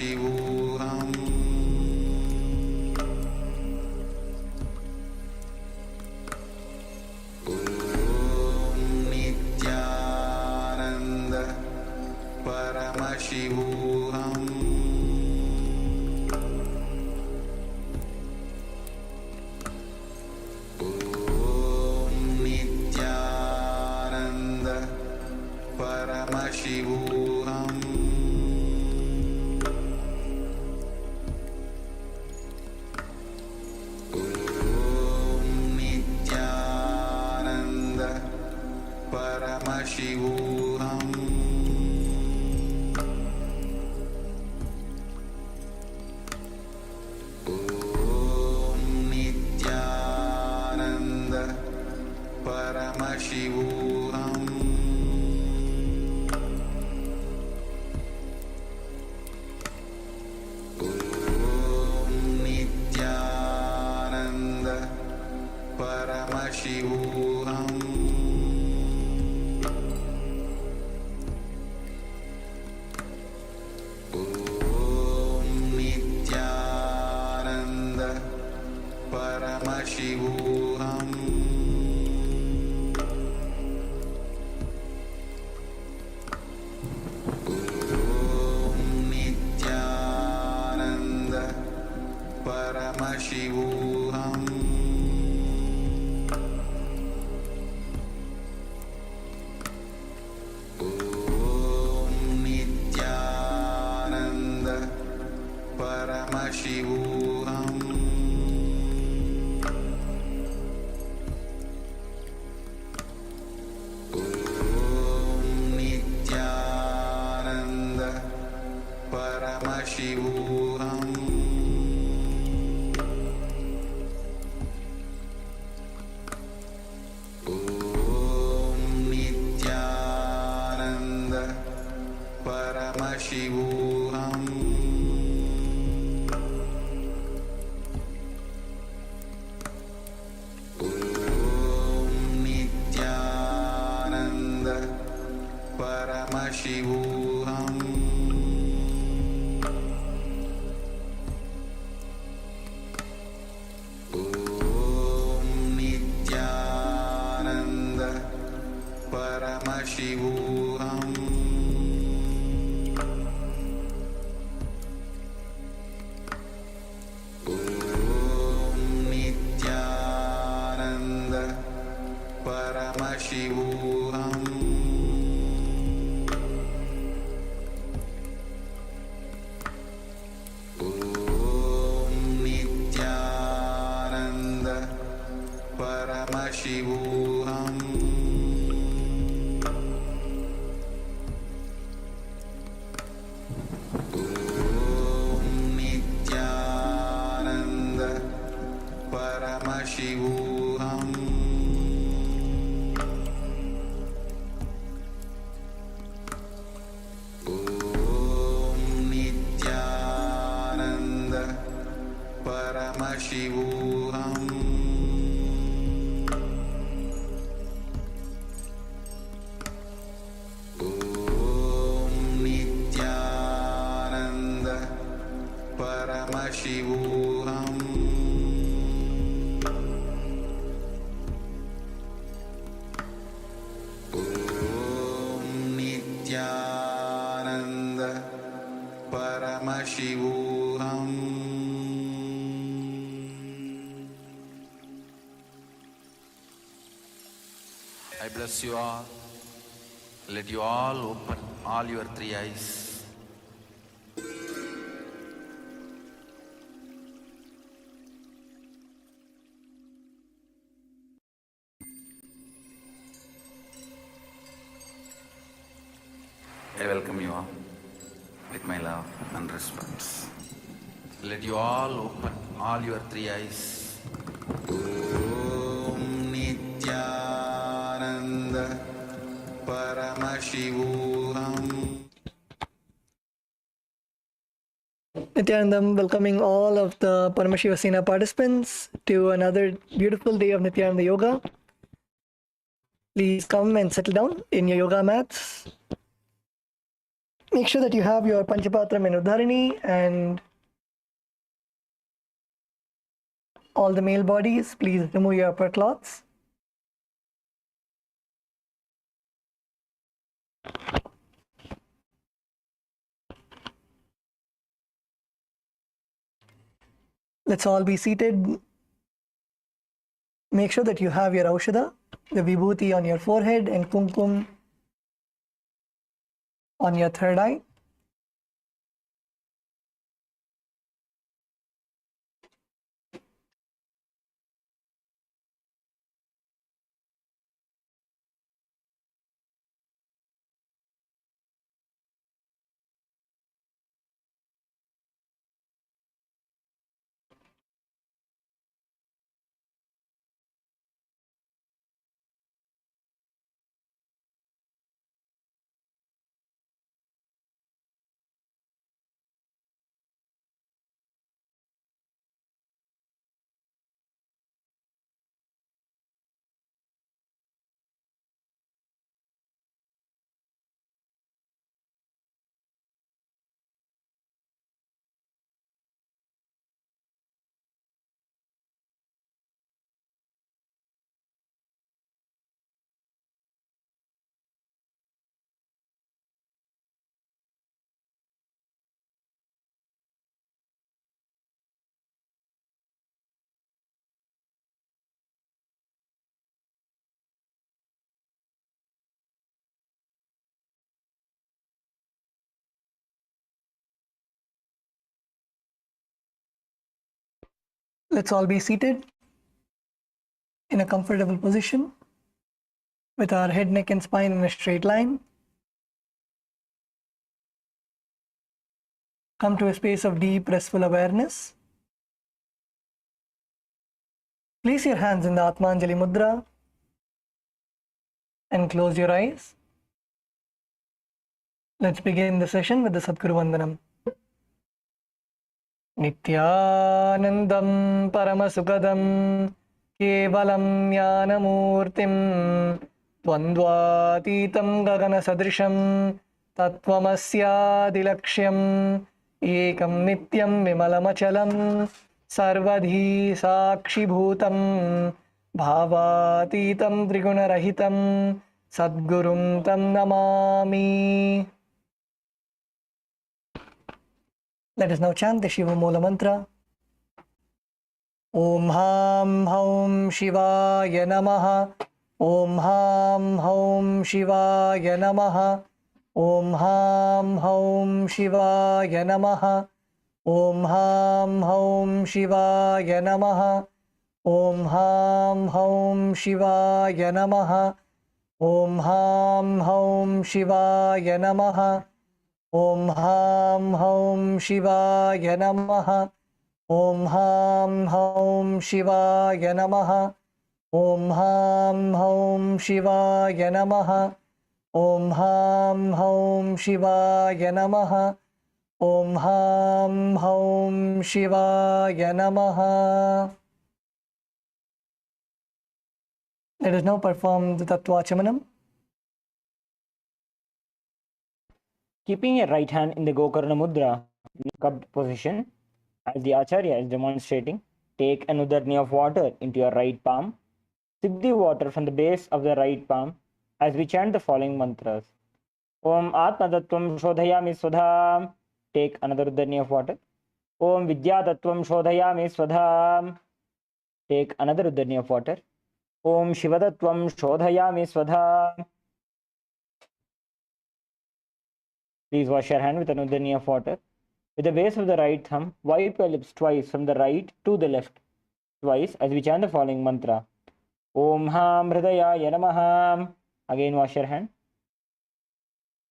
Paramashivoham Nithyananda Paramashivoham Nithyananda Paramashivoham Nithyananda Paramashivoham Nithyananda Paramashivoham Nithyananda Paramashivoham Nithyananda Paramashivoham Nithyananda Paramashivoham Nithyananda Paramashivoham Nithyananda Paramashivoham Nithyananda Paramashivoham Nithyananda Paramashivoham Nithyananda Paramashivoham Nithyananda Paramashivoham Nithyananda Paramashivoham Nithyananda Paramashivoham Nithyananda Paramashivoham Nithyananda Paramashivoham Nithyananda Paramashivoham I bless you all. Let you all open all your three eyes. I welcome you all with my love and respect. Let you all open all your three eyes. Om Nithyananda Paramashivoham. Nithyanandam, welcoming all of the Paramashivoham participants to another beautiful day of Nithyananda Yoga. Please come and settle down in your yoga mats. Make sure that you have your Panchapatra Menudharini and all the male bodies. Please remove your upper cloths. Let's all be seated. Make sure that you have your Aushadha, the Vibhuti on your forehead and Kumkum on your third eye. Let's all be seated in a comfortable position with our head, neck and spine in a straight line. Come to a space of deep, restful awareness. Place your hands in the Atmanjali Mudra and close your eyes. Let's begin the session with the Sadguru Vandanam. Nithyanandam Paramasukadam Kevalam Jnanamurtim Dvandvatitam Gagana Sadrisham Tattvamasya Ekam Nityam Vimalamachalam Sarvadhi Sakshi Bhutam Bhavatitam Trigunarahitam Sadgurum Tam Namami. Let us now chant the Shiva Moola mantra. Om Ham Haum Shivaya Namaha. Om Ham Haum Shivaya Namaha. Om Ham Haum Shivaya Namaha. Om Ham Haum Shivaya Namaha. Om Ham Haum Shivaya Namaha. Om Ham Haum Shivaya Namaha. Om Ham Haum Shivaya Namaha. Om Ham Haum Shivaya Namaha. Om Ham Haum Shivaya Namaha. Om Ham Haum Shivaya Namaha. Om Ham Haum Shivaya Namaha. Let us now perform the Tattvachamanam. Keeping your right hand in the Gokarna Mudra, in the cupped position, as the Acharya is demonstrating, take an udarni of water into your right palm. Sip the water from the base of the right palm as we chant the following mantras. Om Atma Tattvam Shodhayami Swadham. Take another udarni of water. Om Vidya Tattvam Shodhayami Swadham. Take another udarni of water. Om Shiva Tattvam Shodhayami Swadham. Please wash your hand with an udarni of water. With the base of the right thumb, wipe your lips twice from the right to the left. Twice as we chant the following mantra. Om Ham Hridayaya Namaha. Again wash your hand.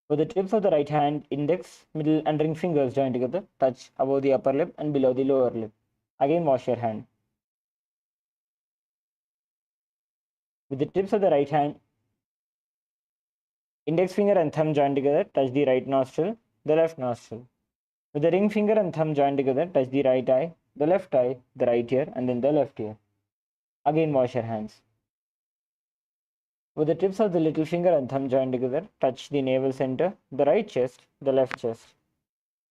With the tips of the right hand, index, middle and ring fingers join together. Touch above the upper lip and below the lower lip. Again wash your hand. With the tips of the right hand, index finger and thumb join together. Touch the right nostril, the left nostril. With the ring finger and thumb join together, touch the right eye, the left eye, the right ear, and then the left ear. Again wash your hands. With the tips of the little finger and thumb joined together, touch the navel center, the right chest, the left chest.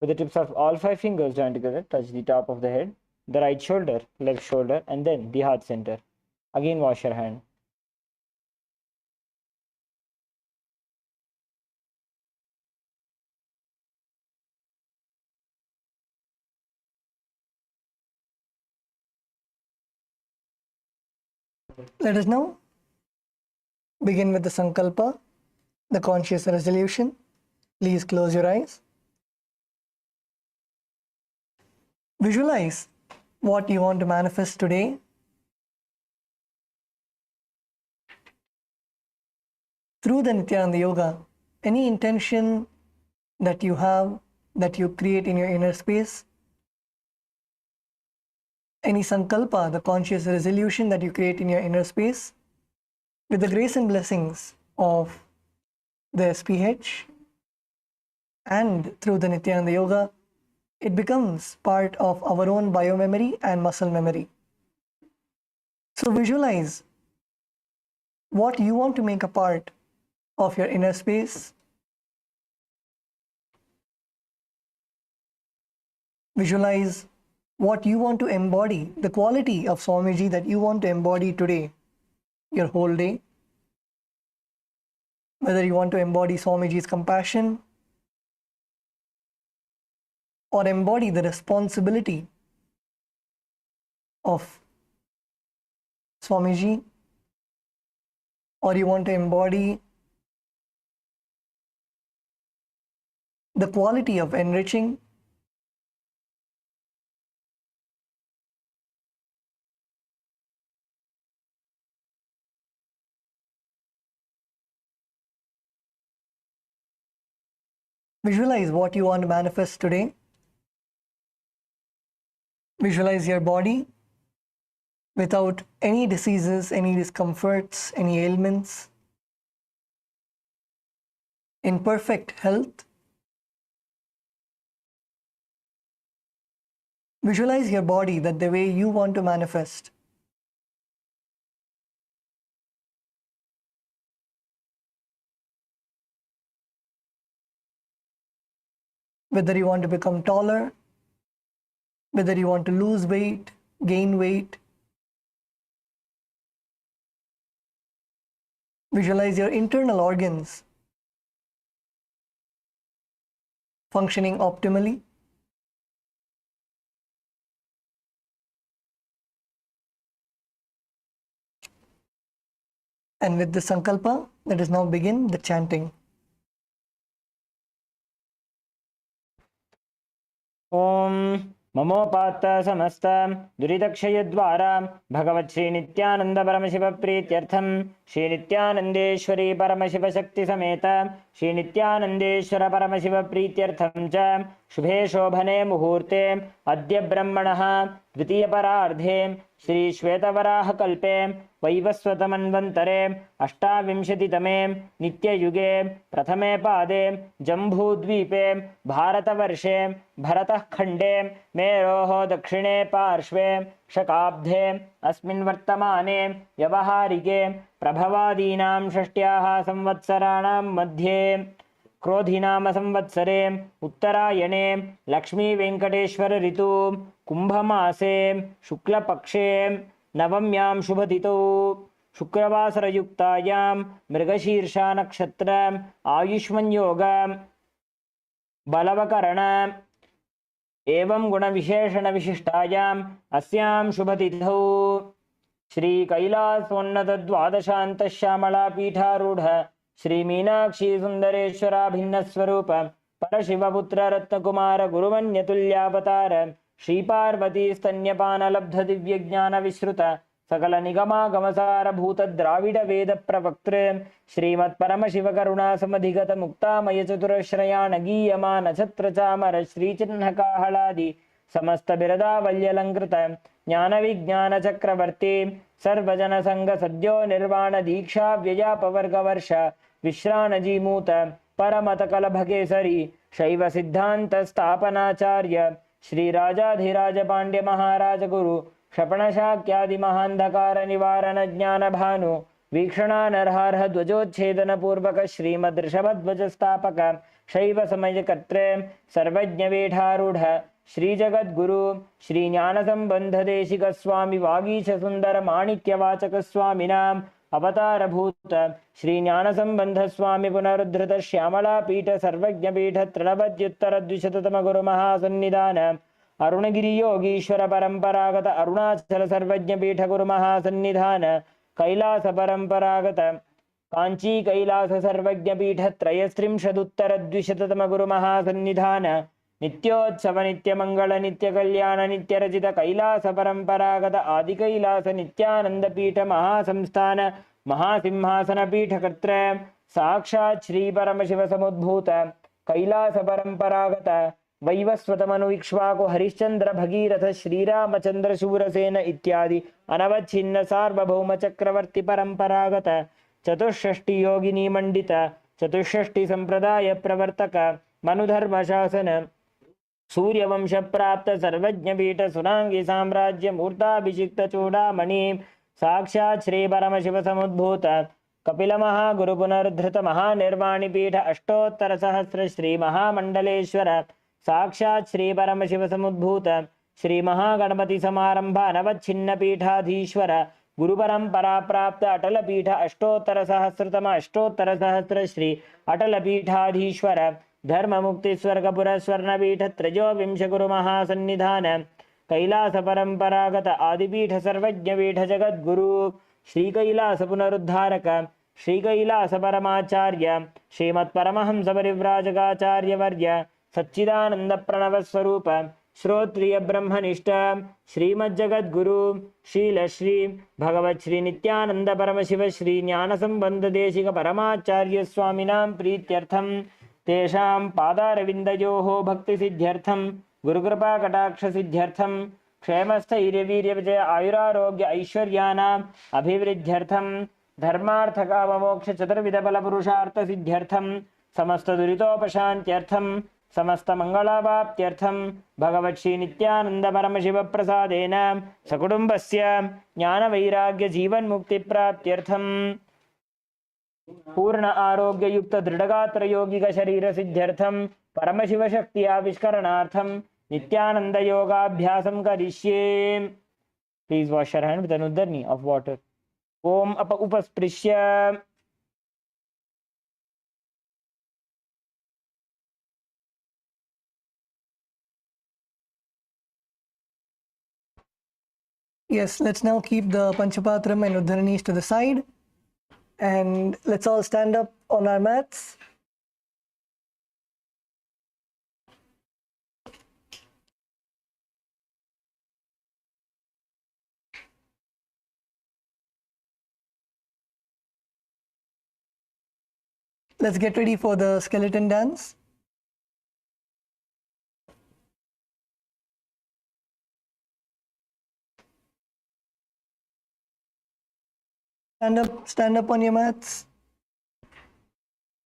With the tips of all 5 fingers joined together, touch the top of the head, the right shoulder, left shoulder, and then the heart center. Again, wash your hand. Let us now begin with the Sankalpa, the conscious resolution. Please close your eyes. Visualize what you want to manifest today. Through the Nithyananda Yoga, any intention that you have, that you create in your inner space, any Sankalpa, the conscious resolution that you create in your inner space, with the grace and blessings of the SPH and through the Nithyananda Yoga, it becomes part of our own biomemory and muscle memory. So visualize what you want to make a part of your inner space. Visualize what you want to embody, the quality of Swamiji that you want to embody today, your whole day. Whether you want to embody Swamiji's compassion or embody the responsibility of Swamiji, or you want to embody the quality of enriching. Visualize what you want to manifest today. Visualize your body without any diseases, any discomforts, any ailments, in perfect health. Visualize your body that the way you want to manifest. Whether you want to become taller, whether you want to lose weight, gain weight. Visualize your internal organs functioning optimally. And with the Sankalpa, let us now begin the chanting. ॐ ममोपात्त समस्त दुरितक्षयद्वारा भगवत् श्री नित्यानंद परमशिव प्रीत्यर्थं श्री नित्यानंदेश्वरी परमशिव शक्ति समेत श्री नित्यानंदेश्वर परमशिव प्रीत्यर्थं च शुभे शोभने मुहूर्ते अद्य ब्रह्मणः द्वितीय परार्धे श्री श्वेतवराह कल्पे वैवस्वतमन्वन्तरे अष्टाविंशतितमे नित्ययुगे प्रथमे पादे जम्बूद्वीपे भारतवर्षे भरतः खण्डे मेरोः दक्षिणे पार्श्वे शकाब्धे अस्मिन् वर्तमाने व्यवहारिके प्रभवादीनां षष्ट्याः संवत्सराणां मध्ये क्रोधिनाम संवत्सरे उत्तरायणे लक्ष्मी वेंकटेश्वर ऋतु कुंभमासे शुक्लपक्षे नवम्यां शुभतिथौ शुक्रवासरयुक्तायां मृगशीर्षा नक्षत्र आयुष्मन्योग बलवकरण एवं गुणविशेषण विशिष्टायाम् अस्यां शुभतिथौ श्री कैलासोन्नत द्वादशांत श्यामला पीठारूढ़ श्री मीनाक्षी सुंदरेश्वराभिन्न स्वरूप परशिवपुत्र रत्नकुमार गुरुवन्यतुल्यावतार श्री पार्वती स्तन्यपान लब्ध दिव्य ज्ञान विश्रुत सकल निगमागमसार भूत द्राविड वेद प्रवक्तृ श्रीमत् परमशिव करुणा समधिगत मुक्तामय चतुरश्रयाण गीयमान छत्र चामर श्री चिन्ह काहलादि समस्त बिरदावल्यलंकृत ज्ञान विज्ञान चक्रवर्ती सर्वजन संग सद्यो निर्वाण दीक्षा व्ययापवर्ग वर्ष विश्राणजीमूत परमत कलभकेसरी शैव सिद्धांत स्थापनाचार्य श्री राजाधिराज पांड्य महाराज गुरु क्षपणशाक्यादि महांधकार निवारण ज्ञान भानु वीक्षणानर्हार्ह ध्वजोच्छेदनपूर्वक श्रीमदृषभध्वजस्थापक शैव समयकर्त्रे सर्वज्ञपीठारूढ श्रीजगद्गुरु श्रीज्ञानसम्बन्धदेशिकस्वामि वागीशसुन्दरमाणिक्यवाचकस्वामिनाम् अवतारभूत श्रीज्ञानसम्बन्धस्वामि पुनरुद्धृत श्यामलापीठ सर्वज्ञपीठ तृणवद्युत्तरद्विशततमगुरुमहासन्निधान अरुणगिरियोगीश्वर परम्परागत अरुणाचल सर्वज्ञपीठ गुरुमहासन्निधान कैलास परम्परागत कांची कैलास सर्वज्ञपीठ त्रयस्त्रिंशदुत्तरद्विशततम गुरुमहासन्निधान नित्योत्सव नित्यमंगल नित्यकल्याण नित्यरचित कैलास परम्परागत आदि कैलास नित्यानंद पीठ महासंस्थान महासिंहासन पीठ कर्त्र साक्षात् श्री परमशिव समुद्भूत कैलास परम्परागत वैवस्वतमनुविक्ष्वाको हरिश्चंद्र भगीरथ श्रीरामचंद्र शूरसेन इत्यादि अनवच्छिन्न सार्वभौम चक्रवर्ती परम्परागत चतुष्षष्टि योगिनी मंडित चतुष्षष्टि संप्रदाय प्रवर्तक मनुधर्म शासन सूर्यवंश प्राप्त सर्वज्ञपीठ सुनांगी साम्राज्य मूर्ताभिषिक्त चूड़ामणि साक्षात् श्री परमशिव समुद्भूत कपिल महागुरु पुनरुद्धृत महानिर्वाणि पीठ अष्टोत्तर सहस्र श्री महामंडलेश्वर साक्षात् श्री परमशिव समुद्भूत श्री महागणपति समारंभ अनवच्छिन्न पीठाधीश्वर गुरु परंपरा प्राप्त अटल पीठ अष्टोत्तर सहस्रतम अष्टोत्तर सहस्र श्री अटल पीठाधीश्वर धर्म मुक्ति स्वर्गपुर स्वर्णपीठ त्रयोविंश गुरु महासन्निधान कैलास परंपरागत आदिपीठ सर्वज्ञपीठ जगद्गुरु श्री कैलास पुनरुद्धारक श्री कैलास परमाचार्य श्रीमत् परमहंस परिव्राजकाचार्य वर्य सच्चिदानंद प्रणव स्वरूप श्रोत्रिय ब्रह्मनिष्ठ श्रीमज्जगद्गुरु शील श्री भगवत् श्री नित्यानंद परमशिव श्री ज्ञान संबंध देशिक परमाचार्य स्वामिनां प्रीत्यर्थम तेषां पादारविन्दयोः भक्ति सिद्ध्यर्थम गुरुकृपा कटाक्ष सिद्ध्यर्थम क्षेमस्थैर्यवीर्य विजय आयुरारोग्य ऐश्वर्यानाम् अभिवृद्ध्यर्थम धर्मार्थ काम मोक्ष चतुर्विध बल पुरुषार्थ सिद्ध्यर्थम समस्त दुरितोपशान्त्यर्थम समस्त मंगलावाप्त्यर्थम भगवत् श्री नित्यानंद परमशिव प्रसादेन सकुटुम्बस्य ज्ञान वैराग्य जीवन मुक्ति प्राप्त्यर्थम पूर्ण आरोग्य युक्त दृढ़गात्र योगिक शरीर सिद्ध्यर्थम परमशिव शक्ति आविष्करणार्थम नित्यानंद योगाभ्यासम करिष्ये। Please wash your hand with an uddarni of water. Om अप उपस्पृश्य Yes, let's now keep the Panchapatram and Uddharanis to the side. And let's all stand up on our mats. Let's get ready for the skeleton dance. Stand up on your mats.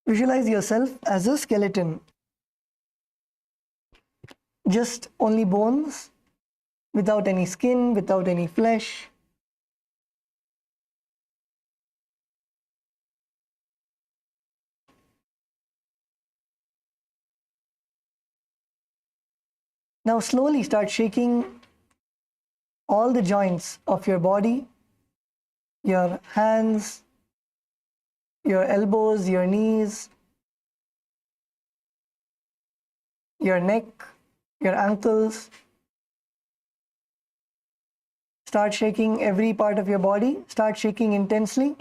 Visualize yourself as a skeleton. Just only bones, without any skin, without any flesh. Now slowly start shaking all the joints of your body, your hands, your elbows, your knees, your neck, your ankles. Start shaking every part of your body. Start shaking intensely.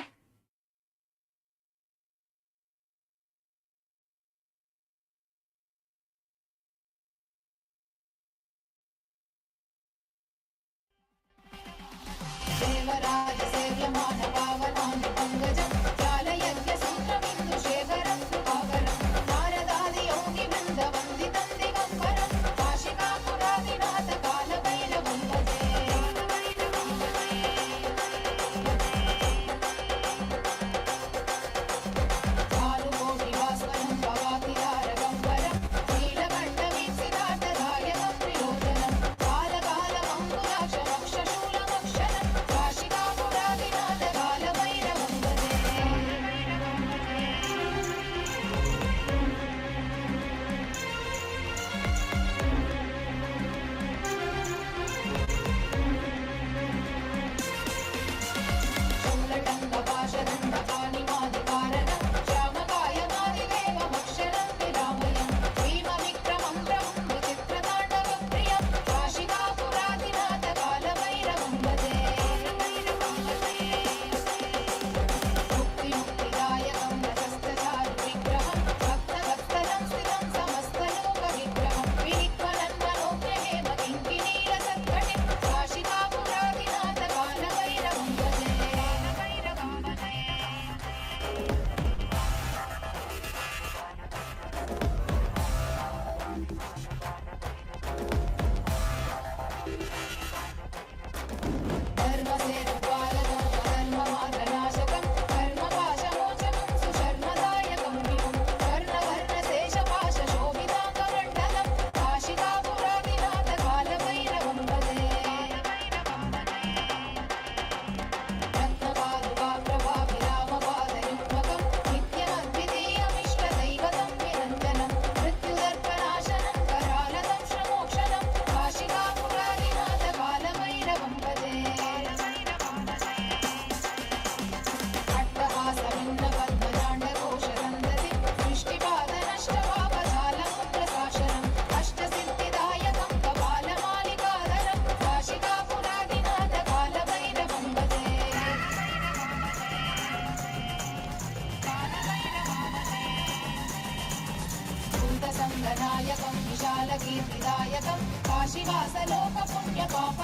कालकीर्तिदायकं काशीवासलोकपुण्यपाप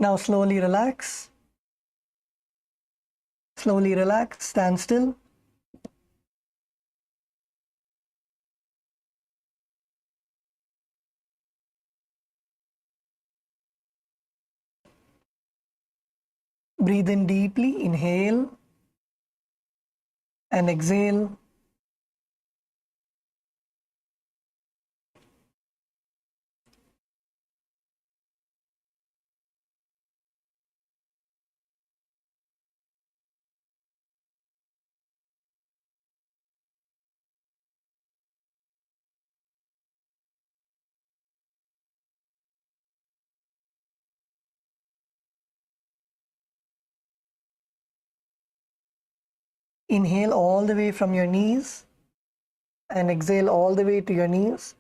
Now slowly relax. Slowly relax, stand still. Breathe in deeply, inhale and exhale. Inhale all the way from your knees and exhale all the way to your knees.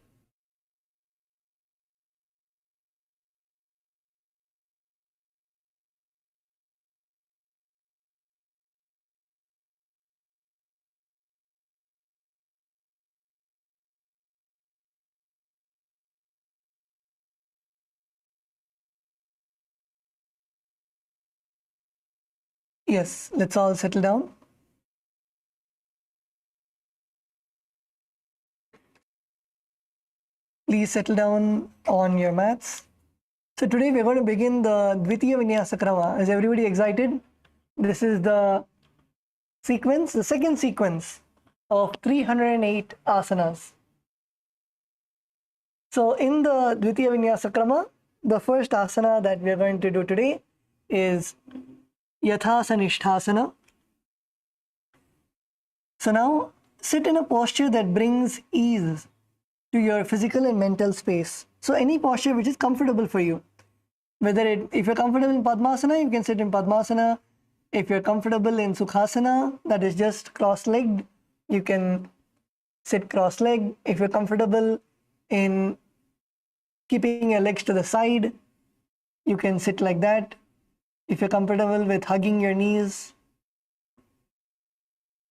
Yes, let's all settle down. Please settle down on your mats. So today we're going to begin the Dvitiya Vinyasa Krama. Is everybody excited? This is the sequence, the second sequence of 308 asanas. So in the Dvitiya Vinyasa Krama, the first asana that we are going to do today is Yathasanishthasana. So now sit in a posture that brings ease to your physical and mental space. So any posture which is comfortable for you. If you're comfortable in Padmasana, you can sit in Padmasana. If you're comfortable in Sukhasana, that is just cross-legged, you can sit cross-legged. If you're comfortable in keeping your legs to the side, you can sit like that. If you're comfortable with hugging your knees,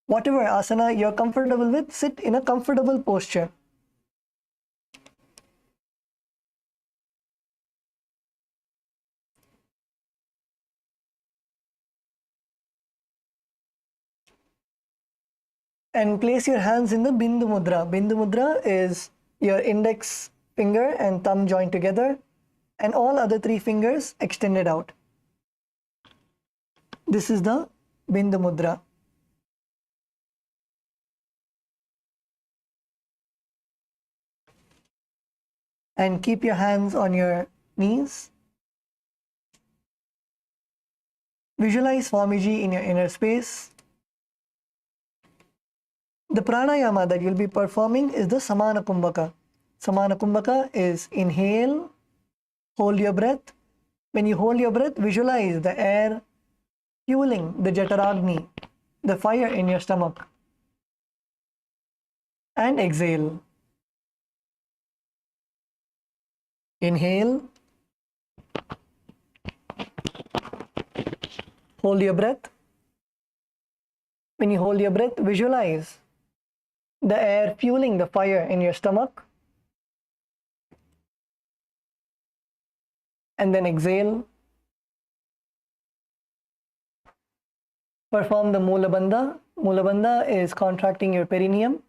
whatever asana you're comfortable with, sit in a comfortable posture. And place your hands in the Bindu Mudra. Bindu Mudra is your index finger and thumb joined together, and all other three fingers extended out. This is the Bindu Mudra. And keep your hands on your knees. Visualize Swamiji in your inner space. The pranayama that you'll be performing is the Samana Kumbhaka. Samana Kumbhaka is inhale, hold your breath. When you hold your breath, visualize the air fueling the Jataragni, the fire in your stomach. And exhale. Inhale. Hold your breath. When you hold your breath, visualize the air fueling the fire in your stomach. And then exhale. Perform the Mula Bandha. Mula Bandha is contracting your perineum.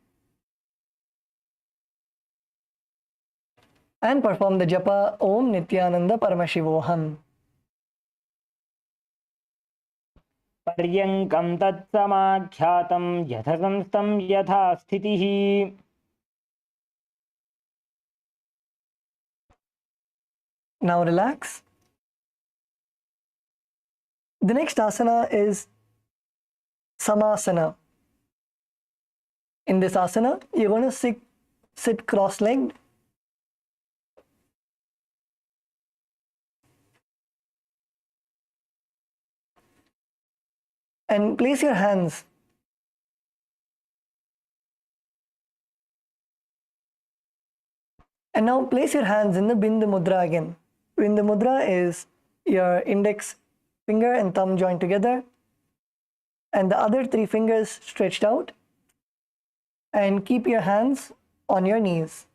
And perform the japa Om Nithyananda Paramashivoham. पर्यङ्कं तत्समाख्यातं यथसंस्थं यथा स्थितिः. Now relax. The next asana is Samasana. In this asana, you're going to sit cross-legged. And place your hands And now place your hands in the Bindu Mudra again. Bindu Mudra is your index finger and thumb joined together, and the other three fingers stretched out, and keep your hands on your knees.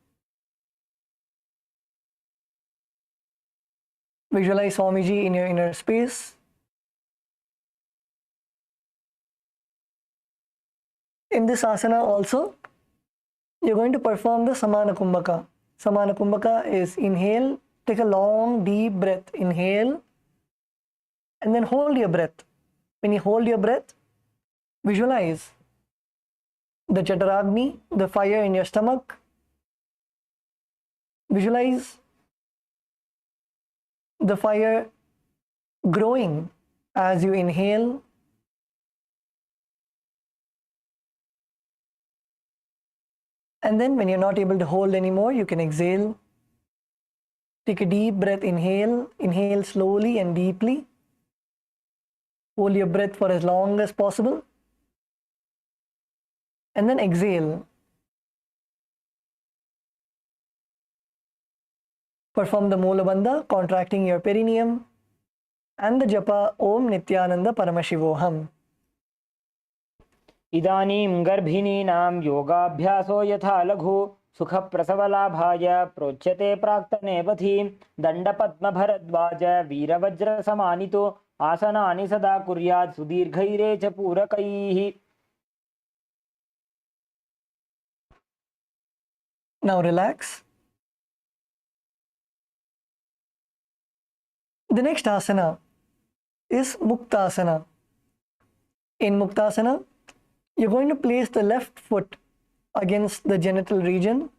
Visualize Swamiji in your inner space. In this asana also, you're going to perform the Samana Kumbhaka. Samana Kumbhaka is inhale, take a long deep breath, inhale, and then hold your breath. When you hold your breath, visualize the Chaturagni, the fire in your stomach. Visualize the fire growing as you inhale. And then when you're not able to hold anymore, you can exhale. Take a deep breath, inhale. Inhale slowly and deeply. Hold your breath for as long as possible. And then exhale. Perform the Moola Bandha, contracting your perineum, and the japa Om Nithyananda Paramashivoham. इदानीं गर्भिणीनां योगाभ्यासो यथा लघु सुखप्रसवलाभाय प्रोच्यते प्राक्तने पथि दण्डपद्मभरद्वाज वीरवज्रसमानितो आसनानि सदा कुर्यात् सुदीर्घैरे च पूरकैः. Now relax. The next asana is Muktasana. In Muktasana, you're going to place the left foot against the genital region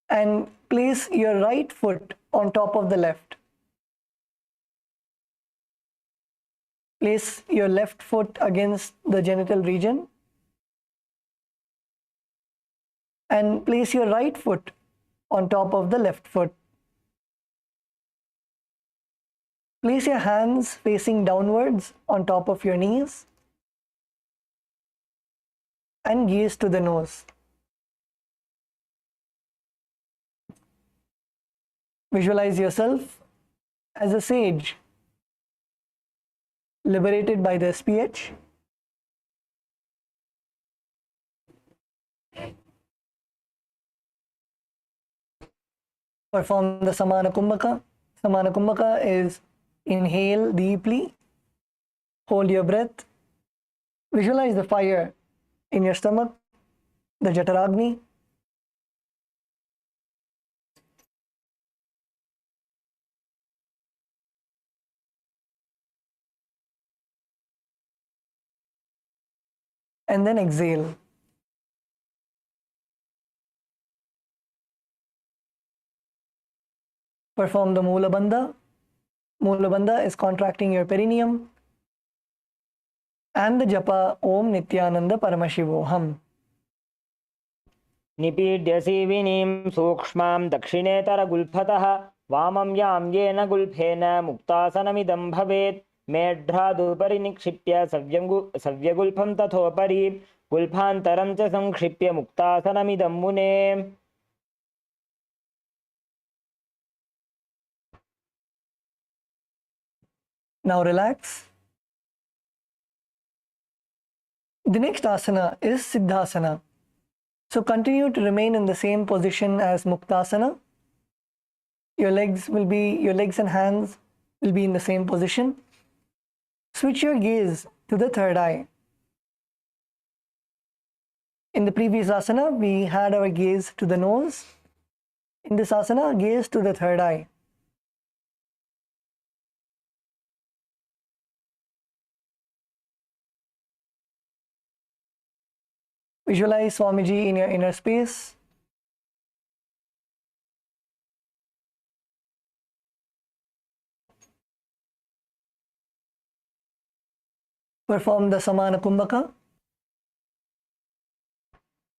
and place your right foot on top of the left. Place your left foot against the genital region and place your right foot on top of the left foot. Place your hands facing downwards on top of your knees and gaze to the nose. Visualize yourself as a sage, liberated by the SPH. Perform the Samana Kumbhaka. Samana Kumbhaka is inhale deeply, hold your breath, visualize the fire in your stomach, the Jataragni. And then exhale. Perform the Moola Bandha. Moola Bandha is contracting your perineum, and the japa Om Nithyananda Paramashivoham. निपीड्य सीविनीं सूक्ष्मां दक्षिणेतरगुल्फतः वामं यां येन गुल्फेन मुक्तासनमिदं भवेत्. मेढ्रादुपरि निक्षिप्य सव्यगुल्फं तथोपरि गुल्फान्तरं च संक्षिप्य मुक्तासनमिदं मुने. Now relax. The next asana is Siddhasana. So continue to remain in the same position as Muktasana. Your legs and hands will be in the same position. Switch your gaze to the third eye. In the previous asana, we had our gaze to the nose. In this asana, gaze to the third eye. Visualize Swamiji in your inner space. Perform the Samana Kumbhaka.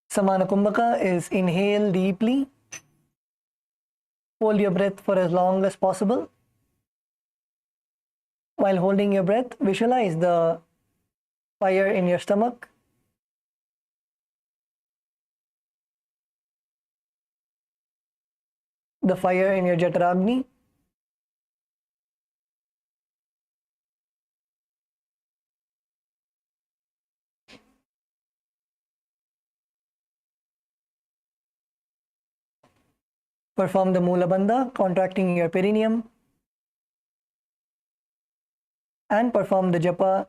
Samana Kumbhaka is inhale deeply. Hold your breath for as long as possible. While holding your breath, visualize the fire in your stomach. the fire in your Jataragni. Perform the Mula Bandha, contracting your perineum. And perform the japa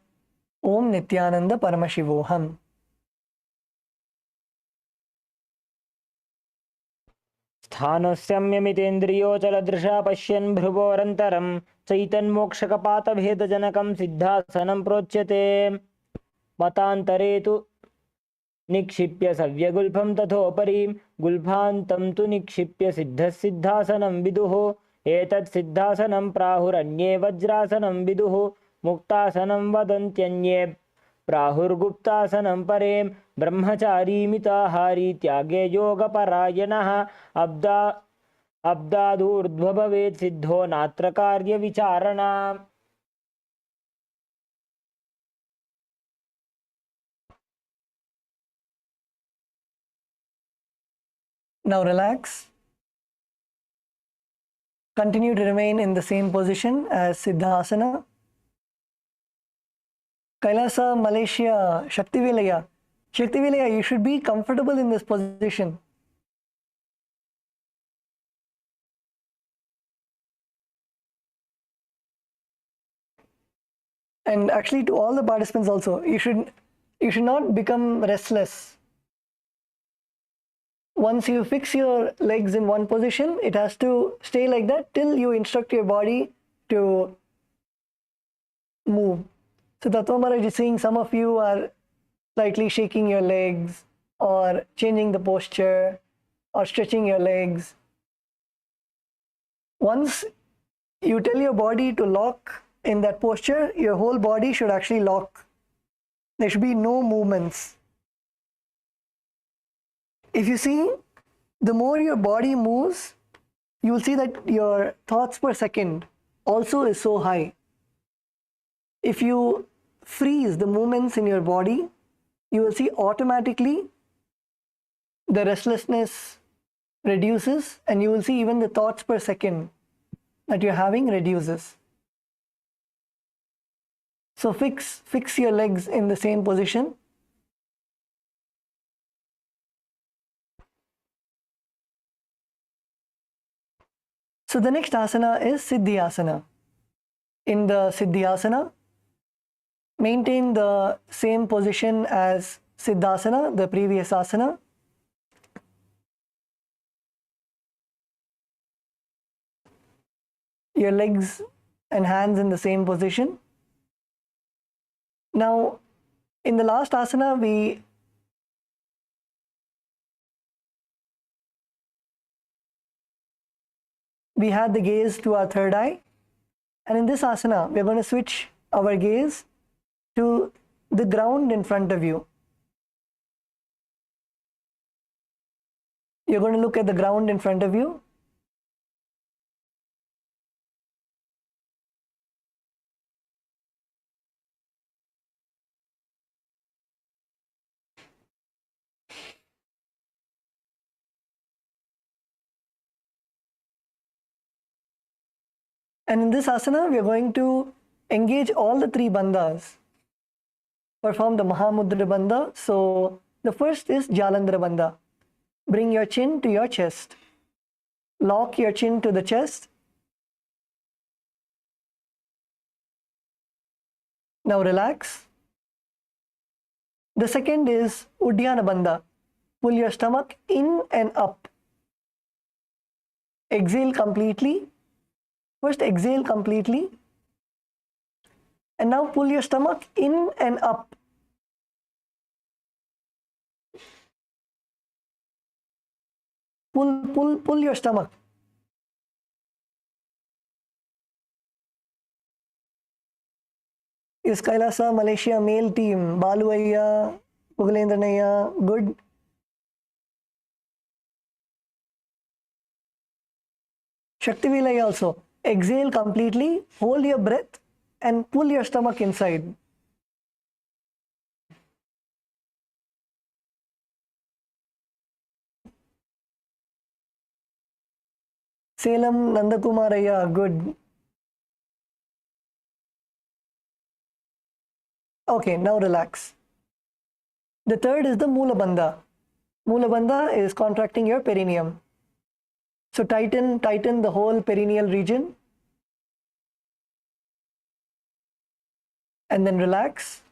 Om Nithyananda Paramashivoham. स्थानस्यम्यमितेन्द्रियोचलदृशा पश्यन् भ्रुवोरन्तरं चैतन्मोक्षकपातभेदजनकं सिद्धासनं प्रोच्यते। मतान्तरे तु निक्षिप्य सव्यगुल्फं तथोपरि गुल्फान्तं तु निक्षिप्य सिद्धसिद्धासनं विदुः। एतत् सिद्धासनं प्राहुरन्ये वज्रासनं विदुः। मुक्तासनं वदन्त्यन्ये प्राहुर्गुप्तासनं परे। ब्रह्मचारी मिताहारी त्यागे योगपरायणः अब्दादूर्ध्व भवेत् सिद्धो नात्र कार्यविचारणा। Now relax. Continue to remain in the same position as Siddhasana. Kailasa, Malaysia, Shaktivilaya. Shaktivilaya, you should be comfortable in this position. And actually to all the participants also, you should not become restless. Once you fix your legs in one position, it has to stay like that till you instruct your body to move. So Tattva Maharaj is saying some of you are slightly shaking your legs or changing the posture or stretching your legs. Once you tell your body to lock in that posture, your whole body should actually lock. There should be no movements. If you see, the more your body moves, you will see that your thoughts per second also is so high. If you freeze the movements in your body, you will see automatically the restlessness reduces, and you will see even the thoughts per second that you're having reduces. So fix your legs in the same position. So the next asana is Siddhyasana. In the Siddhyasana, maintain the same position as Siddhasana, the previous asana. Your legs and hands in the same position. Now, in the last asana, we had the gaze to our third eye. And in this asana, we're going to switch our gaze to the ground in front of you. You're going to look at the ground in front of you. And in this asana, we are going to engage all the three bandhas. Perform the Mahamudra bandha. So the first is Jalandhara bandha. Bring your chin to your chest. Lock your chin to the chest. Now relax. The second is Uddiyana bandha. Pull your stomach in and up. Exhale completely. First exhale completely. And now pull your stomach in and up. Pull your stomach. Is Kailasa Malaysia male team? Balu Ayya, Pugulendranaya, good. Shaktivilaya also. Exhale completely, hold your breath and pull your stomach inside. Salem Nandakumaraya, good. Okay, now relax. The third is the Mula Bandha. Mula Bandha is contracting your perineum. So tighten the whole perineal region. And then relax.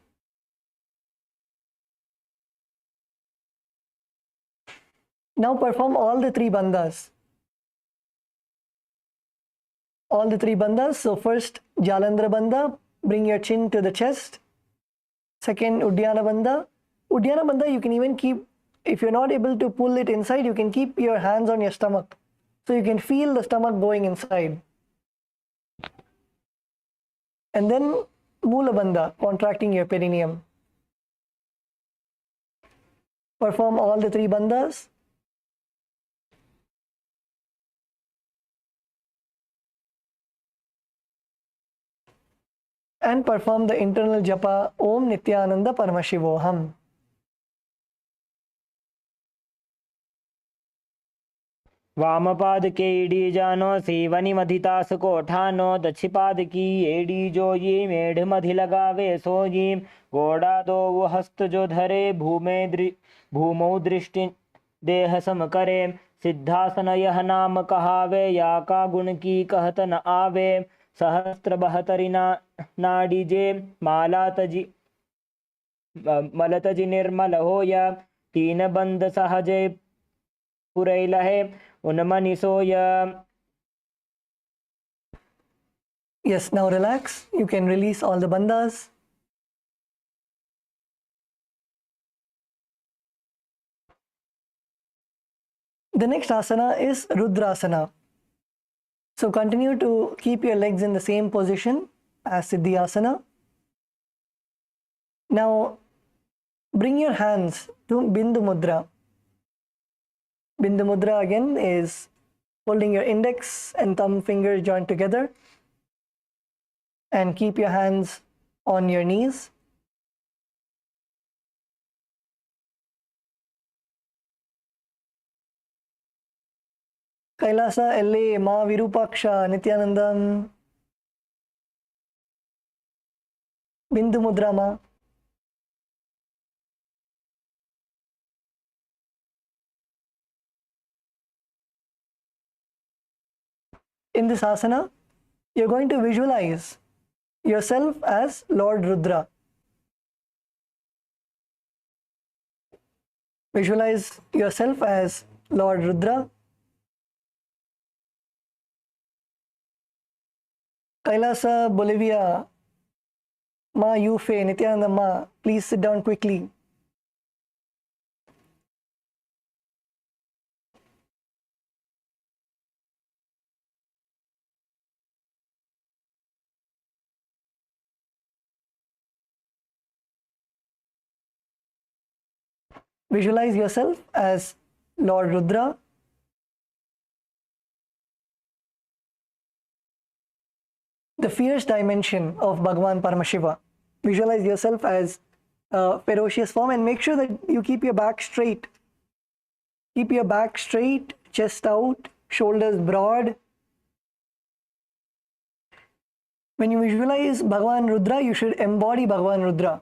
Now perform all the three bandhas. All the three bandhas. So first, Jalandhara Bandha, bring your chin to the chest. Second, Uddiyana Bandha. Uddiyana Bandha, you can even keep, if you're not able to pull it inside, you can keep your hands on your stomach. So you can feel the stomach going inside. And then Mula Bandha, contracting your perineum. Perform all the three bandhas. And perform the internal japa Om Nithyananda Paramashivoham. वामपाद के AD जानो सेवनी मधितास को ठानो दक्षिपाद की AD जो ये मेढ़ मधि लगावे सो ये घोड़ा दो वो हस्त जो धरे भूमौ दृष्टि देह सम करे सिद्धासन यह नाम कहावे या का गुण की कहत न आवे सहस्त्र बहतरी नाड़ी जे माला तजी मलतजी निर्मल हो या तीन बंद सहजे पुरैला है unamanisoya. Yes, now relax. You can release all the bandhas. The next asana is Rudrasana. So continue to keep your legs in the same position as Siddhyasana. Now bring your hands to Bindu Mudra. Bindu Mudra again is holding your index and thumb fingers joined together, and keep your hands on your knees. Kailasa LA Ma Virupaksha Nithyanandam. Bindu Mudra Ma. In this asana, you're going to visualize yourself as Lord Rudra. Visualize yourself as Lord Rudra. Kailasa, Bolivia, Ma Yufe, Nithyananda Ma, please sit down quickly. Visualize yourself as Lord Rudra. The fierce dimension of Bhagavan Paramashiva. Visualize yourself as a ferocious form, and make sure that you keep your back straight. Keep your back straight, chest out, shoulders broad. When you visualize Bhagavan Rudra, you should embody Bhagavan Rudra.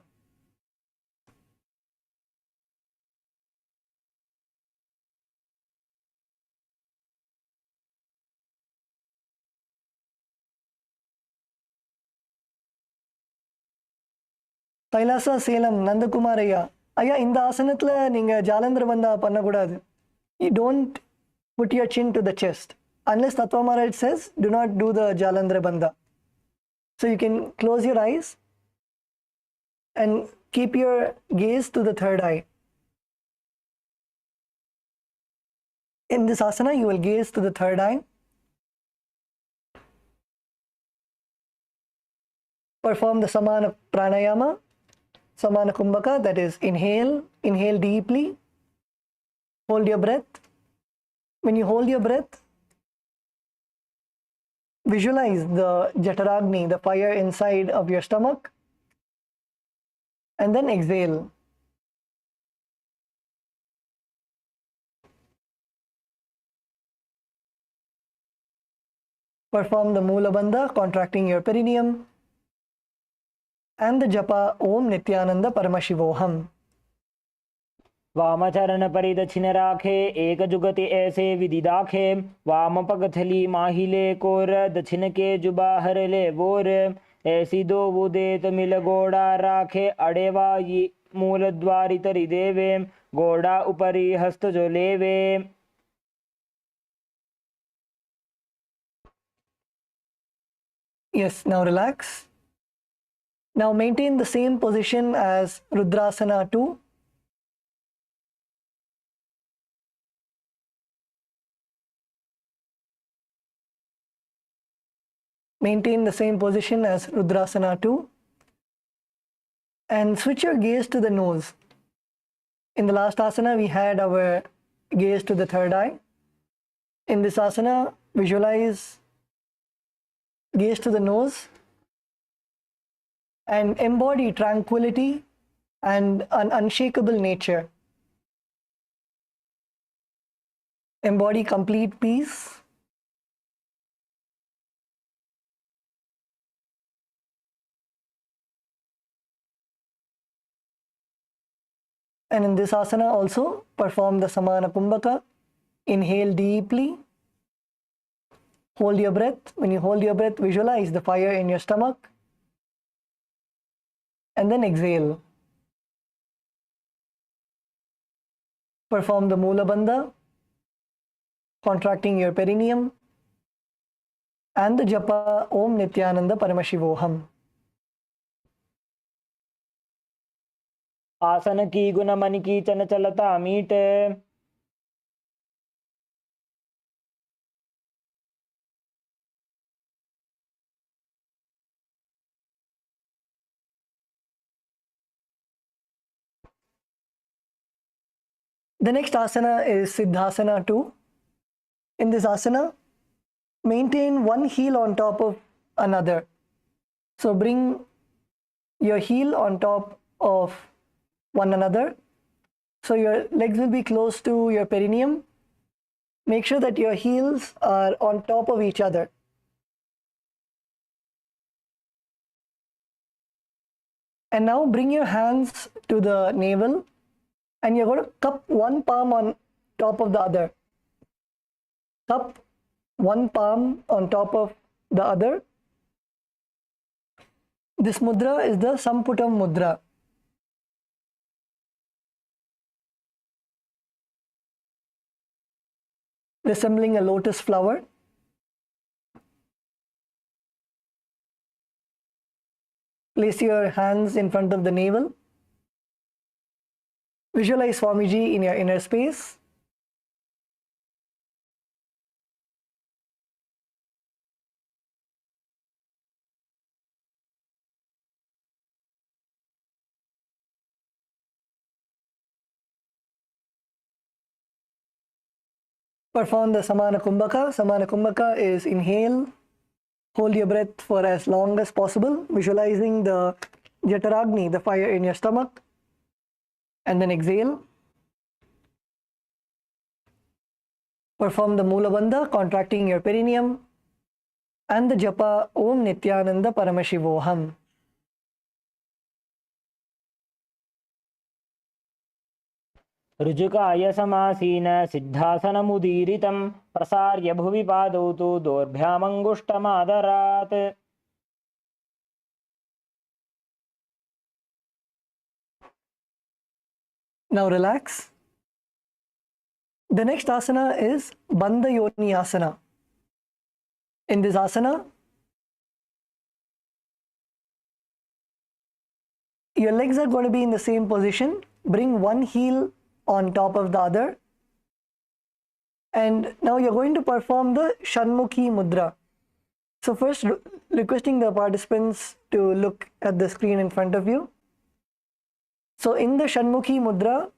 Kailasa Salem Nandakumaraya. Aya, in the asanathla ninga Jalandhara Bandha pannakudadu. You don't put your chin to the chest. Unless Tattva Maharaj says, do not do the Jalandhara Bandha. So you can close your eyes and keep your gaze to the third eye. In this asana, you will gaze to the third eye. Perform the Samana Pranayama, Samana Kumbhaka, that is inhale deeply, hold your breath. When you hold your breath, visualize the Jataragni, the fire inside of your stomach, and then exhale. Perform the Mula Bandha, contracting your perineum, and the japa Om Nithyananda Paramashivoham. वामचरण परिदक्षिण राखे एक जुगति ऐसे विधि दाखे वाम पग थली माहिले core दक्षिण के जुबा हर ले वोर ऐसी दो बुदेत मिल गोड़ा राखे अड़ेवा मूल द्वारि तरि देवे गोड़ा उपरि हस्त जो लेवे. Yes, now relax. Now maintain the same position as Rudrasana 2. Maintain the same position as Rudrasana 2. And switch your gaze to the nose. In the last asana, we had our gaze to the third eye. In this asana, visualize gaze to the nose and embody tranquility and an unshakable nature. Embody complete peace. And in this asana also perform the Samana Kumbhaka. Inhale deeply. Hold your breath. When you hold your breath, visualize the fire in your stomach. And then exhale. Perform the Mula Bandha, contracting your perineum, and the japa Om Nithyananda Paramashivoham. आसन की गुण मन की चन चलता meet. The next asana is Siddhasana 2. In this asana, maintain one heel on top of another. So bring your heel on top of one another. So your legs will be close to your perineum. Make sure that your heels are on top of each other. And now bring your hands to the navel and you're going to cup one palm on top of the other. Cup one palm on top of the other. This mudra is the Samputam mudra. Resembling a lotus flower. Place your hands in front of the navel. Visualize Swamiji in your inner space. Perform the Samana Kumbhaka. Samana Kumbhaka is inhale, hold your breath for as long as possible, visualizing the Jataragni, the fire in your stomach, and then exhale. Perform the Mula Bandha, contracting your perineum, and the japa Om Nithyananda Paramashivoham. ऋजुकाय समासीन सिद्धासनमुदीरितं प्रसार्य भुवि पादौ तु दोर्भ्यामङ्गुष्ठमादरात्. Now relax. The next asana is Bandha Yoni Asana. In this asana, your legs are going to be in the same position. Bring one heel on top of the other. And now you're going to perform the Shanmukhi Mudra. So first, requesting the participants to look at the screen in front of you. So in the Shanmukhi Mudra,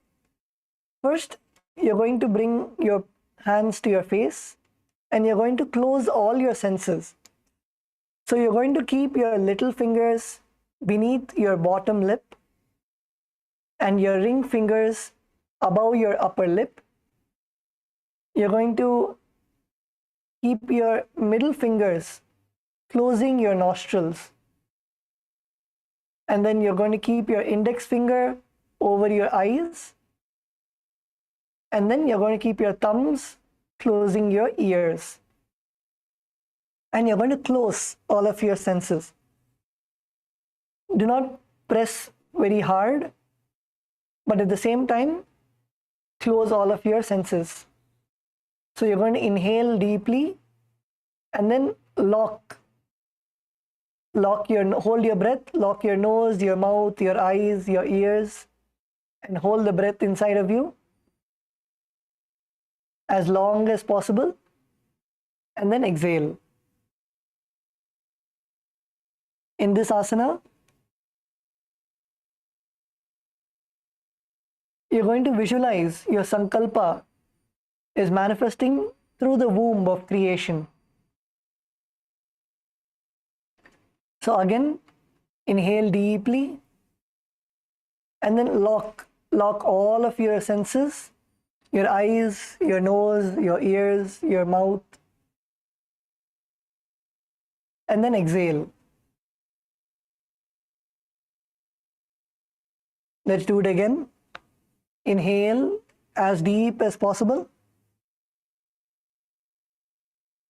first you're going to bring your hands to your face and you're going to close all your senses. So you're going to keep your little fingers beneath your bottom lip and your ring fingers above your upper lip. You're going to keep your middle fingers closing your nostrils. And then you're going to keep your index finger over your eyes. And then you're going to keep your thumbs closing your ears. And you're going to close all of your senses. Do not press very hard, but at the same time, close all of your senses. So you're going to inhale deeply and then hold your breath, lock your nose, your mouth, your eyes, your ears, and hold the breath inside of you as long as possible, and then exhale. In this asana, you're going to visualize your Sankalpa is manifesting through the womb of creation. So again, inhale deeply and then lock all of your senses, your eyes, your nose, your ears, your mouth, and then exhale. Let's do it again. Inhale as deep as possible.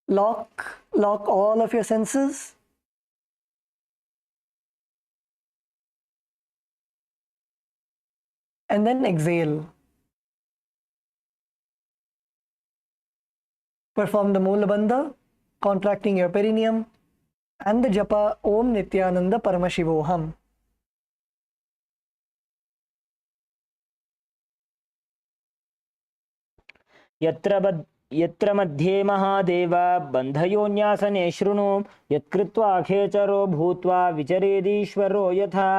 Lock all of your senses. And then exhale. Perform the Moola Bandha, contracting your perineum, and the japa Om Nithyananda Paramashivoham. यत्र मध्ये महादेव बन्धयोन्यासने शृणु यत्कृत्वा खेचरो भूत्वा विचरेदीश्वरो यथा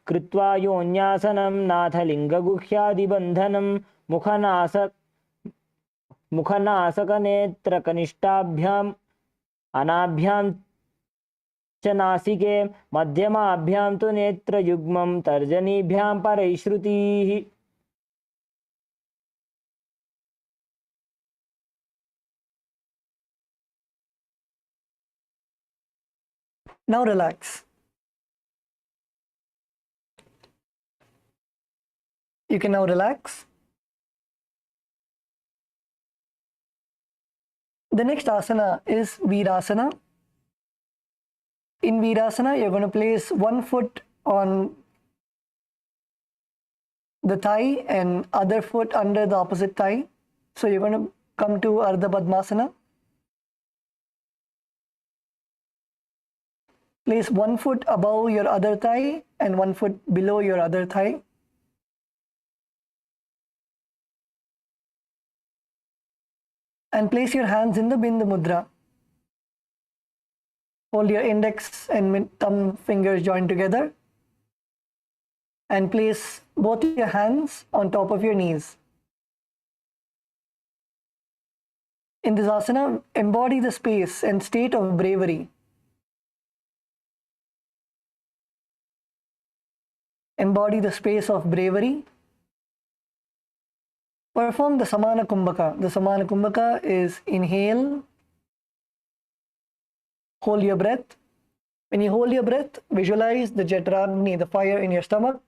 कृत्वा योन्यासनं नाथलिङ्गगुह्यादिबन्धनं मुखनासकनेत्रकनिष्ठाभ्याम् अनाभ्यां च नासिके मध्यमाभ्यां तु नेत्रयुग्मं तर्जनीभ्यां परैश्रुतिः. Now relax. You can now relax. The next asana is Virasana. In Virasana, you're going to place one foot on the thigh and other foot under the opposite thigh. So you're going to come to Ardha Padmasana. Place one foot above your other thigh and one foot below your other thigh. And place your hands in the Bindu Mudra. Hold your index and thumb fingers joined together. And place both your hands on top of your knees. In this asana, embody the space and state of bravery. Embody the space of bravery. Perform the Samana Kumbhaka. The Samana Kumbhaka is inhale, hold your breath. When you hold your breath, visualize the Jatragni, the fire in your stomach,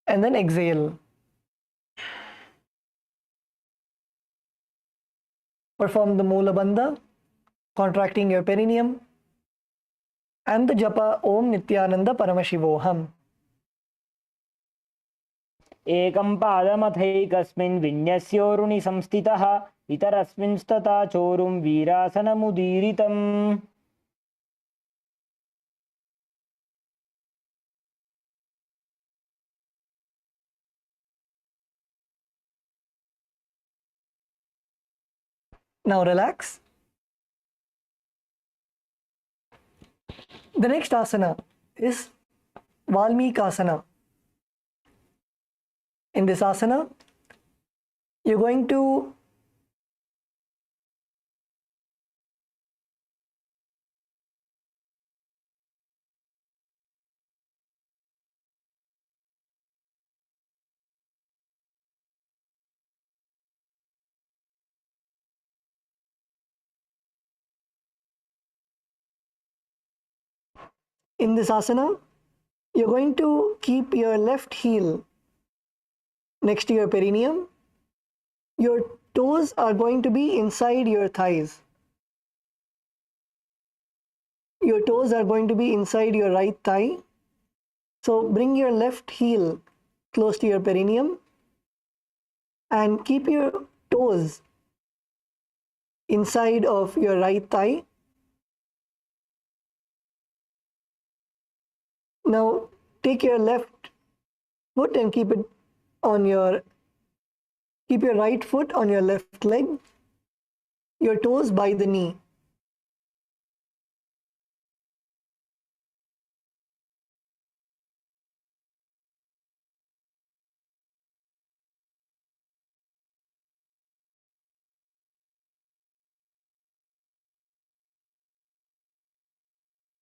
and then exhale. Perform the Moola Bandha, contracting your perineum, and the japa Om Nithyananda Paramashivoham. एकं पादमथैकस्मिन् विन्यस्योरुणि संस्थितः इतरस्मिंस्तथा चोरुं वीरासनमुदीरितम्. Now relax. The next asana is Valmikasana. In this asana, you're going to In this asana, you're going to keep your left heel next to your perineum. Your toes are going to be inside your thighs. Your toes are going to be inside your right thigh. So bring your left heel close to your perineum and keep your toes inside of your right thigh. Now take your left foot and keep your right foot on your left leg, your toes by the knee.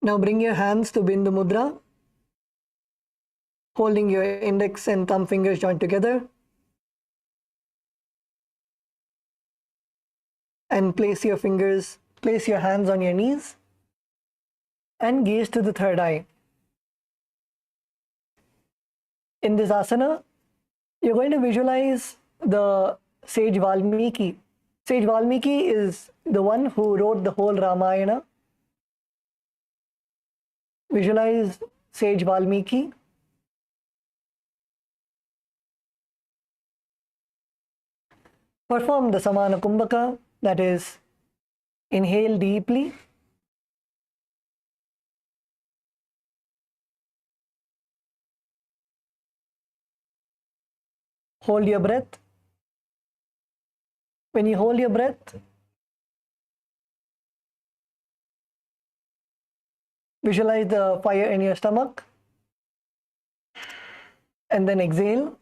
Now bring your hands to Bindu Mudra, holding your index and thumb fingers joined together. And place your hands on your knees and gaze to the third eye. In this asana, you're going to visualize the sage Valmiki. Sage Valmiki is the one who wrote the whole Ramayana. Visualize sage Valmiki. Perform the Samana Kumbhaka, that is, inhale deeply. Hold your breath. When you hold your breath, visualize the fire in your stomach and then exhale.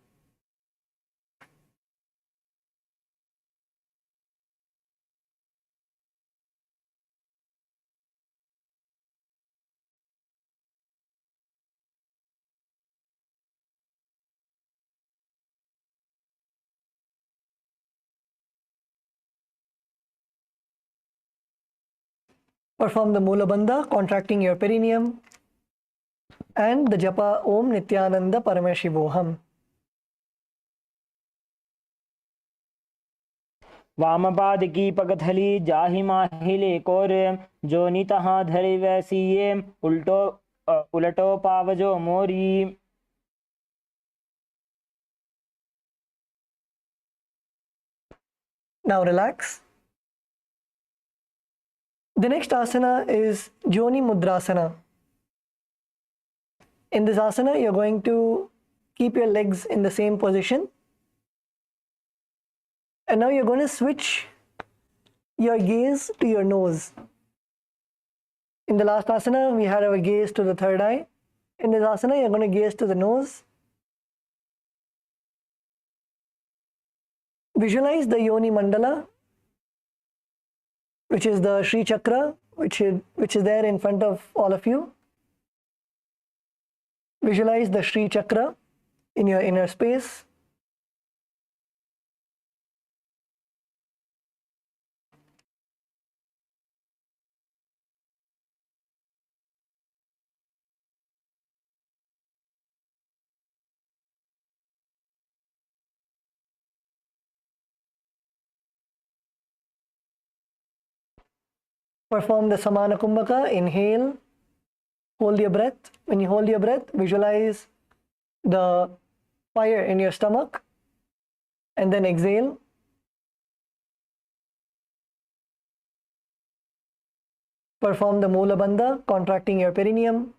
Perform the Mula Bandha, contracting your perineum, and the japa Om Nithyananda Paramashivoham. वामपाद की पगथली जाहि माहिले core जोनि तहाँ धरि वैसिये उलटो पावजो मोरी. Now relax. The next asana is Joni Mudrasana. In this asana, you're going to keep your legs in the same position. And now you're going to switch your gaze to your nose. In the last asana, we had our gaze to the third eye. In this asana, you're going to gaze to the nose. Visualize the Yoni Mandala, which is the Sri Chakra, which is there in front of all of you. Visualize the Sri Chakra in your inner space. Perform the Samana Kumbhaka. Inhale, hold your breath. When you hold your breath, visualize the fire in your stomach and then exhale. Perform the Mula Bandha, contracting your perineum,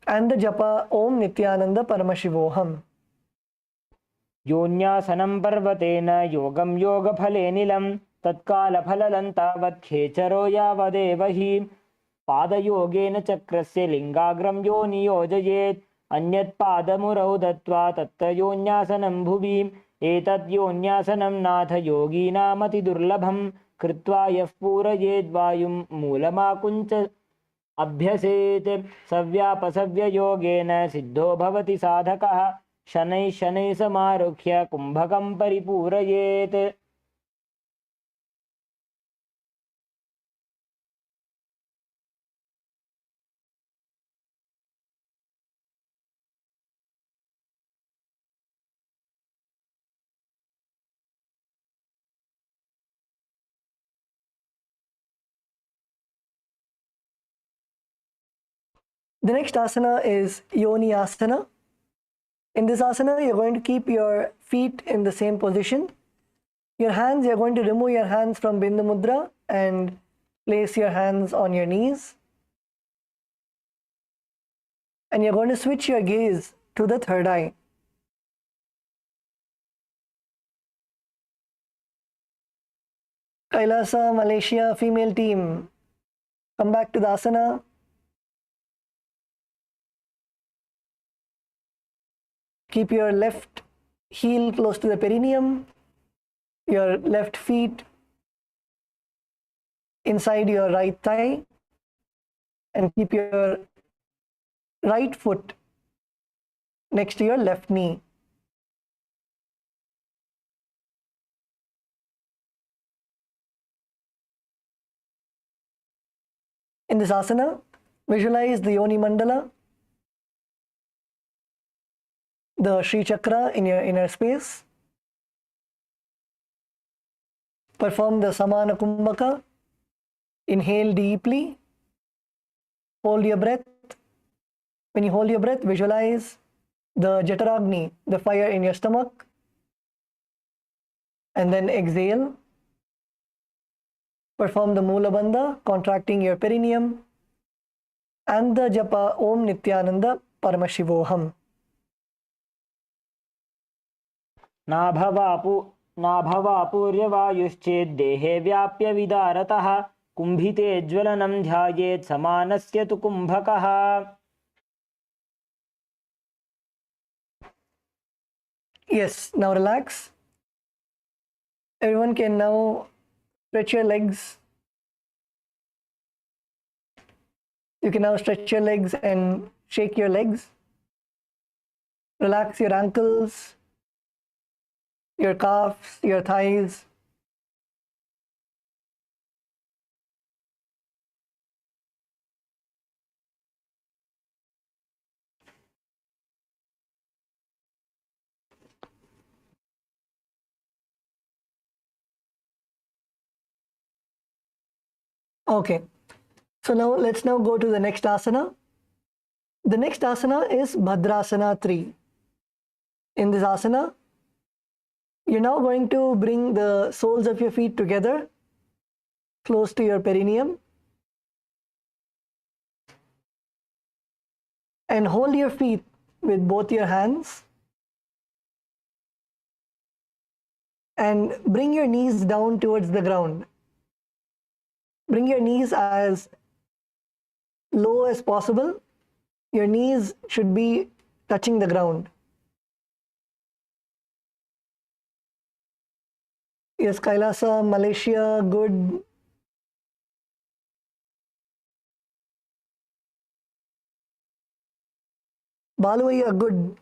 and the japa Om Nithyananda Paramashivoham. योन्यासनं पर्वतेन योगं योगफले निलं तत्कालफललं तावत् खेचरो यावदेव हि पादयोगेन चक्रस्य लिङ्गाग्रं यो नियोजयेत् अन्यत् पादमुरौ दत्त्वा तत्र योन्यासनं भुवि एतत् योन्यासनं नाथ योगीनामतिदुर्लभं कृत्वा यः पूरयेद्वायुं मूलमाकुञ्च अभ्यसेत् सव्यापसव्ययोगेन सिद्धो भवति साधकः शनैः शनैः समारुह्य कुम्भकं परिपूरयेत्. The next asana is Yoni asana. In this asana, you're going to keep your feet in the same position. Your hands, you're going to remove your hands from Bindu Mudra and place your hands on your knees. And you're going to switch your gaze to the third eye. KAILASA, Malaysia, female team. Come back to the asana. Keep your left heel close to the perineum, your left feet inside your right thigh, and keep your right foot next to your left knee. In this asana, visualize the Yoni Mandala, the Sri Chakra in your inner space. Perform the Samana Kumbhaka. Inhale deeply. Hold your breath. When you hold your breath, visualize the Jataragni, the fire in your stomach. And then exhale. Perform the Mula Bandha, contracting your perineum. And the Japa Om Nithyananda Paramashivoham. नाभवापूर्यवायुश्चेद्देहे व्याप्य विदारतः कुम्भिते ज्वलनं ध्यायेत् समानस्य तु कुम्भकः. Yes, now relax. Everyone can now stretch your legs. You can now stretch your legs and shake your legs. Relax your ankles, your calves, your thighs. Okay, so now let's go to the next asana. The next asana is Bhadrasana 3. In this asana, you're now going to bring the soles of your feet together, close to your perineum, and hold your feet with both your hands, and bring your knees down towards the ground. Bring your knees as low as possible. Your knees should be touching the ground. Yes, Kailasa, Malaysia, good. Baluaya, good.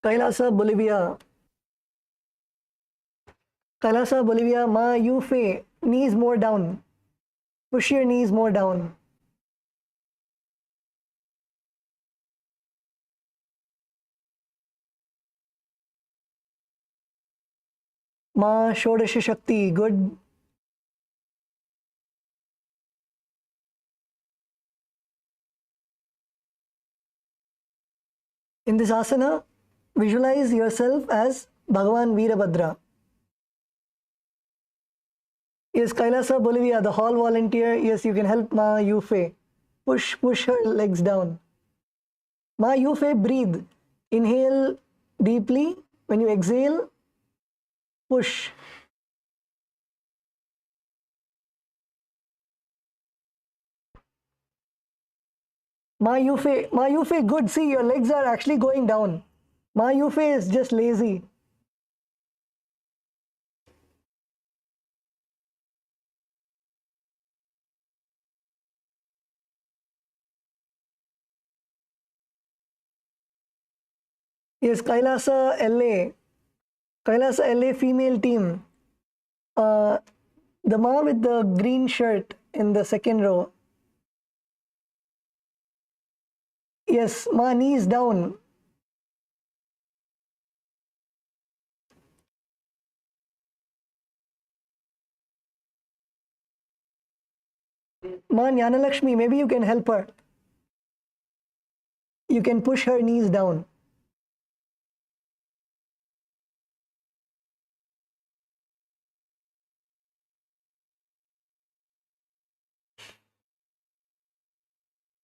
Kailasa, Bolivia. Kailasa, Bolivia, Ma Yufe, knees more down. Push your knees more down. Ma Shodashi Shakti, good. In this asana, visualize yourself as Bhagavan Veerabhadra. Yes, Kailasa, Bolivia, the hall volunteer. Yes, you can help Ma Yufe. Push her legs down. Ma Yufe, breathe. Inhale deeply. When you exhale, push. Ma Yufe, good. See, your legs are actually going down. Ma Yufe is just lazy. Yes, Kailasa LA. Kailasa LA female team. The ma with the green shirt in the second row. Yes, ma, knees down. Ma Jnanalakshmi, maybe you can help her. You can push her knees down.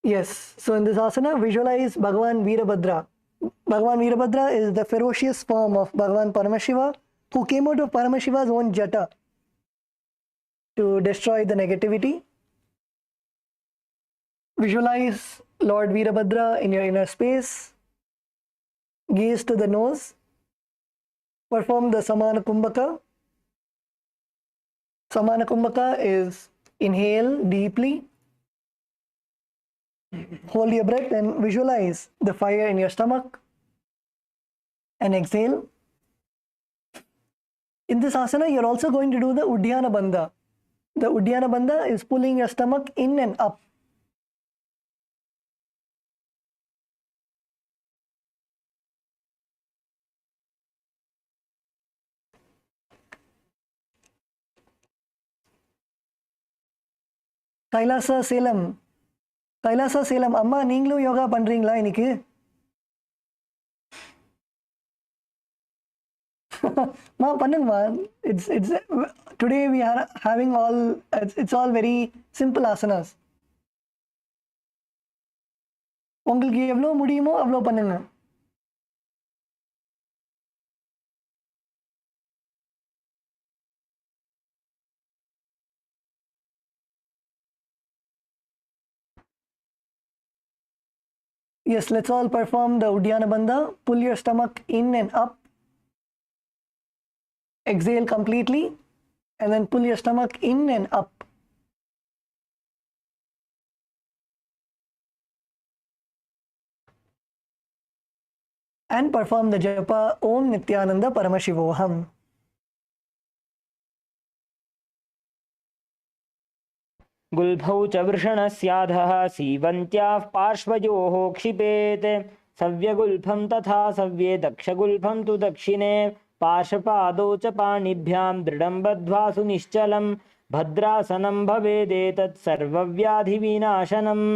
Yes, so in this asana, visualize Bhagavan Veerabhadra. Bhagavan Veerabhadra is the ferocious form of Bhagavan Paramashiva, who came out of Paramashiva's own jata to destroy the negativity. Visualize Lord Veerabhadra in your inner space. Gaze to the nose. Perform the Samana Kumbhaka. Samana Kumbhaka is inhale deeply. Hold your breath and visualize the fire in your stomach. And exhale. In this asana, you're also going to do the Uddiyana Bandha. The Uddiyana Bandha is pulling your stomach in and up. KAILASA Salem. KAILASA Salem. Amma, neenglu yoga pandringla iniki? Ma, pannung ma. It's today we are having all, it's all very simple asanas. உங்களுக்கு எவ்வளோ முடியுமோ அவ்வளோ பண்ணுங்க. Yes, let's all perform the Uddiyana Bandha. Pull your stomach in and up. Exhale completely. And then pull your stomach in and up. And perform the japa Om Nithyananda Paramashivoham. गुल्भौ च वृषणस्याधः सीवन्त्याः पार्श्वयोः क्षिपेत् सव्यगुल्फं तथा सव्ये दक्षगुल्फं तु दक्षिणे पार्श्वपादौ च पाणिभ्यां दृढं बद्ध्वा सुनिश्चलं भद्रासनं भवेदेतत् सर्वव्याधिविनाशनम्.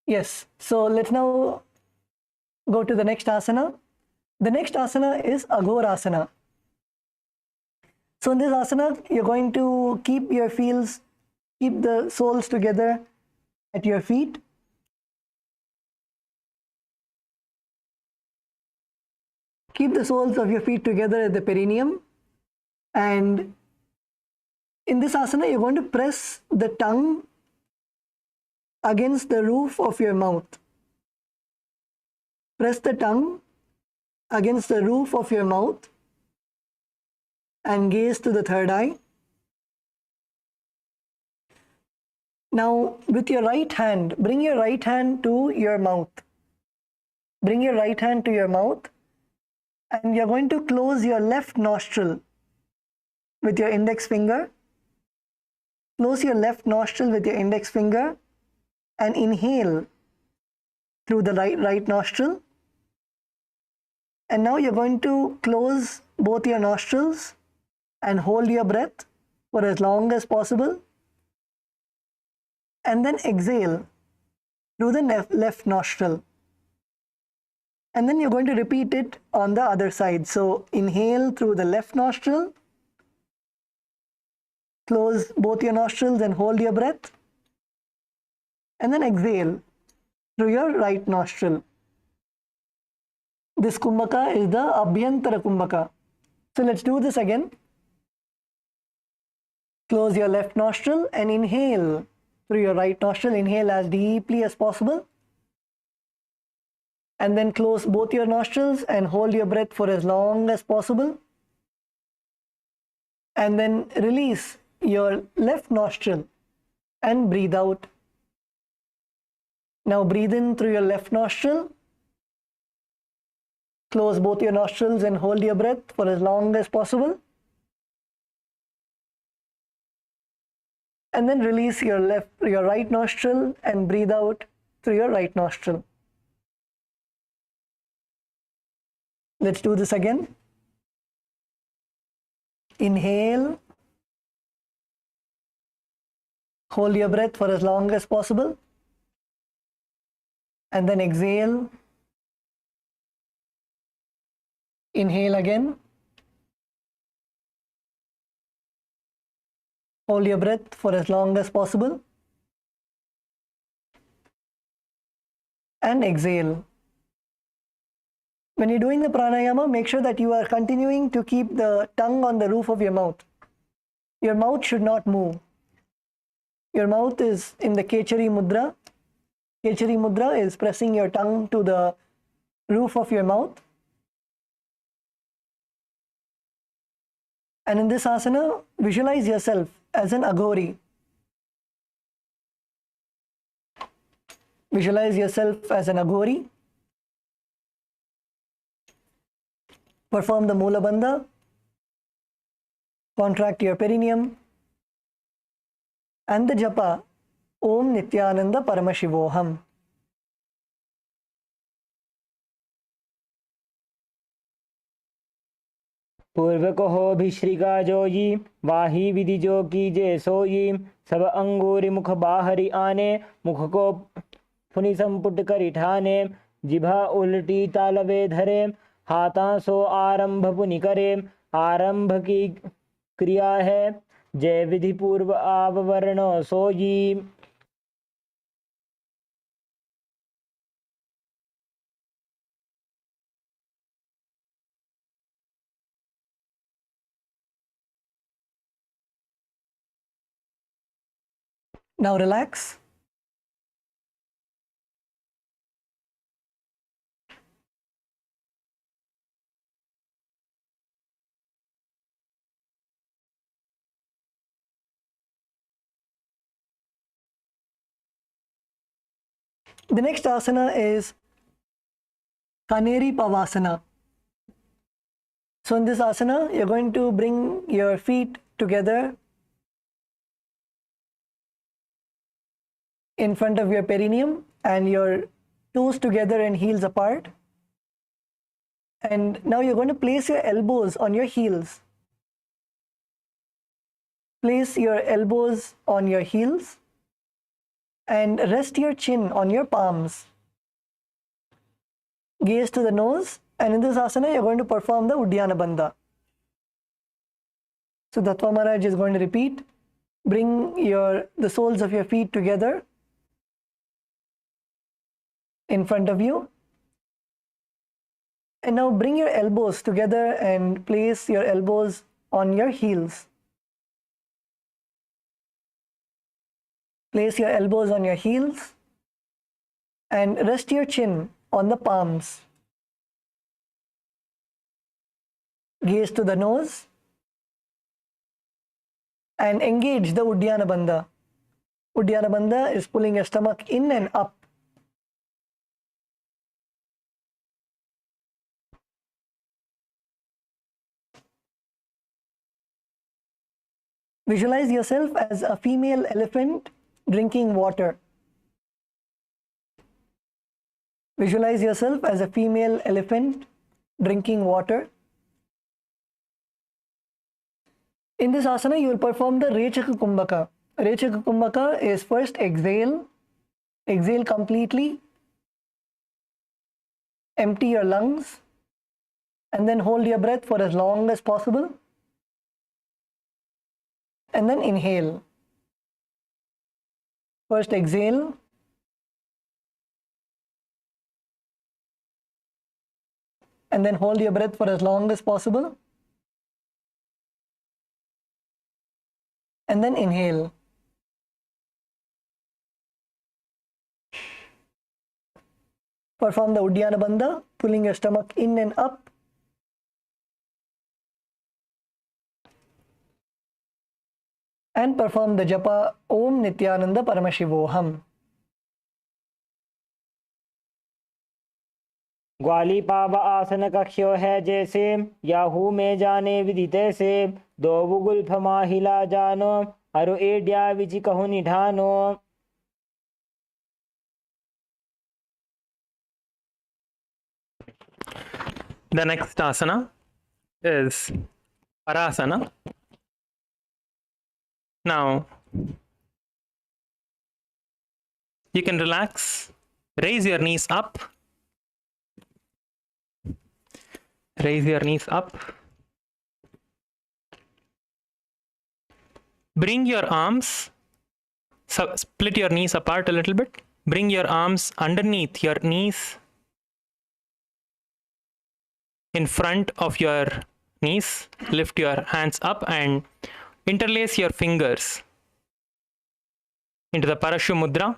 Yes, so let's now go to the next asana. The next asana is Aghorasana. So in this asana, you're going to keep your feels, keep the soles together at your feet. Keep the soles of your feet together at the perineum. And in this asana, you're going to press the tongue against the roof of your mouth. Press the tongue against the roof of your mouth and gaze to the third eye. Now, with your right hand, bring your right hand to your mouth. Bring your right hand to your mouth, and you're going to close your left nostril with your index finger. Close your left nostril with your index finger and inhale through the right nostril. And now you're going to close both your nostrils and hold your breath for as long as possible. And then exhale through the left nostril. And then you're going to repeat it on the other side. So inhale through the left nostril close both your nostrils and hold your breath. And then exhale through your right nostril. This kumbhaka is the Abhyantara kumbhaka. So let's do this again. Close your left nostril and inhale through your right nostril. Inhale as deeply as possible. And then close both your nostrils and hold your breath for as long as possible. And then release your left nostril and breathe out. Now breathe in through your left nostril. Close both your nostrils and hold your breath for as long as possible. And then release your right nostril and breathe out through your right nostril. Let's do this again. Inhale. Hold your breath for as long as possible. And then exhale. Inhale again. Hold your breath for as long as possible. And exhale. When you're doing the pranayama, make sure that you are continuing to keep the tongue on the roof of your mouth. Your mouth should not move. Your mouth is in the Kechari Mudra. Kechari Mudra is pressing your tongue to the roof of your mouth. And in this asana, visualize yourself as an aghori. Visualize yourself as an aghori. Perform the Mula Bandha. Contract your perineum. And the japa, Om Nithyananda Paramashivoham. पूर्व को हो भिश्रिका जोई वाही विधि जो कीजे सोई सब अंगूरी मुख बाहरी आने मुख को फुनि संपुट करि ठाने जिभा उल्टी तालवे धरे हाथा सो आरंभ पुनि करे आरंभ की क्रिया है जय विधि पूर्व आववर्ण सोई. Now relax. The next asana is Kaneri Pavasana. So in this asana, you're going to bring your feet together in front of your perineum and your toes together and heels apart. And now you're going to place your elbows on your heels. Place your elbows on your heels and rest your chin on your palms. Gaze to the nose, and in this asana you're going to perform the Uddiyana Bandha. So Dattva Maharaj is going to repeat. Bring the soles of your feet together in front of you. And now bring your elbows together and place your elbows on your heels. Place your elbows on your heels and rest your chin on the palms. Gaze to the nose and engage the Uddiyana Bandha. Uddiyana Bandha is pulling your stomach in and up. Visualize yourself as a female elephant drinking water. Visualize yourself as a female elephant drinking water. In this asana, you will perform the Rechaka Kumbhaka. Rechaka Kumbhaka is first exhale. Exhale completely. Empty your lungs. And then hold your breath for as long as possible. and then inhale. First exhale, and then hold your breath for as long as possible, and then inhale. Perform the Uddiyana Bandha, pulling your stomach in and up. And perform the japa Om Nithyananda Paramashivoham. ग्वाली पाव आसन कक्ष्यो है जैसे, Yahoo में जाने विदिते से, दो बुगुल फमाहिला जानो, अरु एड्या विचि कहु निठानो. The next asana is Parasana. Now, you can relax, raise your knees up, raise your knees up, bring your arms, split your knees apart a little bit, bring your arms underneath your knees, in front of your knees, lift your hands up and interlace your fingers into the Parashu Mudra.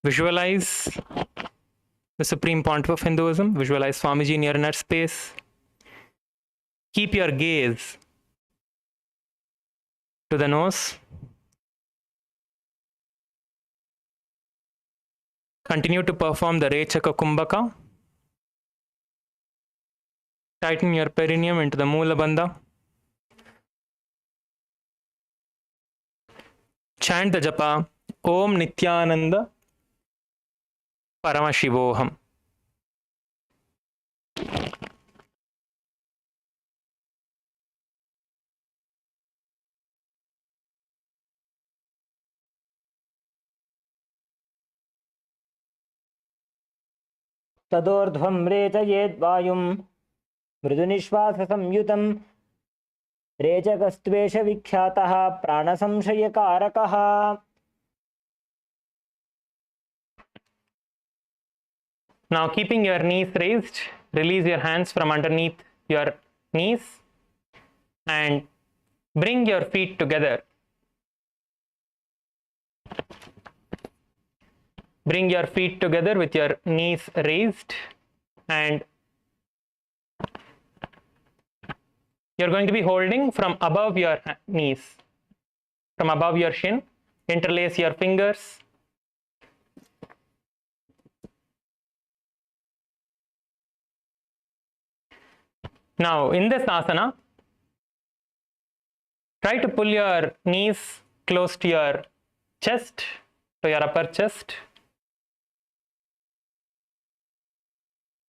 Visualize the Supreme Pontiff of Hinduism. Visualize Swamiji in your inner space. Keep your gaze to the nose. Continue to perform the Rechaka Kumbhaka. Tighten your perineum into the Moola Bandha. Chant the japa Om Nithyananda Paramashivoham. तदोर्ध्वं रेचयेत् वायुं मृदुनिश्वाससंयुतं रेचकस्त्वेषविख्यातः प्राणसंशयकारकः. Now, keeping your knees raised, release your hands from underneath your knees and bring your feet together. Bring your feet together with your knees raised, and you're going to be holding from above your knees, from above your shin. Interlace your fingers. Now, in this asana, try to pull your knees close to your chest, to your upper chest.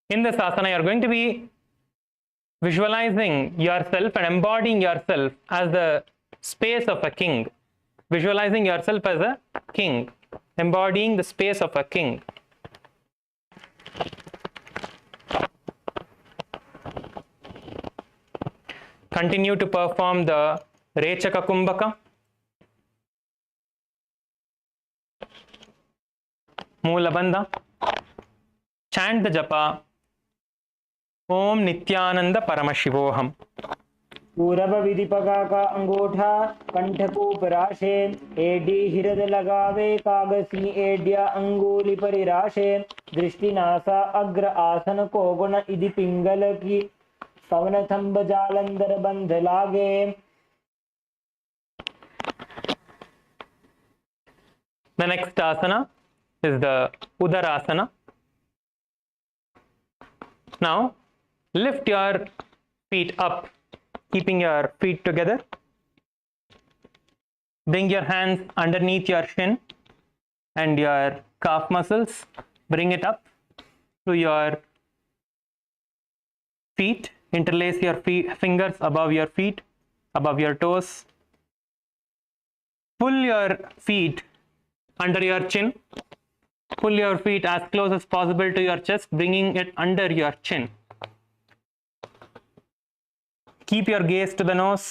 In this asana, you are going to be visualizing yourself and embodying yourself as the space of a king. Visualizing yourself as a king, embodying the space of a king. Continue to perform the Rechaka Kumbhaka, Moola Bandha. Chant the japa Om Nithyananda Paramashivoham. पूरब विधिपका का अंगूठा कंठकूप राशे, AD हिरद लगावे कागसी एडिया अंगुली परिराशे, दृष्टि NASA अग्र आसन को गुण इदि पिंगल की पवन थंब जालंधर बंध लागे. The next asana is the Udarasana. Now, lift your feet up, keeping your feet together. Bring your hands underneath your shin and your calf muscles. Bring it up to your feet. Interlace your fingers above your feet, above your toes. Pull your feet under your chin. Pull your feet as close as possible to your chest, bringing it under your chin. Keep your gaze to the nose.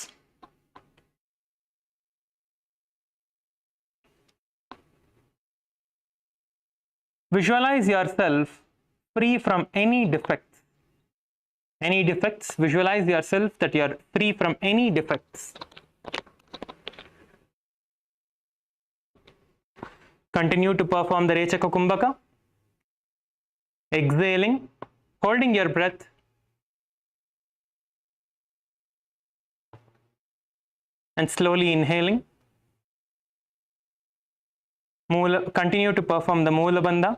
Visualize yourself free from any defects. Any defects, visualize yourself that you are free from any defects. Continue to perform the Rechaka Kumbhaka. Exhaling, holding your breath. And slowly inhaling. Continue to perform the Moola Bandha.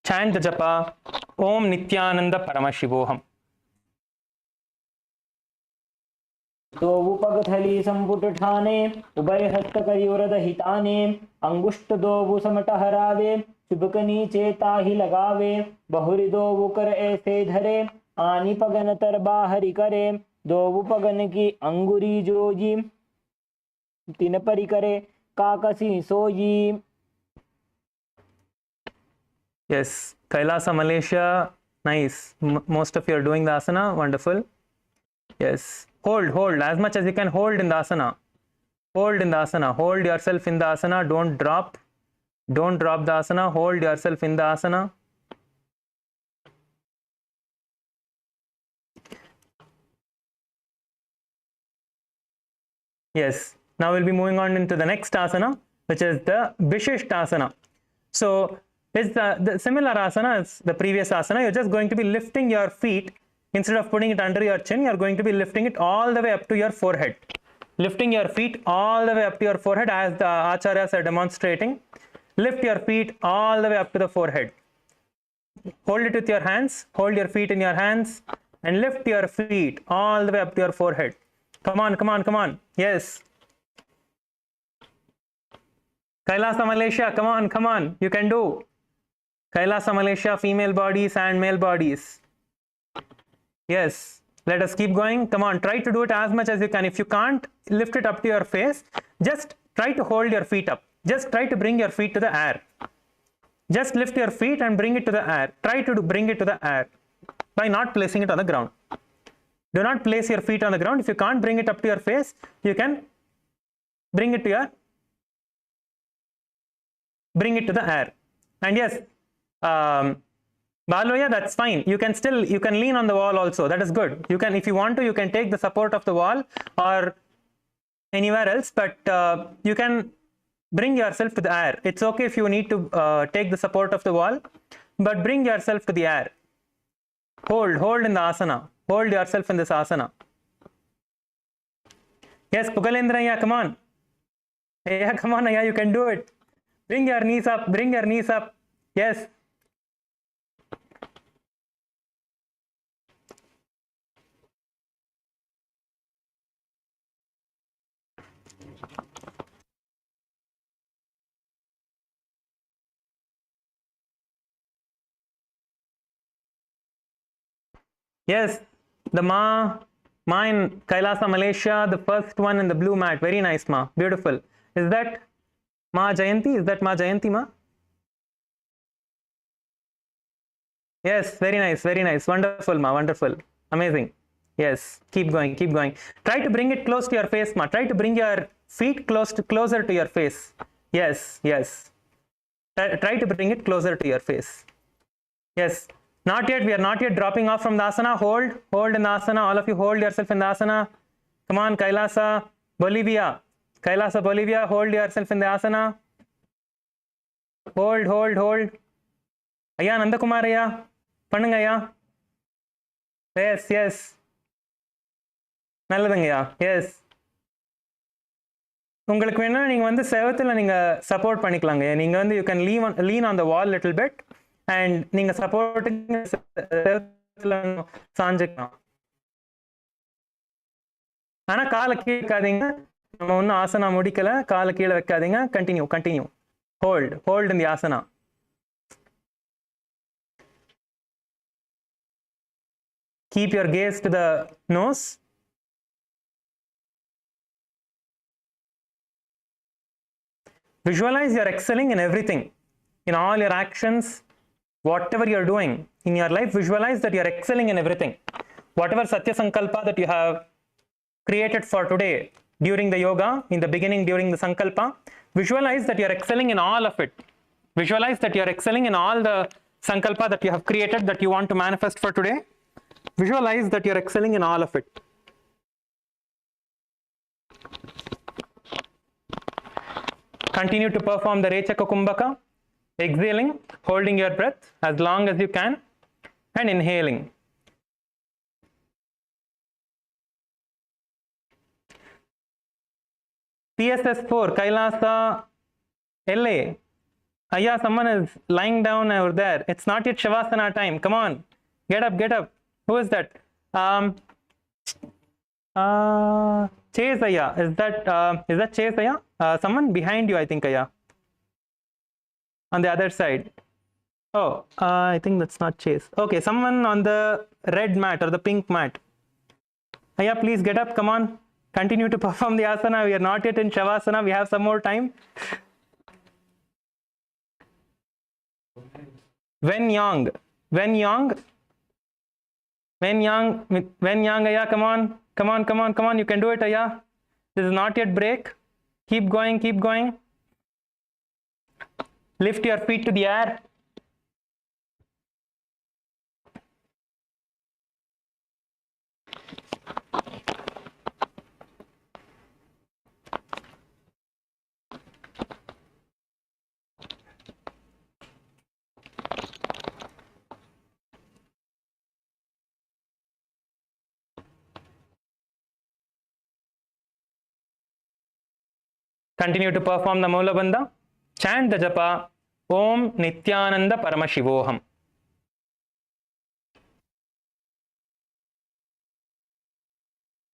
Chant the japa Om Nithyananda Paramashivoham. दोवुपगथली संपुट ठाने उभय हस्त करियुरद हिताने अंगुष्ट दोवु समट हरावे चुबकनी चेता ही लगावे बहुरी दोवु कर ऐसे धरे आनी पगन तर बाहरी करे दोवु पगन की अंगुरी जोजी तीन परी करे काकसी sooji. Yes, Kailasa, Malaysia, nice. Most of you are doing the asana, wonderful. Yes, hold as much as you can. Hold in the asana. Hold in the asana. Hold yourself in the asana. Don't drop the asana. Hold yourself in the asana. Yes, now we'll be moving on into the next asana, which is the Vishishtasana. So it's the similar asana as the previous asana. You're just going to be lifting your feet. Instead of putting it under your chin, you're going to be lifting it all the way up to your forehead. Lifting your feet all the way up to your forehead as the acharyas are demonstrating. Lift your feet all the way up to the forehead. Hold it with your hands. Hold your feet in your hands and lift your feet all the way up to your forehead. Come on. Yes. Kailasa, Malaysia, come on. You can do. Kailasa, Malaysia, female bodies and male bodies. Yes, let us keep going. Come on, try to do it as much as you can. If you can't lift it up to your face, just try to hold your feet up. Just try to bring your feet to the air. Just lift your feet and bring it to the air. Try to bring it to the air by not placing it on the ground. Do not place your feet on the ground. If you can't bring it up to your face, you can bring it to the air. And yes, Baloya, that's fine. You can lean on the wall also. That is good. You can, if you want to, you can take the support of the wall or anywhere else, but you can bring yourself to the air. It's okay if you need to take the support of the wall, but bring yourself to the air. Hold in the asana. Hold yourself in this asana. Yes, Pugalendra, yeah, come on. Yeah, come on, yeah, you can do it. Bring your knees up. Yes. Yes, the Ma in Kailasa, Malaysia, the first one in the blue mat. Very nice, Ma. Beautiful. Is that Ma Jayanti? Is that Ma Jayanti, Ma? Yes, very nice. Wonderful, Ma. Wonderful. Amazing. Yes, keep going. Try to bring it close to your face, Ma. Try to bring your feet closer to your face. Yes. Try to bring it closer to your face. Yes. Not yet. We are not yet dropping off from the asana. Hold in the asana. All of you hold yourself in the asana. Come on, Kailasa, Bolivia. Hold yourself in the asana. Hold. Ayya, Nandakumar, ayya. Pannunga, ayya. Yes. நல்லதுங்கய்யா. Yes. உங்களுக்கு வேணா நீங்க வந்து செவத்துல நீங்க support பண்ணிக்கலாங்க. நீங்க வந்து you can lean on the wall little bit and நீங்க சப்போர்ட்டிங் செவத்துல சாஞ்சிக்கலாம். ஆனா காலை கீழே வைக்காதீங்க. நம்ம ஒன்றும் ஆசனா முடிக்கல. காலை கீழே வைக்காதீங்க. Continue. Hold in the asana. Keep your gaze to the nose. Visualize you're excelling in everything, in all your actions. whatever you're doing in your life, visualize that you're excelling in everything. Whatever Satya Sankalpa that you have created for today during the yoga, in the beginning during the Sankalpa, visualize that you're excelling in all of it. Visualize that you're excelling in all the Sankalpa that you have created that you want to manifest for today. Visualize that you're excelling in all of it. Continue to perform the Rechaka Kumbhaka, exhaling, holding your breath as long as you can, and inhaling. PSS4, Kailasa, LA. Yeah, someone is lying down over there. It's not yet Shavasana time. Come on. Get up, get up. Who is that? Chase Aya. Is that Chase Aya? Someone behind you, I think, Aya. On the other side. Oh, I think that's not Chase. Okay, someone on the red mat or the pink mat. Aya, please get up. Come on. Continue to perform the asana. We are not yet in Shavasana. We have some more time. When Yang, Aya, come on. You can do it, Aya. This is not yet break. Keep going. Lift your feet to the air. Continue to perform the Mula Bandha. Chant the japa Om Nithyananda Paramashivoham.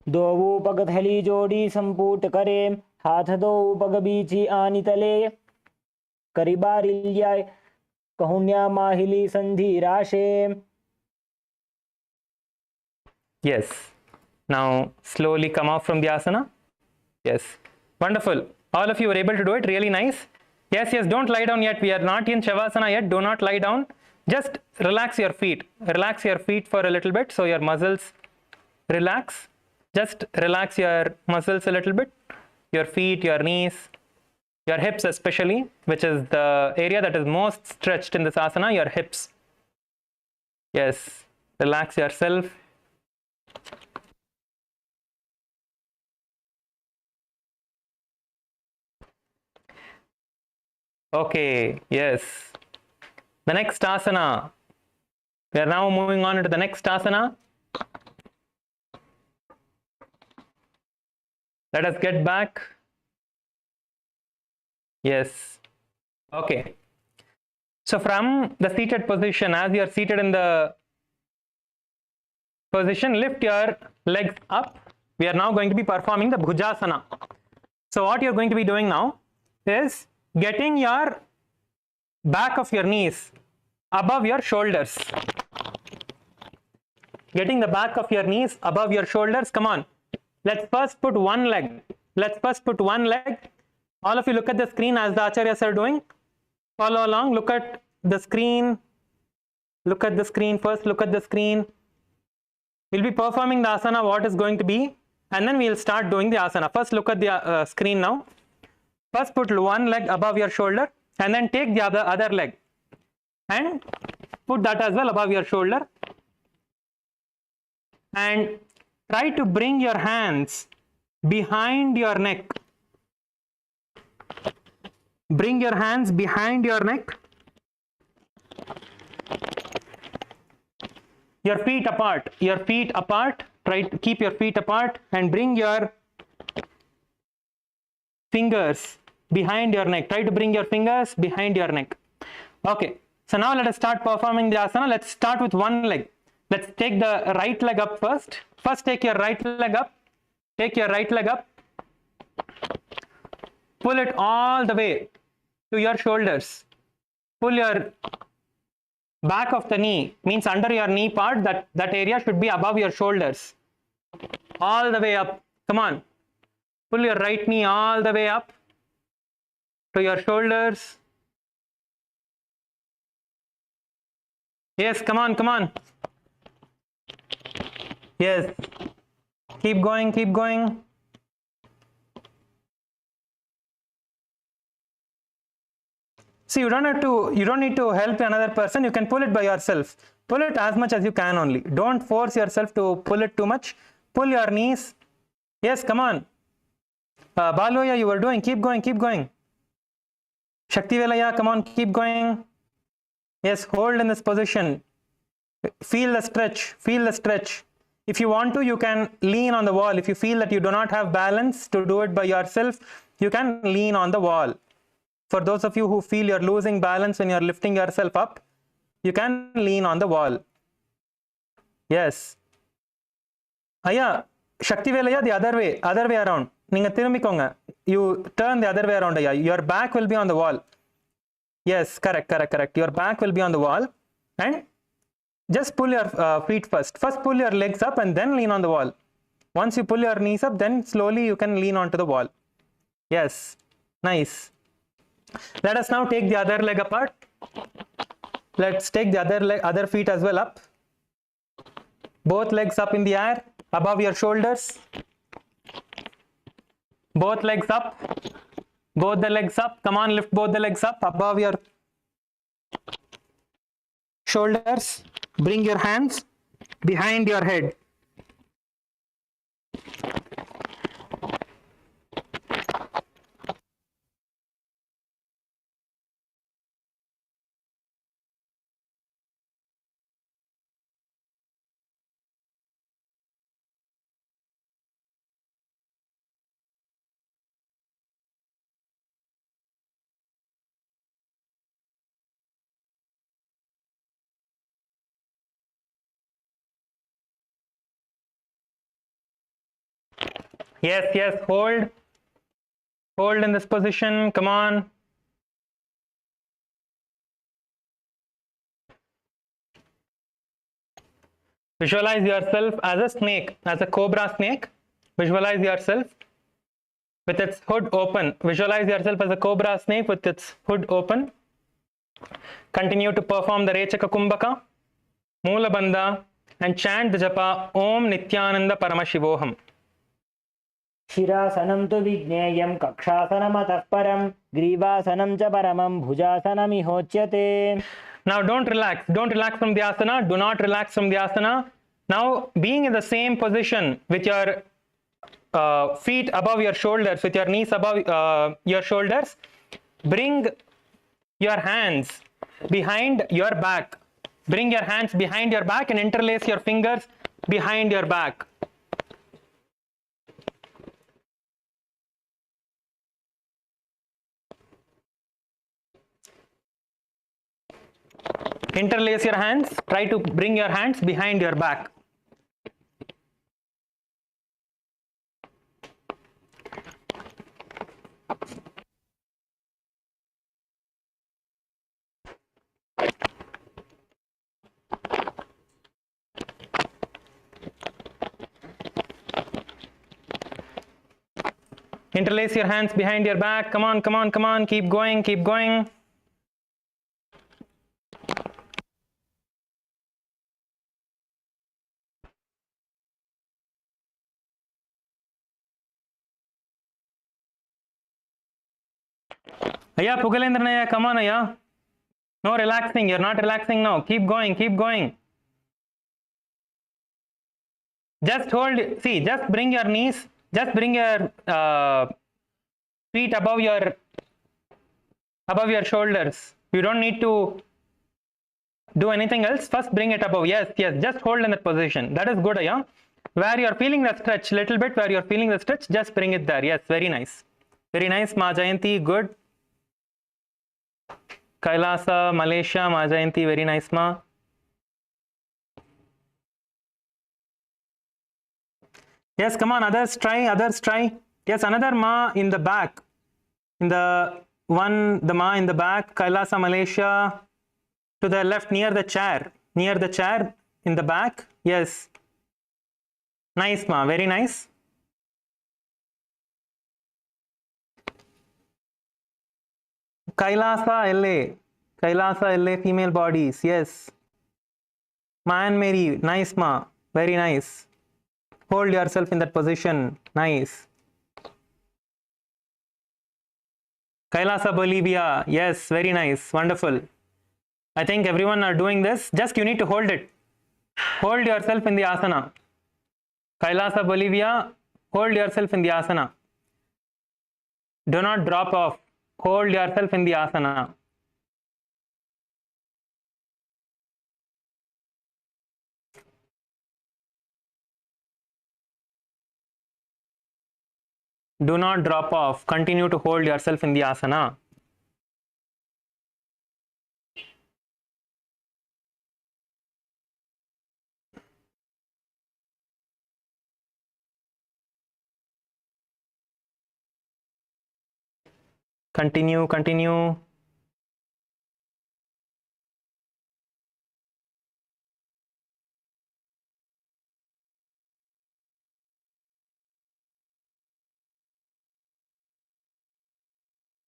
दो पग थली जोड़ी संपूट करे, हाथ दो पग बीची आनी तले, करीबारी जाए कहुन्या माहिली संधि राशे. Yes. Now slowly come off from the asana. Yes. Wonderful. All of you were able to do it. Really nice. Yes. Don't lie down yet. We are not in Shavasana yet. Do not lie down. Just relax your feet. Relax your feet for a little bit so your muscles relax. Just relax your muscles a little bit. Your feet, your knees, your hips especially, which is the area that is most stretched in this asana, your hips. Yes. Relax yourself. Okay, yes. The next asana. We are now moving on to the next asana. Let us get back. Yes. Okay. So from the seated position, as you are seated in the position, lift your legs up. We are now going to be performing the Bhujasana. So what you're going to be doing now is getting your back of your knees above your shoulders. Getting the back of your knees above your shoulders. Come on. Let's first put one leg. All of you look at the screen as the acharyas are doing. Follow along. Look at the screen. Look at the screen first. Look at the screen. We'll be performing the asana, what is going to be, and then we'll start doing the asana. First, look at the screen now. First, put one leg above your shoulder, and then take the other leg and put that as well above your shoulder. And try to bring your hands behind your neck. Bring your hands behind your neck. Your feet apart. Try to keep your feet apart and bring your fingers behind your neck. Try to bring your fingers behind your neck. Okay. So now let us start performing the asana. Let's start with one leg. Let's take the right leg up first. First, take your right leg up. Pull it all the way to your shoulders. Pull your back of the knee, means under your knee part, that area should be above your shoulders. All the way up. Come on. Pull your right knee all the way up to your shoulders. Yes, come on, come on. Yes. Keep going, keep going. See, you don't need to help another person. You can pull it by yourself. Pull it as much as you can only. Don't force yourself to pull it too much. Pull your knees. Yes, come on. Baluya, you were doing. Keep going, keep going. Shakti Velaya, come on, keep going. Yes, hold in this position. Feel the stretch, feel the stretch. If you want to, you can lean on the wall. If you feel that you do not have balance to do it by yourself, you can lean on the wall. For those of you who feel you're losing balance when you're lifting yourself up, you can lean on the wall. Yes. Aya, Shakti Velaya, the other way around. Ninga thirumikonga. You turn the other way around, Aya. Your back will be on the wall. Yes, correct. Your back will be on the wall. And just pull your feet first. First pull your legs up and then lean on the wall. Once you pull your knees up, then slowly you can lean onto the wall. Yes, nice. Let us now take the other leg apart. Let's take the other feet as well up. Both legs up in the air, above your shoulders. Both legs up. Both the legs up. Come on, lift both the legs up above your shoulders. Bring your hands behind your head. Yes, hold. Hold in this position, come on. Visualize yourself as a snake, as a cobra snake. Visualize yourself with its hood open. Visualize yourself as a cobra snake with its hood open. Continue to perform the Rechaka Kumbhaka, Moola Bandha, and chant the japa Om Nithyananda Paramashivoham. शिरासनं तु विज्ञेयं कक्षासनमतः परं ग्रीवासनं च परमं भुजासनमिहोच्यते. Now don't relax from the asana. Do not relax from the asana. Now being in the same position with your feet above your shoulders, with your knees above your shoulders, bring your hands behind your back. Bring your hands behind your back and interlace your fingers behind your back. Interlace your hands. Try to bring your hands behind your back. Interlace your hands behind your back. Come on. Keep going. Aya, Pugalendranaya, come on, Aya. No relaxing. You're not relaxing now. Keep going. Just hold. See, just bring your knees. Just bring your feet above your shoulders. You don't need to do anything else. First, bring it above. Yes. Just hold in that position. That is good, Aya. Where you're feeling the stretch, little bit. Where you're feeling the stretch, just bring it there. Yes, very nice. Ma Jayanti, good. Kailasa, Malaysia, Ma Jayanti, very nice, ma. Yes, come on, others try. Yes, another ma in the back. The ma in the back, Kailasa, Malaysia. To the left, near the chair in the back. Yes. Nice, ma, very nice. Kailasa LA, female bodies, yes. Man Mary, nice ma, very nice. Hold yourself in that position, nice. Kailasa, Bolivia, yes, very nice, wonderful. I think everyone are doing this. Just you need to hold it. Hold yourself in the asana. Kailasa, Bolivia, hold yourself in the asana. Do not drop off. Hold yourself in the asana. Do not drop off. Continue to hold yourself in the asana. Continue, continue.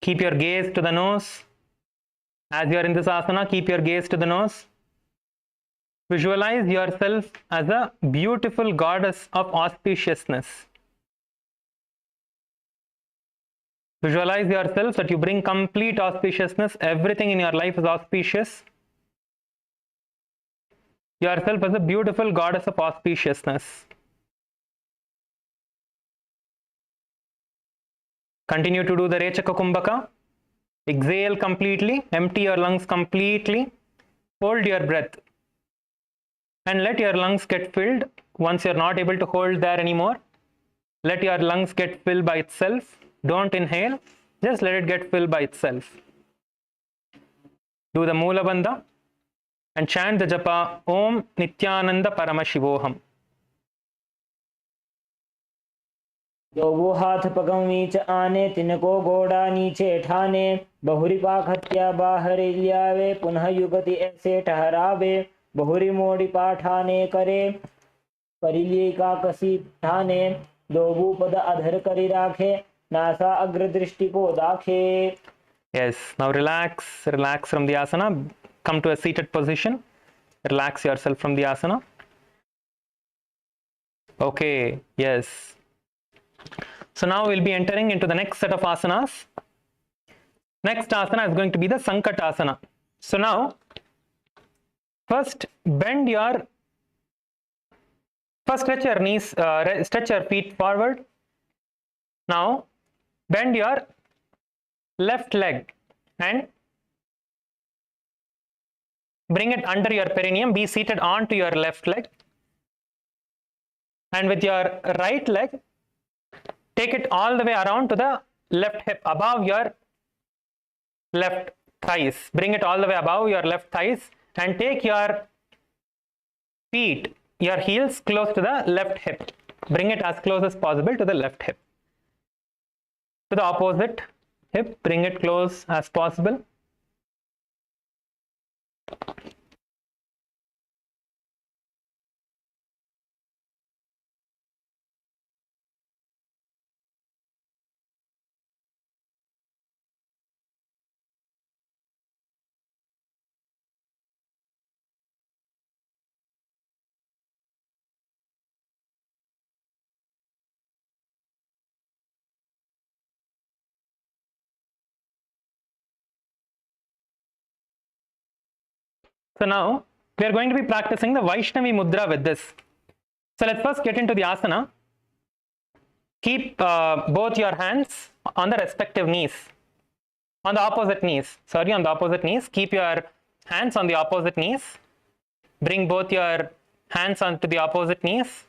Keep your gaze to the nose. As you are in this asana, keep your gaze to the nose. Visualize yourself as a beautiful goddess of auspiciousness. Visualize yourself that you bring complete auspiciousness. Everything in your life is auspicious. Yourself as a beautiful goddess of auspiciousness. Continue to do the Rechaka Kumbhaka. Exhale completely. Empty your lungs completely. Hold your breath. And let your lungs get filled. Once you're not able to hold there anymore, let your lungs get filled by itself. Don't inhale. Just let it get filled by itself. Do the Moola Bandha and chant the japa Om Nithyananda Paramashivoham. जो वो हाथ पगम नीच आने तिनको गोड़ा नीचे ठाने बहुरी पाखत्या बाहर लियावे पुनः युगति ऐसे ठहरावे बहुरी मोड़ी पाठाने करे परिलिए का कसी ठाने दोबू पद अधर करी राखे नासा अग्र दृष्टि को दाखे. Yes, now relax from the asana. Come to a seated position. Relax yourself from the asana. Okay, yes. So now we'll be entering into the next set of asanas. Next asana is going to be the Sankatasana. So now, first stretch your knees, stretch your feet forward. Now, bend your left leg and bring it under your perineum. Be seated onto your left leg. And with your right leg, take it all the way around to the left hip, above your left thighs. Bring it all the way above your left thighs and take your feet, your heels close to the left hip. Bring it as close as possible to the left hip. To the opposite hip, bring it close as possible. So now we are going to be practicing the Vaishnavi Mudra with this. So let's first get into the asana. Keep both your hands on the respective knees. On the opposite knees. Sorry, on the opposite knees. Keep your hands on the opposite knees. Bring both your hands onto the opposite knees.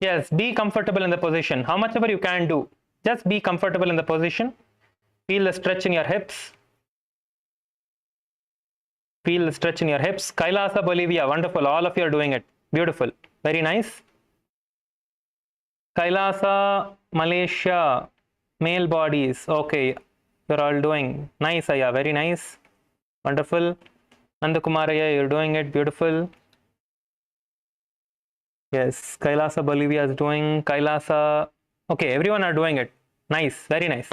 Yes, be comfortable in the position. How much ever you can do. Just be comfortable in the position. Feel the stretch in your hips. Feel the stretch in your hips. Kailasa, Bolivia. Wonderful. All of you are doing it. Beautiful. Very nice. Kailasa, Malaysia. Male bodies. Okay. You're all doing. Nice, Aya. Very nice. Wonderful. Nandakumaraya, you're doing it. Beautiful. Yes. Kailasa, Bolivia is doing. Kailasa. Okay. Everyone are doing it. Nice. Very nice.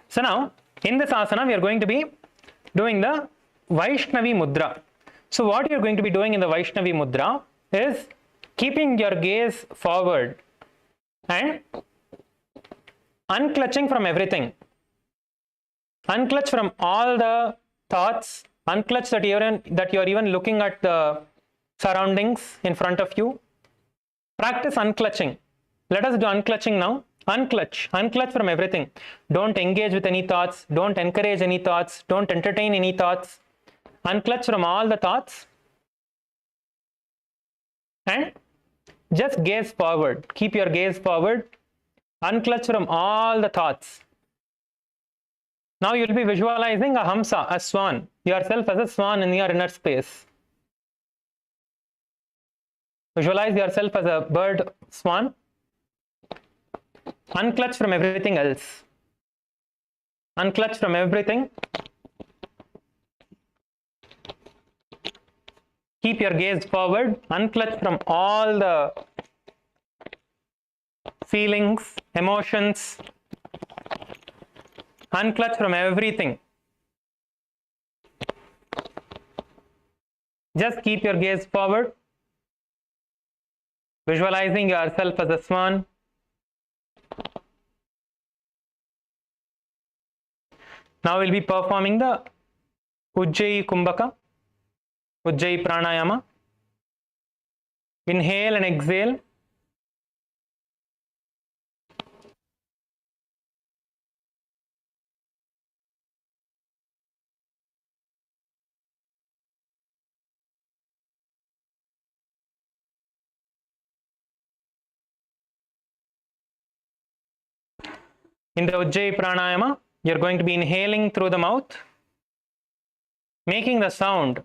So now, in this asana, we are going to be doing the Vaishnavi Mudra. So what you're going to be doing in the Vaishnavi Mudra is keeping your gaze forward and unclutching from everything. Unclutch from all the thoughts, unclutch that you're even looking at the surroundings in front of you. Practice unclutching. Let us do unclutching now. Unclutch from everything. Don't engage with any thoughts. Don't encourage any thoughts. Don't entertain any thoughts. Unclutch from all the thoughts and just gaze forward. Keep your gaze forward. Unclutch from all the thoughts. Now you'll be visualizing a hamsa, a swan, yourself as a swan in your inner space. Visualize yourself as a bird swan. Unclutch from everything else. Unclutch from everything. Keep your gaze forward. Unclutch from all the feelings, emotions. Unclutch from everything. Just keep your gaze forward. Visualizing yourself as a swan. Now we'll be performing the Ujjayi Kumbhaka, Ujjayi Pranayama. Inhale and exhale. In the Ujjayi Pranayama, you're going to be inhaling through the mouth, making the sound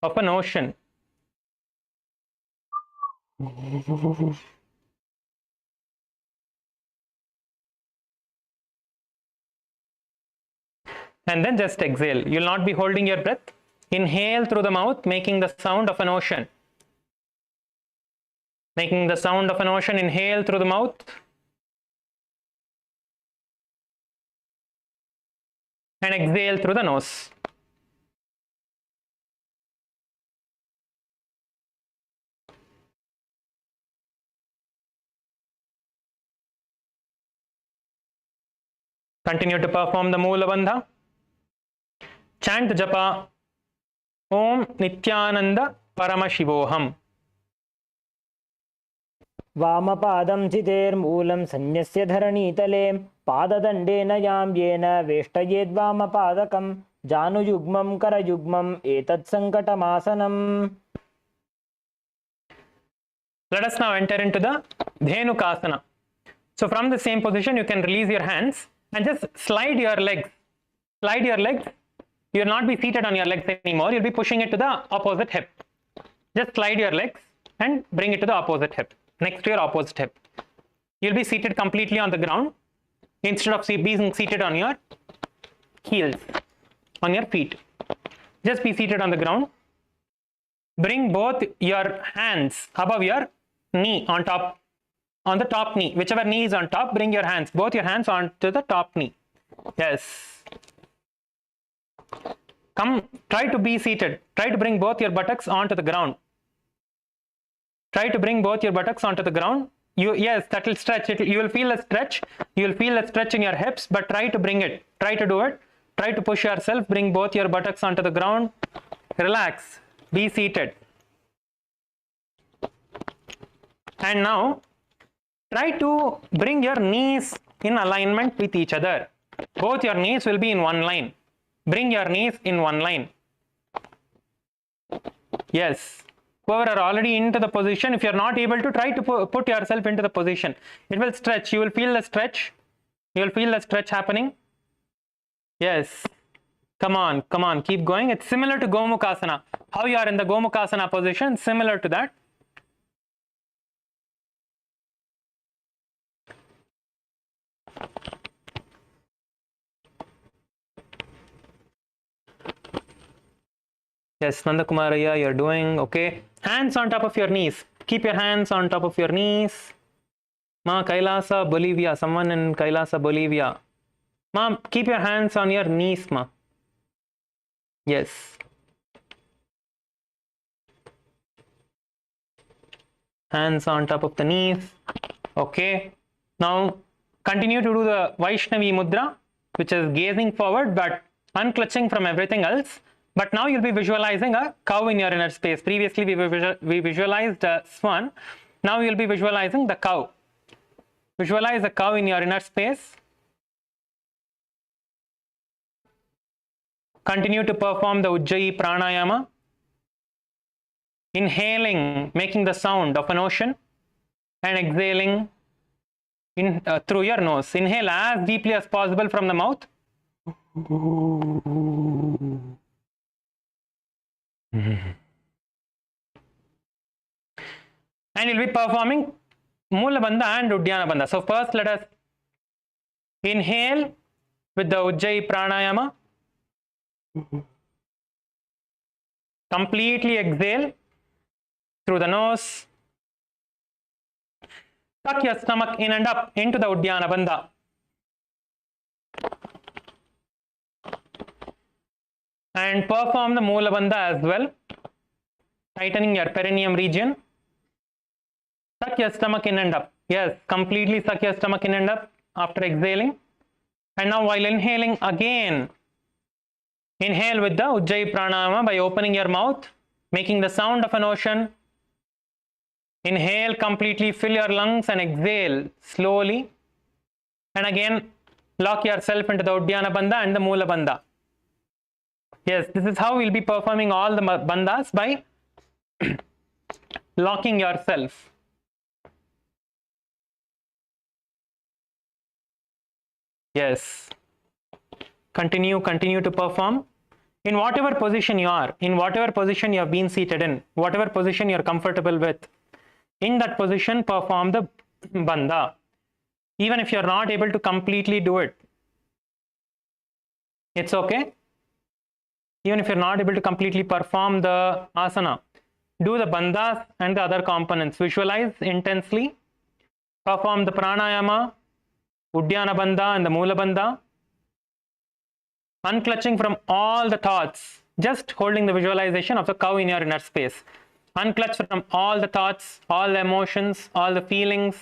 of an ocean. And then just exhale. You'll not be holding your breath. Inhale through the mouth, making the sound of an ocean. Making the sound of an ocean, inhale through the mouth. And exhale through the nose. Continue to perform the Moola Bandha. Chant the japa Om Nithyananda Paramashivoham. वामपादं चितेर्मूलं सन्न्यस्य धरणीतले पाददण्डेन यां येन वेष्टयेद्वामपादकं जानुयुग्मं करयुग्मम् एतत् सङ्कटमासनम्. Let us now enter into the Dhenukasana. So from the same position, you can release your hands and just slide your legs. Slide your legs. You will not be seated on your legs anymore. You'll be pushing it to the opposite hip. Just slide your legs and bring it to the opposite hip, next to your opposite hip. You'll be seated completely on the ground instead of being seated on your heels, on your feet. Just be seated on the ground. Bring both your hands above your knee, on top, on the top knee. Whichever knee is on top, bring your hands, both your hands onto the top knee. Yes. Come, try to be seated. Try to bring both your buttocks onto the ground. Try to bring both your buttocks onto the ground. Yes, that will stretch. You will feel a stretch. You will feel a stretch in your hips, but try to bring it. Try to do it. Try to push yourself. Bring both your buttocks onto the ground. Relax. Be seated. And now, try to bring your knees in alignment with each other. Both your knees will be in one line. Bring your knees in one line. Yes. Whoever are already into the position, if you're not able to, try to put yourself into the position. It will stretch. You will feel the stretch. You will feel the stretch happening. Yes. Come on, come on. Keep going. It's similar to Gomukhasana. How you are in the Gomukhasana position, similar to that. Yes, Nandakumaraya, you're doing okay. Hands on top of your knees. Keep your hands on top of your knees. Ma, KAILASA, Bolivia. Someone in KAILASA, Bolivia. Ma, keep your hands on your knees, ma. Yes. Hands on top of the knees. Okay. Now continue to do the Vaishnavi mudra, which is gazing forward but unclutching from everything else. But now you'll be visualizing a cow in your inner space. Previously we visualized a swan. Now you'll be visualizing the cow. Visualize a cow in your inner space. Continue to perform the Ujjayi pranayama. Inhaling, making the sound of an ocean, and exhaling through your nose. Inhale as deeply as possible from the mouth. And you'll be performing Mula Bandha and Uddiyana Bandha. So first let us inhale with the Ujjayi pranayama. Completely exhale through the nose. Tuck your stomach in and up into the Uddiyana Bandha. And perform the Mula Bandha as well, tightening your perineum region. Suck your stomach in and up. Yes, completely suck your stomach in and up after exhaling. And now while inhaling again, inhale with the Ujjayi pranayama by opening your mouth, making the sound of an ocean. Inhale completely, fill your lungs, and exhale slowly. And again, lock yourself into the Uddiyana Bandha and the Mula Bandha. Yes, this is how we'll be performing all the bandhas, by locking yourself. Yes. Continue to perform. In whatever position you are, in whatever position you have been seated in, whatever position you are comfortable with, in that position, perform the bandha. Even if you are not able to completely do it, it's okay. Even if you're not able to completely perform the asana, do the bandhas and the other components. Visualize intensely. Perform the pranayama, Uddiyana Bandha and the Mula Bandha. Unclutching from all the thoughts. Just holding the visualization of the cow in your inner space. Unclutch from all the thoughts, all the emotions, all the feelings.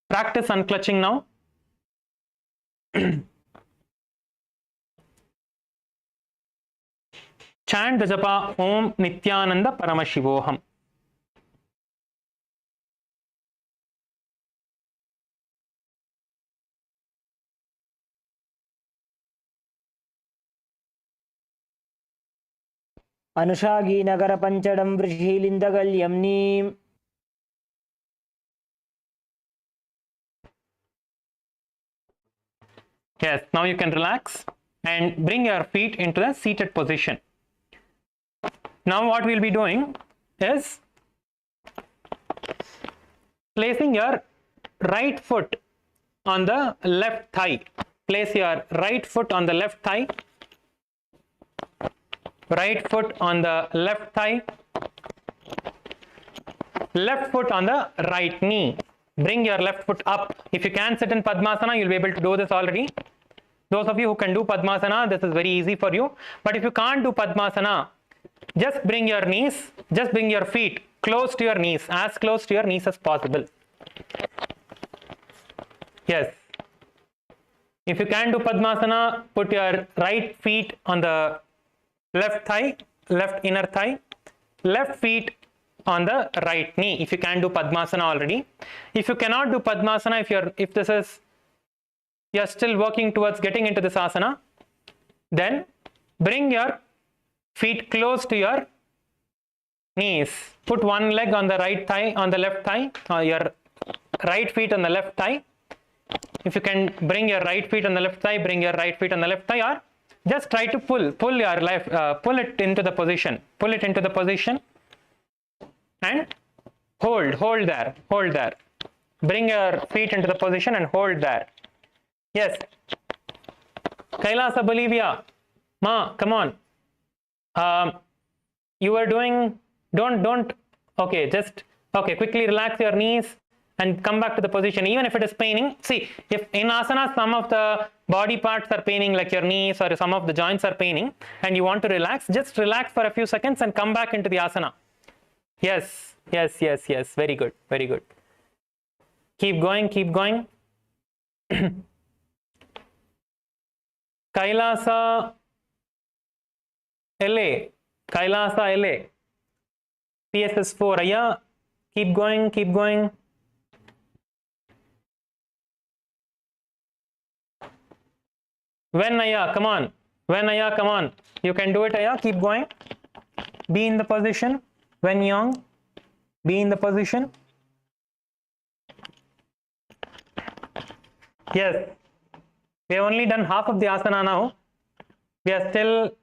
Practice unclutching now. Chant the japa Om Nithyananda Paramashivoham. Anushagi Nagara Panchadam Vrishilindagalyam Neem. Yes, now you can relax and bring your feet into the seated position. Now what we'll be doing is placing your right foot on the left thigh. Place your right foot on the left thigh. Right foot on the left thigh. Left foot on the right knee. Bring your left foot up. If you can sit in Padmasana, you'll be able to do this already. Those of you who can do Padmasana, this is very easy for you. But if you can't do Padmasana, just bring your knees, just bring your feet close to your knees, as close to your knees as possible. Yes. If you can do Padmasana, put your right feet on the left thigh, left inner thigh, left feet on the right knee. If you can do Padmasana already. If you cannot do Padmasana, if this is, you're still working towards getting into this asana, then bring your feet close to your knees. Put one leg on the right thigh, on the left thigh, or your right feet on the left thigh. If you can bring your right feet on the left thigh, bring your right feet on the left thigh, or just try to pull your left, pull it into the position. Pull it into the position and hold there. Bring your feet into the position and hold there. Yes. Kailasa, Bolivia. Ma, come on. You are doing, don't, okay, just, okay, quickly relax your knees and come back to the position, even if it is paining. See, if in asana some of the body parts are paining, like your knees or some of the joints are paining, and you want to relax, just relax for a few seconds and come back into the asana. Yes, yes, yes, yes. Very good, very good. Keep going, keep going. KAILASA LA, KAILASA LA, PSS 4. Aya, keep going, keep going. When Aya, come on. When Aya, come on. You can do it, Aya. Keep going. Be in the position. When young, be in the position. Yes. We have only done half of the asana now. We are still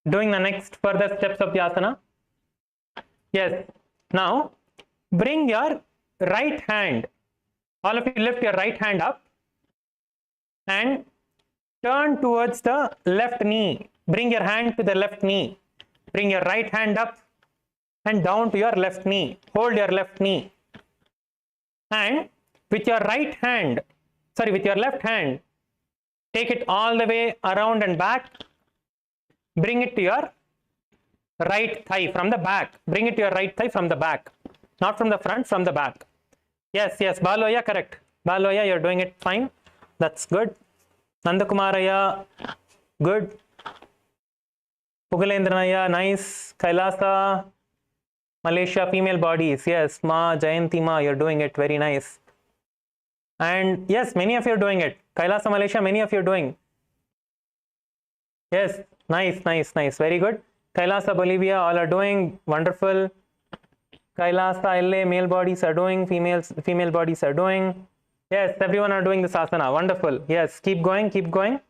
doing the next further steps of the asana. Yes. Now, bring your right hand. All of you lift your right hand up and turn towards the left knee. Bring your hand to the left knee. Bring your right hand up and down to your left knee. Hold your left knee. And with your right hand, with your left hand, take it all the way around and back. Bring it to your right thigh from the back. Bring it to your right thigh from the back. Not from the front, from the back. Yes, yes, Baloya, correct. Baloya, you're doing it fine. That's good. Nandakumaraya, good. Pugalendranaya, nice. KAILASA, Malaysia, female bodies. Yes, Ma, Jayanti Ma, you're doing it very nice. And yes, many of you are doing it. KAILASA, Malaysia, many of you are doing. Yes, nice, nice, nice. Very good. KAILASA, Bolivia, all are doing. Wonderful. KAILASA, LA, male bodies are doing. Female bodies are doing. Yes, everyone are doing this asana. Wonderful. Yes, keep going, keep going.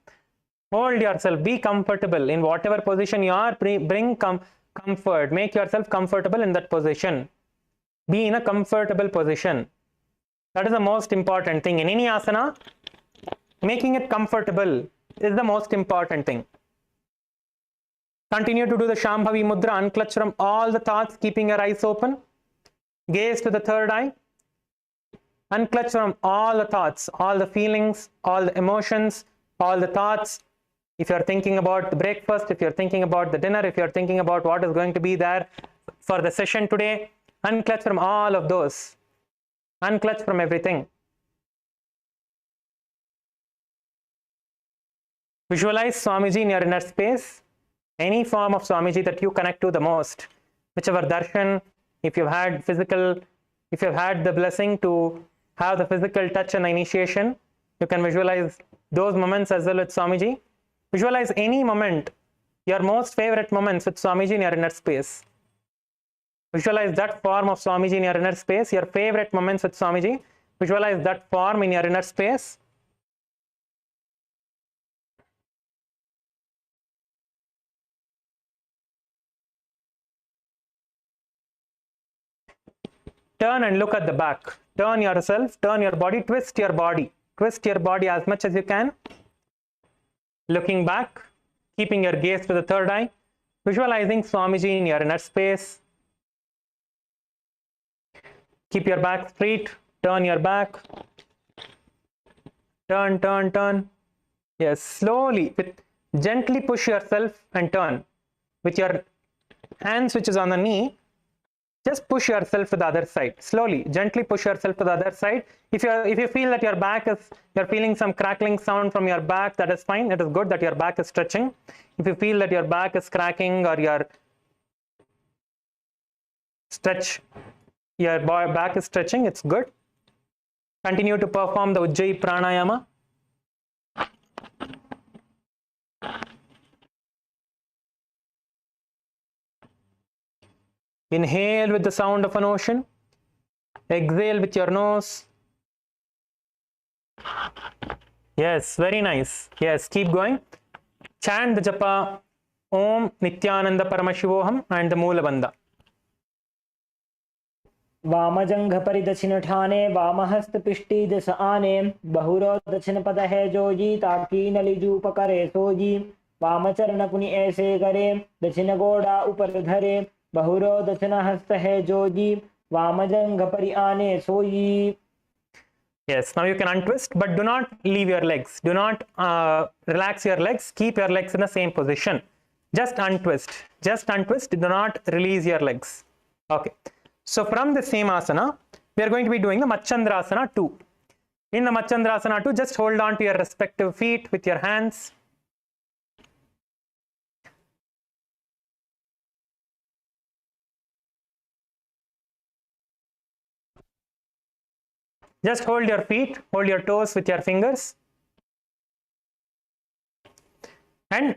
Hold yourself. Be comfortable in whatever position you are. Bring comfort. Make yourself comfortable in that position. Be in a comfortable position. That is the most important thing. In any asana, making it comfortable is the most important thing. Continue to do the Shambhavi Mudra. Unclutch from all the thoughts, keeping your eyes open. Gaze to the third eye. Unclutch from all the thoughts, all the feelings, all the emotions, all the thoughts. If you're thinking about the breakfast, if you're thinking about the dinner, if you're thinking about what is going to be there for the session today, unclutch from all of those. Unclutch from everything. Visualize Swamiji in your inner space. Any form of Swamiji that you connect to the most. Whichever darshan, if you've had the blessing to have the physical touch and initiation, you can visualize those moments as well with Swamiji. Visualize any moment, your most favorite moments with Swamiji in your inner space. Visualize that form of Swamiji in your inner space, your favorite moments with Swamiji. Visualize that form in your inner space. Turn and look at the back. Turn yourself, turn your body, twist your body. Twist your body as much as you can. Looking back, keeping your gaze to the third eye. Visualizing Swamiji in your inner space. Keep your back straight. Turn your back. Turn, turn, turn. Yes, slowly. Gently push yourself and turn. With your hands which is on the knee, just push yourself to the other side. Slowly, gently push yourself to the other side. If you feel that you're feeling some crackling sound from your back, that is fine. It is good that your back is stretching. If you feel that your back is cracking or your back is stretching, it's good. Continue to perform the Ujjayi Pranayama. Inhale with the sound of an ocean. Exhale with your nose. Yes, very nice. Yes, keep going. Chant the japa Om Nithyananda Paramashivoham and the Moola Bandha. वामजंघ परिदक्षिण ठाने वामहस्त पिष्टी दिस आने बहुरो दक्षिण पद है जोजी ताकी नलिजू पकड़े सोजी वाम चरण पुनि ऐसे करे दक्षिण गोड़ा ऊपर धरे बहुरोदचन हस्त है जोगी वामजंग परि आने सोई. Yes, now you can untwist, but do not leave your legs. Do not relax your legs. Keep your legs in the same position. Just untwist. Just untwist. Do not release your legs. Okay. So from the same asana, we are going to be doing the Machandrasana 2. In the Machandrasana 2, just hold on to your respective feet with your hands. Just hold your feet, hold your toes with your fingers. And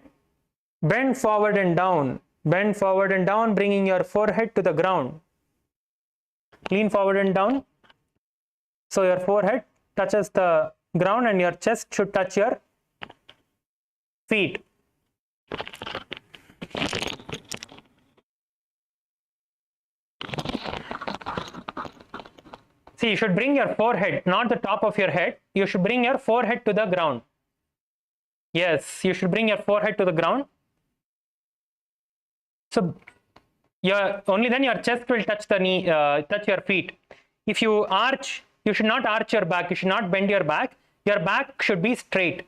bend forward and down. Bend forward and down, bringing your forehead to the ground. Lean forward and down. So your forehead touches the ground and your chest should touch your feet. See, you should bring your forehead, not the top of your head. You should bring your forehead to the ground. Yes, you should bring your forehead to the ground. So, only then your chest will touch the knee, touch your feet. If you arch, you should not arch your back. You should not bend your back. Your back should be straight.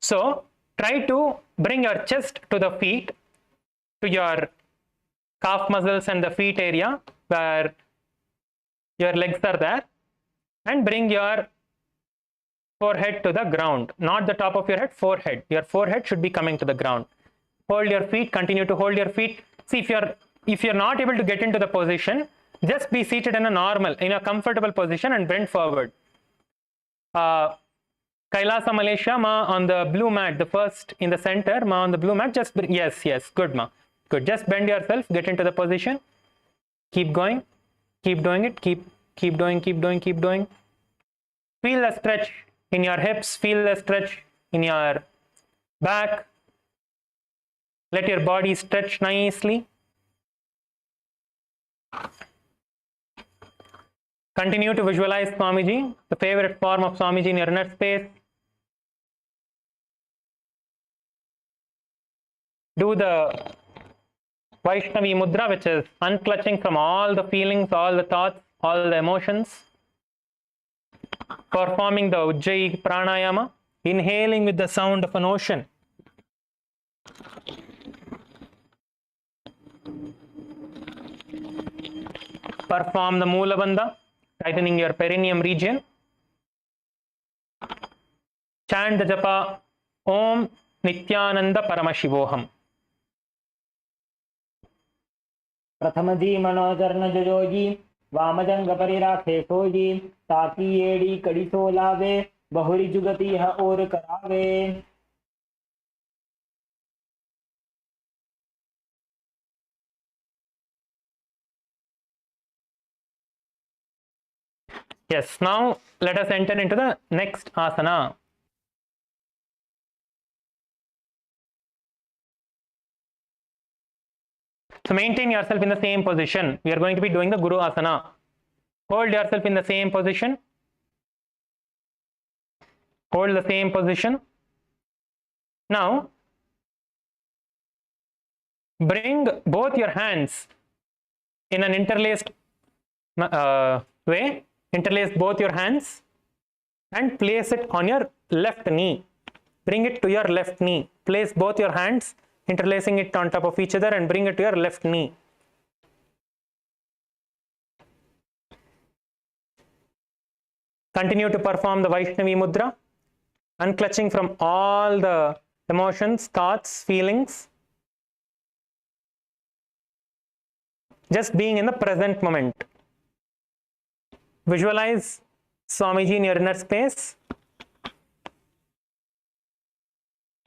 So, try to bring your chest to the feet, to your calf muscles and the feet area where your legs are there, and bring your forehead to the ground, not the top of your head, forehead. Your forehead should be coming to the ground. Hold your feet, continue to hold your feet. See, if you're not able to get into the position, just be seated in a comfortable position and bend forward. KAILASA Malaysia, ma on the blue mat, the first in the center, ma on the blue mat, just yes, good ma, good. Just bend yourself, get into the position, keep going, keep doing it, keep doing. Feel the stretch in your hips, feel the stretch in your back. Let your body stretch nicely. Continue to visualize Swamiji, the favorite form of Swamiji in your inner space. Do the Vaishnavi Mudra, which is unclutching from all the feelings, all the thoughts, all the emotions. Performing the Ujjayi Pranayama, inhaling with the sound of an ocean. Perform the Mula Bandha, tightening your perineum region. Chant the japa Om Nithyananda Paramashivoham. प्रथमजी मनोचरण Joji वामजंग परिराखे sooji ताकि एड़ी कड़ी सो लावे बहुरी जुगति यह और करावे. Yes, now let us enter into the next asana. So maintain yourself in the same position. We are going to be doing the Guru Asana. Hold yourself in the same position. Hold the same position. Now, bring both your hands in an interlaced way. Interlace both your hands and place it on your left knee. Bring it to your left knee. Place both your hands, interlacing it on top of each other, and bring it to your left knee. Continue to perform the Vaishnavi Mudra, unclutching from all the emotions, thoughts, feelings. Just being in the present moment. Visualize Swamiji in your inner space.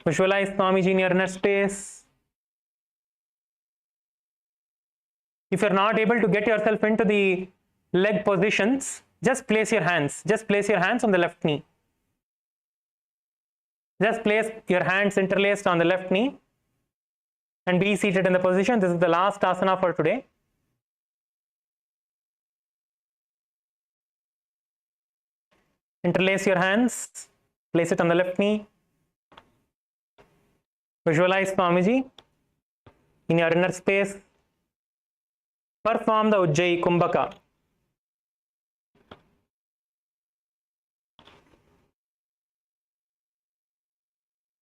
Visualize Swamiji in your inner space. If you're not able to get yourself into the leg positions, just place your hands. Just place your hands on the left knee. Just place your hands interlaced on the left knee and be seated in the position. This is the last asana for today. Interlace your hands, place it on the left knee. Visualize Swamiji in your inner space. Perform the Ujjayi Kumbhaka.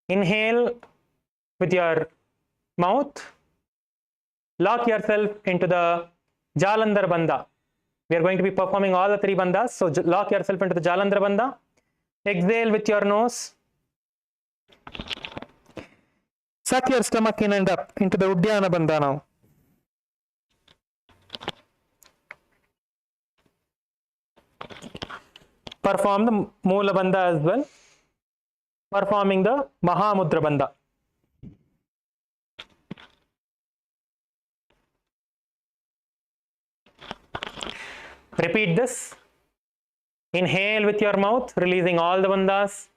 Inhale with your mouth. Lock yourself into the Jalandhar Bandha. We are going to be performing all the three bandhas. So lock yourself into the Jalandhar Bandha. Exhale with your nose. Suck your stomach in and up into the Uddiyana Bandha now. Perform the Moola Bandha as well. Performing the Mahamudra Bandha. Repeat this. Inhale with your mouth, releasing all the bandhas.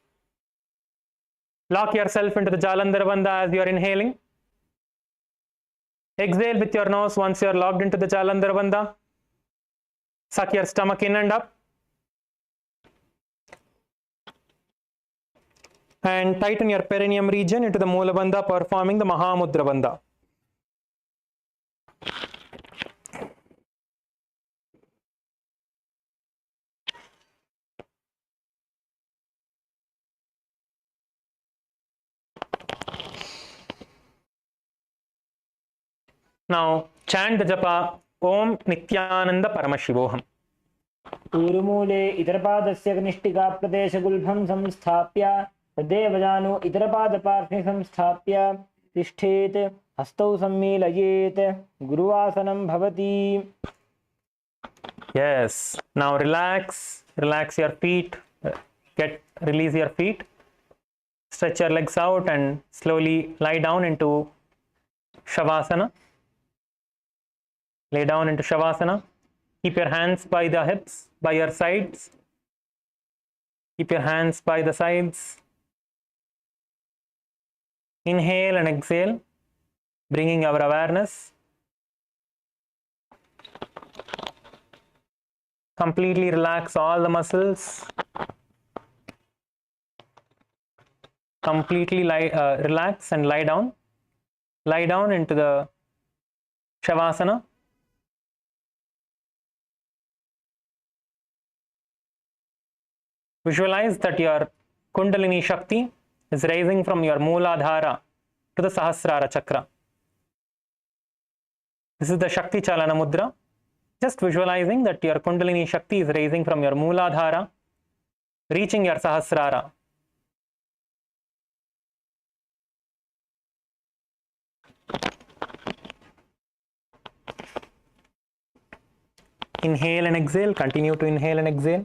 Lock yourself into the Jalandhar Bandha as you are inhaling. Exhale with your nose once you are locked into the Jalandhar Bandha. Suck your stomach in and up. And tighten your perineum region into the Moola Bandha, performing the Mahamudra Bandha. Now chant the japa Om Nithyananda Paramashivoham. ऊरुमूले इतरपादस्य कनिष्ठिकाप्रदेशगुल्भं संस्थाप्य तदेवजानु इतरपादपार्श्वे संस्थाप्य तिष्ठेत् हस्तौ सम्मीलयेत् गुरुवासनं भवति. Yes. Now relax your feet. Release your feet. Stretch your legs out and slowly lie down into Shavasana. Lay down into Shavasana. Keep your hands by the hips, by your sides. Keep your hands by the sides. Inhale and exhale, bringing our awareness. Completely relax all the muscles. Completely relax and lie down. Lie down into the Shavasana. Visualize that your Kundalini Shakti is rising from your Mooladhara to the Sahasrara Chakra. This is the Shakti Chalana Mudra. Just visualizing that your Kundalini Shakti is rising from your Mooladhara, reaching your Sahasrara. Inhale and exhale. Continue to inhale and exhale.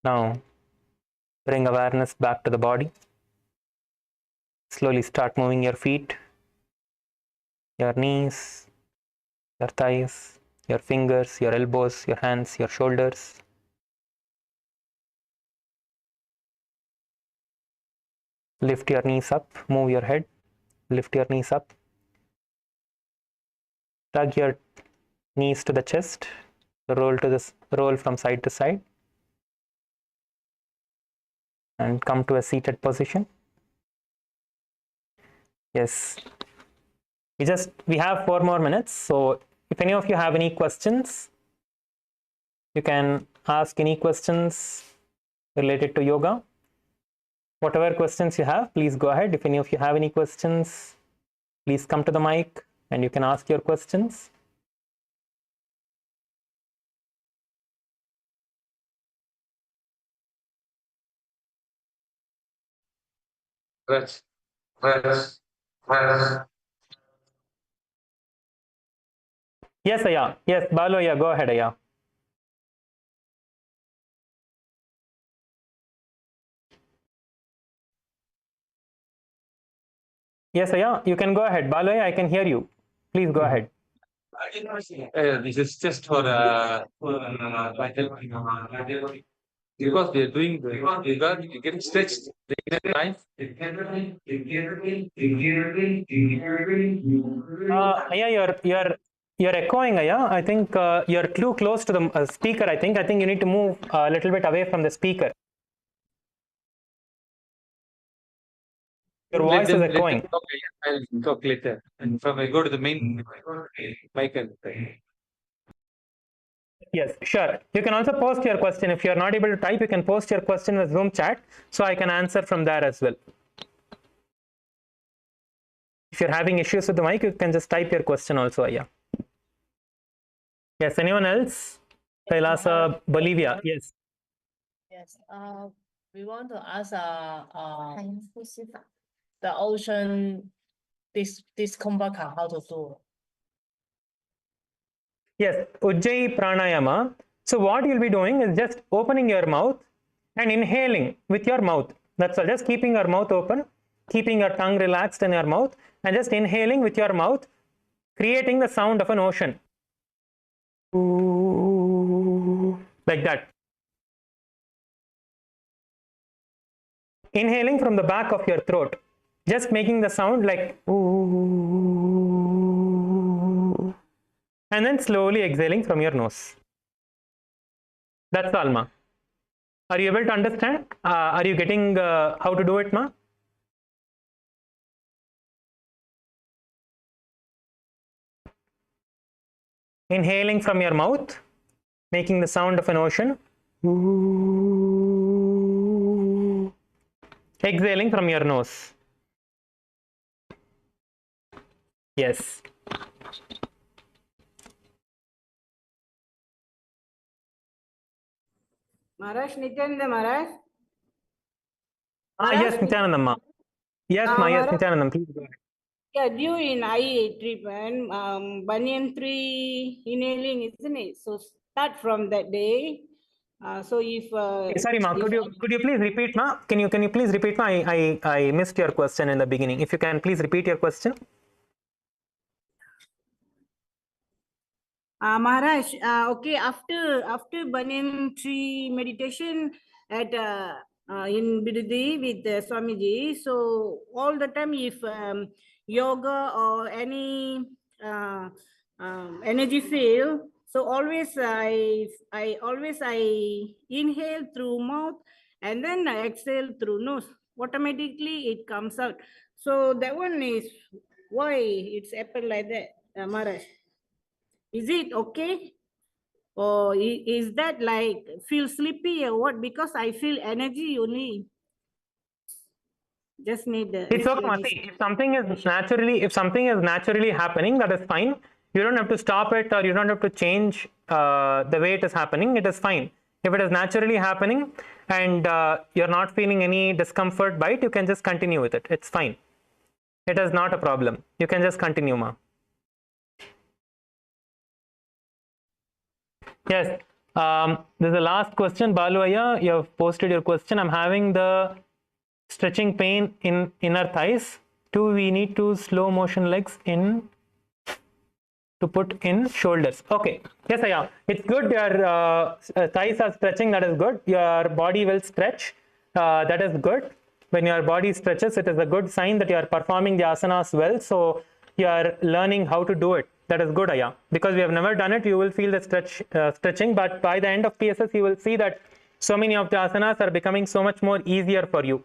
Now bring awareness back to the body. Slowly start moving your feet, your knees, your thighs, your fingers, your elbows, your hands, your shoulders. Lift your knees up, move your head, lift your knees up. Tug your knees to the chest, roll from side to side, and come to a seated position. Yes. We have 4 more minutes, so if any of you have any questions, you can ask any questions related to yoga. Whatever questions you have, please go ahead. If any of you have any questions, please come to the mic and you can ask your questions. Rest. Rest. Rest. Yes, Aya. Yes, Balu, Aya. Go ahead, Aya. Yes, Aya. You can go ahead. Balu, Aya, I can hear you. Please go ahead. This is just for because they're doing yoga, you get stretched. They get time. Aya, you're echoing, Aya. I think you're too close to the speaker. I think you need to move a little bit away from the speaker. Your voice is echoing. Let them talk. I'll talk later. And from I go to the main mic and Yes, sure. You can also post your question. If you're not able to type, you can post your question in the Zoom chat so I can answer from there as well. If you're having issues with the mic, you can just type your question also, Aya. Yes, anyone else? KAILASA, Bolivia. Yes. Yes. We want to ask the ocean discomfort how to do. Yes, Ujjayi Pranayama. So what you'll be doing is just opening your mouth and inhaling with your mouth. That's all. Just keeping your mouth open, keeping your tongue relaxed in your mouth, and just inhaling with your mouth, creating the sound of an ocean. Like that. Inhaling from the back of your throat, just making the sound like and then slowly exhaling from your nose. That's all, Ma. Are you able to understand? Are you getting how to do it, Ma? Inhaling from your mouth, making the sound of an ocean. Exhaling from your nose. Yes. Maharaj, Nithyananda Maharaj. Yes, Nithyanandam, Ma. Yes, Ma. Yes, Nithyanandam. Please go ahead. Yeah, during IA treatment, banyan tree inhaling, isn't it? So start from that day. So if Sorry, Ma. Could you please repeat, Ma? Can you please repeat, Ma? I missed your question in the beginning. If you can please repeat your question. Maharaj, okay, after banyan tree meditation at in Bidudi with Swamiji, so all the time if yoga or any energy fail, so always I inhale through mouth and then I exhale through nose. Automatically it comes out. So that one is why it's happened like that, Maharaj. Is it okay? Or is that like feel sleepy or what? Because I feel energy only. Just need the It's okay, Ma. See, if something is naturally happening, that is fine. You don't have to stop it or you don't have to change the way it is happening. It is fine. If it is naturally happening and you're not feeling any discomfort by it, you can just continue with it. It's fine. It is not a problem. You can just continue, Ma. Yes. This is the last question. Balu Aya, you have posted your question. I'm having the stretching pain in inner thighs. We need to slow motion legs in to put in shoulders. Okay. Yes, Aya. It's good. Your thighs are stretching. That is good. Your body will stretch. That is good. When your body stretches, it is a good sign that you are performing the asanas well. So you are learning how to do it. That is good, Aya. Because we have never done it, you will feel the stretching. But by the end of PSS, you will see that so many of the asanas are becoming so much more easier for you.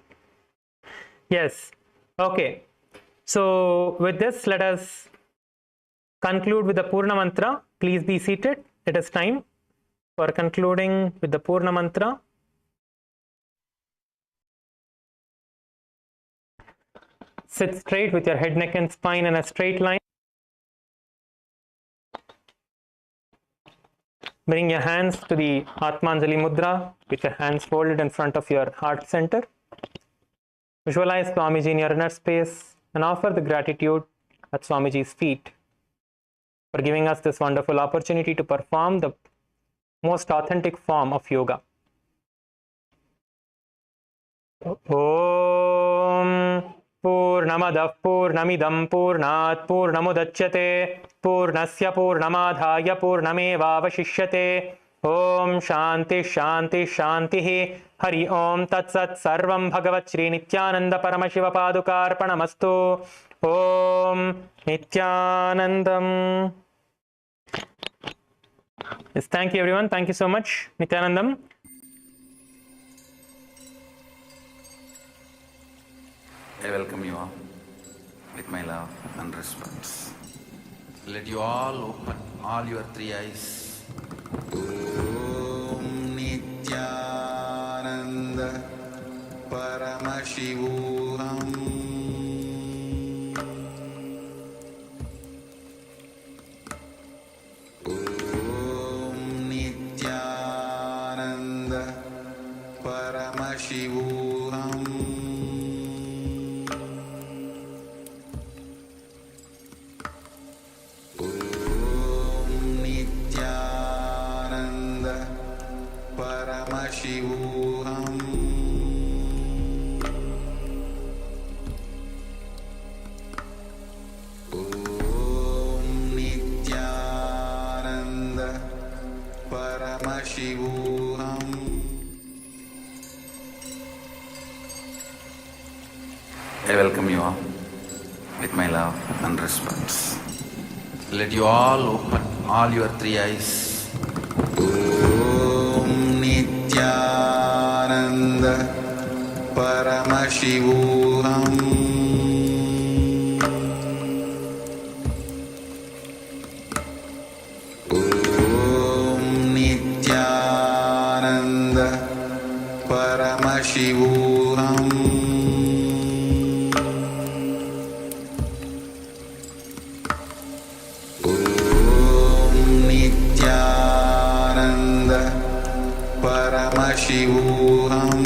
Yes. Okay. So with this, let us conclude with the Purna Mantra. Please be seated. It is time for concluding with the Purna Mantra. Sit straight with your head, neck and spine in a straight line. Bring your hands to the Atmanjali Mudra with your hands folded in front of your heart center. Visualize Swamiji in your inner space and offer the gratitude at Swamiji's feet for giving us this wonderful opportunity to perform the most authentic form of yoga. Om Purnamadah Purnamidam Purnat Purnamudachyate Purnasya Purnamadhaya Purnamevavashishyate. Om Shanti Shanti Shanti Hari Om Tat Sat Sarvam Bhagavat Shri Nithyananda Paramashiva Padukarpanamastu. Om Nithyanandam. Yes, thank you everyone. Thank you so much. Nithyanandam. I welcome you all with my love and respect. Let you all open all your three eyes. Om Nithyananda Paramashivoham Om Nithyananda Paramashivoham Paramashivoham Om Nithyananda Paramashivoham. I welcome you all with my love and respect. Let you all open all your three eyes. Om Nithyananda Paramashivoham Om Nithyananda Paramashivoham Paramashivoham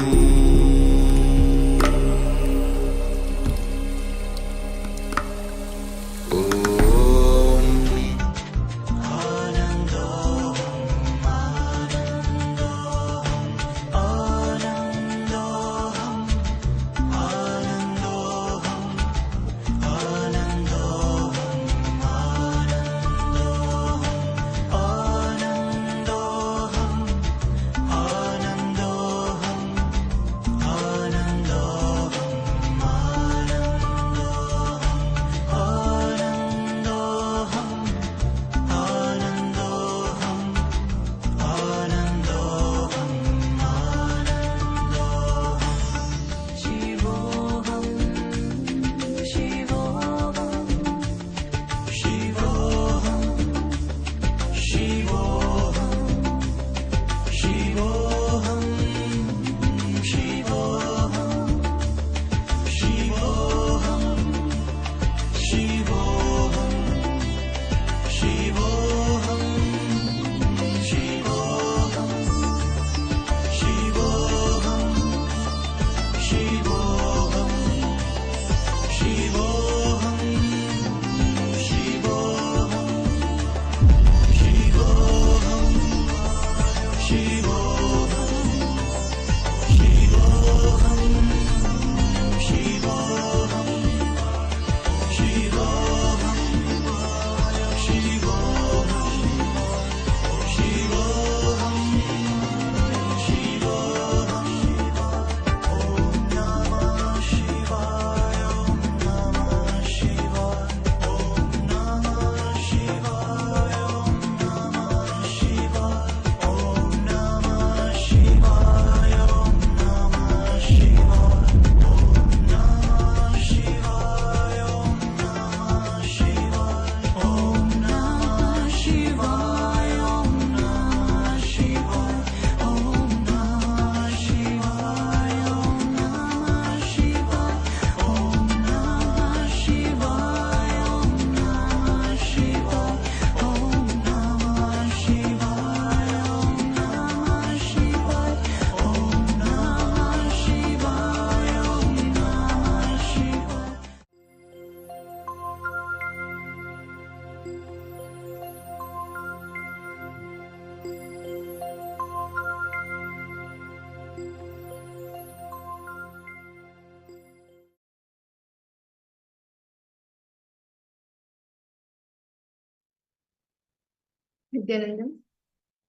Nithyananda.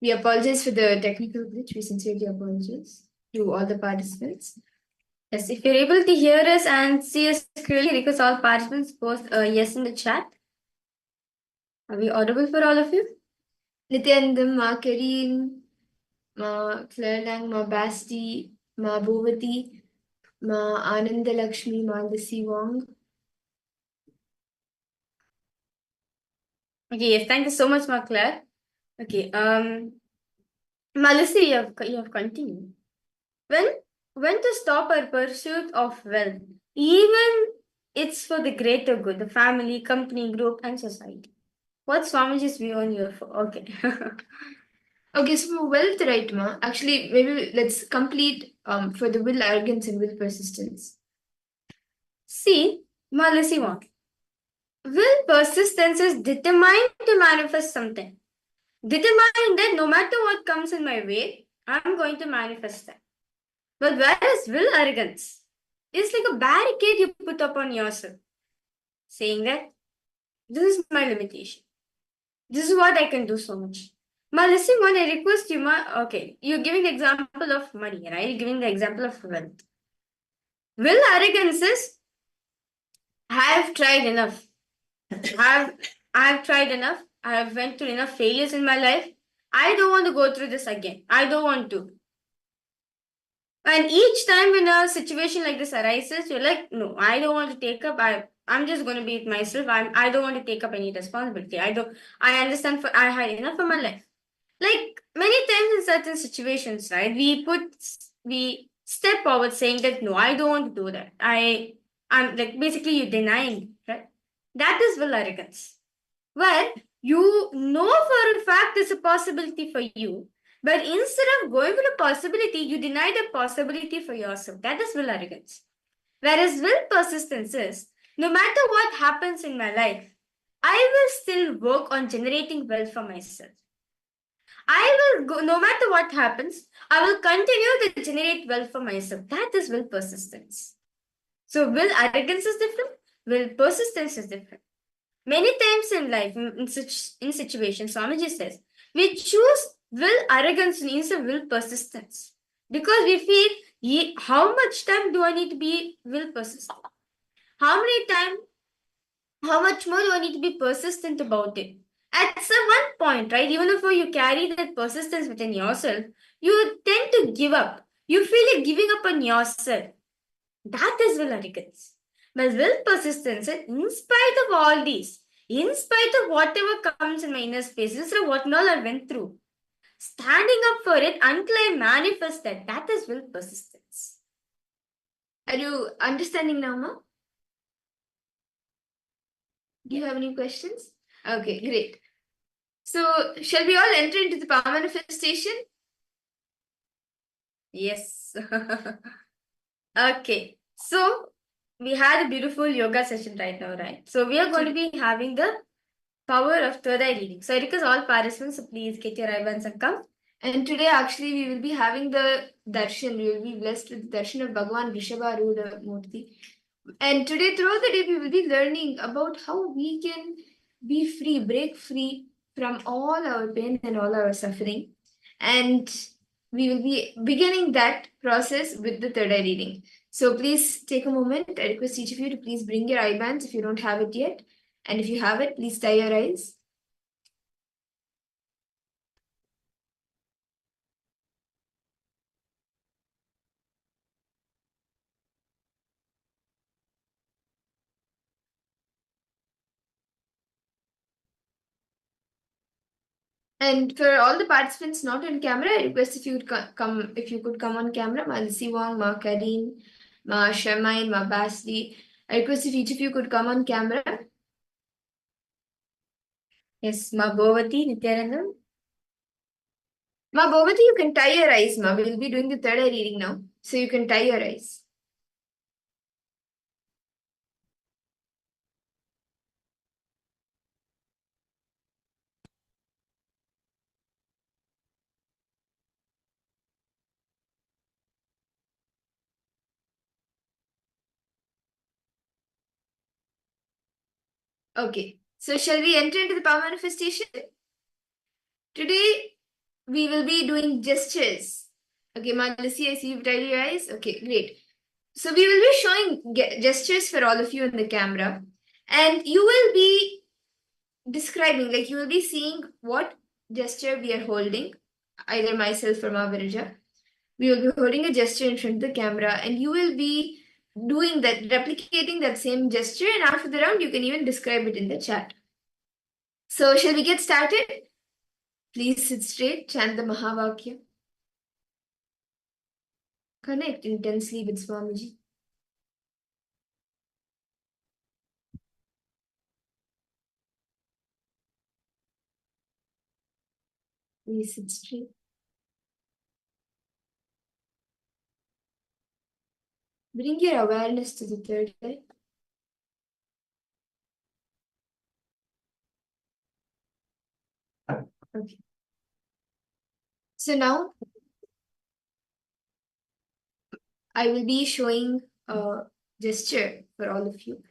We apologize for the technical glitch. We sincerely apologize to all the participants. Yes, if you're able to hear us and see us clearly, request all participants post a yes in the chat. Are we audible for all of you? Nithyanandam, Ma Kareem, Ma Claire Lang, Ma Basti, Ma Bhuvati, Ma Ananda Lakshmi, Ma Lissy Wong. Okay, yes, thank you so much, Ma Claire. Okay, Malisi, you have continued. When to stop our pursuit of wealth, even it's for the greater good, the family, company, group, and society. What's Swamiji's view on your okay? Okay, so for wealth, right, ma? Actually, maybe let's complete for the will, arrogance, and will persistence. See, Malisi, what? Will persistence is determined to manifest something. Determined that no matter what comes in my way, I'm going to manifest that. But whereas will arrogance is like a barricade you put up on yourself, saying that this is my limitation. This is what I can do so much. Ma, listen, one, I request you, ma, okay, you're giving the example of money, right? You're giving the example of wealth. Will arrogance is, I have tried enough. I have tried enough. I have went through enough failures in my life. I don't want to go through this again. I don't want to. And each time when a situation like this arises, you're like, no, I don't want to take up. I'm just going to be with myself. I don't want to take up any responsibility. I understand I had enough of my life. Like many times in certain situations, right? We step forward saying that no, I don't want to do that. I'm like basically you denying, right? That is will arrogance. Where you know for a fact there's a possibility for you, but instead of going for the possibility, you deny the possibility for yourself. That is will arrogance. Whereas will persistence is, no matter what happens in my life, I will still work on generating wealth for myself. I will go, no matter what happens, I will continue to generate wealth for myself. That is will persistence. So will arrogance is different, will persistence is different. Many times in life, in situations, Swamiji says, we choose will arrogance instead of will persistence. Because we feel, how much time do I need to be will persistent? How much more do I need to be persistent about it? At some one point, right, even if you carry that persistence within yourself, you tend to give up. You feel like giving up on yourself. That is will arrogance. But will persistence, in spite of all these, in spite of whatever comes in my inner space, instead of what all I went through, standing up for it until I manifest that, that is will persistence. Are you understanding now, ma? Do you have any questions? Okay, great. So, shall we all enter into the power manifestation? Yes. Okay. So, we had a beautiful yoga session right now, right? So, we are going to be having the power of third eye reading. So, I request all participants, so please get your ribbons and come. And today, actually, we will be having the darshan. We will be blessed with the darshan of Bhagavan Vrishabharudha Murti. And today, throughout the day, we will be learning about how we can be free, break free from all our pain and all our suffering. And we will be beginning that process with the third eye reading. So please take a moment. I request each of you to please bring your eye bands if you don't have it yet. And if you have it, please tie your eyes. And for all the participants not on camera, I request if you would come on camera. Ma Lissy Wong, Ma Kareen, Ma Sharmain, Ma Basdi. I request if each of you could come on camera. Yes, Ma Bovati, Nithyananda. Ma Bovati, you can tie your eyes, ma. We'll be doing the third eye reading now. So you can tie your eyes. Okay. So shall we enter into the power manifestation? Today we will be doing gestures. Okay, Malisi, I see you've tied your eyes. Okay, great. So we will be showing gestures for all of you in the camera, and you will be describing, like you will be seeing what gesture we are holding, either myself or Mahaviraja. We will be holding a gesture in front of the camera, and you will be doing that, replicating that same gesture, and after the round, you can even describe it in the chat. So, shall we get started? Please sit straight, chant the Mahavakya. Connect intensely with Swamiji. Please sit straight. Bring your awareness to the third eye. Okay. So now I will be showing a gesture for all of you.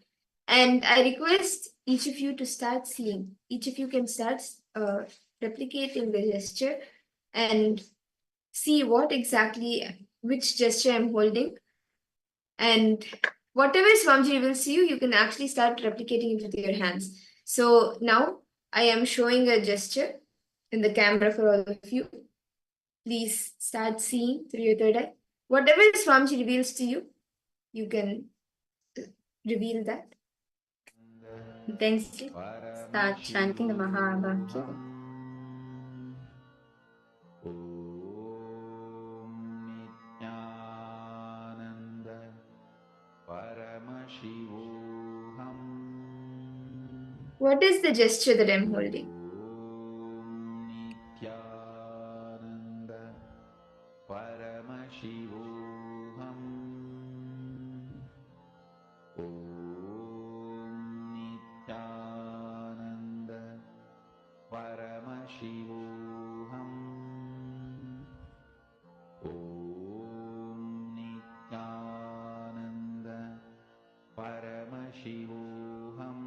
And I request each of you to start seeing. Each of you can start replicating the gesture and see what exactly, which gesture I'm holding. And whatever Swamiji reveals to you, you can actually start replicating it with your hands. So now I am showing a gesture in the camera for all of you. Please start seeing through your third eye. Whatever Swamiji reveals to you, you can reveal that. Intensely start chanting the Mahavakya. Nithyananda Paramashivoham. What is the gesture that I'm holding? Nithyananda Paramashivoham. Nithyananda Paramashivoham. Nithyananda Paramashivoham.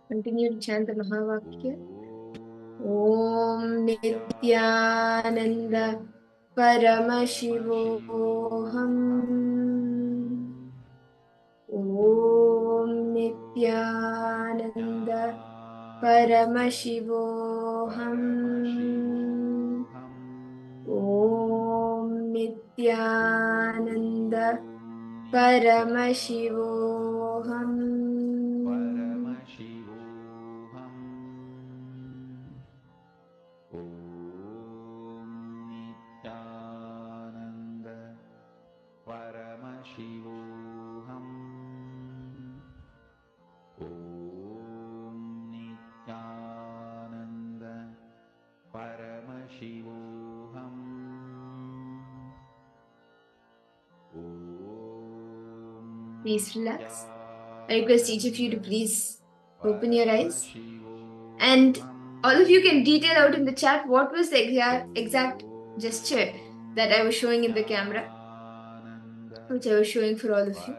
Continue to chant the Mahavakya. Om Nithyananda Paramashivoham. Om Nithyananda Paramashivoham. Om Nithyananda Paramashivoham. Paramashivoham. Om Nithyananda Paramashivoham. Om Nithyananda Paramashivoham. Please relax. I request each of you to please open your eyes. And all of you can detail out in the chat what was the exact gesture that I was showing in the camera, which I was showing for all of you.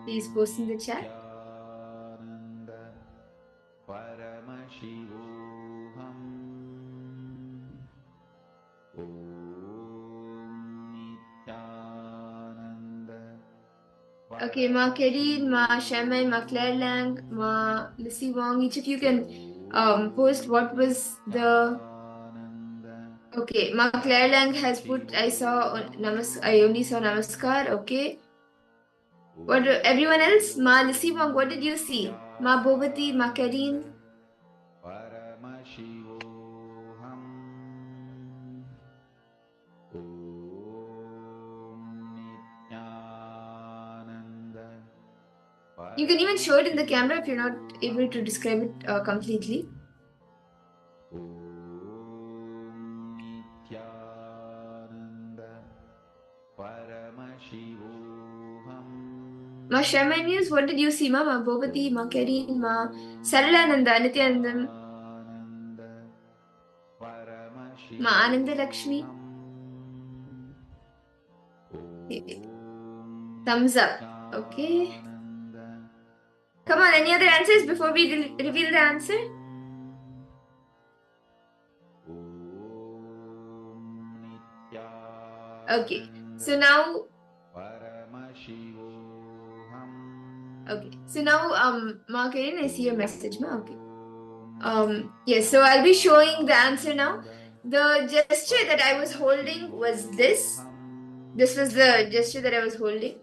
Please post in the chat. Okay, Ma Kerin, Ma Shaman, Ma Claire Lang, Ma Lissy Wong, each of you can post what was the... Okay, Ma Claire Lang has put, I only saw Namaskar, okay. What, everyone else? Ma Lissy Wong, what did you see? Ma Bovati, Ma Kerin? You can even show it in the camera if you're not able to describe it completely. Ma Shamanius, what did you see? Ma Bhovati, Ma Karin, Ma Saralananda, Nithyanandam, Ma Ananda Lakshmi. Thumbs up. Okay. Come on, any other answers before we reveal the answer? Okay, so now Mark, I see your message, ma? Okay. Yes, so I'll be showing the answer now. The gesture that I was holding was this. This was the gesture that I was holding.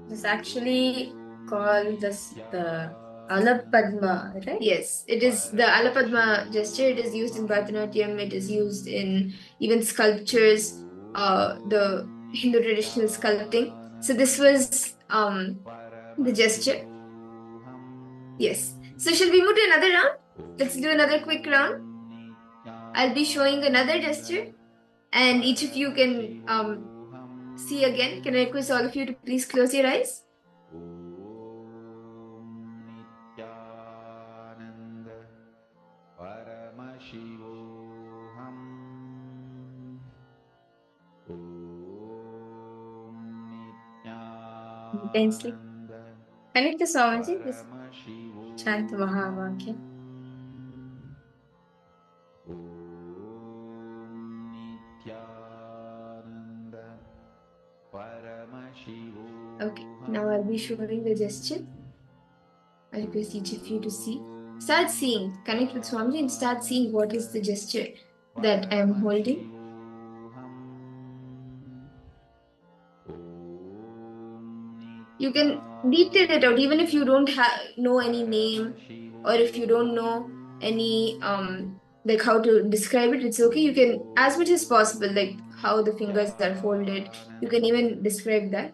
It's actually called the Alapadma, right? Yes, it is the Alapadma gesture. It is used in Bharatanatyam. It is used in even sculptures, the Hindu traditional sculpting. So this was the gesture. Yes. So shall we move to another round? Let's do another quick round. I'll be showing another gesture, and each of you can see again. Can I request all of you to please close your eyes? Intensely. Connect to Swamiji, this chant Mahavakya. Okay, now I'll be showing the gesture. I request each of you to see. Start seeing, connect with Swamiji and start seeing what is the gesture that I am holding. You can detail it out even if you don't know any name, or if you don't know any like how to describe it. It's okay. You can, as much as possible, like how the fingers are folded, you can even describe that.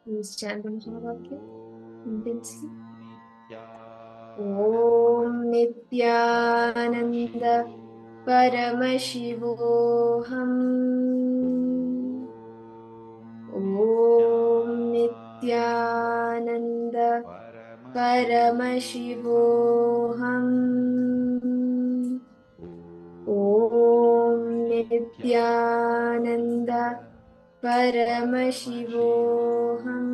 Please chant the Mahavakya intensely. Om Nithyananda Paramashivoham. Om Nithyananda Paramashivoham. Om Nithyananda Paramashivoham.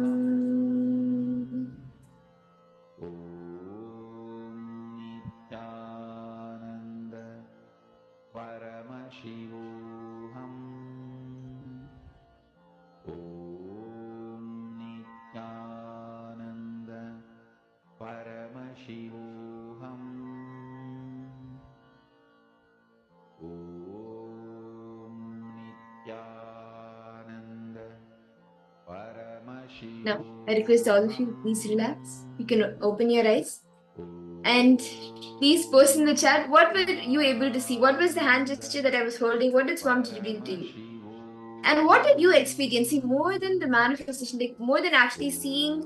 Now, I request all of you, please relax. You can open your eyes. And please post in the chat, what were you able to see? What was the hand gesture that I was holding? What did Swamiji reveal to you? And what did you experience? See, more than the manifestation, like more than actually seeing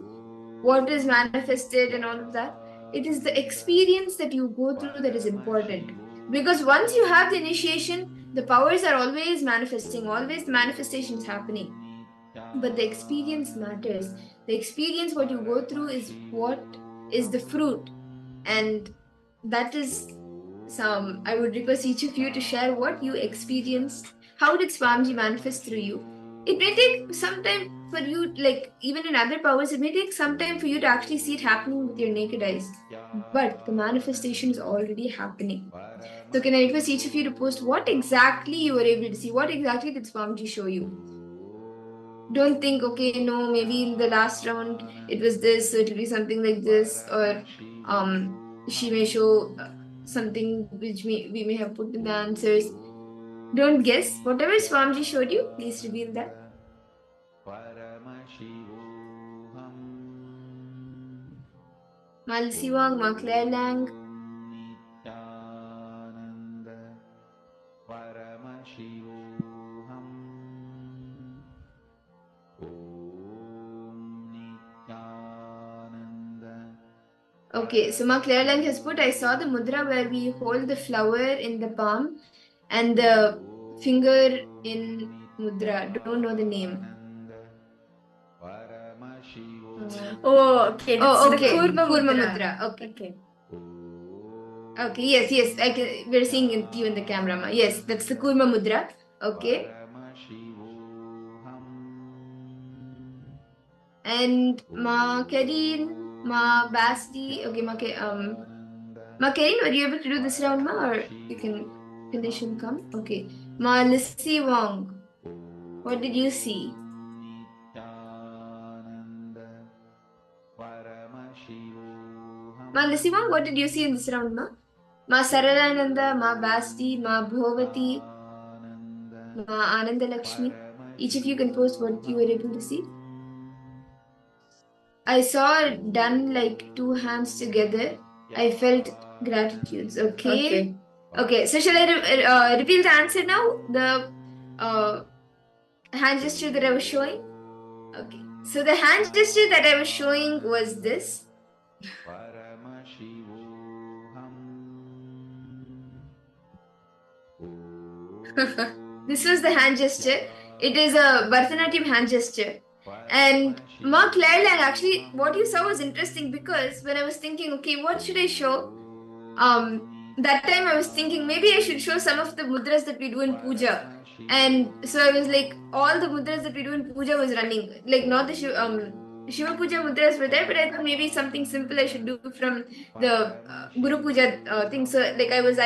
what is manifested and all of that, it is the experience that you go through that is important. Because once you have the initiation, the powers are always manifesting, always the manifestation is happening. But the experience matters. The experience, what you go through, is what is the fruit. And that is some, I would request each of you to share what you experienced. How did Swamiji manifest through you? It may take some time for you, like even in other powers, it may take some time for you to actually see it happening with your naked eyes. But the manifestation is already happening. So can I request each of you to post what exactly you were able to see? What exactly did Swamiji show you? Don't think, okay, no, maybe in the last round it was this, so it'll be something like this, or she may show something which we may have put in the answers. Don't guess. Whatever Swamiji showed you, please reveal that. Malsiwang, Ma Claire Lang. Nithyananda Paramashivoham Nithyananda. Okay, so Ma Claire Lang has put, I saw the mudra where we hold the flower in the palm and the finger in mudra. Don't know the name. Oh, okay. Oh, That's okay. the Kurma Kurma Mudra. mudra. Okay. Okay, yes. We're seeing it you in the camera. Ma. Yes, that's the Kurma mudra. Okay. And Ma Karin, Ma Basti. Okay, Ma Karin, were you able to do this round, Ma? Or you can finish and come? Okay. Ma Lissy Wong, what did you see? Ma Lissy Wong, what did you see in this round, Ma? Ma Saralananda, Ma Basti, Ma Bhovati, Ma Ananda Lakshmi. Each of you can post what you were able to see. I saw done like two hands together. I felt gratitudes. Okay. So shall I reveal the answer now? The hand gesture that I was showing? Okay. So the hand gesture that I was showing was this. This was the hand gesture. It is a Bharatanatyam hand gesture. And Ma Claire Lang, actually, what you saw was interesting because when I was thinking, okay, what should I show? That time I was thinking maybe I should show some of the mudras that we do in puja. And so I was like, all the mudras that we do in puja was running. Like, not the Shiva Puja mudras were there, but I thought maybe something simple I should do from the Guru Puja thing. So, like, I was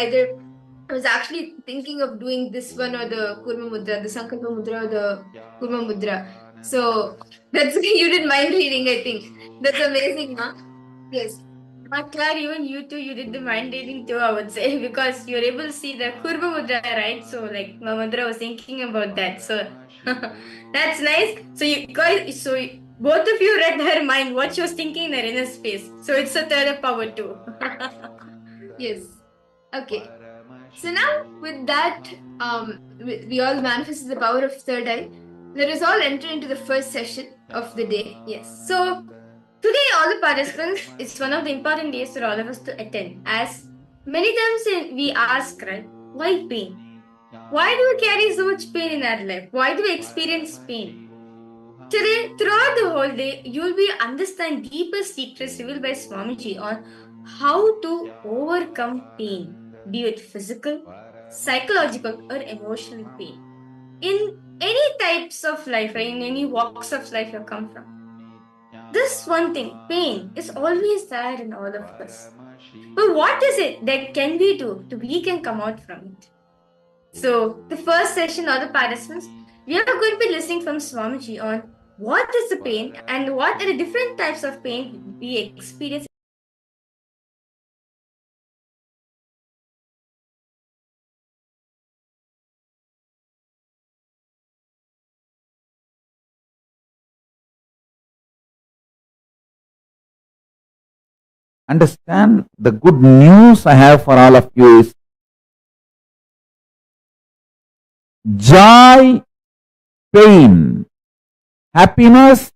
actually thinking of doing this one or the Kurma Mudra, the Sankalpa Mudra or the Kurma Mudra. So that's you did mind reading, I think. That's amazing, Ma. Yes. Ma Claire, even you too, you did the mind reading too, I would say, because you're able to see the Kurma Mudra, right? So, like, Ma Mudra was thinking about that. So, that's nice. So, you guys, both of you read her mind, what she was thinking in her inner space. So, it's a third of power too. Yes. Okay. So now with that, we all manifested the power of third eye. Let us all enter into the first session of the day. Yes. So today, all the participants, it's one of the important days for all of us to attend. As many times we ask, right, why pain? Why do we carry so much pain in our life? Why do we experience pain? Today, throughout the whole day, you will be understand deeper secrets revealed by Swamiji on how to overcome pain, be it physical, psychological, or emotional pain. In any types of life, right, in any walks of life you come from. This one thing, pain, is always there in all of us. But what is it that can we do to we can come out from it? So, the first session, all the participants, we are going to be listening from Swamiji on what is the pain and what are the different types of pain we experience. Understand the good news I have for all of you is joy, pain, happiness,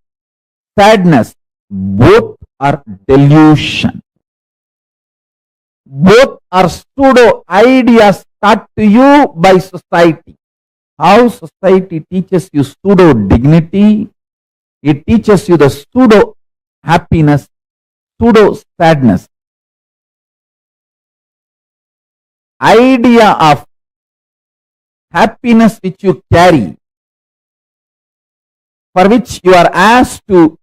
sadness, both are delusion. Both are pseudo ideas taught to you by society. How society teaches you pseudo dignity, it teaches you the pseudo happiness, pseudo sadness. Idea of happiness which you carry, for which you are asked to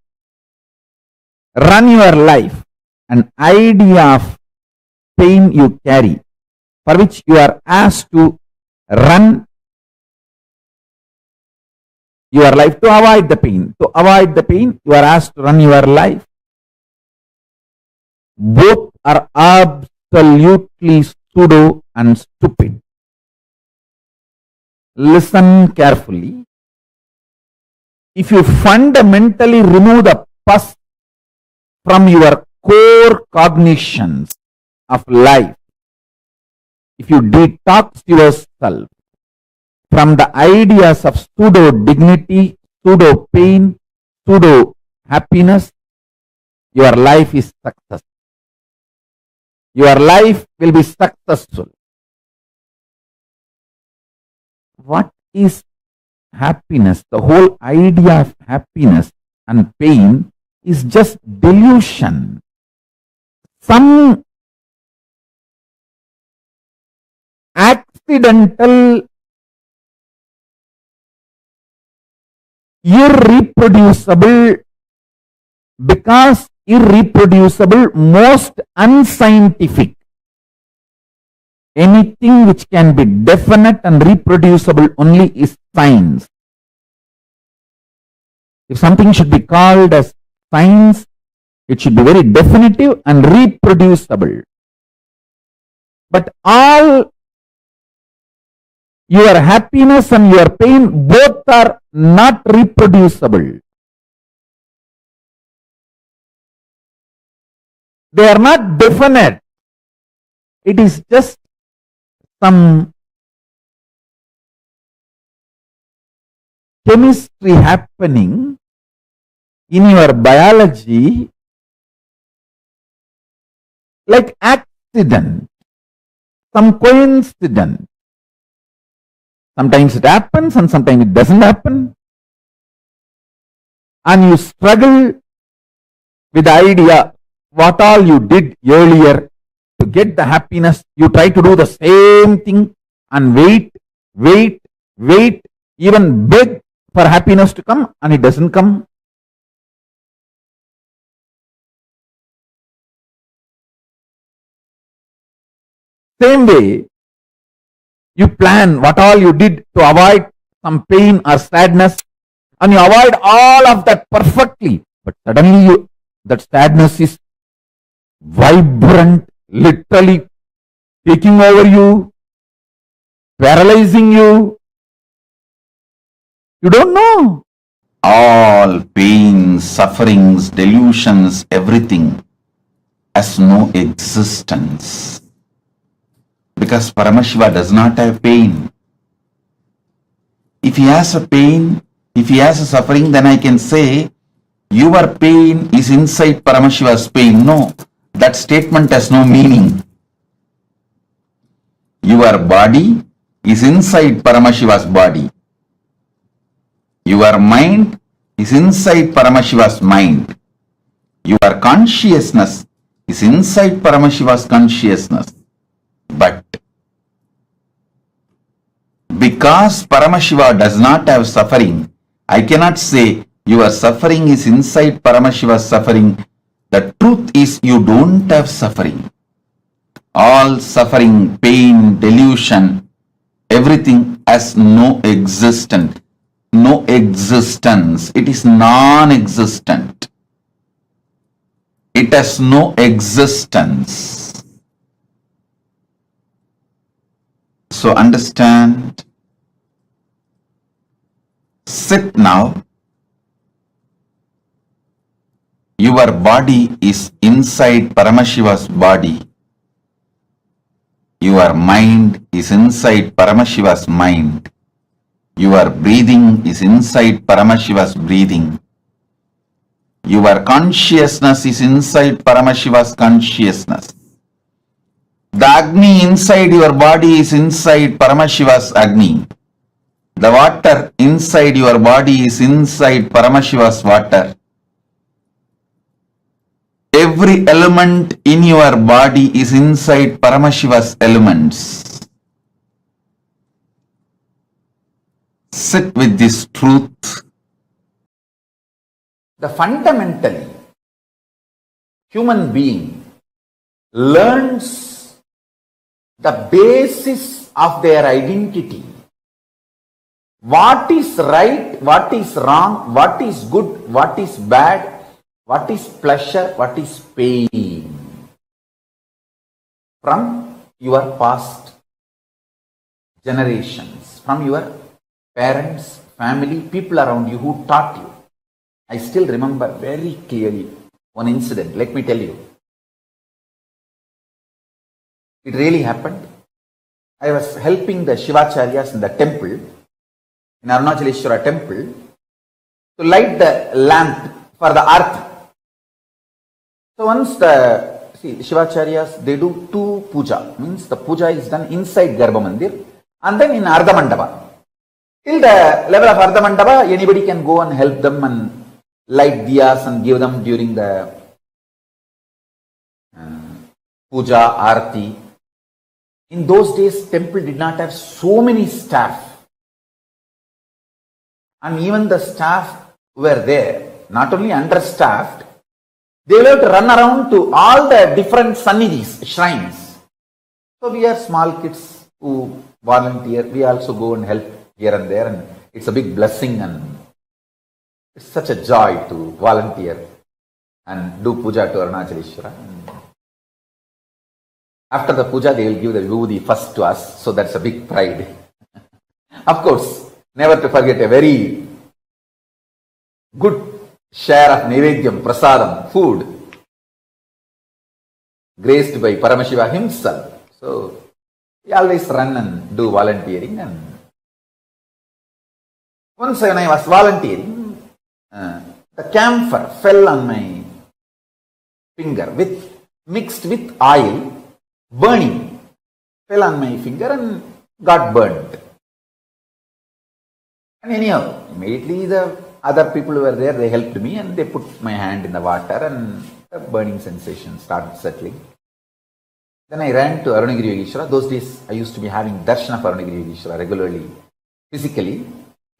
run your life, an idea of pain you carry, for which you are asked to run your life to avoid the pain. To avoid the pain, you are asked to run your life. Both are absolutely pseudo and stupid. Listen carefully. If you fundamentally remove the pus from your core cognitions of life, if you detox yourself from the ideas of pseudo dignity, pseudo pain, pseudo happiness, your life is success. Your life will be successful. What is happiness? The whole idea of happiness and pain is just delusion. Some accidental, irreproducible, because irreproducible, most unscientific. Anything which can be definite and reproducible only is science. If something should be called as science, it should be very definitive and reproducible. But all your happiness and your pain, both are not reproducible. They are not definite. It is just some chemistry happening in your biology, like accident, some coincidence. Sometimes it happens and sometimes it doesn't happen. And you struggle with the idea what all you did earlier to get the happiness. You try to do the same thing and wait, even beg for happiness to come, and it doesn't come. Same way, you plan what all you did to avoid some pain or sadness, and you avoid all of that perfectly. But suddenly that sadness is vibrant, literally taking over you, paralyzing you. You don't know. All pains, sufferings, delusions, everything has no existence. Because Paramashiva does not have pain. If he has a pain, if he has a suffering, then I can say, your pain is inside Paramashiva's pain. No, that statement has no meaning. Your body is inside Paramashiva's body. Your mind is inside Paramashiva's mind. Your consciousness is inside Paramashiva's consciousness. But because Paramashiva does not have suffering, I cannot say your suffering is inside Paramashiva's suffering. The truth is you don't have suffering. All suffering, pain, delusion, everything has no existence. No existence. It is non-existent. It has no existence. So understand. Sit now. Your body is inside Paramashiva's body. Your mind is inside Paramashiva's mind. Your breathing is inside Paramashiva's breathing. Your consciousness is inside Paramashiva's consciousness. The Agni inside your body is inside Paramashiva's Agni. The water inside your body is inside Paramashiva's water. Every element in your body is inside Paramashiva's elements. Sit with this truth. The fundamentally human being learns the basis of their identity. What is right, what is wrong, what is good, what is bad, what is pleasure, what is pain. From your past generations, from your parents, family, people around you who taught you. I still remember very clearly one incident. Let me tell you. It really happened. I was helping the Shivacharyas in the temple, in Arunachaleshwara temple, to light the lamp for the arti. So once the Shivacharyas, they do 2 puja, means the puja is done inside Garbha Mandir and then in Ardha Mandapa. Till the level of Ardha Mandapa, anybody can go and help them and light diyas and give them during the puja, arti. In those days, temple did not have so many staff. And even the staff were there, not only understaffed, they will have to run around to all the different sannidhis, shrines. So we are small kids who volunteer. We also go and help here and there, and it's a big blessing and it's such a joy to volunteer and do puja to Arunachaleshwara. After the puja, they will give the vibhuti first to us, so that's a big pride. Of course, never to forget a very good share of Naivedyam, Prasadam, food, graced by Paramashiva himself. So, we always run and do volunteering. And once when I was volunteering, the camphor fell on my finger mixed with oil, burning, fell on my finger and got burnt. And anyhow, immediately the other people who were there, they helped me and they put my hand in the water and the burning sensation started settling. Then I ran to Arunagiri Yogeshwara. Those days I used to be having darshan of Arunagiri Yogeshwara regularly, physically.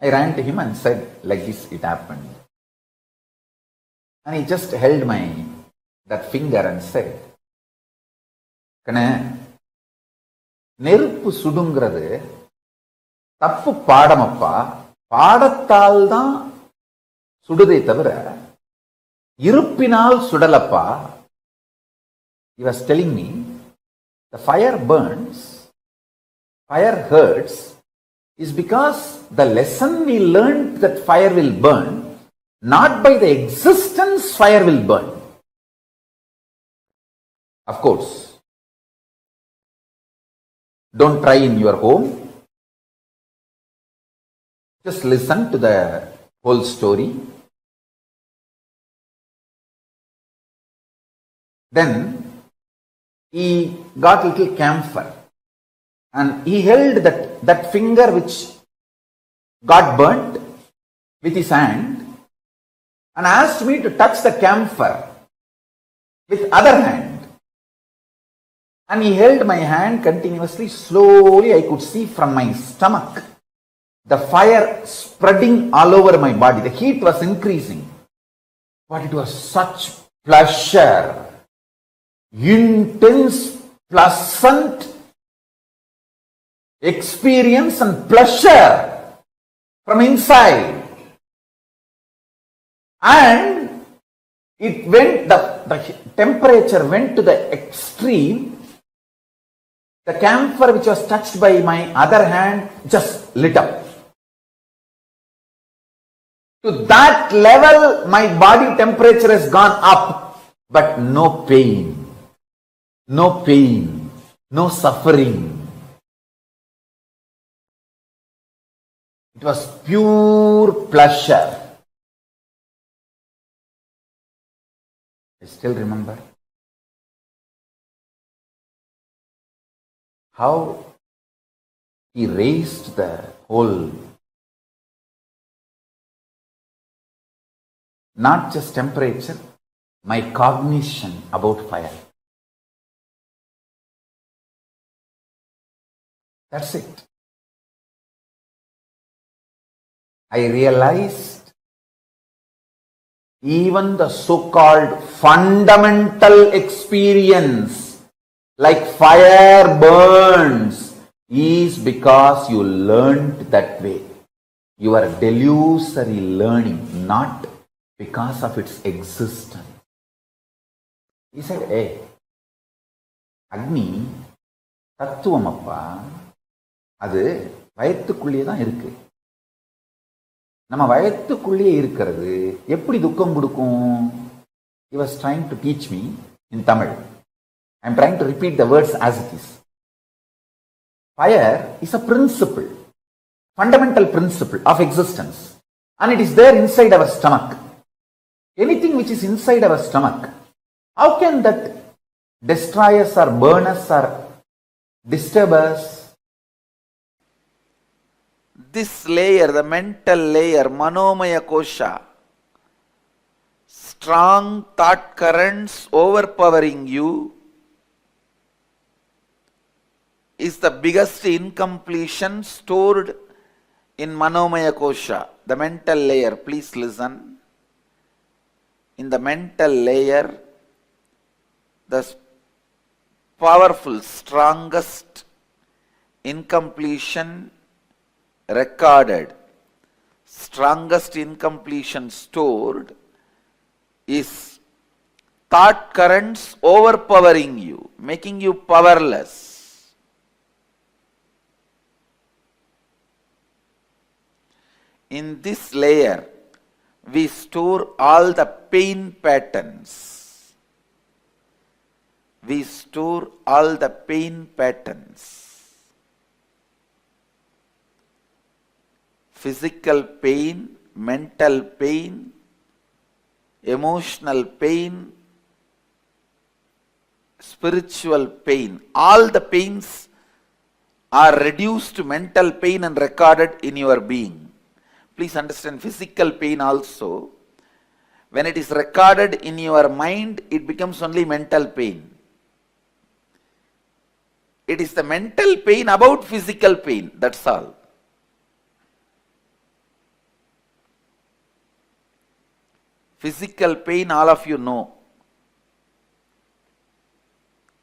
I ran to him and said, like this, it happened. And he just held that finger and said, Kana, நெருப்பு சுடுங்கிறது தப்பு பாடமப்பா, பாடத்தால் தான் சுடுதே தவிர இருப்பினால் சுடலப்பா. He was telling me the fire burns, fire hurts is because the lesson we learned that fire will burn, not by the existence fire will burn. Of course, don't try in your home. Just listen to the whole story. Then he got a little camphor and he held that finger which got burnt with his hand and asked me to touch the camphor with other hand. And he held my hand continuously. Slowly I could see from my stomach the fire spreading all over my body. The heat was increasing. But it was such pleasure, intense, pleasant experience and pleasure from inside. And it went, the temperature went to the extreme. The camphor which was touched by my other hand just lit up. To that level, my body temperature has gone up, but no pain, no suffering. It was pure pleasure. I still remember how he raised the whole, not just temperature, my cognition about fire. That's it. I realized even the so-called fundamental experience like fire burns is because you learned that way. You are delusory learning, not because of its existence. He said, hey, Agni, தத்துவமப்பா, அது வயத்துக்குள்ளே தான் இருக்கு. நம்ம வயத்துக்குள்ளே இருக்கிறது எப்படி துக்கம் கொடுக்கும்? He was trying to teach me in Tamil. I am trying to repeat the words as it is. Fire is a principle, fundamental principle of existence, and it is there inside our stomach. Anything which is inside our stomach, how can that destroy us or burn us or disturb us? This layer, the mental layer, manomaya kosha, strong thought currents overpowering you, is the biggest incompletion stored in manomaya kosha, the mental layer. Please listen. In the mental layer, the powerful, strongest incompletion recorded, strongest incompletion stored is thought currents overpowering you, making you powerless. In this layer, we store all the pain patterns. We store all the pain patterns. Physical pain, mental pain, emotional pain, spiritual pain. All the pains are reduced to mental pain and recorded in your being. Please understand, physical pain also, when it is recorded in your mind, it becomes only mental pain. It is the mental pain about physical pain, that's all. Physical pain, all of you know.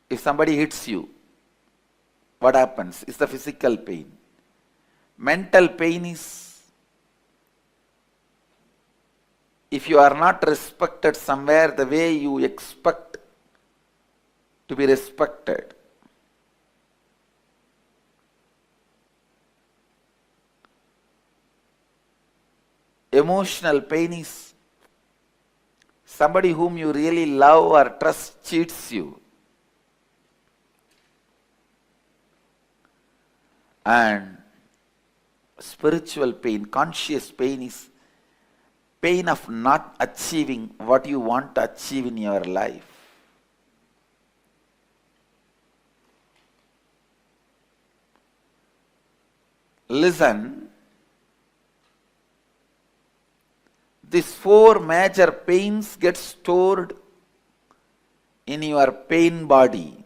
If somebody hits you, what happens? It's the physical pain. Mental pain is, if you are not respected somewhere the way you expect to be respected. Emotional pain is somebody whom you really love or trust cheats you. And spiritual pain, conscious pain is pain of not achieving what you want to achieve in your life. Listen, these four major pains get stored in your pain body,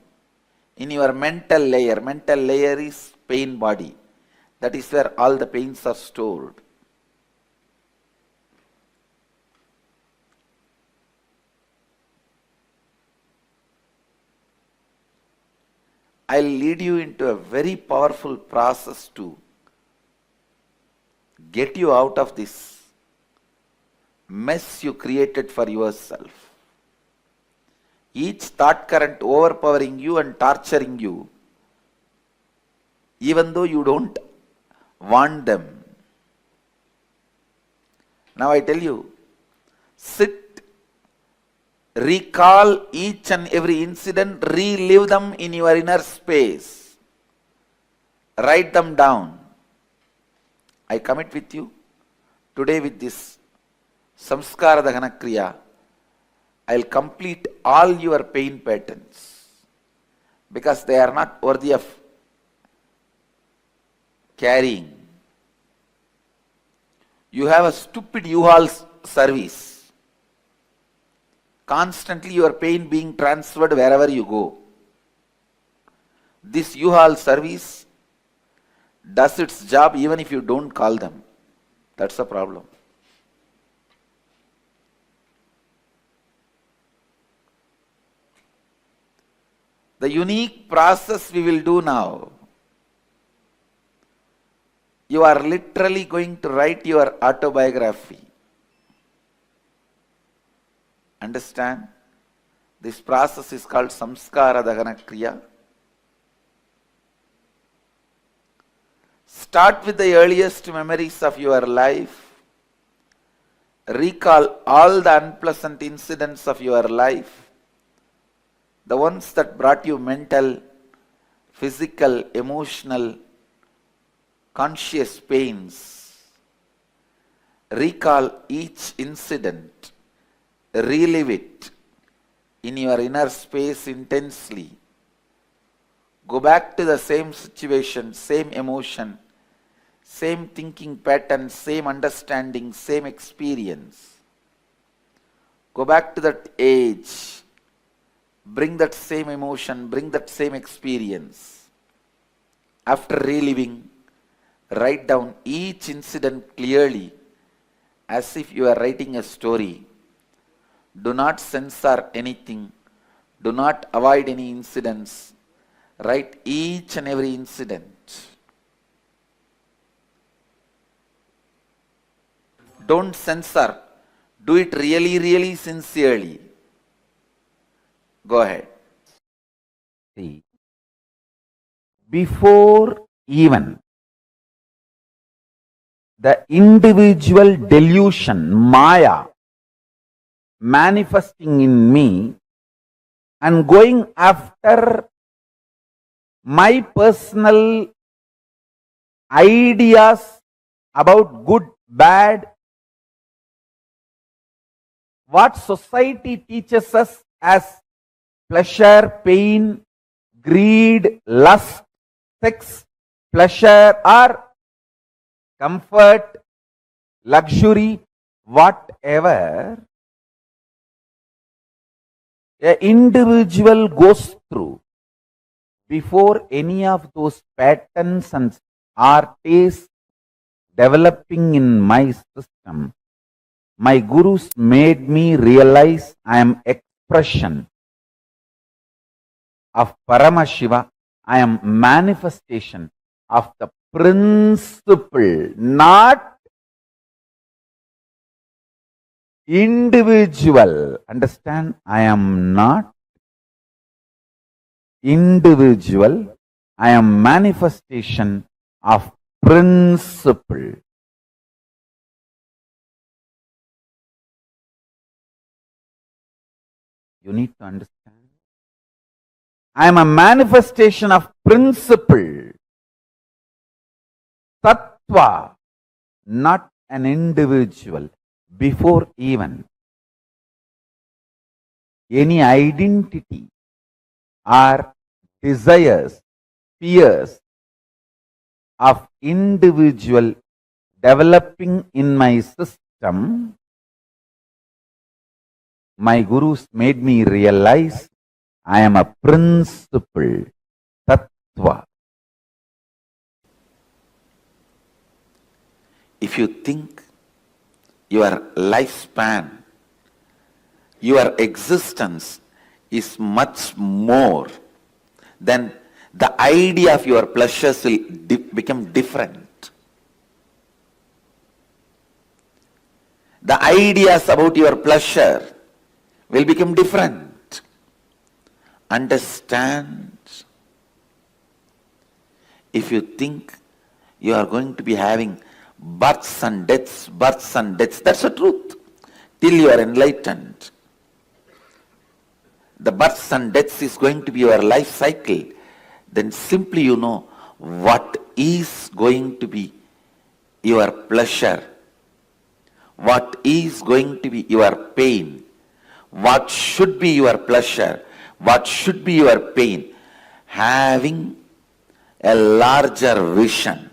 in your mental layer. Mental layer is pain body. That is where all the pains are stored. I'll lead you into a very powerful process to get you out of this mess you created for yourself. Each thought current overpowering you and torturing you, even though you don't want them. Now I tell you, sit, recall each and every incident, relive them in your inner space. Write them down. I commit with you, today with this Samskara Dahana Kriya, I'll complete all your pain patterns because they are not worthy of carrying. You have a stupid U-Haul service. Constantly your pain being transferred wherever you go. This U-Haul service does its job even if you don't call them. That's the problem. The unique process we will do now, you are literally going to write your autobiography. Understand? This process is called Samskara Dahana Kriya. Start with the earliest memories of your life. Recall all the unpleasant incidents of your life. the ones that brought you mental, physical, emotional, conscious pains. Recall each incident, relive it in your inner space intensely. Go back to the same situation, same emotion, same thinking pattern, same understanding, same experience. Go back to that age. Bring that same emotion, bring that same experience. After reliving, write down each incident clearly as if you are writing a story. Do not censor anything. Do not avoid any incidents. Write each and every incident. Don't censor. Do it really, really sincerely. Go ahead. See, before even the individual delusion, Maya, manifesting in me and going after my personal ideas about good, bad, what society teaches us as pleasure, pain, greed, lust, sex, pleasure or comfort, luxury, whatever an individual goes through, before any of those patterns and or tastes developing in my system, my gurus made me realize I am expression of Paramashiva. I am manifestation of the principle, not individual. Understand? I am not individual. I am manifestation of principle. You need to understand. I am a manifestation of principle. Tattva, not an individual. Before even any identity or desires, fears of individual developing in my system, my gurus made me realize I am a principle, tattva. If you think your lifespan, your existence is much more, then the idea of your pleasures will become different. The ideas about your pleasure will become different. Understand? If you think you are going to be having births and deaths, that's the truth. Till you are enlightened. The births and deaths is going to be your life cycle. Then simply you know what is going to be your pleasure, what is going to be your pain, what should be your pleasure, what should be your pain. Having a larger vision,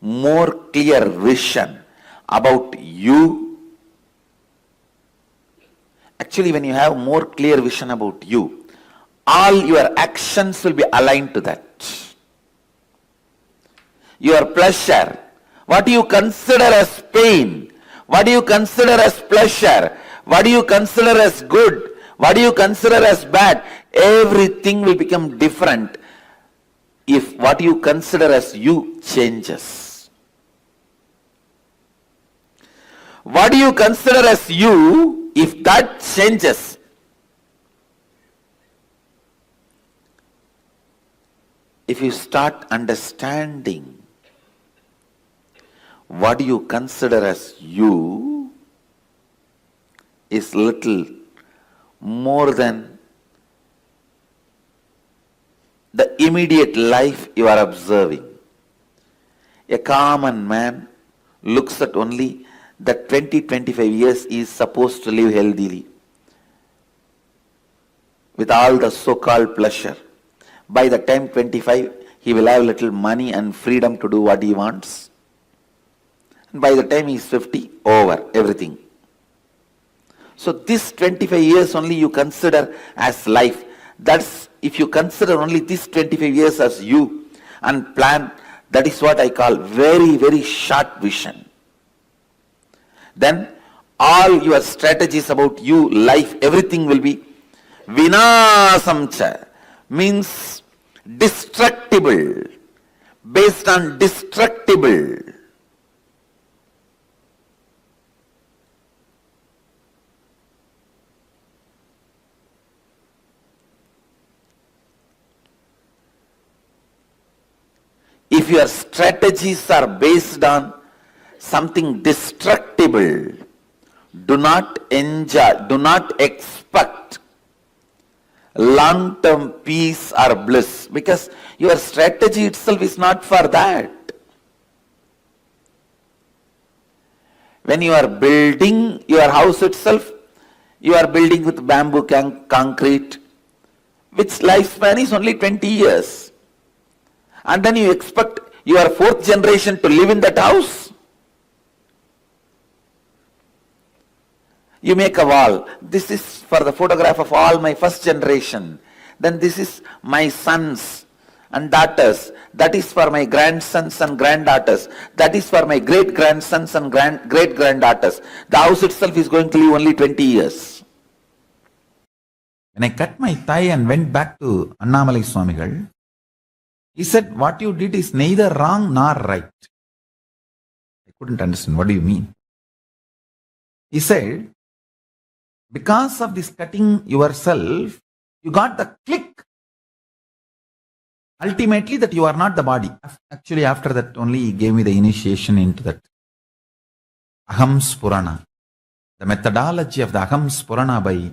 more clear vision about you. Actually, when you have more clear vision about you, all your actions will be aligned to that. Your pleasure, what do you consider as pain, what do you consider as pleasure, what do you consider as good, what do you consider as bad, everything will become different if what you consider as you changes. What do you consider as you, if that changes, if you start understanding what you consider as you is little more than the immediate life you are observing. A common man looks at only that 20-25 years he is supposed to live healthily with all the so-called pleasure. By the time 25, he will have little money and freedom to do what he wants. And by the time he is 50, over everything. So this 25 years only you consider as life. That's if you consider only this 25 years as you and plan, that is what I call very, very short vision. Then all your strategies about you, life, everything will be vinasamcha, means destructible, based on destructible. If your strategies are based on something destructible, do not enjoy, do not expect long-term peace or bliss, because your strategy itself is not for that. When you are building your house itself, you are building with bamboo concrete, which lifespan is only 20 years. And then you expect your fourth generation to live in that house? You make a wall. This is for the photograph of all my first generation. Then this is my sons and daughters. That is for my grandsons and granddaughters. That is for my great-grandsons and great-granddaughters. The house itself is going to live only 20 years. When I cut my thigh and went back to Annamalai Swamigal, he said, what you did is neither wrong nor right. I couldn't understand. What do you mean? He said, because of this cutting yourself, you got the click. Ultimately, that you are not the body. Actually, after that only he gave me the initiation into that Aham Spurana. The methodology of the Aham Spurana by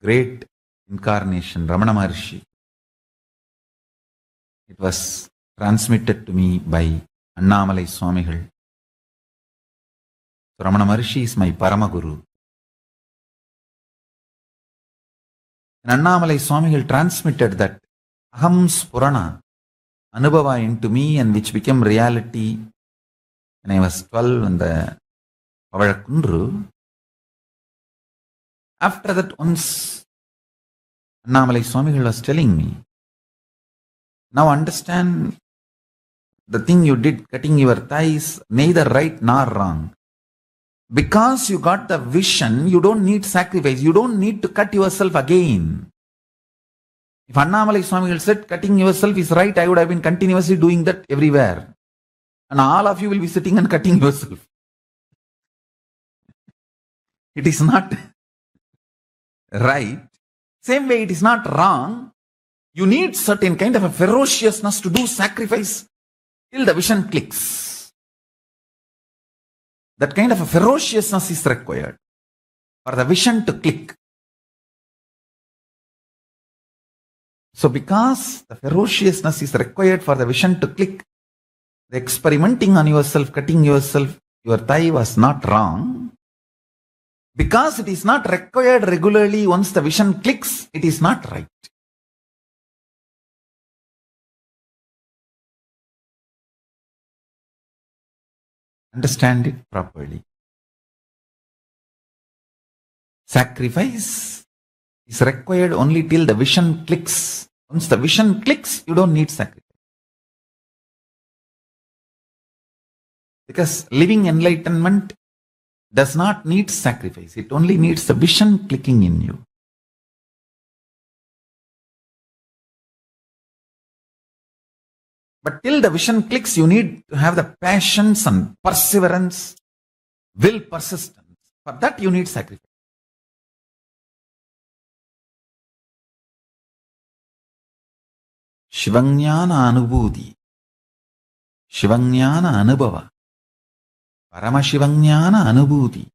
great incarnation, Ramana Maharshi. It was transmitted to me by Annamalai Swamigal. So Ramana Maharshi is my Paramaguru. And Annamalai Swamigal transmitted that Aham Spurana, Anubhava into me, and which became reality when I was 12 in the Pavazhakundru. After that, once Annamalai Swamigal was telling me, now understand the thing you did, cutting your thighs, neither right nor wrong. Because you got the vision, you don't need sacrifice. You don't need to cut yourself again. If Annamalai Swamigal said cutting yourself is right, I would have been continuously doing that everywhere. And all of you will be sitting and cutting yourself. It is not right. Same way it is not wrong. You need certain kind of a ferociousness to do sacrifice till the vision clicks. That kind of a ferociousness is required for the vision to click. So because the ferociousness is required for the vision to click, the experimenting on yourself, cutting yourself, your thigh was not wrong. Because it is not required regularly, once the vision clicks, it is not right. Understand it properly. Sacrifice is required only till the vision clicks. Once the vision clicks, you don't need sacrifice. Because living enlightenment does not need sacrifice. It only needs the vision clicking in you. But till the vision clicks, you need to have the patience and perseverance, will, persistence. For that you need sacrifice. Shivanyana Anubhuti, Shivanyana Anubhava, Paramashivanyana Anubhuti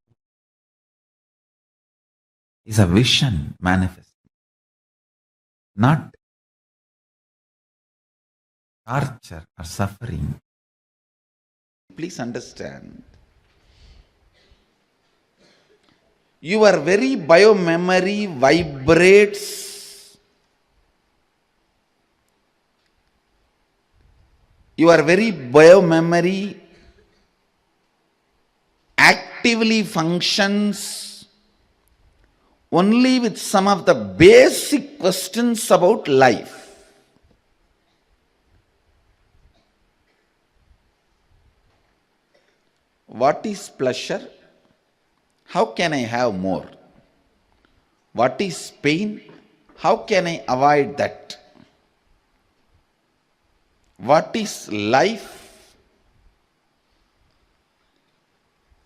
is a vision manifest, not torture or suffering. Please understand. Your very biomemory vibrates. Your very biomemory actively functions only with some of the basic questions about life. What is pleasure? How can I have more? What is pain? How can I avoid that? What is life?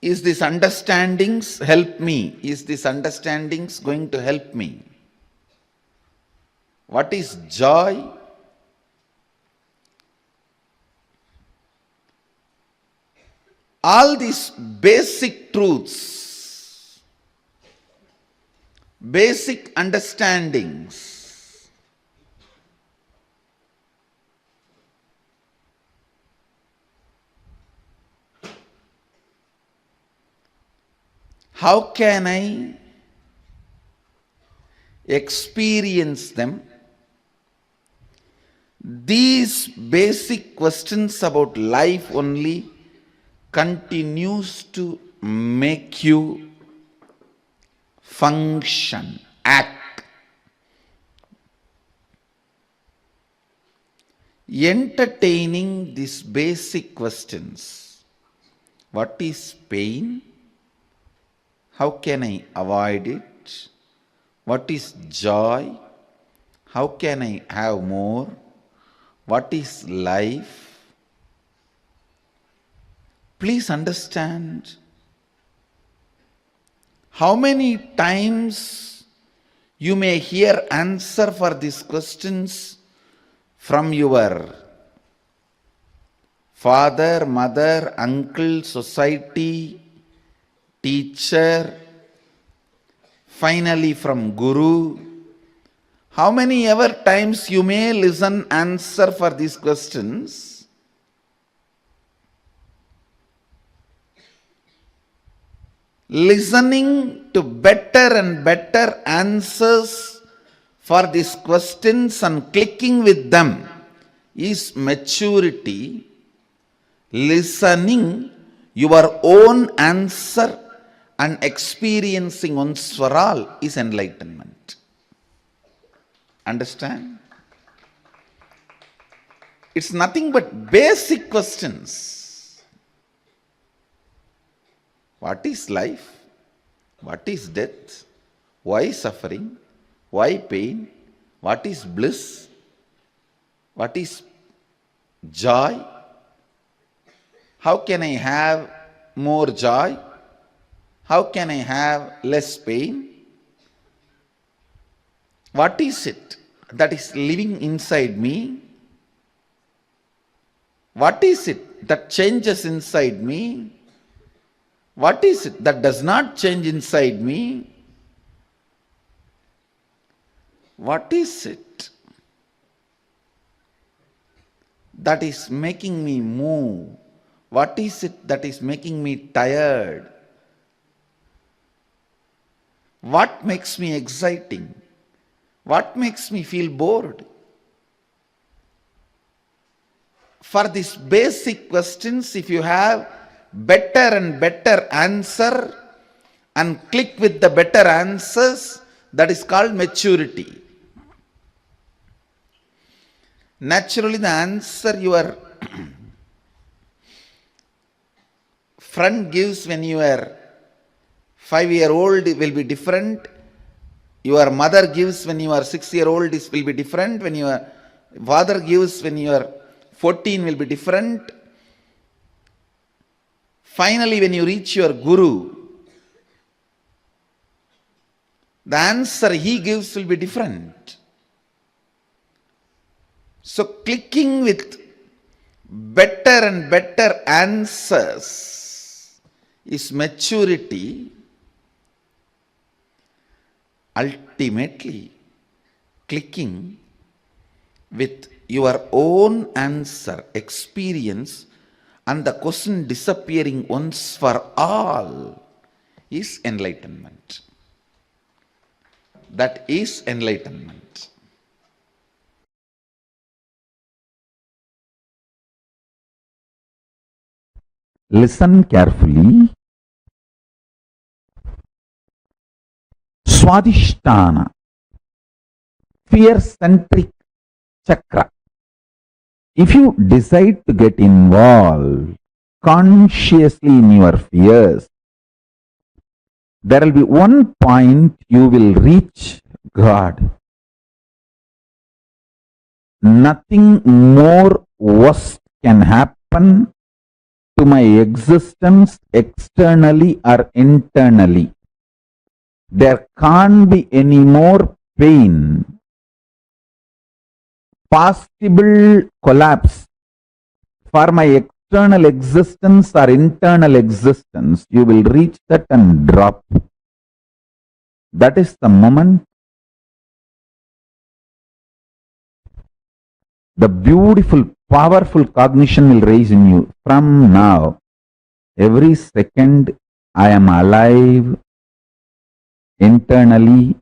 Is this understandings help me? Is this understandings going to help me? What is joy? All these basic truths, basic understandings, how can I experience them? These basic questions about life only continues to make you function, act. Entertaining these basic questions. What is pain? How can I avoid it? What is joy? How can I have more? What is life? Please understand, how many times you may hear answer for these questions from your father, mother, uncle, society, teacher, finally from guru. How many ever times you may listen answer for these questions? Listening to better and better answers for these questions and clicking with them is maturity. Listening your own answer and experiencing once for all is enlightenment. Understand? It's nothing but basic questions. What is life? What is death? Why suffering? Why pain? What is bliss? What is joy? How can I have more joy? How can I have less pain? What is it that is living inside me? What is it that changes inside me? What is it that does not change inside me? What is it that is making me move? What is it that is making me tired? What makes me exciting? What makes me feel bored? For these basic questions, if you have better and better answer and click with the better answers, that is called maturity. Naturally, the answer your friend gives when you are 5-year-old will be different. Your mother gives when you are 6-year-old will be different. When your father gives when you are 14 will be different. Finally, when you reach your guru, the answer he gives will be different. So, clicking with better and better answers is maturity. Ultimately, clicking with your own answer, experience, and the question disappearing once for all is enlightenment. That is enlightenment. Listen carefully. Swadhisthana, fear-centric chakra. If you decide to get involved consciously in your fears, there will be one point you will reach God. Nothing more worst can happen to my existence externally or internally. There can't be any more pain, possible collapse for my external existence or internal existence. You will reach that and drop. That is the moment the beautiful, powerful cognition will rise in you. From now, every second I am alive internally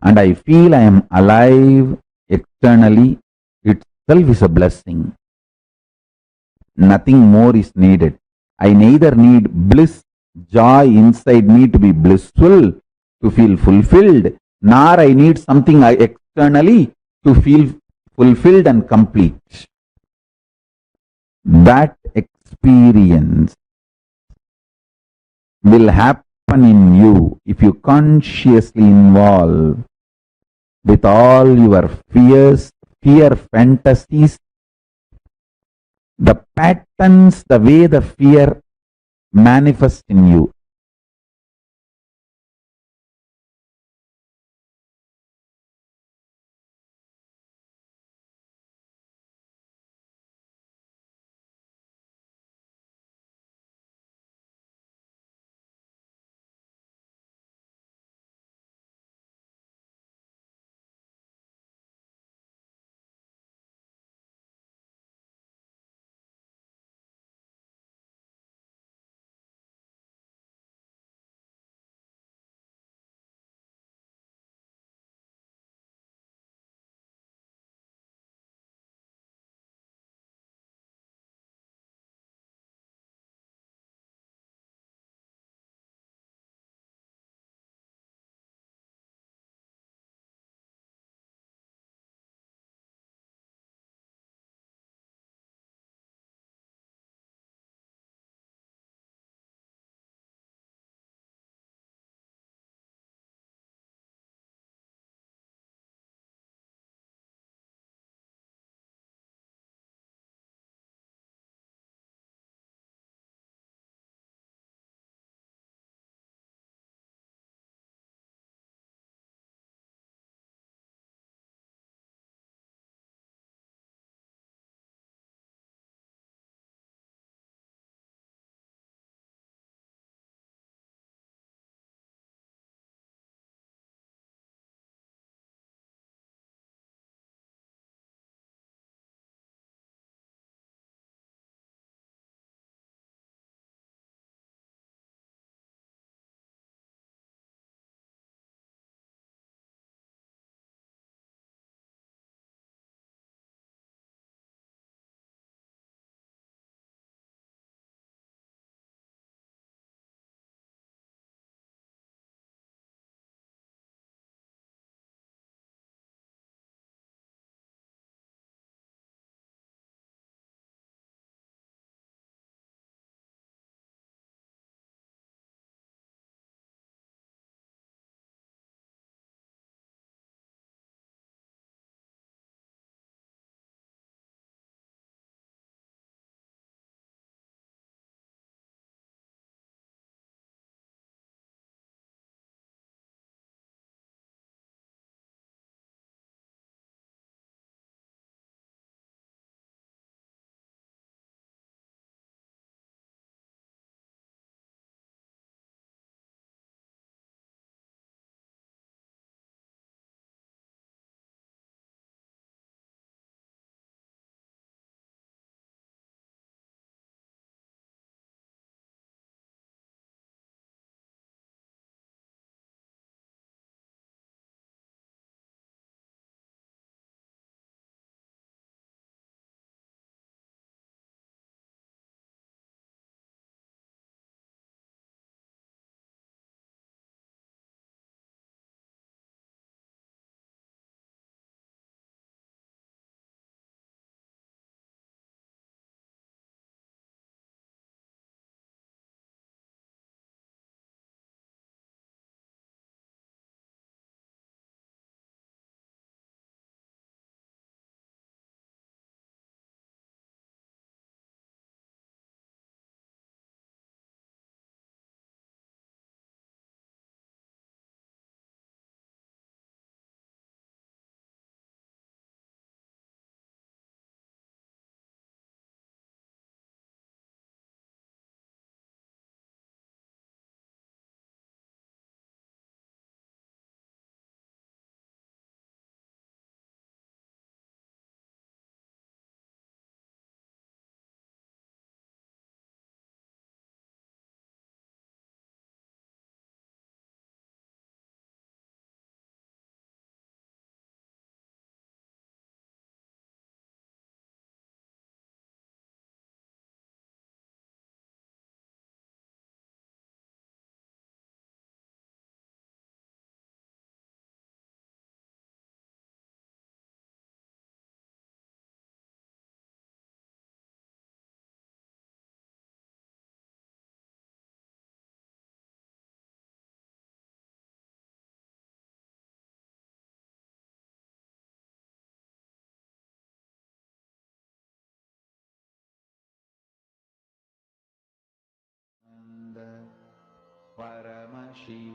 and I feel I am alive externally. Itself is a blessing. Nothing more is needed. I neither need bliss, joy inside me to be blissful, to feel fulfilled, nor I need something externally to feel fulfilled and complete. That experience will happen in you if you consciously involve with all your fears, fear fantasies, the patterns, the way the fear manifests in you.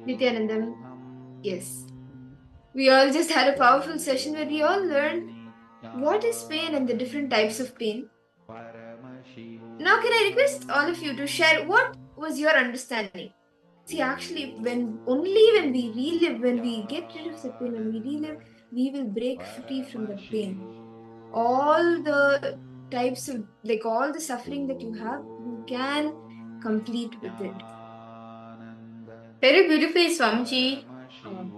Nithyanandam, yes. We all just had a powerful session where we all learned what is pain and the different types of pain. Now, can I request all of you to share what was your understanding? See, actually, when we relive, when we get rid of the pain, when we relive, we will break free from the pain. All the types of, like all the suffering that you have, you can complete with it. Very beautifully, Swamiji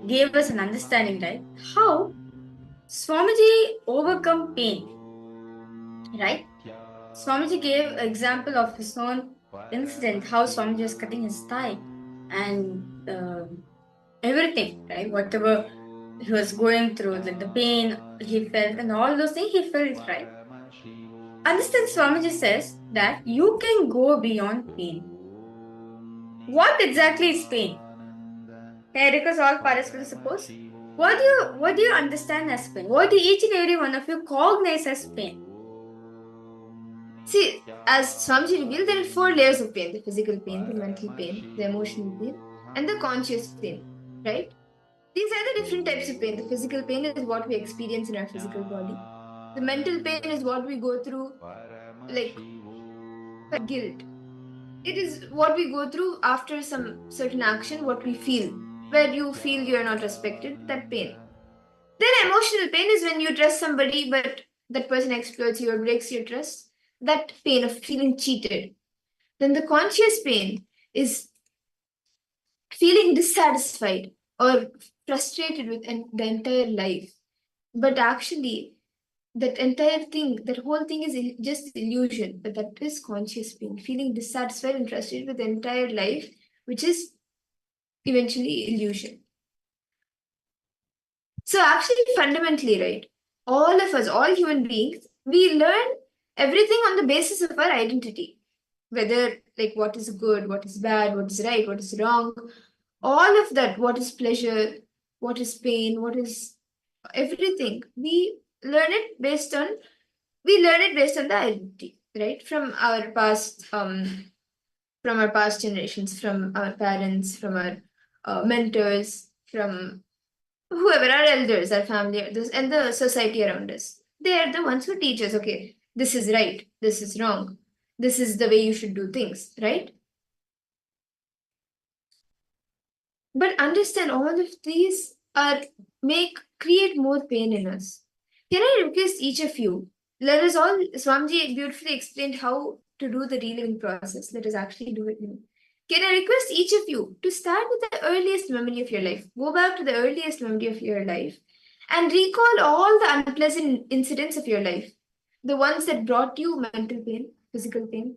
gave us an understanding, right? How Swamiji overcome pain, right? Swamiji gave an example of his own incident, how Swamiji was cutting his thigh and everything, right? Whatever he was going through, like the pain he felt and all those things he felt, right? Understand, Swamiji says that you can go beyond pain. What exactly is pain? Can I request all participants suppose? What do you understand as pain? What do each and every one of you cognize as pain? See, as Swamiji revealed, there are four layers of pain: the physical pain, the mental pain, the emotional pain, and the conscious pain, right? These are the different types of pain. The physical pain is what we experience in our physical body. The mental pain is what we go through, like guilt. It is what we go through after some certain action, what we feel, where you feel you are not respected, that pain. Then emotional pain is when you trust somebody, but that person exploits you or breaks your trust. That pain of feeling cheated. Then the conscious pain is feeling dissatisfied or frustrated with the entire life. But actually, that entire thing, that whole thing is just illusion. But that is conscious pain, feeling dissatisfied and frustrated with the entire life, which is eventually illusion. So actually, fundamentally, right, all of us, all human beings, we learn everything on the basis of our identity. Whether like what is good, what is bad, what is right, what is wrong, all of that, what is pleasure, what is pain, what is everything, we learn it based on the identity, right? From our past generations, from our parents, from our mentors, from whoever, our elders, our family, and the society around us. They are the ones who teach us, okay, this is right, this is wrong, this is the way you should do things, right? But understand all of these are create more pain in us. Can I request each of you? Let us all, Swamiji beautifully explained how to do the reliving process. Let us actually do it now. Can I request each of you to start with the earliest memory of your life? Go back to the earliest memory of your life and recall all the unpleasant incidents of your life. The ones that brought you mental pain, physical pain,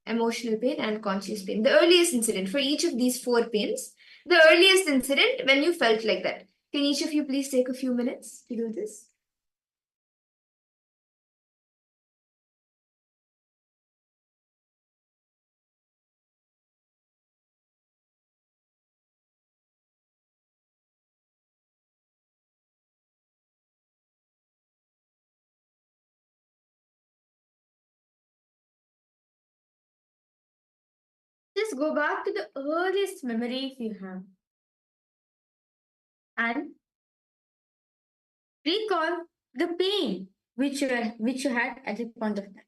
emotional pain, and conscious pain. The earliest incident for each of these four pains, the earliest incident when you felt like that. Can each of you please take a few minutes to do this? Just go back to the earliest memory if you have and recall the pain which you had at the point of time.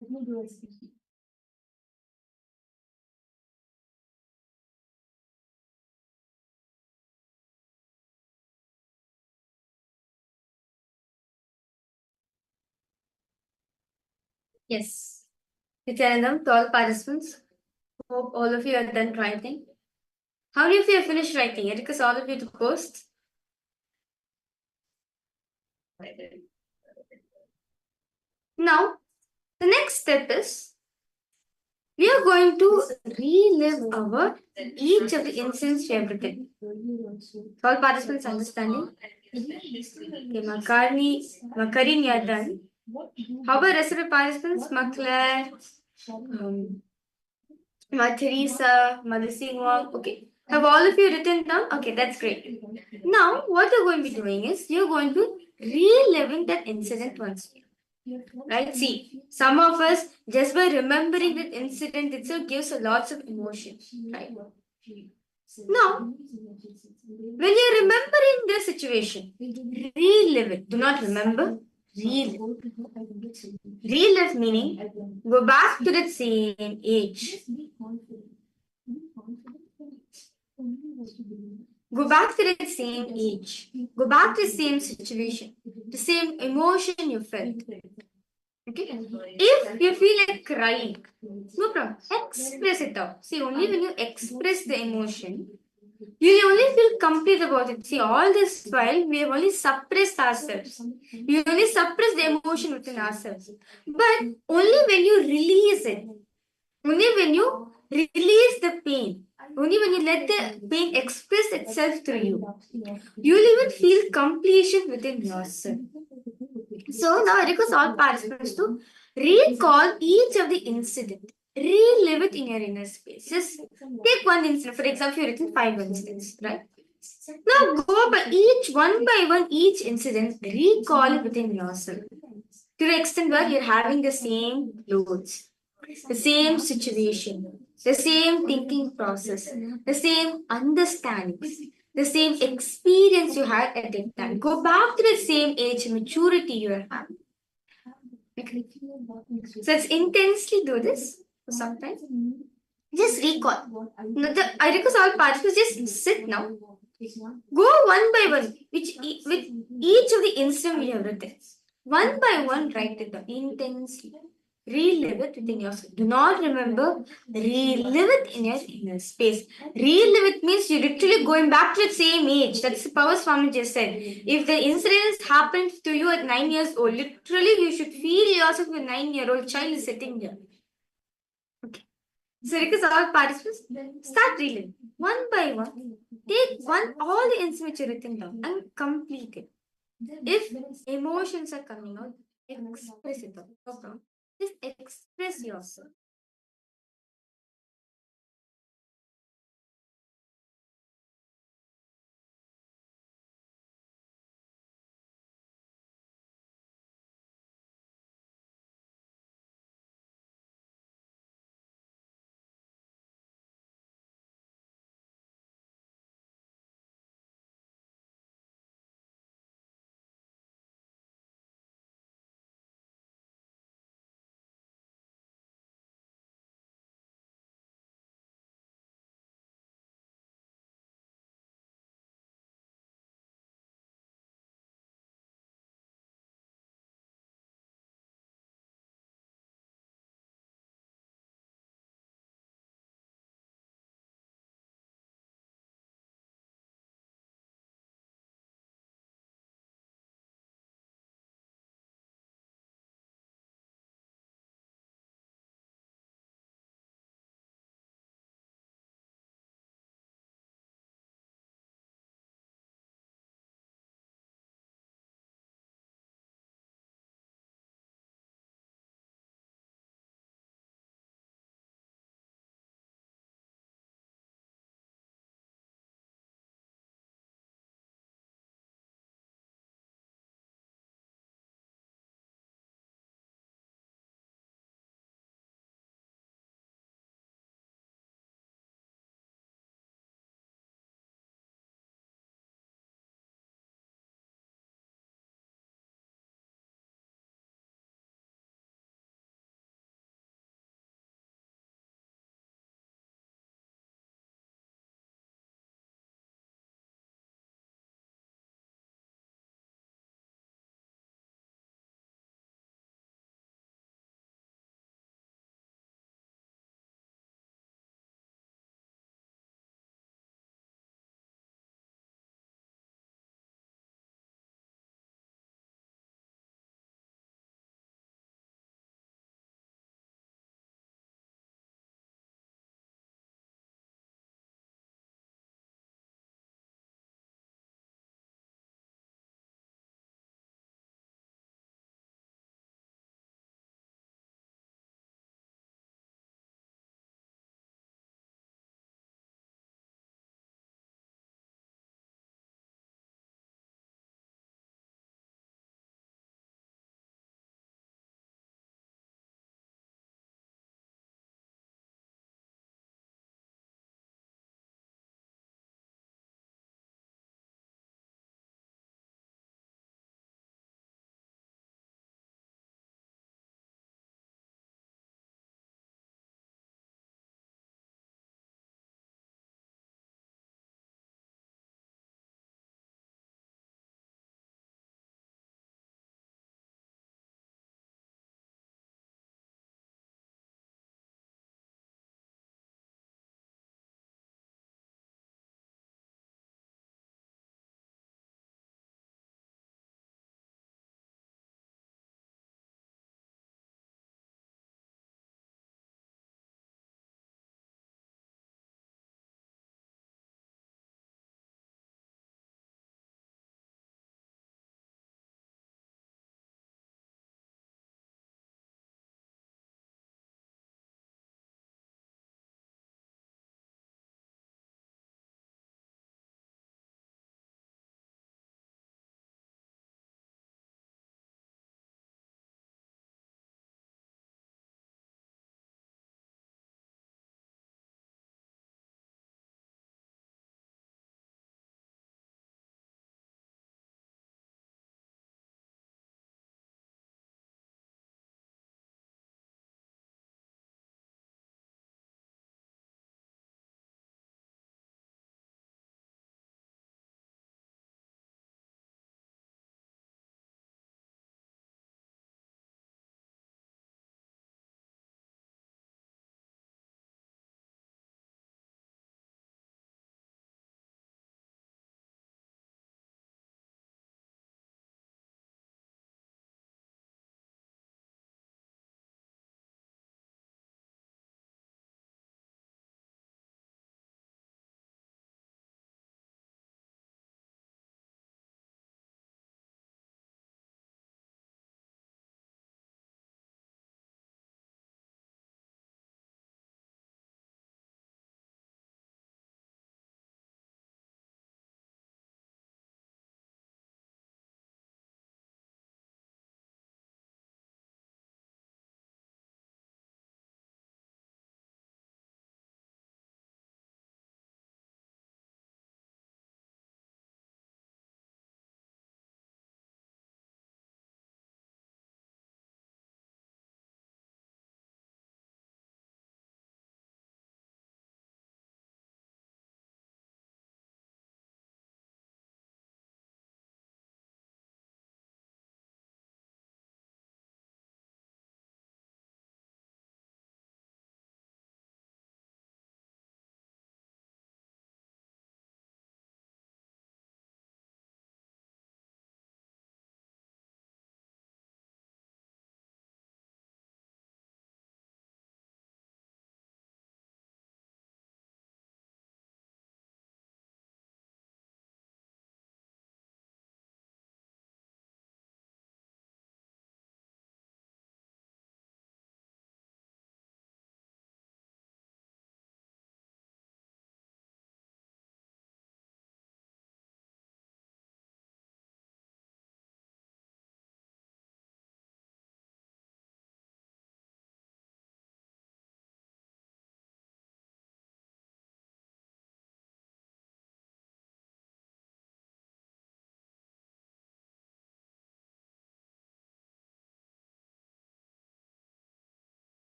Let me do it. Yes. Nithyanandam, to all participants, hope all of you are done writing. How many of you have finished writing? I request all of you to post. Now, the next step is we are going to relive our each of the incidents we have written. All participants understanding? Okay, Makarin, you are done. How about rest of the participants? Maclaire, Teresa, Madhusinwang. Okay. Have all of you written down? Okay, that's great. Now, what you're going to be doing is you're going to reliving that incident once. Right? See, some of us, just by remembering that incident itself gives a lots of emotion. Right? Now, when you're remembering the situation, relive it. Do not remember, relive. Relive meaning go back to the same age. Go back to the same age. Go back to the same situation, the same emotion you felt. Okay? If you feel like crying, no problem. Express it out. See, only when you express the emotion, you will only feel complete about it. See, all this while we have only suppressed ourselves. We only suppress the emotion within ourselves. But only when you release it, only when you release the pain, only when you let the pain express itself through you, you will even feel completion within yourself. So now I request all participants to recall each of the incident. Relive it in your inner space. Just take one incident. For example, you've written 5 incidents, right? Now go by each incident, recall it within yourself. To the extent where you're having the same clothes, the same situation, the same thinking process, the same understanding, the same experience you had at that time. Go back to the same age, maturity you are having. So let's intensely do this for some time. Just recall. I request all participants just sit now. Go one by one, with each of the incidents we have written. One by one, write it down intensely. Relive it within yourself. Do not remember, relive it in your inner space. Relive it means you're literally going back to the same age. That's the power Swami just said. If the incidents happened to you at 9 years old, literally you should feel yourself with a 9-year-old child is sitting there. Okay. So request all participants, start reliving one by one. Take all the incidents you've written down and complete it. If emotions are coming out, express it out. No problem. Just express yourself.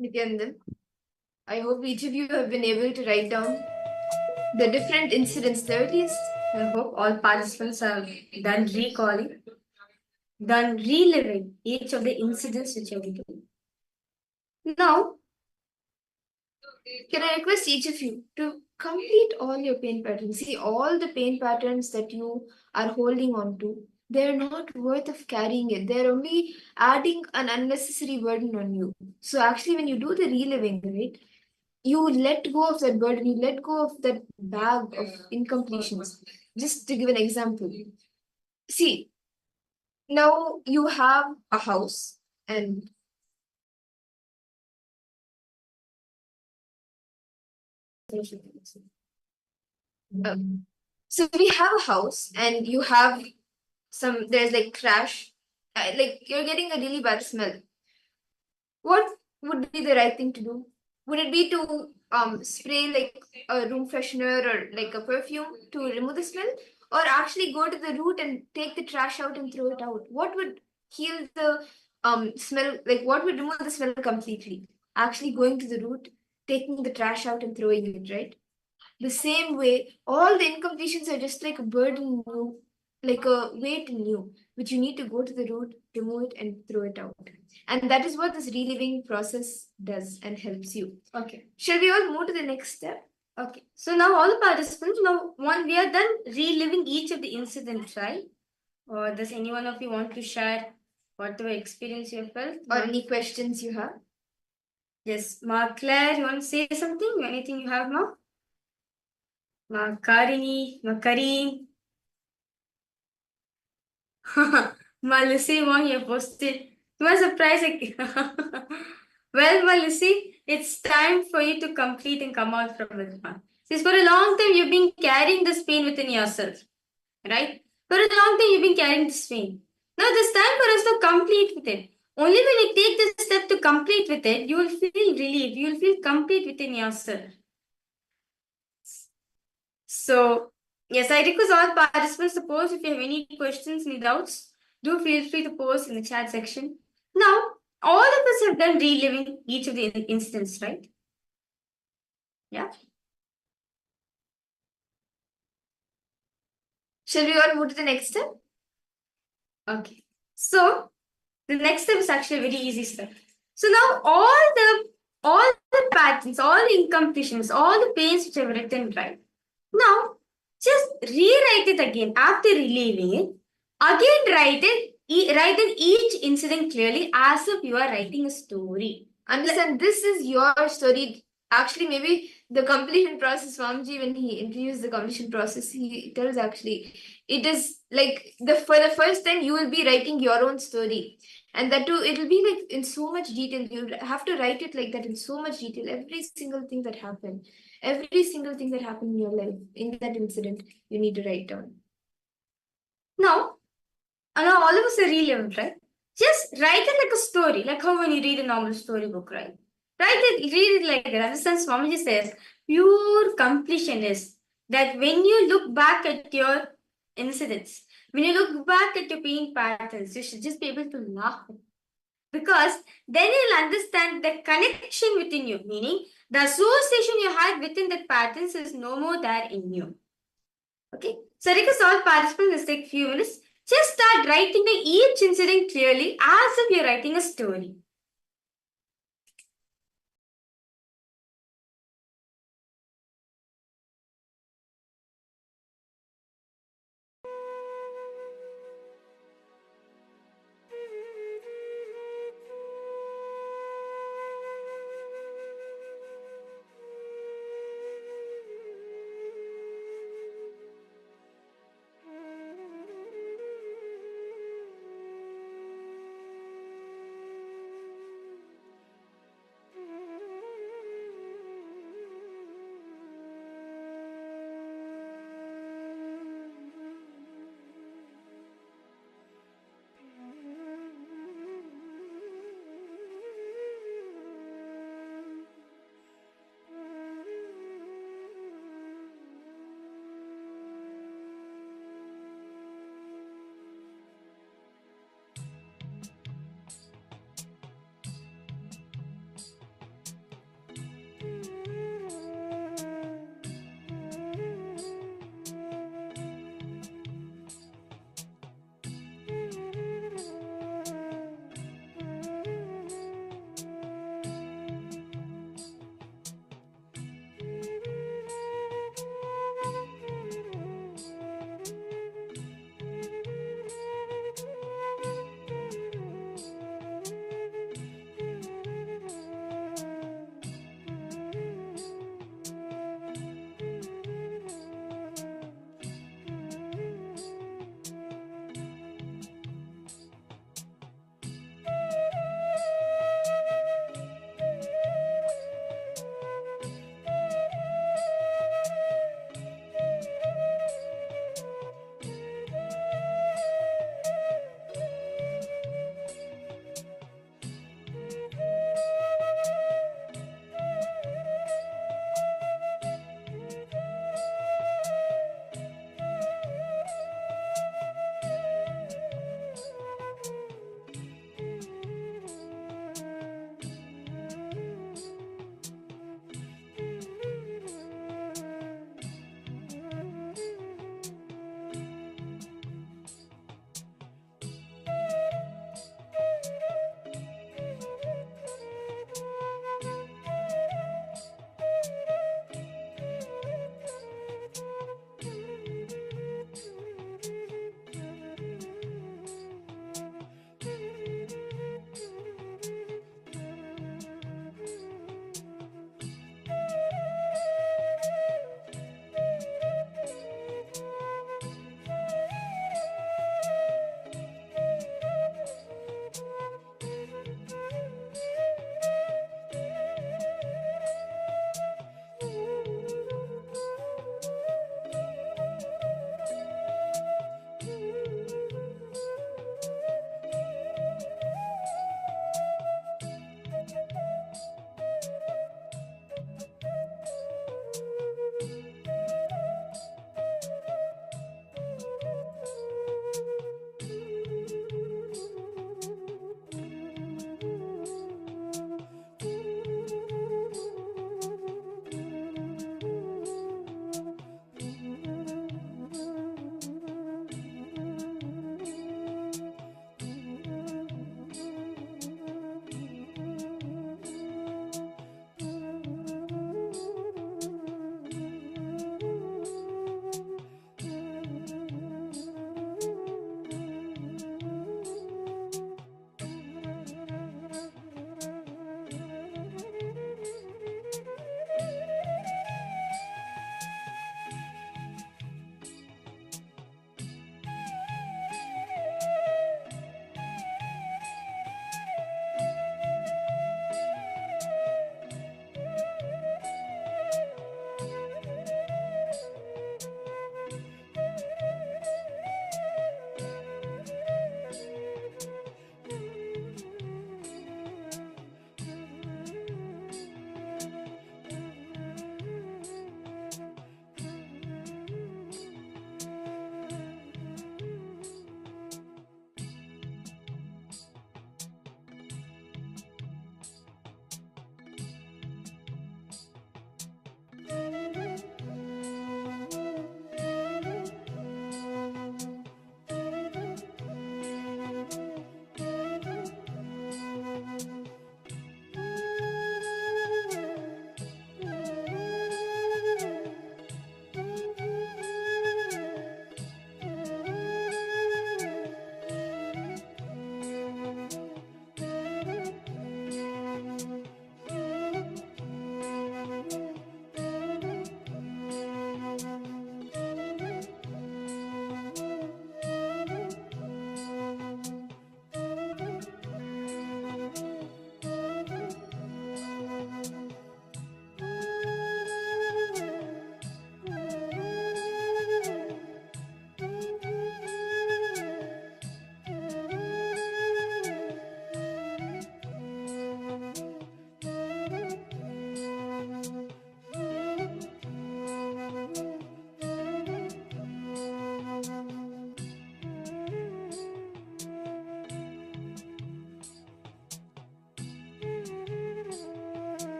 Nithyananda, I hope each of you have been able to write down the different incidents there. At least I hope all participants have done recalling, done reliving each of the incidents which are written. Now, can I request each of you to complete all your pain patterns? See, all the pain patterns that you are holding on to, they're not worth of carrying it. They're only adding an unnecessary burden on you. So actually, when you do the reliving, right, you let go of that burden, you let go of that bag of incompletions. Just to give an example, see, now you have a house and so we have a house and you have there's like crash, like you're getting a really bad smell. What would be the right thing to do? Would it be to spray like a room freshener or like a perfume to remove the smell, or actually go to the root and take the trash out and throw it out? What would heal the smell? Like what would remove the smell completely? Actually going to the root, taking the trash out and throwing it, right? The same way, all the incompletions are just like a burden in you, like a weight in you, which you need to go to the root, remove it, and throw it out. And that is what this reliving process does and helps you. Okay. Shall we all move to the next step? Okay. So now all the participants, now we are done reliving each of the incidents, right? Or does any one of you want to share whatever experience you have felt? Or any questions you have? Yes, Ma Claire, you want to say something? Anything you have, Ma? Makarini, Makarin. Lucy, one you posted. You are surprised. Well, Lucy, it's time for you to complete and come out from it. Since for a long time you've been carrying this pain within yourself, right? For a long time you've been carrying this pain. Now it's time for us to complete with it. Only when you take this step to complete with it, you will feel relief. You will feel complete within yourself. So, yes, I request all participants to post if you have any questions, any doubts. Do feel free to post in the chat section. Now, all of us have done reliving each of the incidents, right? Yeah. Shall we all move to the next step? Okay. So, the next step is actually a very easy step. So now all the patterns, all the incompletions, all the pains which I've written, right? Now, just rewrite it again after relieving it. Again, write in each incident clearly as if you are writing a story. Understand, this is your story. Actually, maybe the completion process, Swamiji, when he introduced the completion process, he tells actually, it is like for the first time you will be writing your own story. And that too, it will be like in so much detail. You have to write it like that in so much detail. Every single thing that happened in your life, in that incident, you need to write down. Now all of us are reliving, right? Just write it like a story, like how when you read a normal storybook, right? Read it like that. Understand, Swamiji says, pure completion is that when you look back at your incidents, when you look back at your pain patterns, you should just be able to laugh. Because then you'll understand the connection within you, meaning the association you had within that patterns is no more there in you. Okay, so request all participants, let's take a few minutes. Just start writing each incident clearly as if you're writing a story.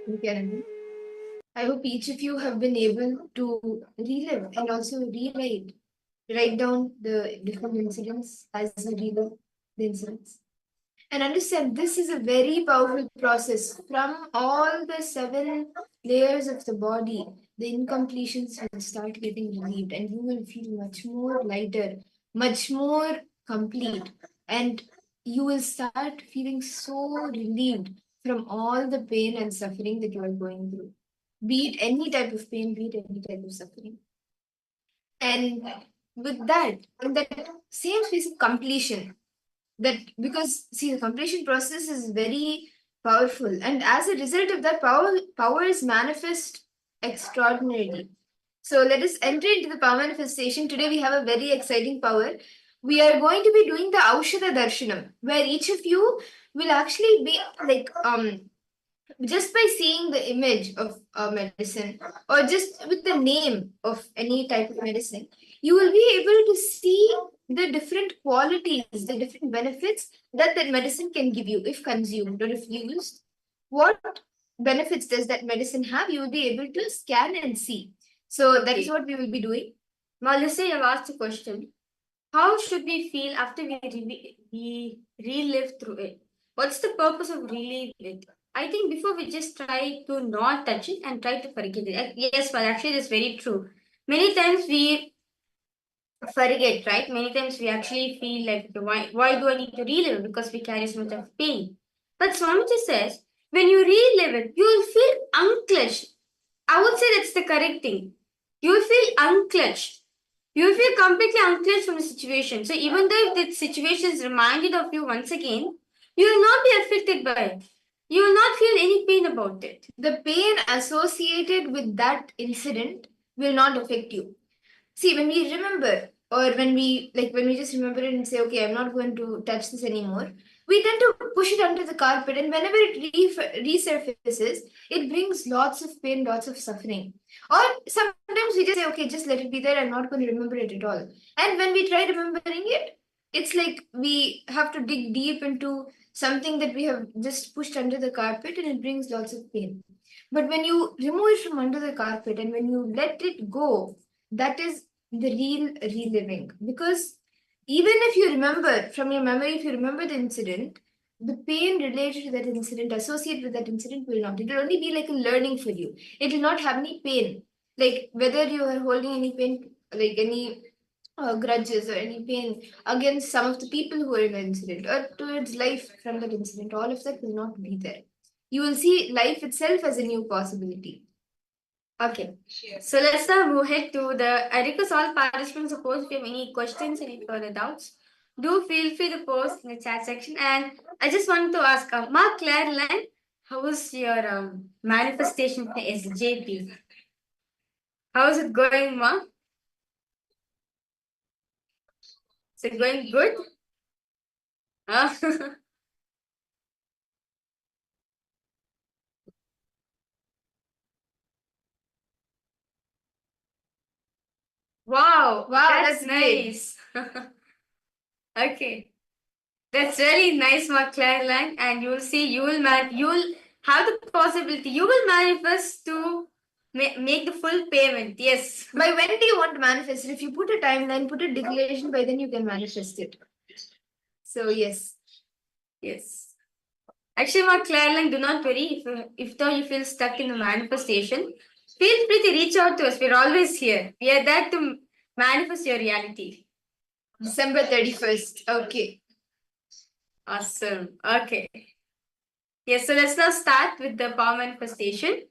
Nithyananda. I hope each of you have been able to relive and also write down the different incidents as you relive the incidents. And understand this is a very powerful process. From all the 7 layers of the body, the incompletions will start getting relieved, and you will feel much more lighter, much more complete, and you will start feeling so relieved from all the pain and suffering that you are going through. Be it any type of pain, be it any type of suffering. And with that, in that same space of completion, that because see the completion process is very powerful, and as a result of that power is manifest extraordinarily. So let us enter into the power manifestation. Today we have a very exciting power. We are going to be doing the Aushadha Darshanam, where each of you will actually be like just by seeing the image of a medicine or just with the name of any type of medicine, you will be able to see the different qualities, the different benefits that that medicine can give you if consumed or if used. What benefits does that medicine have? You will be able to scan and see. So that is what we will be doing. Now, let's say I've asked a question. How should we feel after we relive through it? What's the purpose of reliving it? I think before we just try to not touch it and try to forget it. Yes, well, actually, that's very true. Many times we forget, right? Many times we actually feel like, why do I need to relive it? Because we carry so much of pain. But Swamiji says, when you relive it, you will feel unclutched. I would say that's the correct thing. You will feel unclutched. You will feel completely unclutched from the situation. So even though if the situation is reminded of you once again, you will not be affected by it. You will not feel any pain about it. The pain associated with that incident will not affect you. See, when we remember, or when we just remember it and say, okay, I'm not going to touch this anymore, we tend to push it under the carpet, and whenever it resurfaces, it brings lots of pain, lots of suffering. Or sometimes we just say, okay, just let it be there, I'm not going to remember it at all. And when we try remembering it, it's like we have to dig deep into something that we have just pushed under the carpet, and it brings lots of pain. But when you remove it from under the carpet and when you let it go, that is the real reliving. Because even if you remember from your memory, if you remember the incident, the pain related to that incident, associated with that incident, will not. It will only be like a learning for you. It will not have any pain. Like whether you are holding any pain, like any grudges or any pain against some of the people who were in the incident or towards life from that incident, all of that will not be there. You will see life itself as a new possibility. Okay, so let's now move ahead to the. I request all participants to post if you have any questions, any further doubts. Do feel free to post in the chat section. And I just want to ask, Mark Clareline, how was your manifestation for SJP? How is it going, Mark? Is it going good? Wow, that's nice. Okay. That's really nice, Mark Clareline, and you'll see, you'll have the possibility, you will manifest to make the full payment. Yes. By when do you want to manifest it? If you put a timeline, put a declaration, by then you can manifest it. So yes. Yes. Actually, Mark Clareland, do not worry. If though you feel stuck in the manifestation, feel free to reach out to us. We're always here. We are there to manifest your reality. December 31st. Okay. Awesome. Okay. Yes, so let's now start with the power manifestation.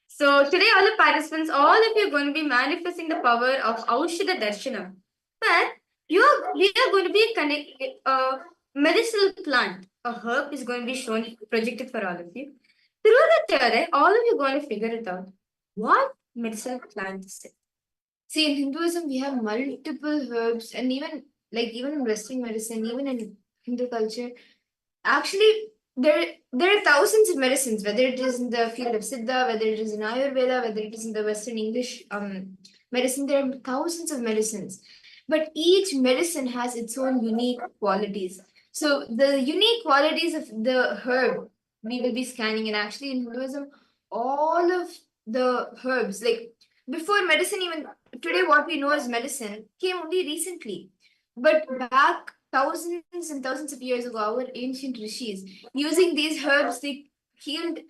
So today, all the participants, all of you are going to be manifesting the power of Aushadha Darshanam. But we are going to be connected. Medicinal plant, a herb, is going to be shown, projected for all of you. Through the theory, all of you are going to figure it out. What medicinal plant is it? See, in Hinduism, we have multiple herbs, and even in Western medicine, even in Hindu culture, actually there are thousands of medicines, whether it is in the field of Siddha, whether it is in Ayurveda, whether it is in the Western English medicine. There are thousands of medicines, but each medicine has its own unique qualities. So the unique qualities of the herb we will be scanning, and actually in Hinduism, all of the herbs, like before medicine, even today what we know as medicine came only recently. But back thousands and thousands of years ago, our ancient rishis, using these herbs, they healed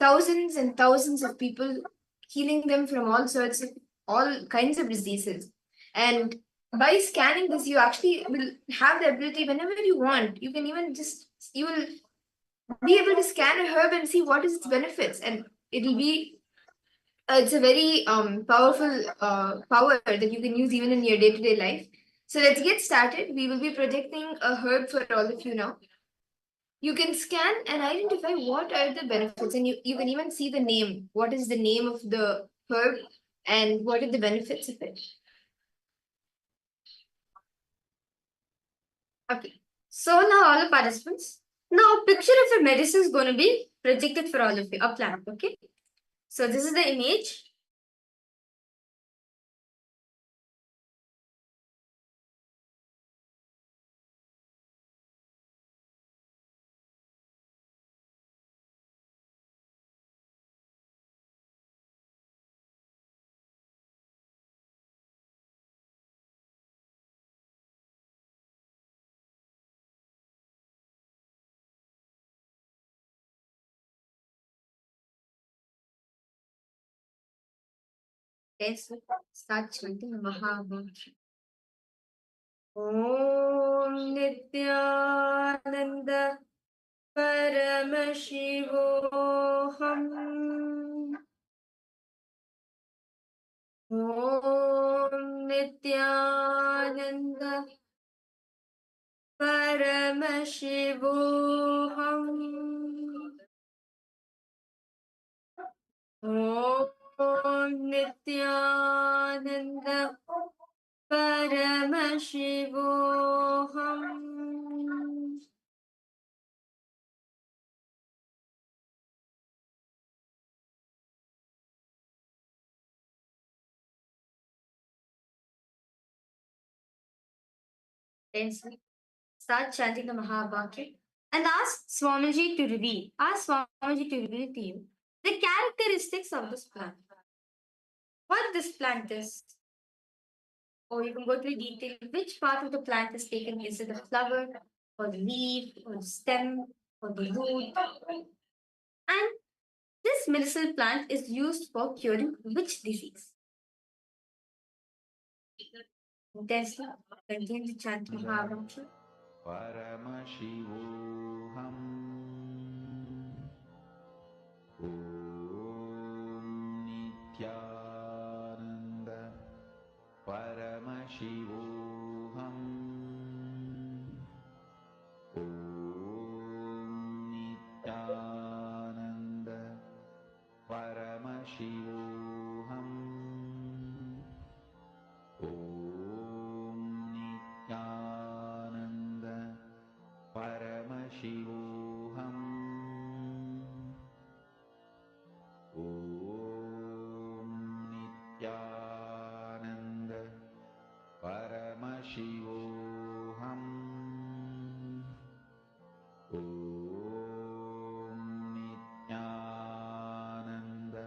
thousands and thousands of people, healing them from all kinds of diseases. And by scanning this, you actually will have the ability, whenever you want, you can even you will be able to scan a herb and see what is its benefits. And it'll be it's a very powerful power that you can use even in your day-to-day life. So let's get started. We will be projecting a herb for all of you now. You can scan and identify what are the benefits, and you can even see the name. What is the name of the herb and what are the benefits of it? Okay. So now all the participants, now a picture of a medicine is going to be projected for all of you, a plant, okay? So this is the image. Let's start chanting the Mahabharata. Om Nithyananda Paramashivoham. Om Nithyananda Paramashivoham. Om Nithyananda Paramashivoham. Then start chanting the Mahabharata and ask Swamiji to reveal. Ask Swamiji to reveal to you the characteristics of this plant. What this plant is. Or you can go to the detail. Which part of the plant is taken? Is it the flower, or the leaf, or the stem, or the root? And this medicinal plant is used for curing which disease? Intensely continue to chant Mahabharata. Paramashivoham Om Nithyananda Paramashivoham Om Nithyananda Paramashivoham Om Nithyananda Paramashivoham Om Nithyananda Paramashivoham Om Nithyananda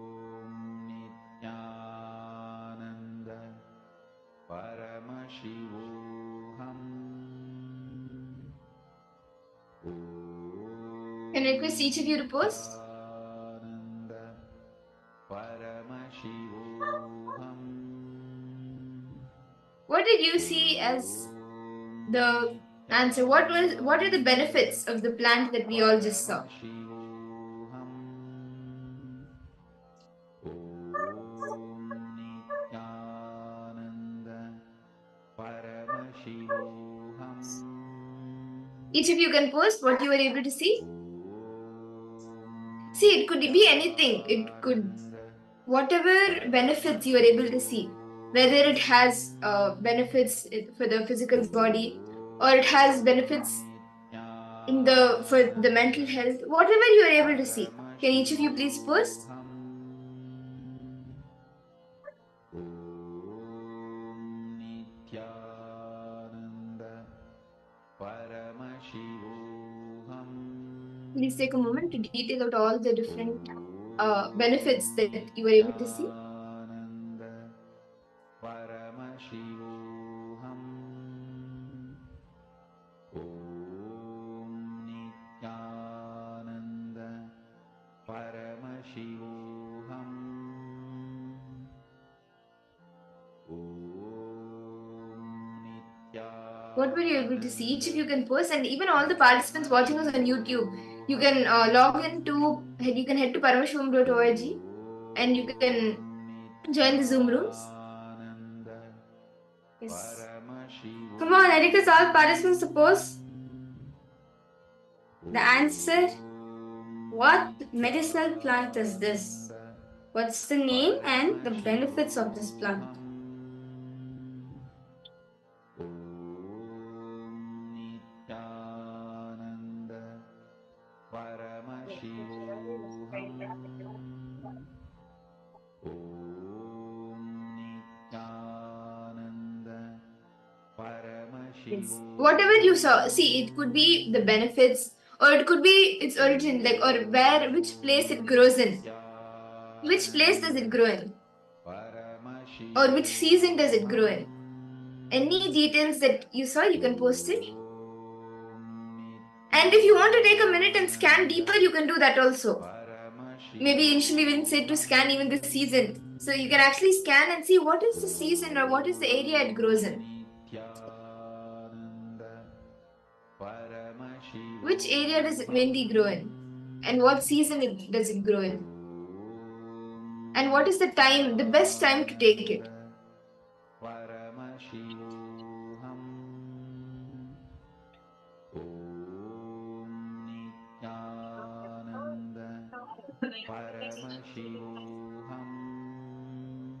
I request each of you to post? What did you see as the answer? What are the benefits of the plant that we all just saw? Each of you can post what you were able to see. See, it could be anything. It could, whatever benefits you are able to see, whether it has benefits for the physical body, or it has benefits for the mental health, whatever you are able to see. Can each of you please post? Please take a moment to detail out all the different benefits that you were able to see. What were you able to see? Each of you can post, and even all the participants watching us on YouTube, you can you can head to paramashivoham.org and you can join the Zoom rooms. Yes. Come on, I request all participants to post the answer. What medicinal plant is this? What's the name and the benefits of this plant? Yes. Whatever you saw, see, it could be the benefits, or it could be its origin, like, or which place it grows in. Which place does it grow in? Or which season does it grow in? Any details that you saw, you can post it. And if you want to take a minute and scan deeper, you can do that also. Maybe initially we didn't say to scan even the season. So you can actually scan and see what is the season or what is the area it grows in. Which area does it mainly grow in? And what season does it grow in? And what is the best time to take it?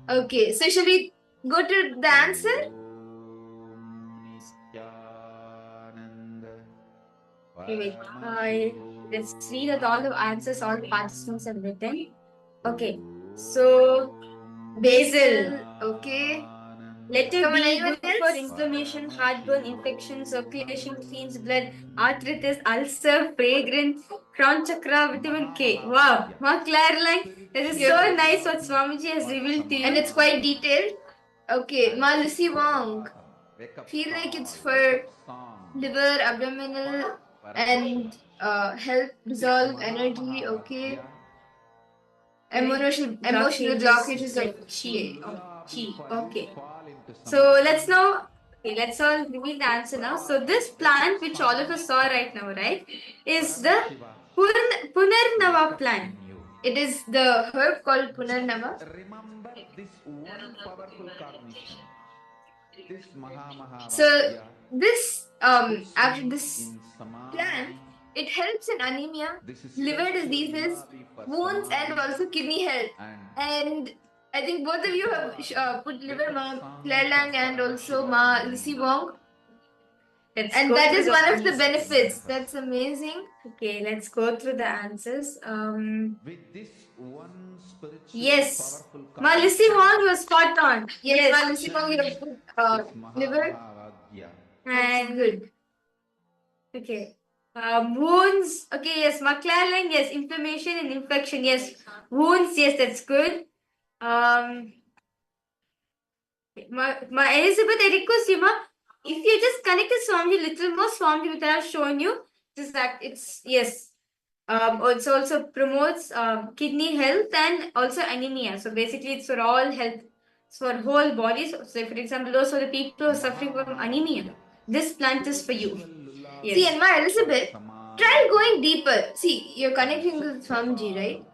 Okay, so shall we go to the answer? Okay, wait. Let's see that all the answers all the participants have written. Okay, so basil. Okay. Letter B, good for inflammation, heartburn, infection, circulation, cleans blood, arthritis, ulcer, fragrance, crown chakra, vitamin K. Wow, Ma Clairline, this is so nice what Swamiji has revealed to you. And it's quite detailed. Okay, Ma Lucy Wong. Feel like it's for liver, abdominal, and help resolve energy. Okay. Emotional blockages of chi. Okay. So let's all reveal the answer now. So this plant, which all of us saw right now, right, is the Punarnava plant. It is the herb called Punarnava. Remember this one powerful cognition. This So this after this plant, it helps in anemia, liver diseases, wounds, and also kidney health. And I think both of you have put liver, Ma Clairlang and also Ma Lucy Wong. And that is one of the benefits. That's amazing. Okay, let's go through the answers. With this one spiritual Yes, Ma Lucy Wong was spot on. Yes, Ma Lucy Wong, you have put liver. And good. Okay. Wounds. Okay, yes. McLaren, yes. Inflammation and infection, yes. Wounds, yes, that's good. Ma Elizabeth, I request you, Ma, if you just connect to Swami a little more, Swami, which I have shown you, just that it's, yes. also promotes kidney health and also anemia. So basically, it's for all health, it's for whole bodies. So, for example, those are the people who are suffering from anemia. This plant is for you. Yes. See, and my Elizabeth, try going deeper. See, you're connecting with Swamiji, right?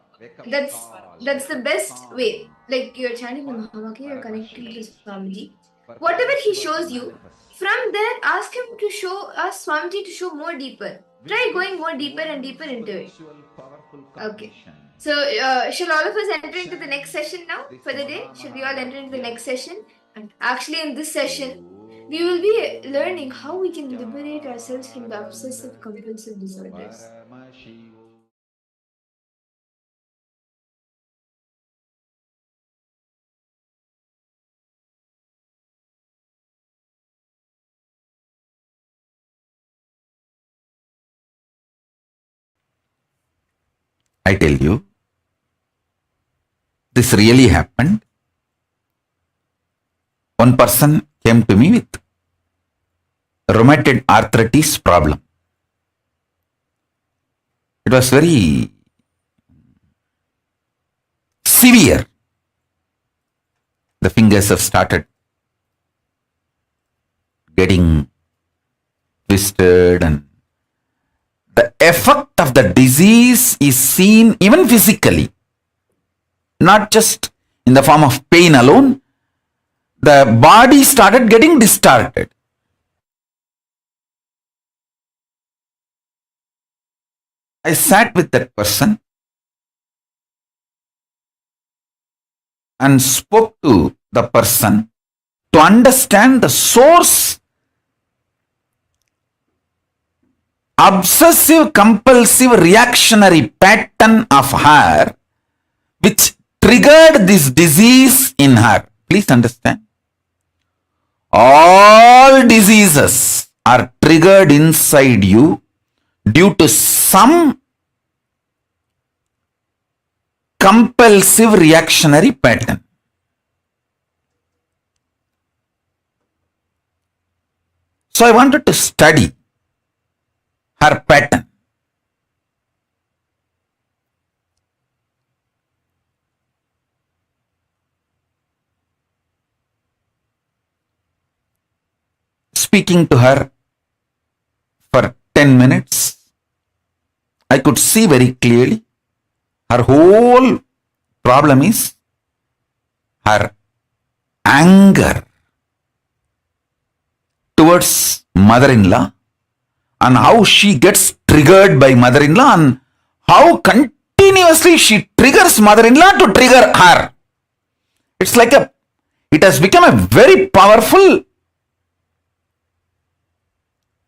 That's the best way. Like you're chanting the Mahamaki, you're connecting to Swamiji. Whatever he shows you, from there, ask Swamiji to show more deeper. Try going more deeper and deeper into it. Okay. So, shall all of us enter into the next session now for the day? Should we all enter into the next session? And actually, in this session, we will be learning how we can liberate ourselves from the obsessive-compulsive disorders. I tell you, this really happened. One person came to me with rheumatoid arthritis problem. It was very severe. The fingers have started getting twisted, and the effect of the disease is seen even physically, not just in the form of pain alone. The body started getting distorted. I sat with that person and spoke to the person to understand the source. Obsessive compulsive reactionary pattern of her which triggered this disease in her. Please understand. All diseases are triggered inside you due to some compulsive reactionary pattern. So I wanted to study her pattern. Speaking to her for 10 minutes, I could see very clearly her whole problem is her anger towards mother-in-law, and how she gets triggered by mother-in-law, and how continuously she triggers mother-in-law to trigger her. It's like it has become a very powerful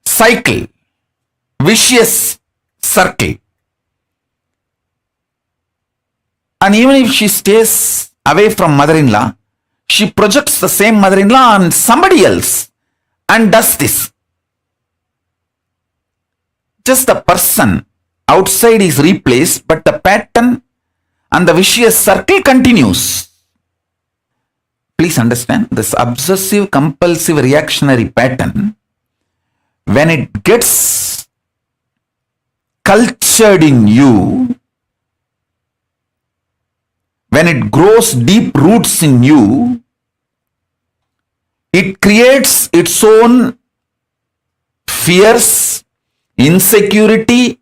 cycle, vicious circle. And even if she stays away from mother-in-law, she projects the same mother-in-law on somebody else and does this. Just the person outside is replaced, but the pattern and the vicious circle continues. Please understand, this obsessive compulsive reactionary pattern, when it gets cultured in you, when it grows deep roots in you, it creates its own fears, insecurity,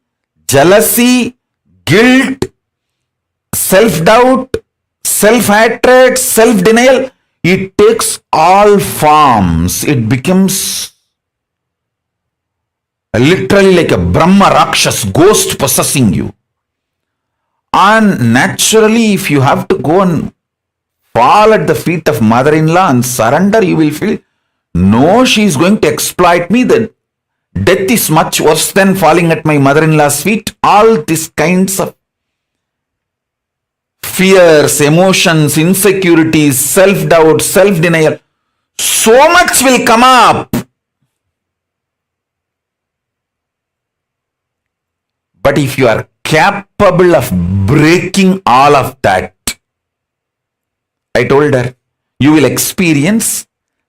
jealousy, guilt, self-doubt, self-hatred, self-denial. It takes all forms. It becomes literally like a Brahma Rakshas, ghost possessing you. And naturally, if you have to go and fall at the feet of mother-in-law and surrender, you will feel, no, she is going to exploit me. The death is much worse than falling at my mother-in-law's feet. All these kinds of fears, emotions, insecurities, self-doubt, self-denial, so much will come up. But if you are capable of breaking all of that, I told her, you will experience,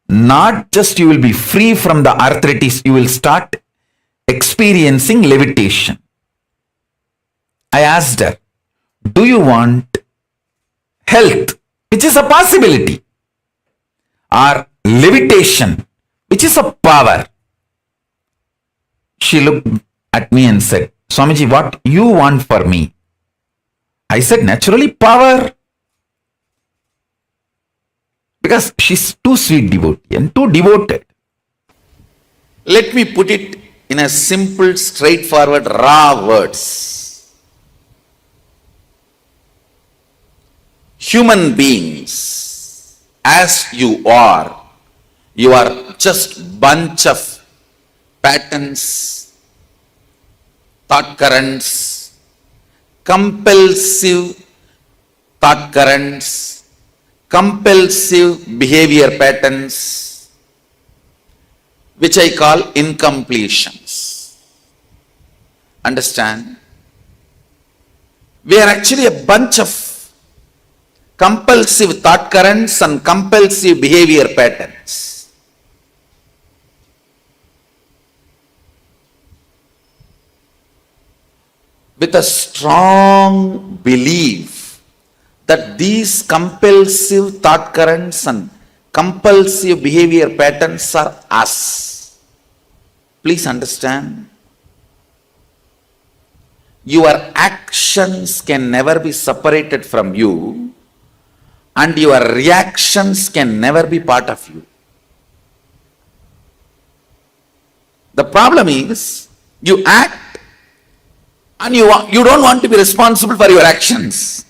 not just you will be free from the arthritis, you will start experiencing levitation. I asked her, do you want health, which is a possibility, or levitation, which is a power? She looked at me and said, Swamiji, what you want for me? I said, naturally, power. Because she's too sweet devotee and too devoted. Let me put it in a simple, straightforward, raw words. Human beings, as you are just bunch of patterns, thought currents, compulsive thought currents, compulsive behavior patterns, which I call incompletions. Understand? We are actually a bunch of compulsive thought currents and compulsive behavior patterns. With a strong belief that these compulsive thought currents and compulsive behavior patterns are us. Please understand. Your actions can never be separated from you, and your reactions can never be part of you. The problem is, you act and you don't want to be responsible for your actions.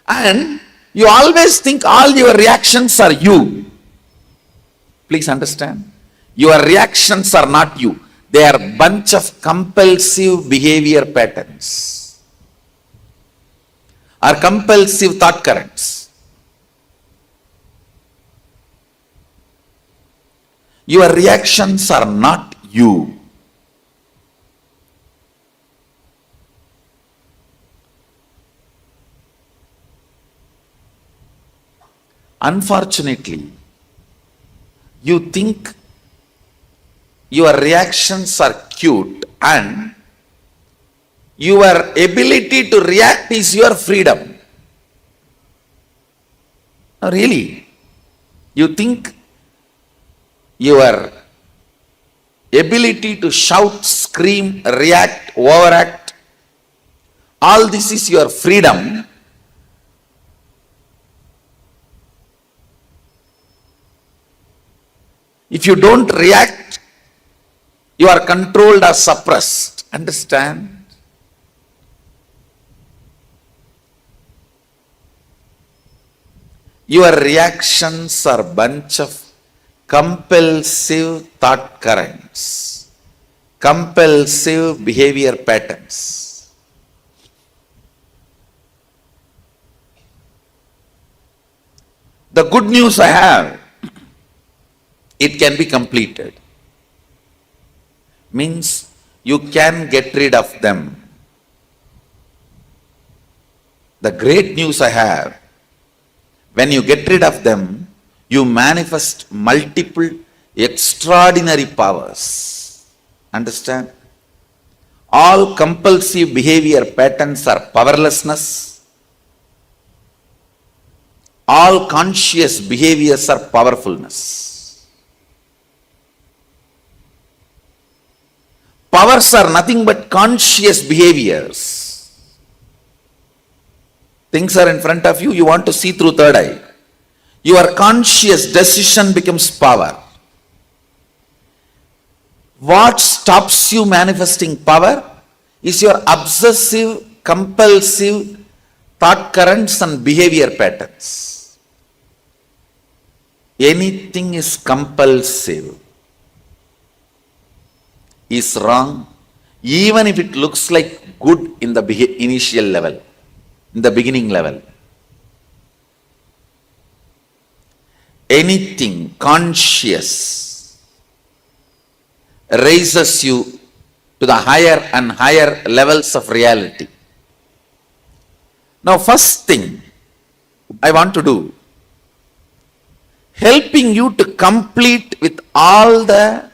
And you always think all your reactions are you. Please understand. Your reactions are not you. They are a bunch of compulsive behavior patterns or compulsive thought currents. Your reactions are not you. Unfortunately, you think your reactions are cute and your ability to react is your freedom. No, really, you think your ability to shout, scream, react, overact, all this is your freedom. If you don't react, you are controlled or suppressed. Understand? Your reactions are a bunch of compulsive thought currents, compulsive behavior patterns. The good news I have, it can be completed. Means you can get rid of them. The great news I have, when you get rid of them, you manifest multiple extraordinary powers. Understand? All compulsive behavior patterns are powerlessness. All conscious behaviors are powerfulness. Powers are nothing but conscious behaviors. Things are in front of you, you want to see through third eye. Your conscious decision becomes power. What stops you manifesting power is your obsessive, compulsive thought currents and behavior patterns. Anything is compulsive is wrong, even if it looks like good in the initial level, in the beginning level. Anything conscious raises you to the higher and higher levels of reality. Now, first thing I want to do, helping you to complete with all the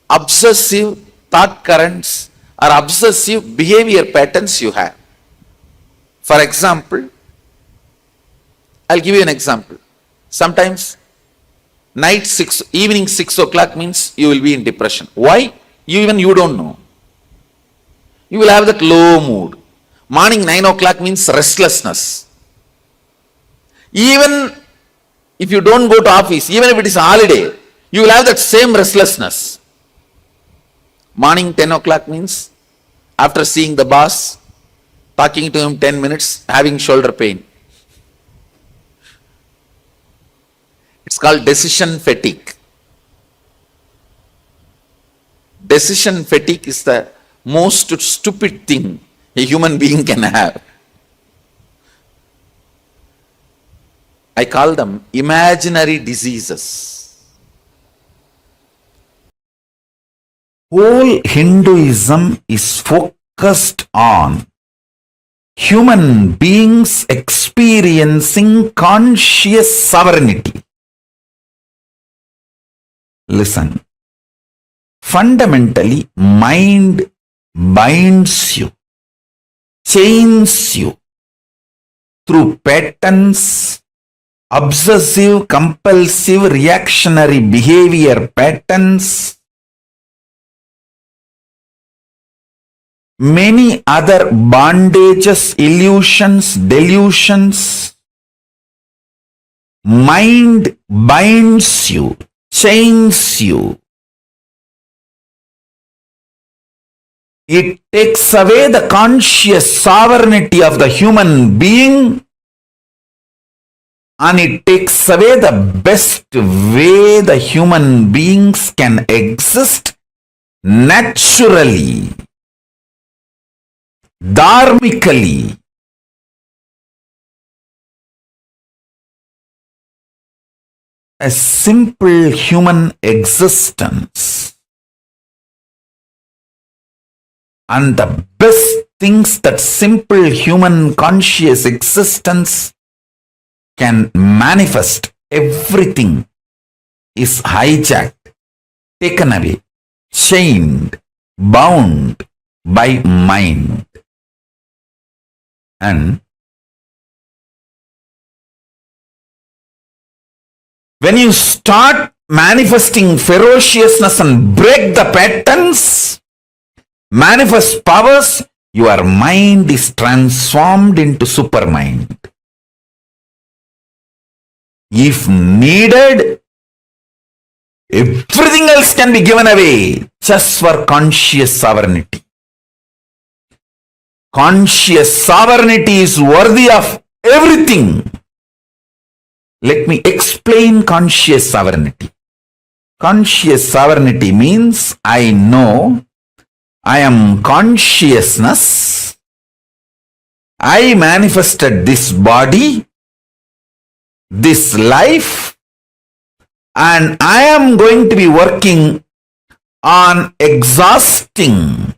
obsessive thought currents or obsessive behavior patterns you have. For example, I'll give you an example. Sometimes evening 6 o'clock means you will be in depression. Why? You don't know. You will have that low mood. Morning 9 o'clock means restlessness. Even if you don't go to office, even if it is a holiday, you will have that same restlessness. Morning 10 o'clock means after seeing the boss, talking to him 10 minutes, having shoulder pain. It's called decision fatigue. Decision fatigue is the most stupid thing a human being can have. I call them imaginary diseases. Whole Hinduism is focused on human beings experiencing conscious sovereignty. Listen, fundamentally, mind binds you, chains you through patterns, obsessive, compulsive, reactionary behavior patterns, many other bondages, illusions, delusions. Mind binds you, chains you. It takes away the conscious sovereignty of the human being, and it takes away the best way the human beings can exist naturally, dharmically. A simple human existence. And the best things that simple human conscious existence can manifest, everything is hijacked, taken away, chained, bound by mind. And when you start manifesting ferociousness and break the patterns, manifest powers, your mind is transformed into supermind. If needed, everything else can be given away just for conscious sovereignty. Conscious sovereignty is worthy of everything. Let me explain conscious sovereignty. Conscious sovereignty means I know I am consciousness. I manifested this body, this life, and I am going to be working on exhausting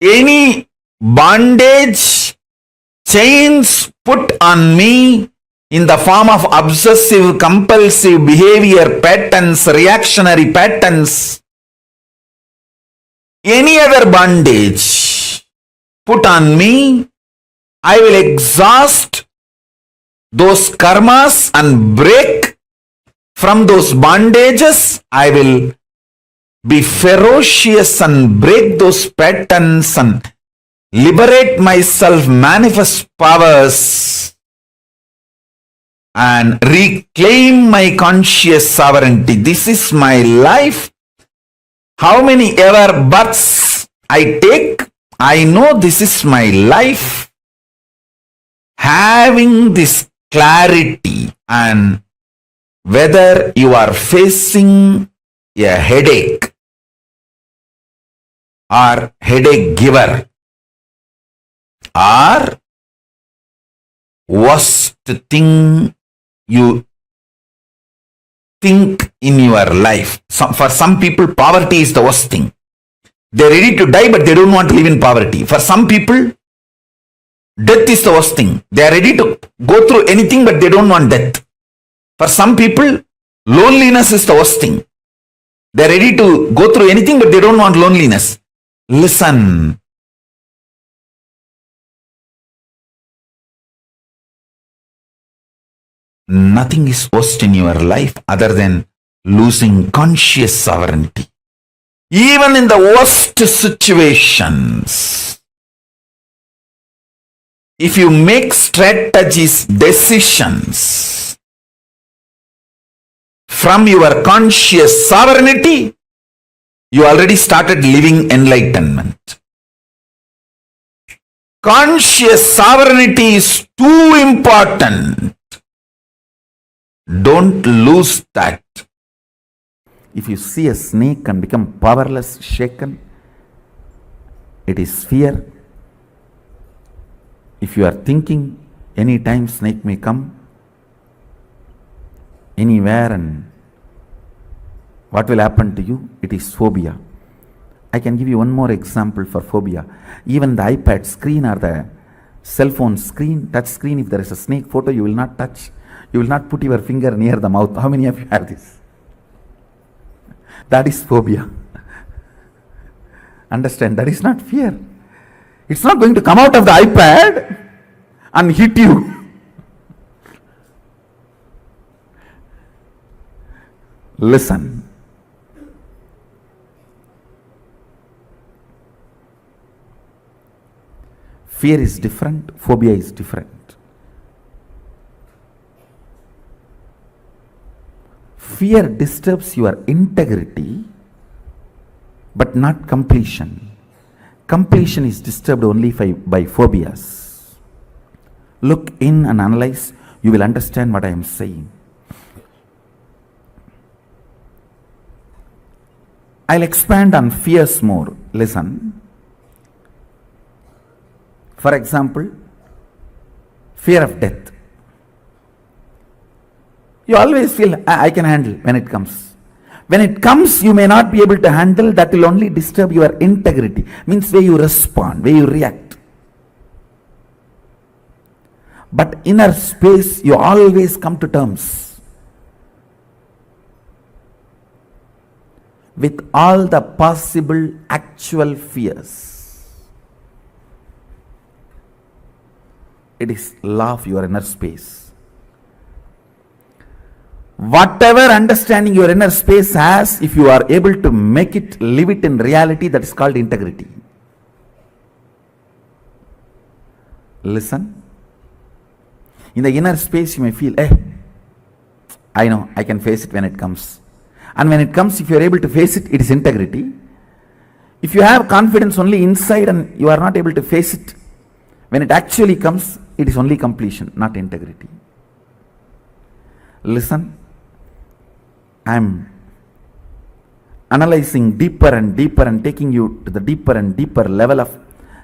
any bondage, chains put on me in the form of obsessive compulsive behavior patterns, reactionary patterns, any other bondage put on me. I will exhaust those karmas and break from those bondages. I will be ferocious and break those patterns and liberate myself, manifest powers, and reclaim my conscious sovereignty. This is my life. How many ever births I take, I know this is my life. Having this clarity, and whether you are facing a headache or headache giver or worst thing you think in your life. For some people, poverty is the worst thing. They're ready to die, but they don't want to live in poverty. For some people, death is the worst thing. They are ready to go through anything, but they don't want death. For some people, loneliness is the worst thing. They are ready to go through anything, but they don't want loneliness. Listen. Nothing is worst in your life other than losing conscious sovereignty. Even in the worst situations, if you make strategies, decisions from your conscious sovereignty, you already started living enlightenment. Conscious sovereignty is too important. Don't lose that. If you see a snake and become powerless, shaken, it is fear. If you are thinking anytime snake may come, anywhere, and what will happen to you? It is phobia. I can give you one more example for phobia. Even the iPad screen or the cell phone screen, touch screen, if there is a snake photo, you will not touch. You will not put your finger near the mouth. How many of you have this? That is phobia. Understand, that is not fear. It's not going to come out of the iPad and hit you. Listen. Fear is different, phobia is different. Fear disturbs your integrity, but not completion. Completion is disturbed only by phobias. Look in and analyze, you will understand what I am saying. I'll expand on fears more. Listen. For example, fear of death. You always feel, I can handle when it comes. When it comes, you may not be able to handle. That will only disturb your integrity. Means where you respond, where you react. But inner space, you always come to terms with all the possible actual fears. It is law of your inner space. Whatever understanding your inner space has, if you are able to make it, live it in reality, that is called integrity. Listen. In the inner space, you may feel, I know, I can face it when it comes. And when it comes, if you are able to face it, it is integrity. If you have confidence only inside and you are not able to face it, when it actually comes, it is only completion, not integrity. Listen. I am analyzing deeper and deeper and taking you to the deeper and deeper level of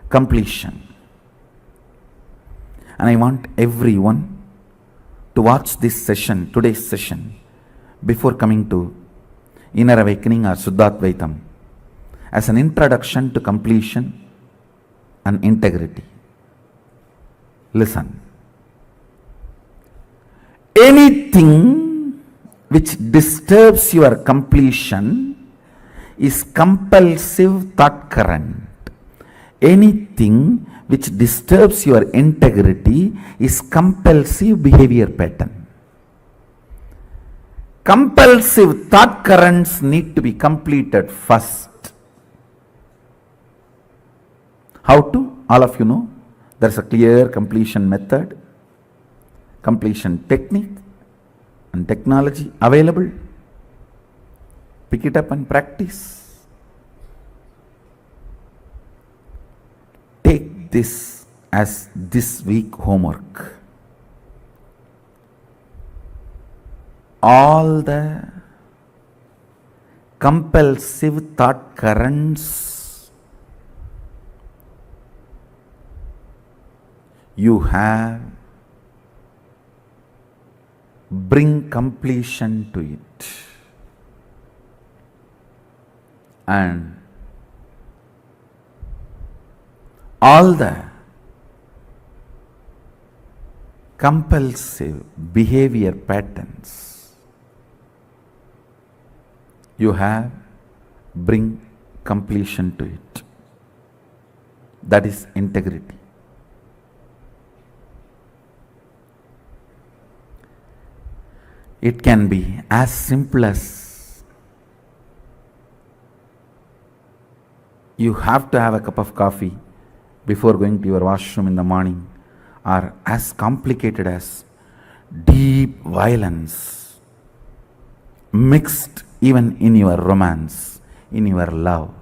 completion. And I want everyone to watch this session, today's session, before coming to Inner Awakening or Suddhadvaitam, as an introduction to completion and integrity. Listen. Anything which disturbs your completion is compulsive thought current. Anything which disturbs your integrity is compulsive behavior pattern. Compulsive thought currents need to be completed first. How to? All of you know. There is a clear completion method, completion technique and technology available. Pick it up and practice. Take this as this week homework. All the compulsive thought currents you have, bring completion to it. And all the compulsive behavior patterns you have, bring completion to it. That is integrity. It can be as simple as you have to have a cup of coffee before going to your washroom in the morning, or as complicated as deep violence mixed even in your romance, in your love.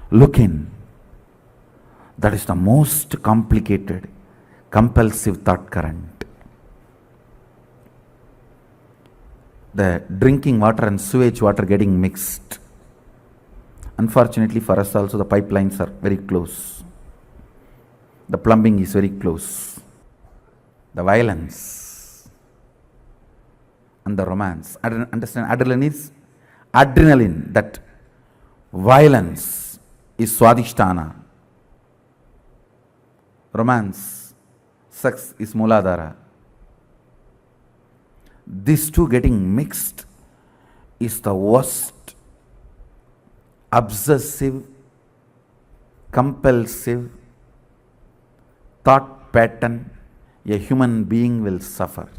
Look in. That is the most complicated, compulsive thought current. The drinking water and sewage water getting mixed. Unfortunately for us also, the pipelines are very close. The plumbing is very close. The violence and the romance. Understand, adrenaline, that violence is swadhisthana. Romance, sex is Mooladhara. These two getting mixed is the worst obsessive, compulsive thought pattern a human being will suffer.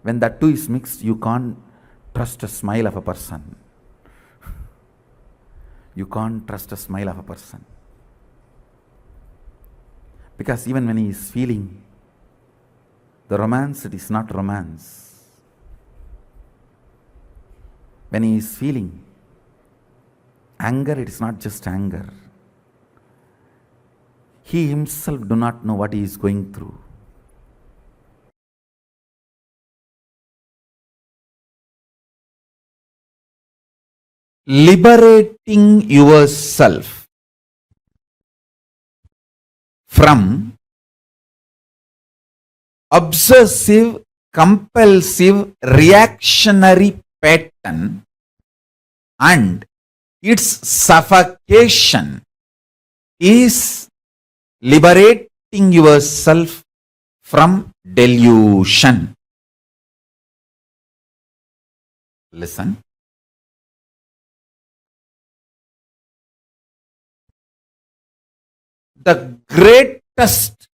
When that two is mixed, you can't trust a smile of a person. You can't trust a smile of a person. Because even when he is feeling the romance, it is not romance. When he is feeling anger, it is not just anger. He himself do not know what he is going through. Liberating yourself from obsessive, compulsive, reactionary pattern and its suffocation is liberating yourself from delusion. Listen. The greatest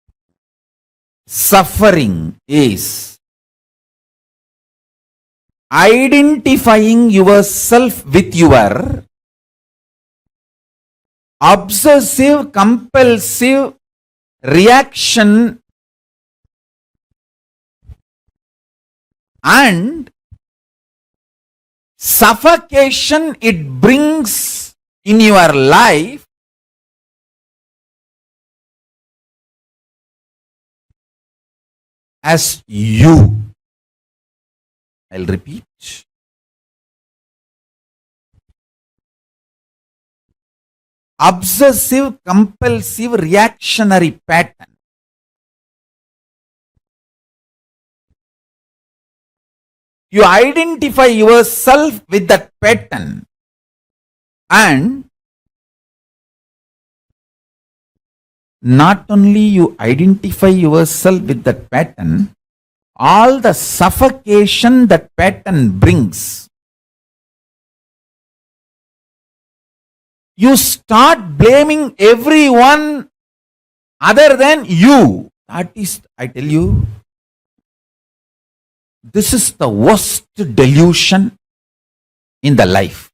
suffering is identifying yourself with your obsessive, compulsive reaction and suffocation it brings in your life as you. I'll repeat. Obsessive, compulsive, reactionary pattern. You identify yourself with that pattern and not only you identify yourself with that pattern, all the suffocation that pattern brings. You start blaming everyone other than you. That is, I tell you, this is the worst delusion in the life.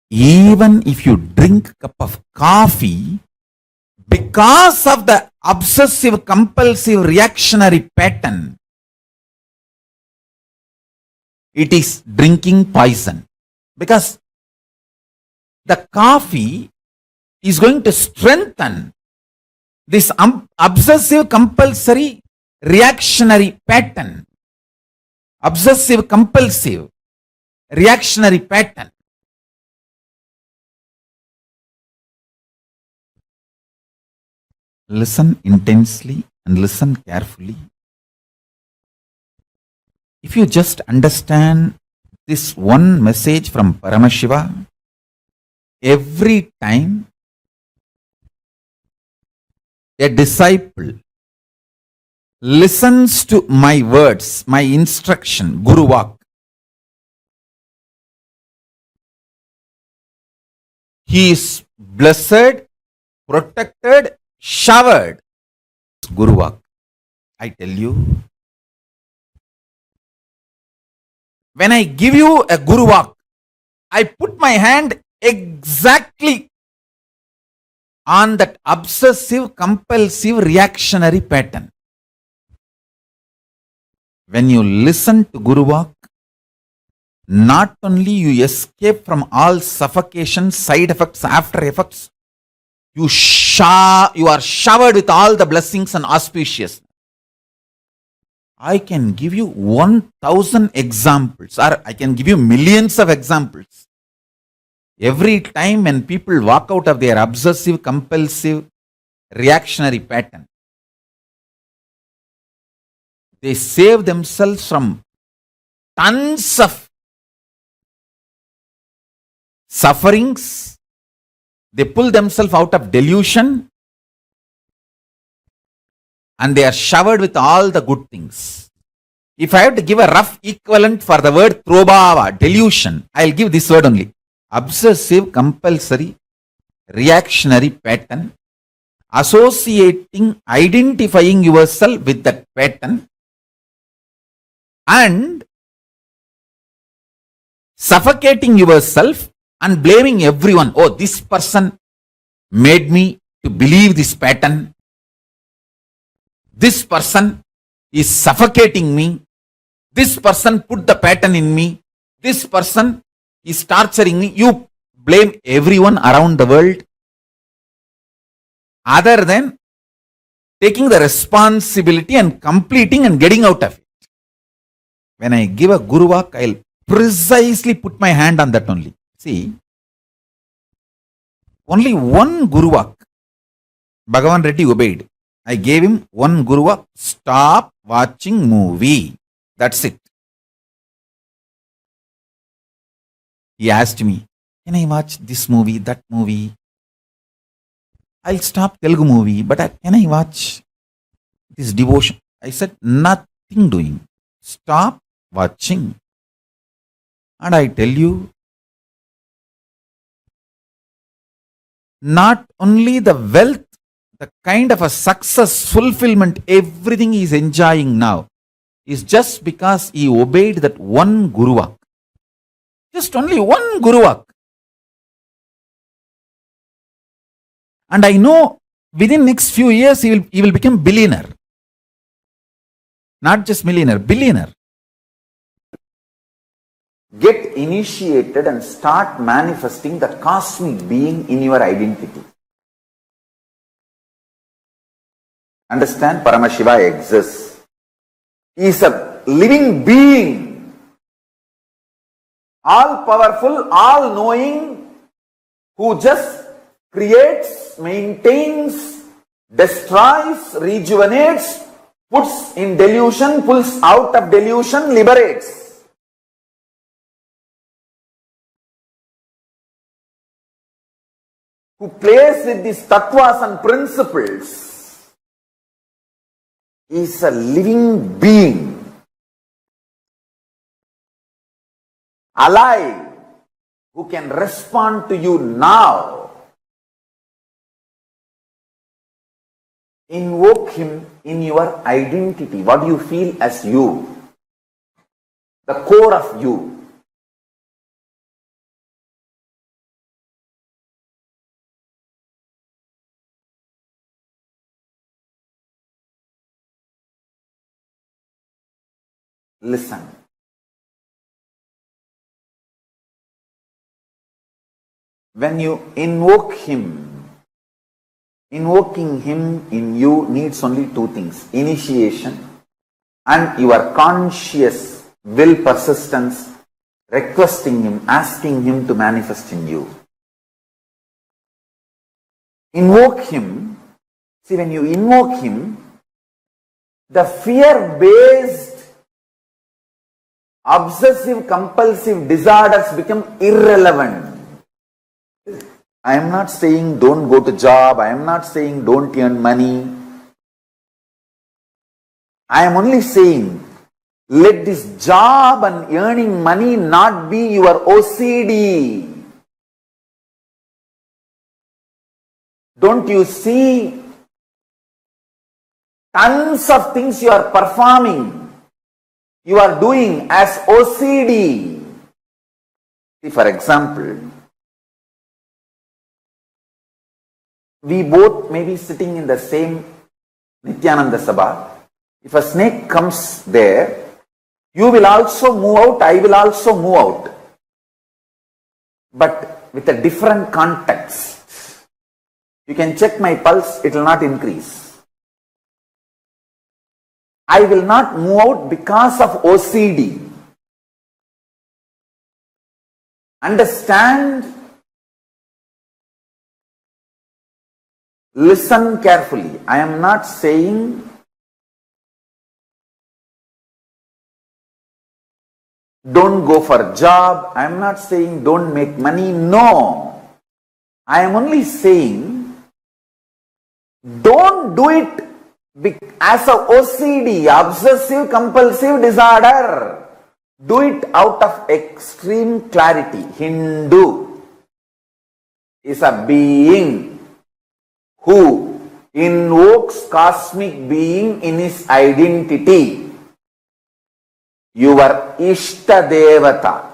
Even if you drink a cup of coffee, because of the obsessive, compulsive, reactionary pattern, it is drinking poison. Because the coffee is going to strengthen this obsessive, compulsory, reactionary pattern. Obsessive, compulsive, reactionary pattern. Listen intensely and listen carefully. If you just understand this one message from Paramashiva, every time a disciple listens to my words, my instruction, Guru Vak, He is blessed, protected, showered. Guruvak. I tell you, when I give you a Guruvak, I put my hand exactly on that obsessive, compulsive, reactionary pattern. When you listen to Guruvak, not only you escape from all suffocation, side effects, after effects, you are showered with all the blessings and auspiciousness. I can give you 1,000 examples, or I can give you millions of examples. Every time when people walk out of their obsessive, compulsive, reactionary pattern, they save themselves from tons of sufferings. They pull themselves out of delusion, and they are showered with all the good things. If I have to give a rough equivalent for the word trobhava, delusion, I'll give this word only. Obsessive, compulsory, reactionary pattern, associating, identifying yourself with that pattern, and suffocating yourself and blaming everyone. Oh, this person made me to believe this pattern. This person is suffocating me. This person put the pattern in me. This person is torturing me. You blame everyone around the world other than taking the responsibility and completing and getting out of it. When I give a Guruvak, I'll precisely put my hand on that only. See, only one Guruvak, Bhagavan Reddy obeyed. I gave him one Guruvak, stop watching movie. That's it. He asked me, can I watch this movie, that movie? I'll stop Telugu movie, but can I watch this devotion? I said, nothing doing. Stop watching. And I tell you, not only the wealth, the kind of a success, fulfillment, everything he is enjoying now is just because he obeyed that one Guruvak. Just only one Guruvak. And I know within next few years he will become billionaire. Not just millionaire, billionaire. Get initiated and start manifesting the cosmic being in your identity. Understand? Paramashiva exists. He is a living being, all powerful, all knowing, who just creates, maintains, destroys, rejuvenates, puts in delusion, pulls out of delusion, liberates. Who plays with these tattvas and principles, is a living being, alive, who can respond to you now. Invoke him in your identity. What do you feel as you? The core of you. Listen. When you invoke him, invoking him in you needs only two things: initiation and your conscious will persistence, requesting him, asking him to manifest in you. Invoke him. See, when you invoke him, the fear-based obsessive compulsive disorders become irrelevant. I am not saying don't go to job. I am not saying don't earn money. I am only saying let this job and earning money not be your OCD. Don't you see tons of things you are performing, you are doing as OCD? See, for example, we both may be sitting in the same Nithyananda Sabha. If a snake comes there, you will also move out, I will also move out. But with a different context. You can check my pulse, it will not increase. I will not move out because of OCD. Understand, listen carefully. I am not saying don't go for a job. I am not saying don't make money. No. I am only saying don't do it as a OCD, obsessive compulsive disorder. Do it out of extreme clarity. Hindu is a being who invokes cosmic being in his identity. Your Ishta Devata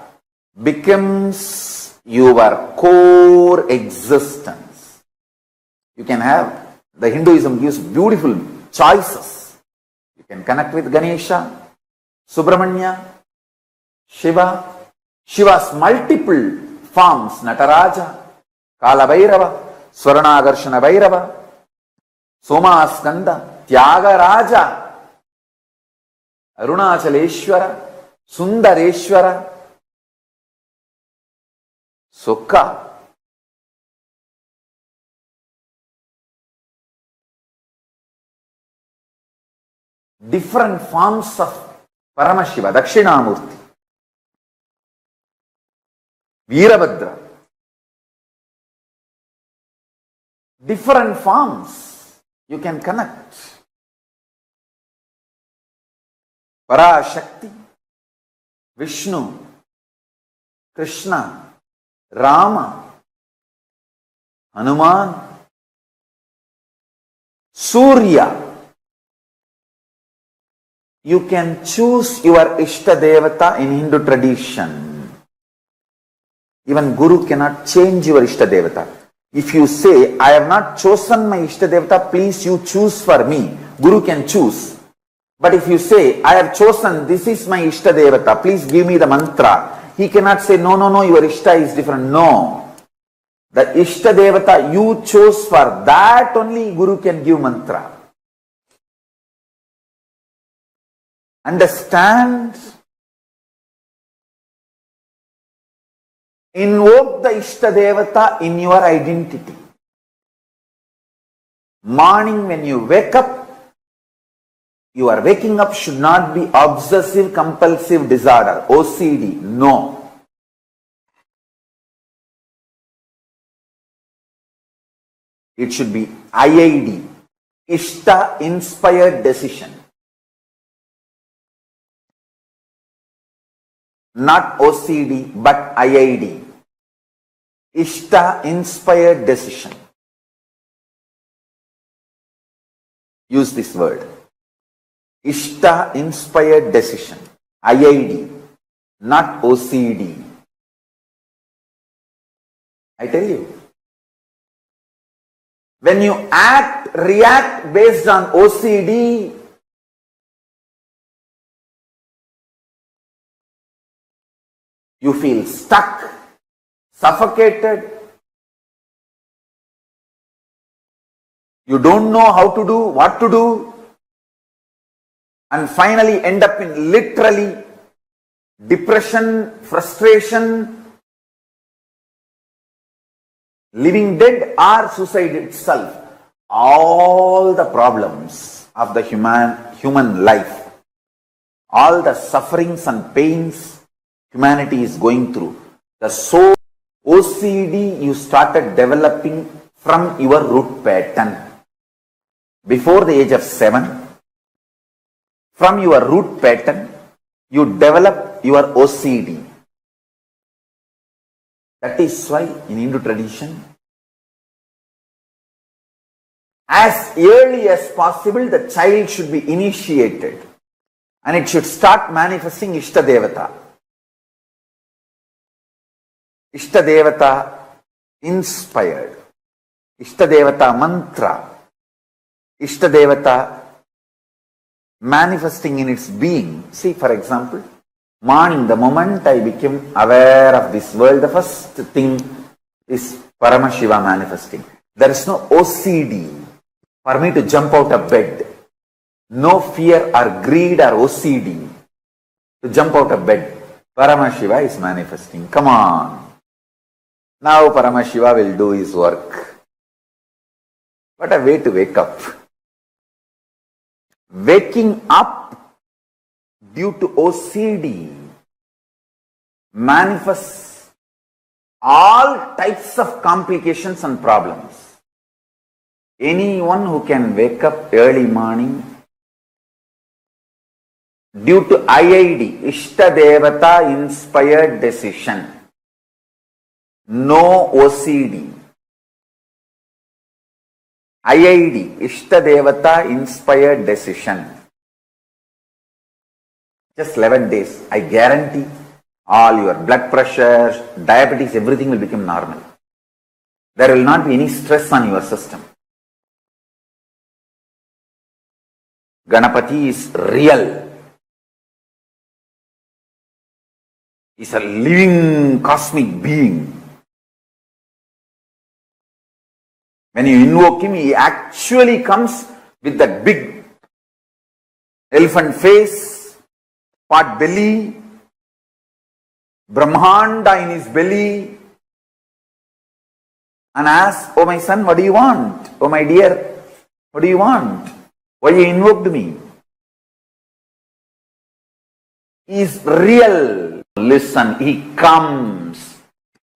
becomes your core existence. You can have, the Hinduism gives beautiful choices. You can connect with Ganesha, Subramanya, Shiva, Shiva's multiple forms, Nataraja, Kala Bhairava, Swaranagarshana Bhairava, Somaskanda, Tyagaraja, Arunachaleshwara, Sundareshwara, Sukha. Different forms of Paramashiva, Dakshinamurti, Veerabhadra. Different forms you can connect. Parashakti, Vishnu, Krishna, Rama, Hanuman, Surya. You can choose your Ishta Devata in Hindu tradition. Even Guru cannot change your Ishta Devata. If you say, I have not chosen my Ishta Devata, please you choose for me. Guru can choose. But if you say, I have chosen, this is my Ishta Devata, please give me the mantra. He cannot say, no, your Ishta is different. No. The Ishta Devata you chose, for that only Guru can give mantra. Understand? Invoke the Ishta Devata in your identity. Morning when you wake up, your waking up should not be obsessive compulsive disorder, OCD. No. It should be IID, Ishta inspired decision. Not OCD, but IID. Ishta inspired decision. Use this word. Ishta inspired decision. IID, not OCD. I tell you. When you react based on OCD, you feel stuck, suffocated. You don't know how to do, what to do, and finally end up in literally depression, frustration, living dead, or suicide itself. All the problems of the human life, all the sufferings and pains humanity is going through, the soul OCD you started developing from your root pattern. Before the age of 7, from your root pattern, you develop your OCD. That is why in Hindu tradition, as early as possible, the child should be initiated and it should start manifesting Ishta Devata. Ishta Devata inspired, Ishta Devata mantra, Ishta Devata manifesting in its being. See, for example, morning, the moment I became aware of this world, the first thing is Paramashiva manifesting. There is no OCD for me to jump out of bed. No fear or greed or OCD to jump out of bed. Paramashiva is manifesting. Come on. Now Paramashiva will do his work. What a way to wake up. Waking up due to OCD manifests all types of complications and problems. Anyone who can wake up early morning due to IID, Ishta Devata inspired decision, no OCD. IID, Ishta Devata inspired decision. Just 11 days, I guarantee all your blood pressure, diabetes, everything will become normal. There will not be any stress on your system. Ganapati is real. He's a living cosmic being. When you invoke him, he actually comes with that big elephant face, pot belly, Brahmanda in his belly, and asks, "Oh my son, what do you want? Oh my dear, what do you want? Why you invoked me?" He is real. Listen, he comes,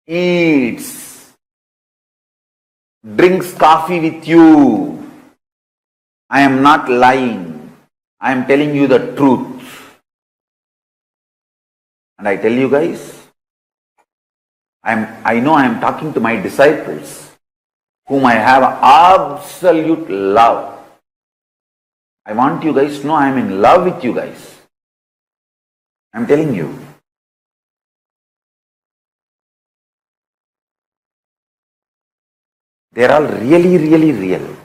eats, drinks coffee with you. I am not lying. I am telling you the truth. And I tell you guys, I know I am talking to my disciples, whom I have absolute love. I want you guys to know I am in love with you guys. I am telling you. They are all really, really real.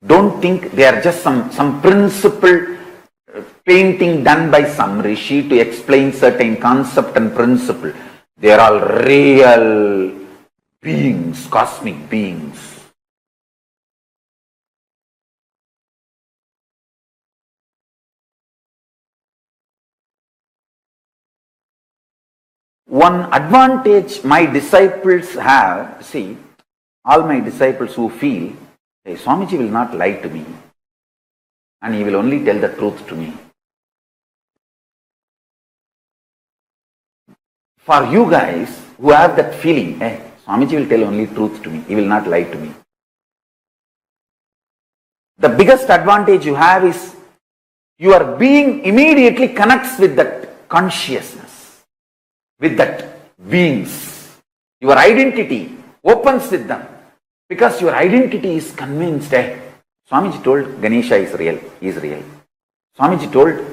Don't think they are just some principle painting done by some rishi to explain certain concept and principle. They are all real beings, cosmic beings. One advantage my disciples have, see, all my disciples who feel, hey, Swamiji will not lie to me and he will only tell the truth to me. For you guys who have that feeling, hey, Swamiji will tell only truth to me, he will not lie to me. The biggest advantage you have is your being immediately connects with that consciousness, with that beings. Your identity opens with them because your identity is convinced, hey, Swamiji told Ganesha is real, he is real. Swamiji told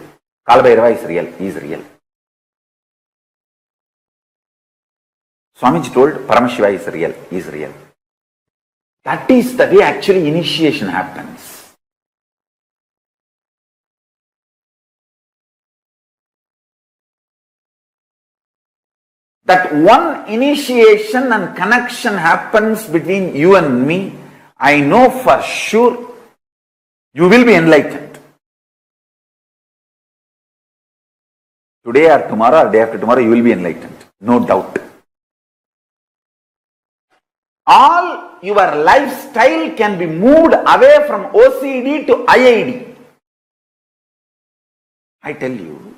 Kalabhairava is real, he is real. Swamiji told Paramashiva is real, he is real. That is the way actually initiation happens. That one initiation and connection happens between you and me, I know for sure you will be enlightened. Today or tomorrow or day after tomorrow you will be enlightened, no doubt. All your lifestyle can be moved away from OCD to IID. I tell you.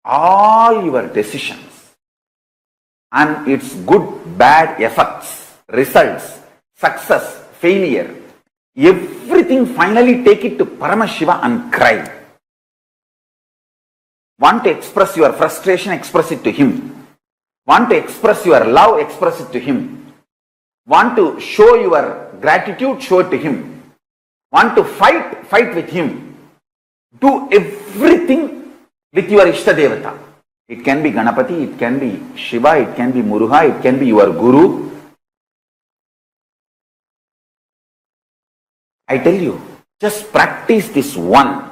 All your decisions and its good, bad effects, results, success, failure, everything finally take it to Paramashiva and cry. Want to express your frustration, express it to him. Want to express your love, express it to him. Want to show your gratitude, show it to him. Want to fight, fight with him. Do everything with your Ishtadevata. It can be Ganapati, it can be Shiva, it can be Muruga, it can be your Guru. I tell you, just practice this one.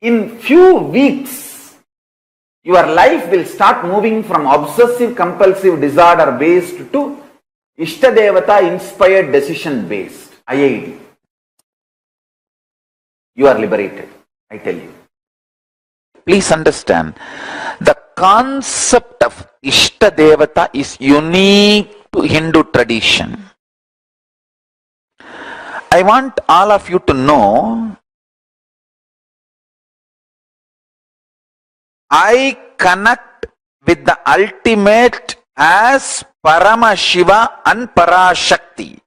In few weeks, your life will start moving from obsessive-compulsive disorder based to Ishtadevata inspired decision based, IID. You are liberated, I tell you. Please understand, the concept of Ishtadevata is unique to Hindu tradition. I want all of you to know, I connect with the ultimate as Paramashiva and Parashakti.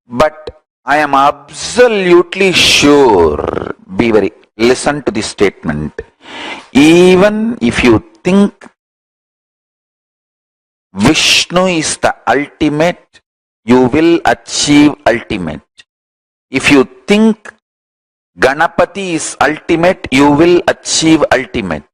But I am absolutely sure, listen to this statement, even if you think Vishnu is the ultimate, you will achieve ultimate. If you think Ganapati is ultimate, you will achieve ultimate.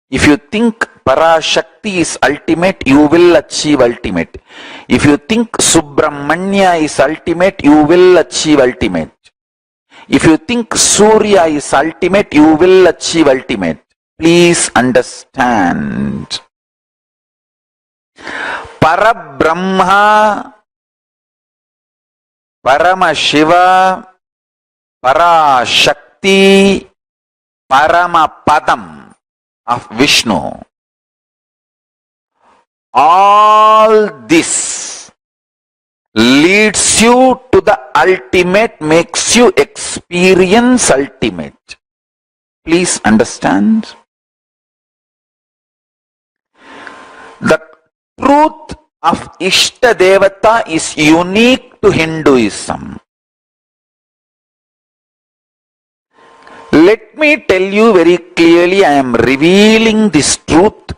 If you think Parashakti is ultimate, you will achieve ultimate. If you think Subramanya is ultimate, you will achieve ultimate. If you think Surya is ultimate, you will achieve ultimate. Please understand. Parabrahma, Paramashiva, Parashakti, Paramapadam of Vishnu. All this leads you to the ultimate, makes you experience ultimate. Please understand. The truth of Ishtadevata is unique to Hinduism. Let me tell you very clearly, I am revealing this truth,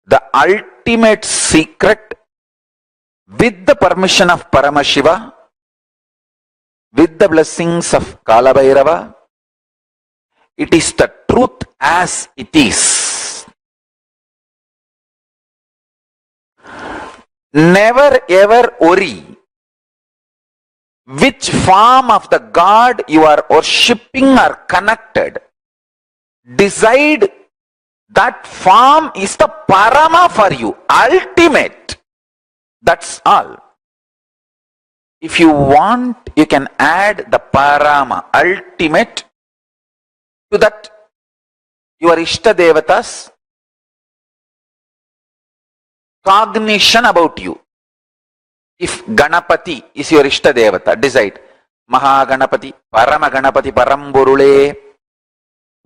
the ultimate secret, with the permission of Paramashiva, with the blessings of Kalabhairava. It is the truth as it is. Never ever worry which form of the God you are worshipping or connected. Decide that form is the Parama for you, ultimate. That's all. If you want, you can add the Parama, ultimate, to that your Ishtadevatas cognition about you. If Ganapati is your Ishtadevata, decide Mahaganapati, Paramaganapati, Paramburule,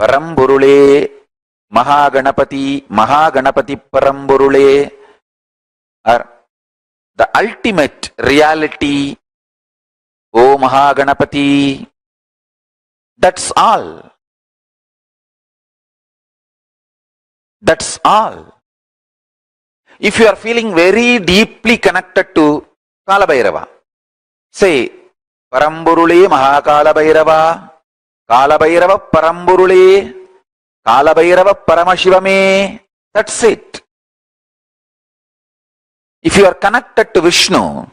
Paramburule, Mahaganapati, Mahaganapati, Paramburule, or the ultimate reality, O Mahaganapati. That's all. That's all. If you are feeling very deeply connected to Kalabhairava, say Paramburule Mahakalabhairava, Kalabhairava Paramburule, Kalabhairava Paramashivame. That's it. If you are connected to Vishnu,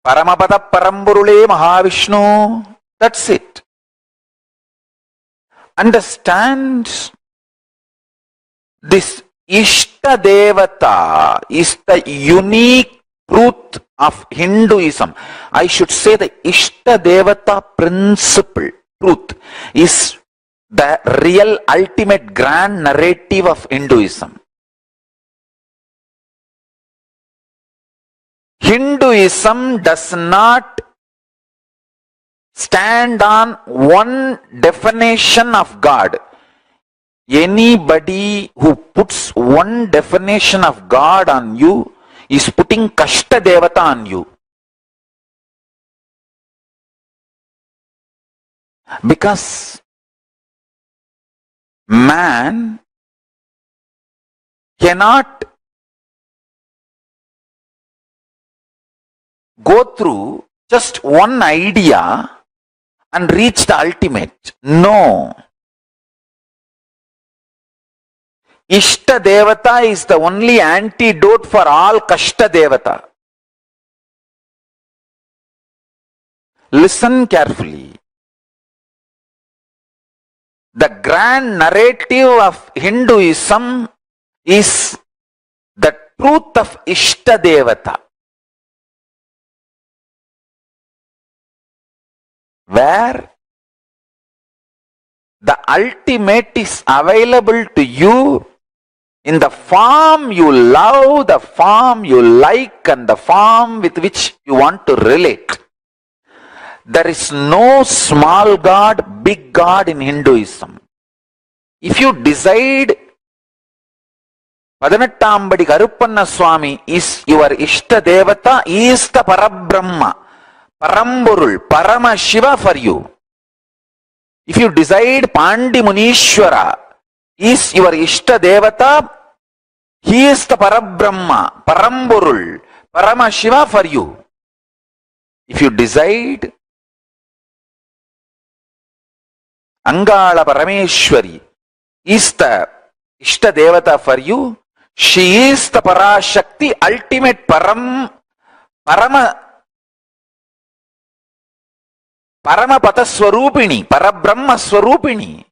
Paramapada Paramburule Mahavishnu, that's it. Understand, this Ishtadevata is the unique truth of Hinduism. I should say the Ishtadevata principle, truth, is the real ultimate grand narrative of Hinduism. Hinduism does not stand on one definition of God. Anybody who puts one definition of God on you is putting Kashta Devata on you. Because man cannot go through just one idea and reach the ultimate. No. Ishta Devata is the only antidote for all Kashta Devata. Listen carefully. The grand narrative of Hinduism is the truth of Ishta Devata, where the ultimate is available to you in the form you love, the form you like, and the form with which you want to relate. There is no small God, big God in Hinduism. If you decide Padanatambadi Karupanna Swami is your Ishta Devata, he is the Parabrahma, Paramburul, Paramashiva for you. If you decide Pandi Munishwara is your Ishta Devata, he is the Parabrahma, Paramburul, Paramashiva for you. If you decide Angala Parameshwari is the Ishta Devata for you, she is the Parashakti, ultimate Parama Paramapata Swarupini, Parabrahma Swarupini.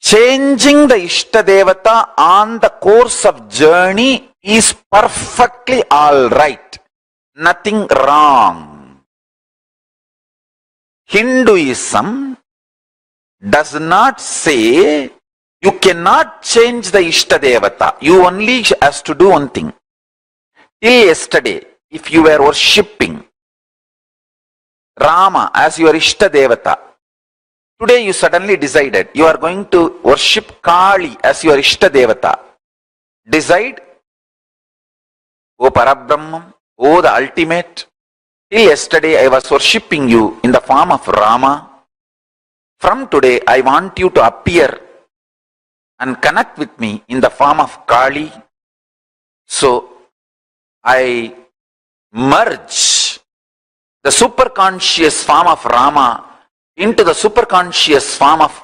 Changing the Ishta Devata on the course of journey is perfectly alright. Nothing wrong. Hinduism does not say you cannot change the Ishta Devata. You only has to do one thing. Till yesterday, if you were worshipping Rama as your Ishta Devata, today you suddenly decided you are going to worship Kali as your Ishta Devata. Decide, O Parabrahman, O the ultimate, till yesterday I was worshipping you in the form of Rama. From today I want you to appear and connect with me in the form of Kali. So I merge the superconscious form of Rama into the superconscious form of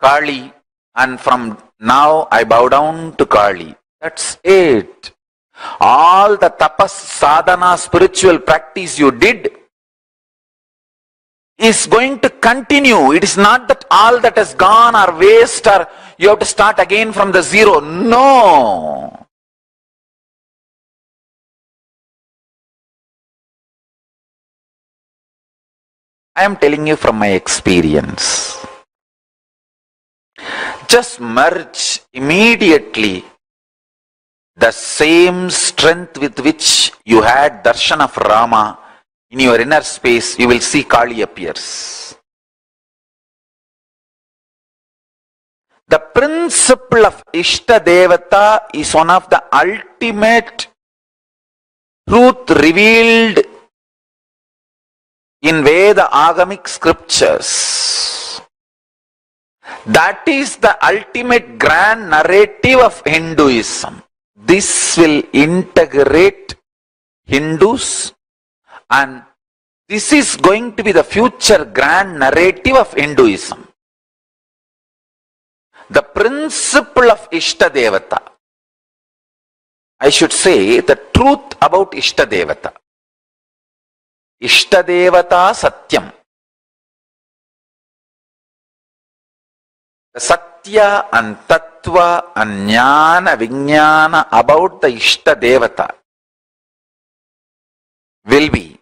Kali, and from now I bow down to Kali. That's it. All the tapas, sadhana, spiritual practice you did is going to continue. It is not that all that has gone or waste or you have to start again from the zero. No. I am telling you from my experience. Just merge immediately the same strength with which you had darshan of Rama in your inner space, you will see Kali appears. The principle of Ishta Devata is one of the ultimate truth revealed in Veda Agamic scriptures. That is the ultimate grand narrative of Hinduism. This will integrate Hindus, and this is going to be the future grand narrative of Hinduism. The principle of Ishta Devata. I should say the truth about Ishta Devata. Ishta Devata Satyam. The Satya and Tattva and Jnana Vijnana about the Ishta Devata will be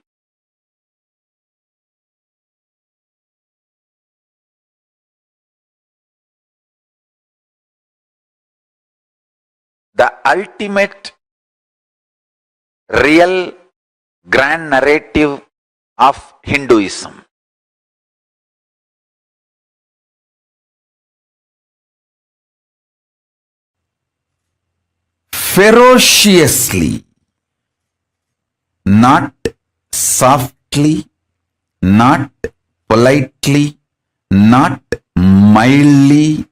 the ultimate real grand narrative of Hinduism. Ferociously, not softly, not politely, not mildly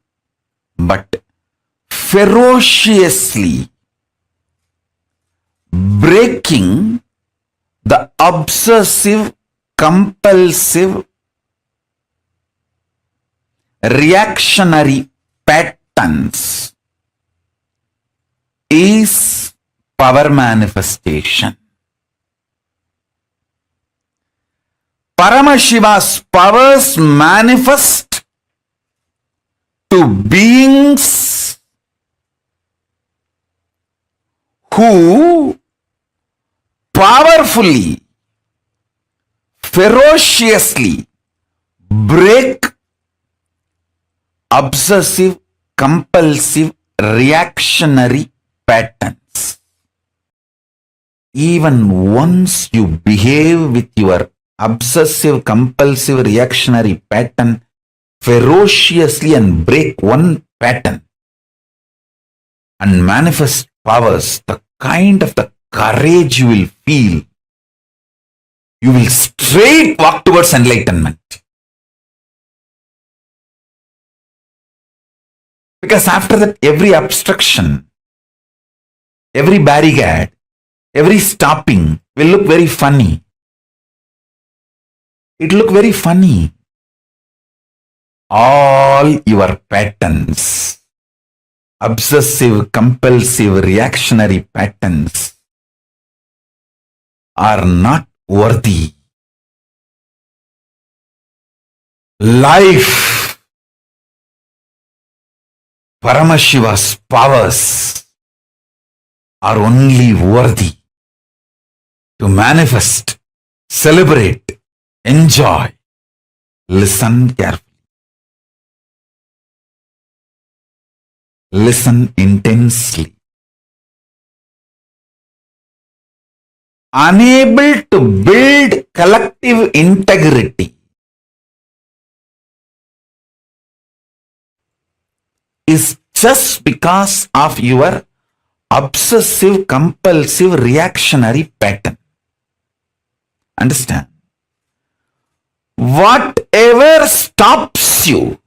but ferociously breaking the obsessive compulsive reactionary patterns is power manifestation. Paramashiva's powers manifest to beings who powerfully, ferociously break obsessive compulsive reactionary patterns. Even once you behave with your obsessive compulsive reactionary pattern ferociously and break one pattern and manifest powers, the kind of the courage you will feel, you will straight walk towards enlightenment. Because after that, every obstruction, every barricade, every stopping will look very funny. It will look very funny. All your patterns, obsessive, compulsive, reactionary patterns are not worthy. Life, Paramashiva's powers are only worthy to manifest, celebrate, enjoy. Listen carefully. Listen intensely. Unable to build collective integrity is just because of your obsessive compulsive reactionary pattern. Understand? Whatever stops you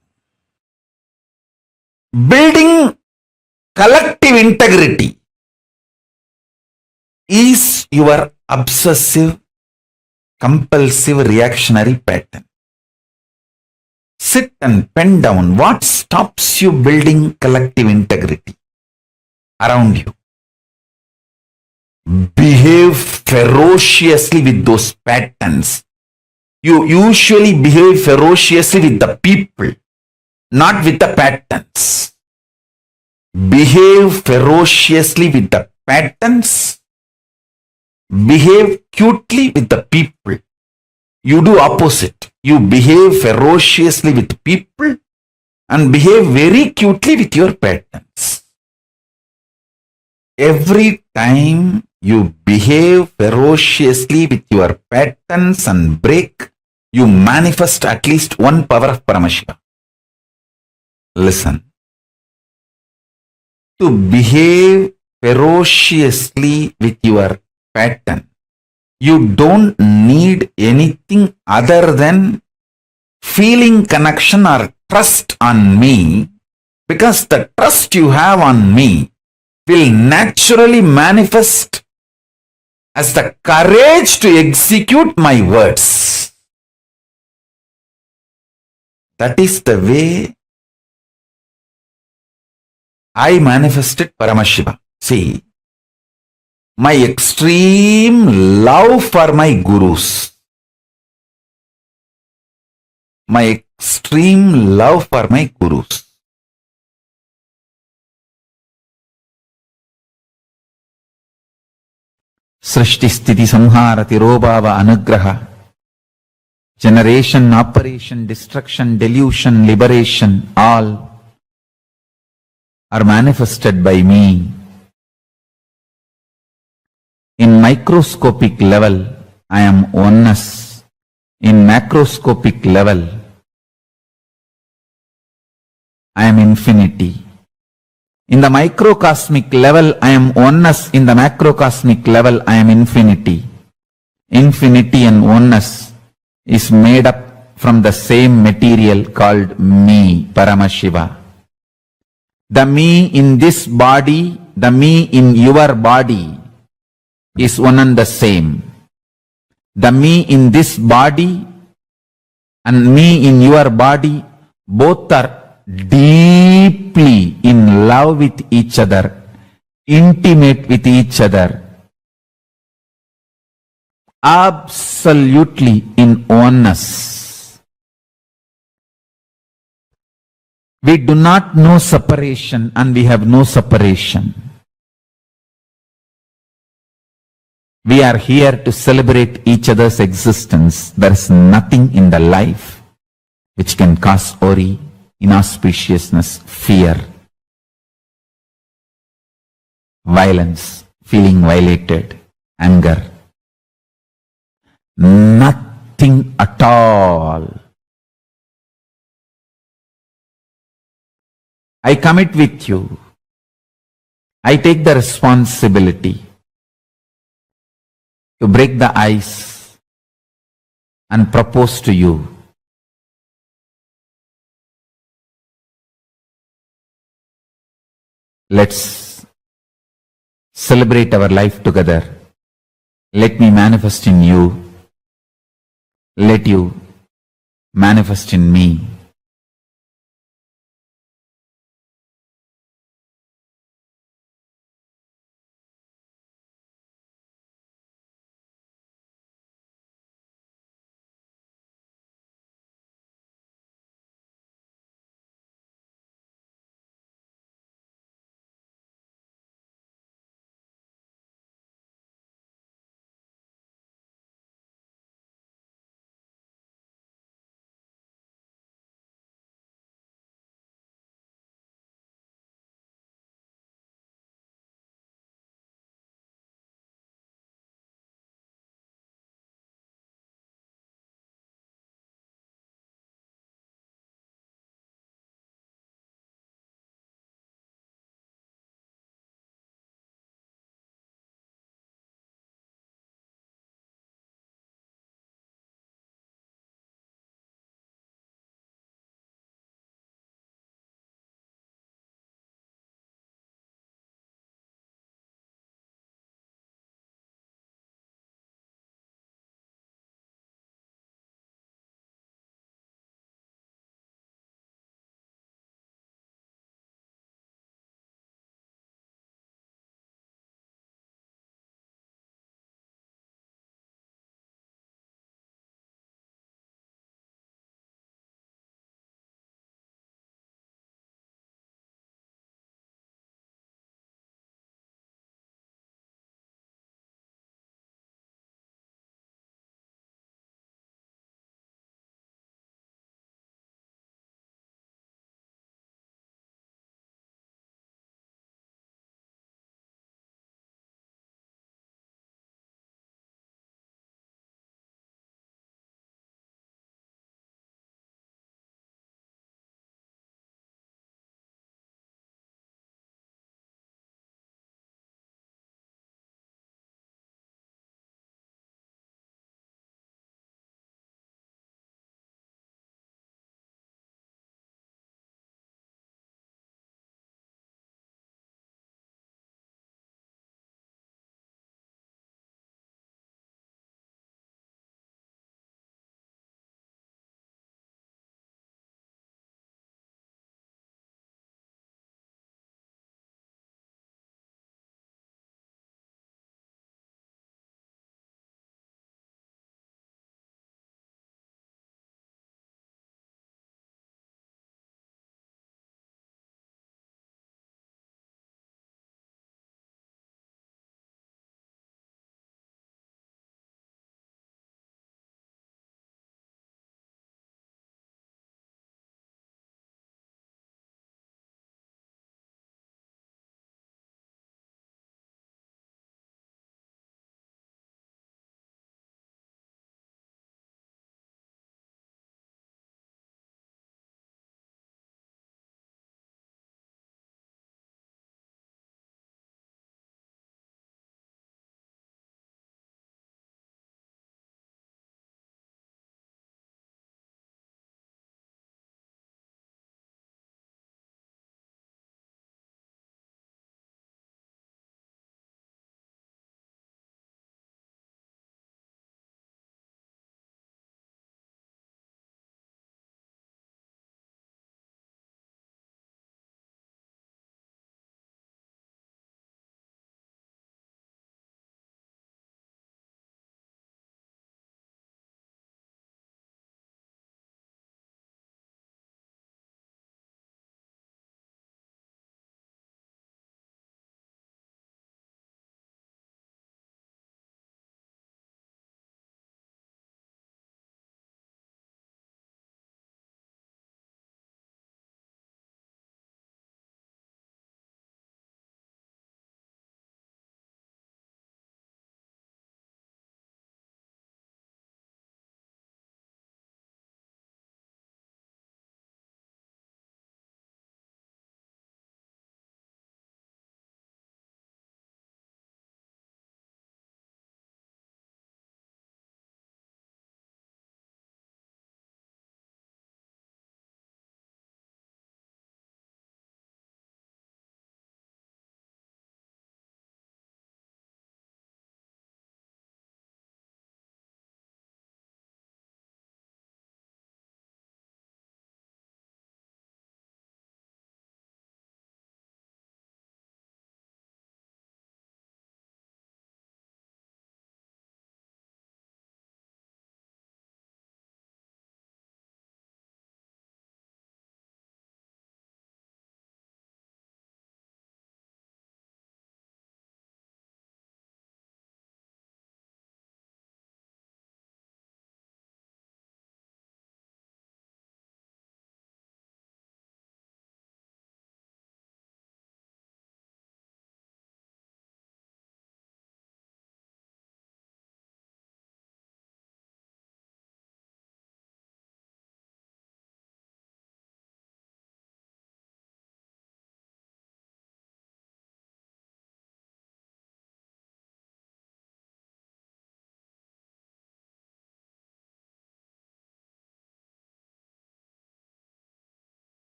building collective integrity is your obsessive compulsive reactionary pattern. Sit and pen down what stops you building collective integrity around you. Behave ferociously with those patterns. You usually behave ferociously with the people, not with the patterns. Behave ferociously with the patterns. Behave cutely with the people. You do opposite. You behave ferociously with people and behave very cutely with your patterns. Every time you behave ferociously with your patterns and break, you manifest at least one power of Paramashiva. Listen. To behave ferociously with your pattern, you don't need anything other than feeling connection or trust on me, because the trust you have on me will naturally manifest as the courage to execute my words. That is the way I manifested Paramashiva. See, my extreme love for my gurus, my extreme love for my gurus. Srishti Sthiti Samhara Tirobhava Anugraha, generation, operation, destruction, delusion, liberation, all are manifested by me. In microscopic level, I am oneness. In macroscopic level, I am infinity. In the microcosmic level, I am oneness. In the macrocosmic level, I am infinity. Infinity and oneness is made up from the same material called me, Paramashiva. The me in this body, the me in your body is one and the same. The me in this body and me in your body, both are deeply in love with each other, intimate with each other, absolutely in oneness. We do not know separation and we have no separation. We are here to celebrate each other's existence. There is nothing in the life which can cause worry, inauspiciousness, fear, violence, feeling violated, anger. Nothing at all. I commit with you. I take the responsibility to break the ice and propose to you let's celebrate our life together. Let me manifest in you. Let you manifest in me.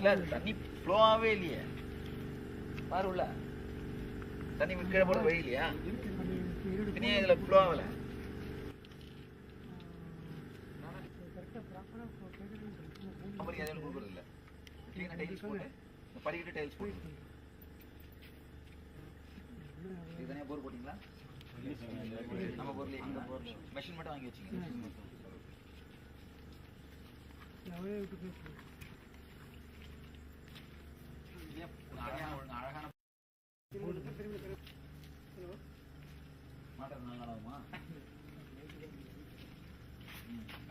இல்ல தண்ணி flow ஆகவே இல்லையே. பாரு உள்ள தண்ணி கீழே போட வழி இல்லையா? தண்ணியே இதுல ஃப்ளோ ஆகல. கொடுக்குறது இல்லை. கிளீனா டைல்ஸ் போட்டு படிக்கிட்டு டைல்ஸ் போட்டு இதுதானே போர் போட்டிங்களா? நம்ம போர்ல மெஷின் மட்டும் வாங்கி வச்சிங்க. அழகான மாட்ட நல்லாமா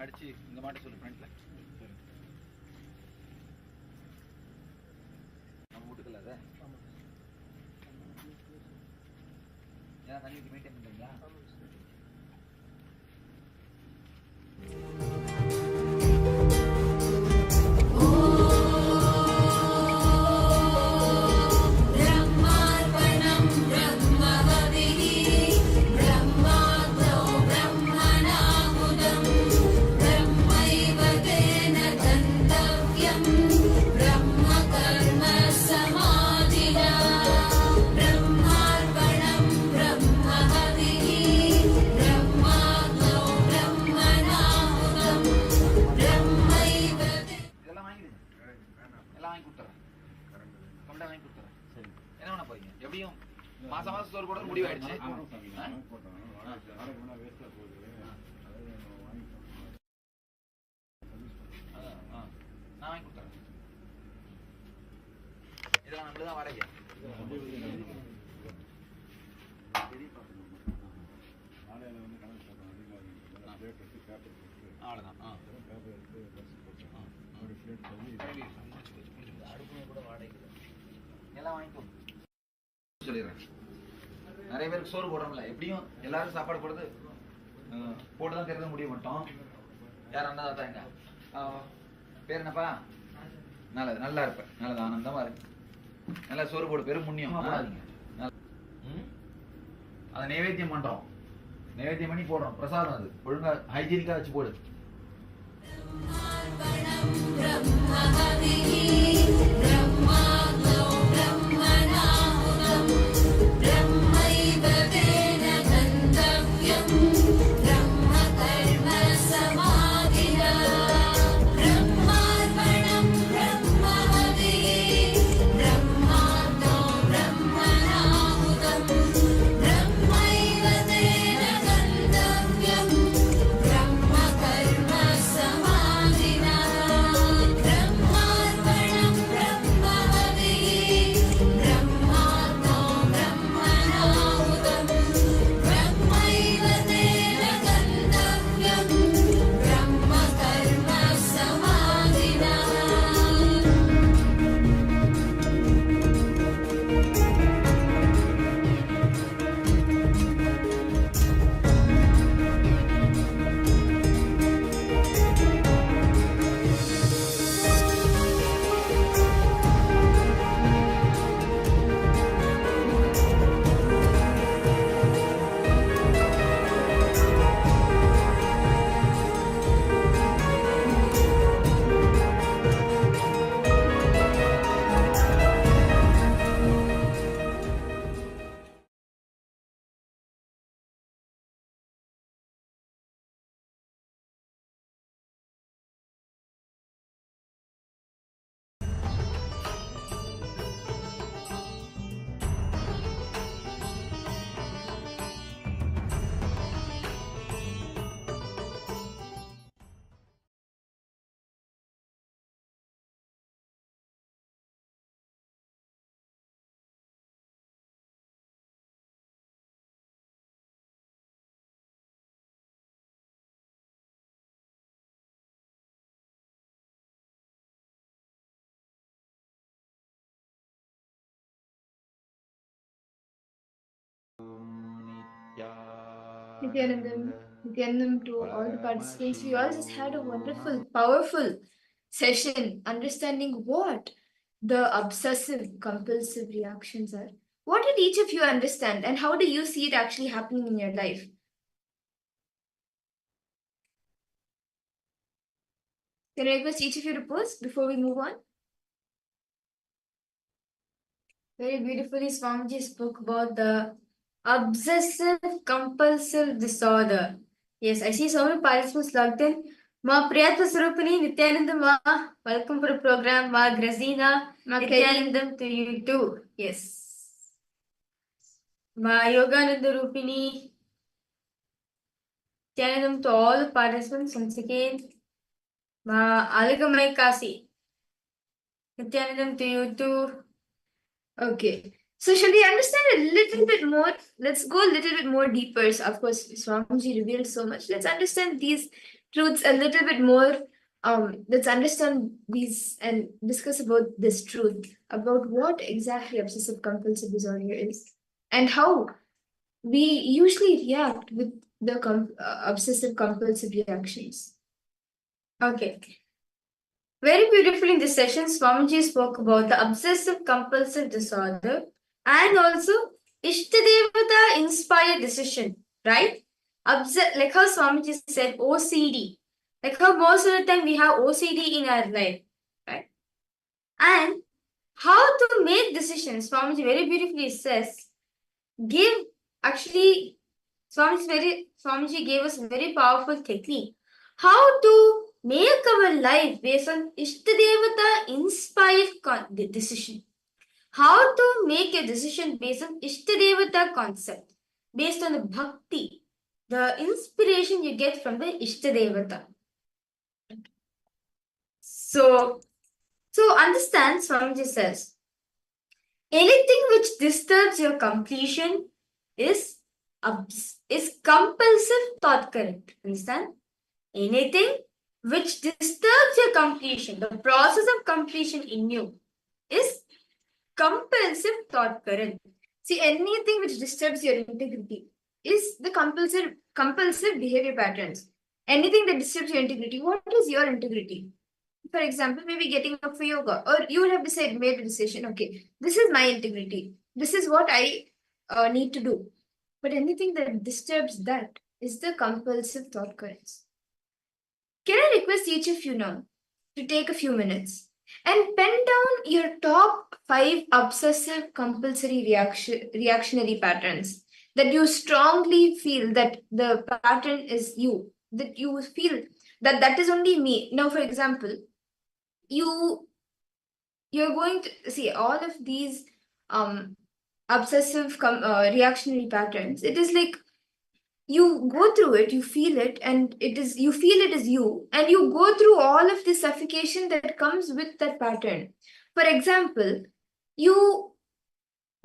அடிச்சு இந்த மாட்ட சொல்லு ஃப்ரண்ட்ல. நம்ம வீட்டுக்குள்ள அதை ஏன்னா தண்ணி மெயின்டைன் பண்றீங்களா? என்ன பண்ண போறீங்க? எப்படியும் மாசம் மாசம் சோறு கூட முடிவாயிடுச்சு. நான் வாங்கி கொடுத்துறேன். இதெல்லாம் நம்மளுதான் வாடகை. அவ்வளவுதான். அடுப்புமே கூட வாடகை எல்லாம் வாங்கிக்கோ சொல்லிடுறேன். நிறைய பேருக்கு சோறு போடுறோம்ல, எப்படியும் எல்லாரும் சாப்பாடு போடுறது போட்டுதான் கருத முடிய மாட்டோம். யார் அண்ணா எங்க பேர் என்னப்பா? நல்லது, நல்லா இருப்பேன், நல்லது, ஆனந்தமா இருக்கு, நல்லா சோறு போடு, பெரும் புண்ணியம். அதை நைவேத்தியம் பண்றோம், நைவேத்தியம் பண்ணி போடுறோம், பிரசாதம். அது ஒழுங்கா ஹைஜீனிக்கா வச்சு போடு. Nithyanandam to all the participants. We all just had a wonderful, powerful session understanding what the obsessive compulsive reactions are. What did each of you understand and how do you see it actually happening in your life? Can I request each of you to pause before we move on? Very beautifully, Swamiji spoke about the obsessive-compulsive disorder. Yes, I see so many participants logged in. Ma Priyatma Surupini, Nithyananda Ma, welcome for the program. Ma Grazina, Nithyanandam to you too. Yes. Ma Yogananda Rupini, Nithyanandam to all the participants once again. Ma Aligamai Kasi, Nithyanandam to you too. Okay. So shall we understand a little bit more? Let's go a little bit more deeper. So of course, Swamiji revealed so much. Let's understand these truths a little bit more. Let's understand these and discuss about this truth, about what exactly obsessive compulsive disorder is and how we usually react with the obsessive compulsive reactions. Okay. Very beautifully in this session, Swamiji spoke about the obsessive compulsive disorder and also Ishtadevata inspired decision, right? Like how Swamiji said, OCD. Like how most of the time we have OCD in our life, right? And how to make decisions, Swamiji very beautifully says, Swamiji gave us a very powerful technique. How to make our life based on Ishtadevata inspired decision. How to make a decision based on Ishtadevata concept, based on the bhakti, the inspiration you get from the Ishtadevata. So understand, Swamiji says, anything which disturbs your completion is compulsive thought current. Understand? Anything which disturbs your completion, the process of completion in you, is compulsive thought current. See, anything which disturbs your integrity is the compulsive behavior patterns. Anything that disturbs your integrity, what is your integrity? For example, maybe getting up for yoga, or you would have made a decision, okay, this is my integrity. This is what I need to do. But anything that disturbs that is the compulsive thought currents. Can I request each of you now to take a few minutes and pen down your top 5 obsessive compulsory reactionary patterns that you strongly feel that the pattern is you, that you feel that is only me. Now, for example, you're going to see all of these obsessive reactionary patterns. It is like you go through it, you feel it, and you feel it is you, and you go through all of the suffocation that comes with that pattern. For example, you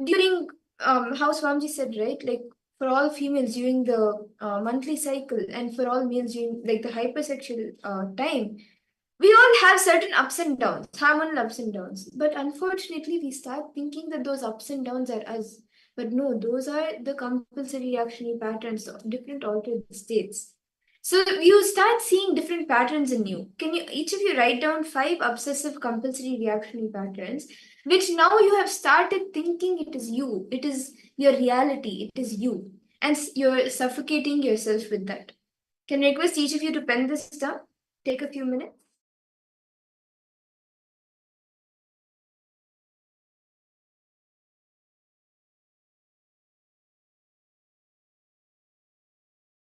during how Swamiji said, right, like for all females during the monthly cycle and for all males during like the hypersexual time, we all have certain ups and downs, hormonal ups and downs. But unfortunately, we start thinking that those ups and downs are us. But no, those are the compulsory reactionary patterns of different altered states. So you start seeing different patterns in you. Can you each of you write down 5 obsessive compulsory reactionary patterns, which now you have started thinking it is you, it is your reality, it is you, and you're suffocating yourself with that. Can I request each of you to pen this down? Take a few minutes.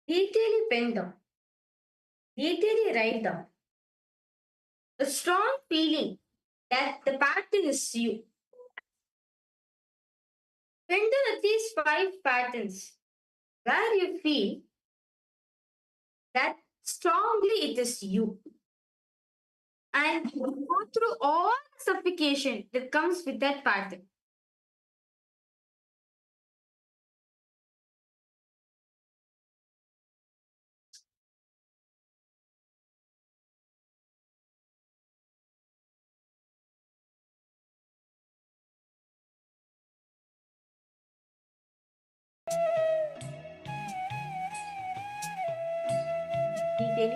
Detail pen down. Detail write down. A strong feeling that the pattern is you. Pen down at least 5 patterns where you feel that strongly it is you. And go through all the suffocation that comes with that pattern. Detail.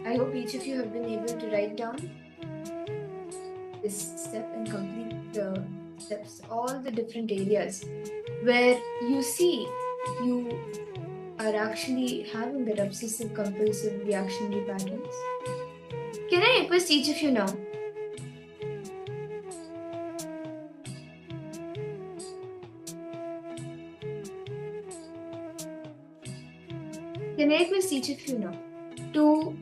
I hope each of you have been able to write down this step and complete the steps, all the different areas where you see you are actually having that obsessive compulsive reactionary patterns. Can I request each of you now? Can I request each of you now to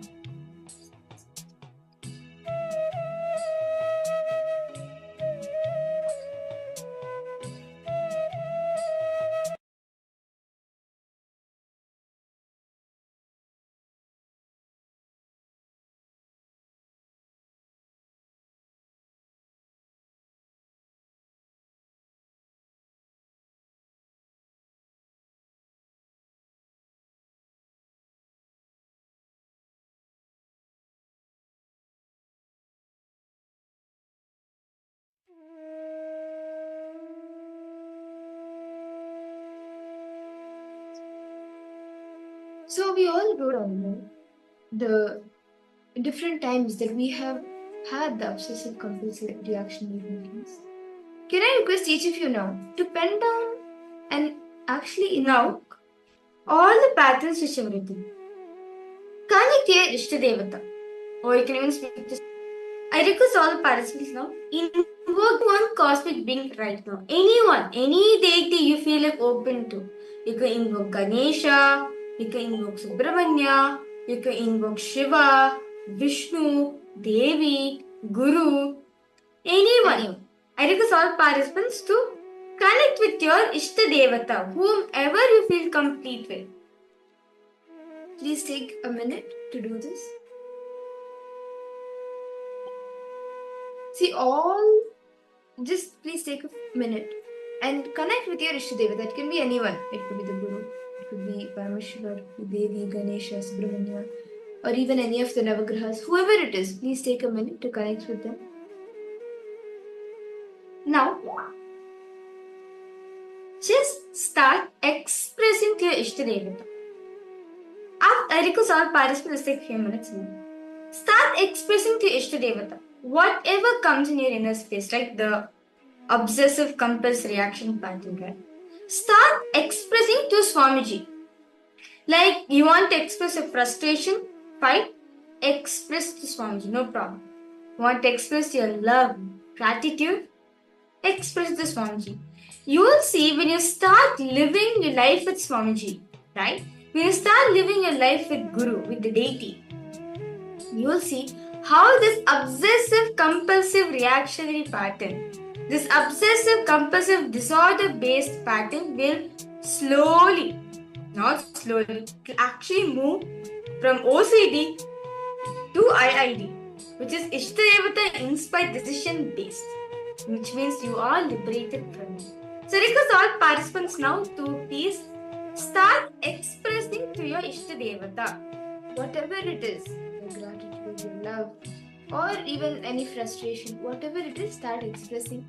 so we all wrote on the different times that we have had the obsessive compulsive reactionary patterns. Can I request each of you now to pen down and actually invoke all the patterns which have written? Connect your Ishtadevata, or you can even speak to. I request all the participants now invoke one cosmic being right now. Anyone, any deity you feel like open to. You can invoke Ganesha, you can invoke Subramanya, you can invoke Shiva, Vishnu, Devi, Guru, anyone. I request all participants to connect with your Ishtadevata, whomever you feel complete with. Please take a minute to do this. See, just please take a minute and connect with your Ishtadeva. That can be anyone. It could be the Guru, it could be Paramashiva, Devi, Ganesha, Subramanya, or even any of the Navagrahas. Whoever it is, please take a minute to connect with them. Now, just start expressing to your Ishtadeva. I request all participants to take a few minutes more. Start expressing to your Ishtadeva. Whatever comes in your inner space, like the obsessive compulsive reaction pattern, right? Start expressing to Swamiji. Like you want to express your frustration, fine, express to Swamiji, no problem. You want to express your love, gratitude, express to Swamiji. You will see when you start living your life with Swamiji, right? When you start living your life with Guru, with the deity, you will see how this obsessive compulsive reactionary pattern, this obsessive compulsive disorder based pattern will slowly, not slowly, it will actually move from OCD to IID, which is Ishtadevata inspired decision based, which means you are liberated from it. So request all participants now to please start expressing to your Ishtadevata, whatever it is, your gratitude, your love, or even any frustration, whatever it is, start expressing.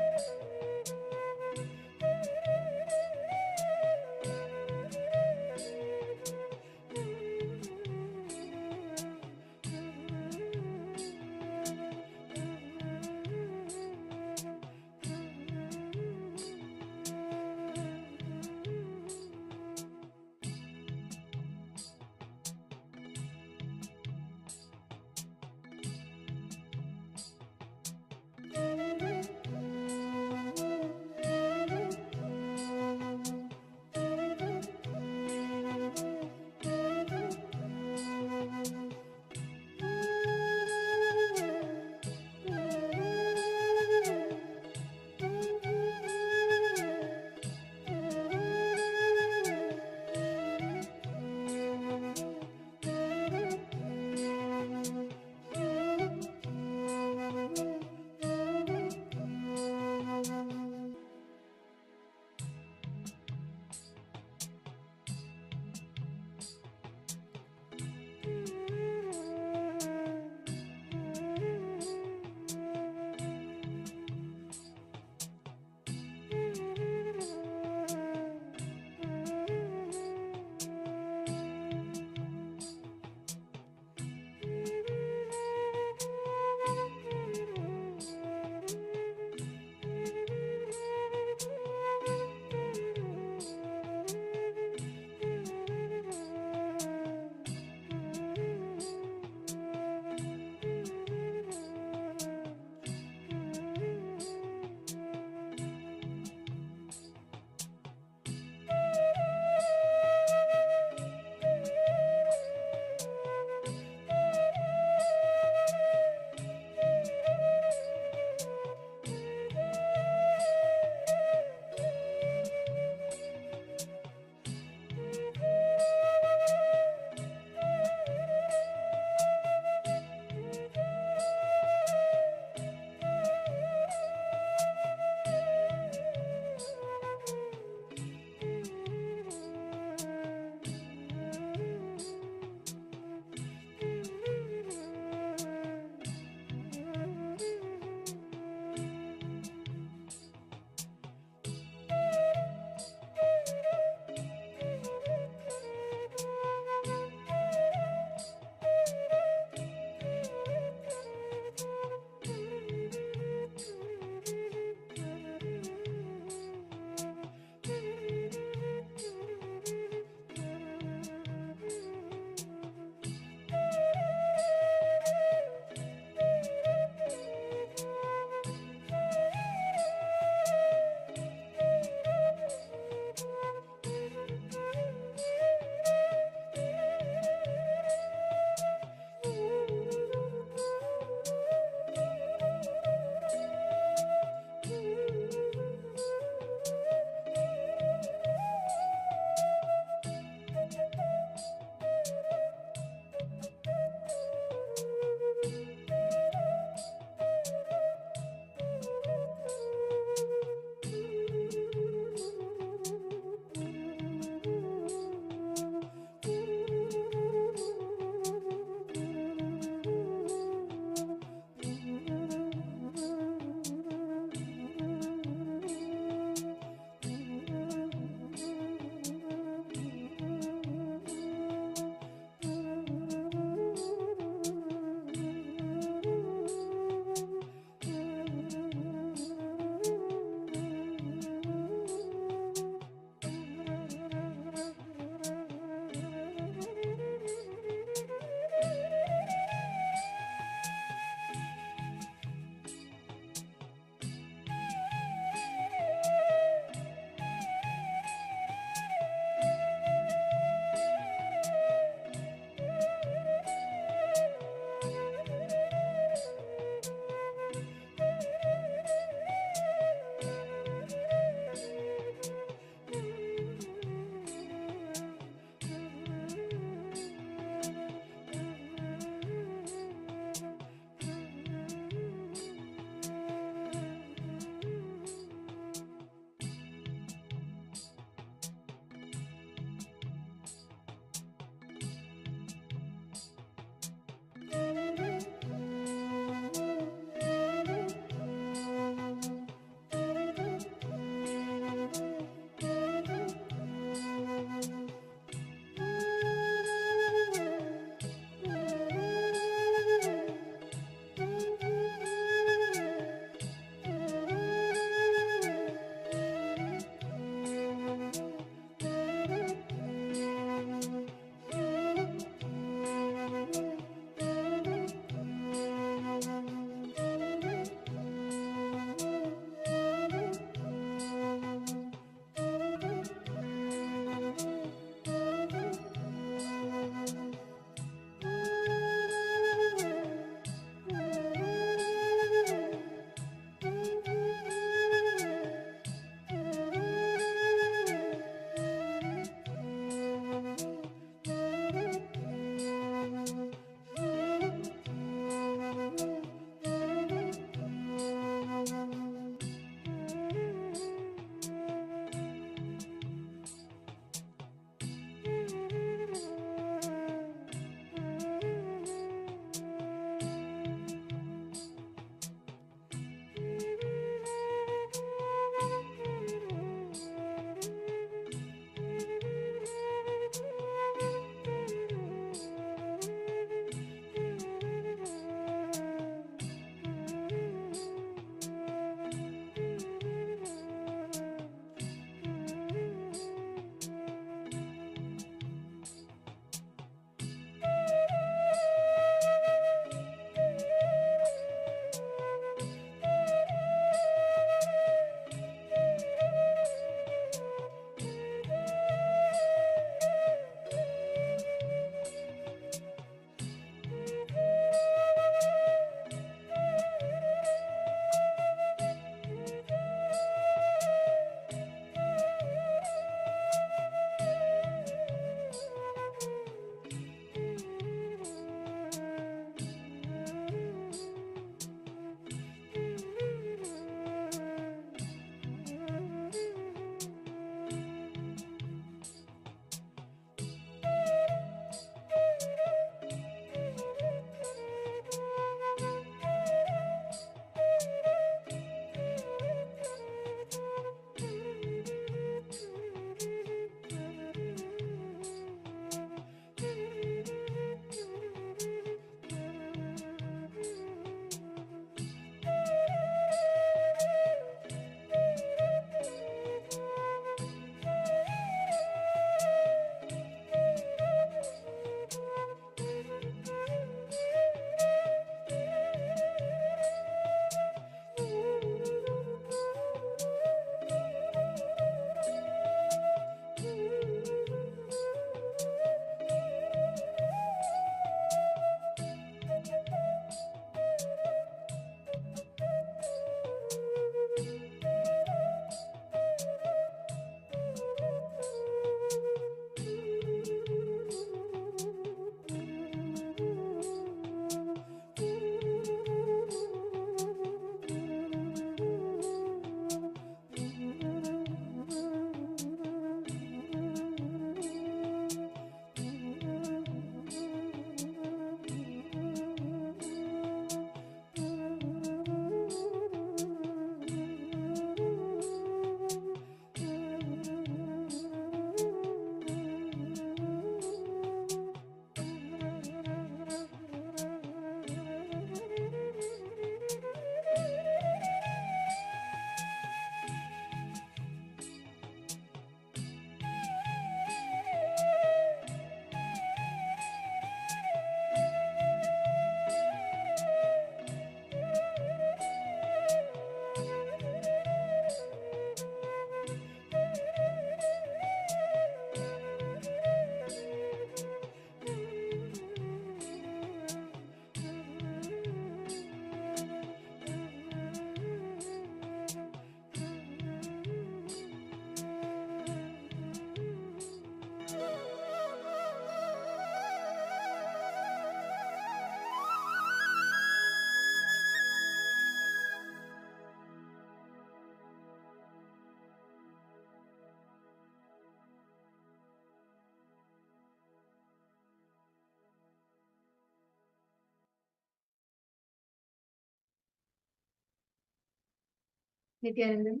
Nithyananda.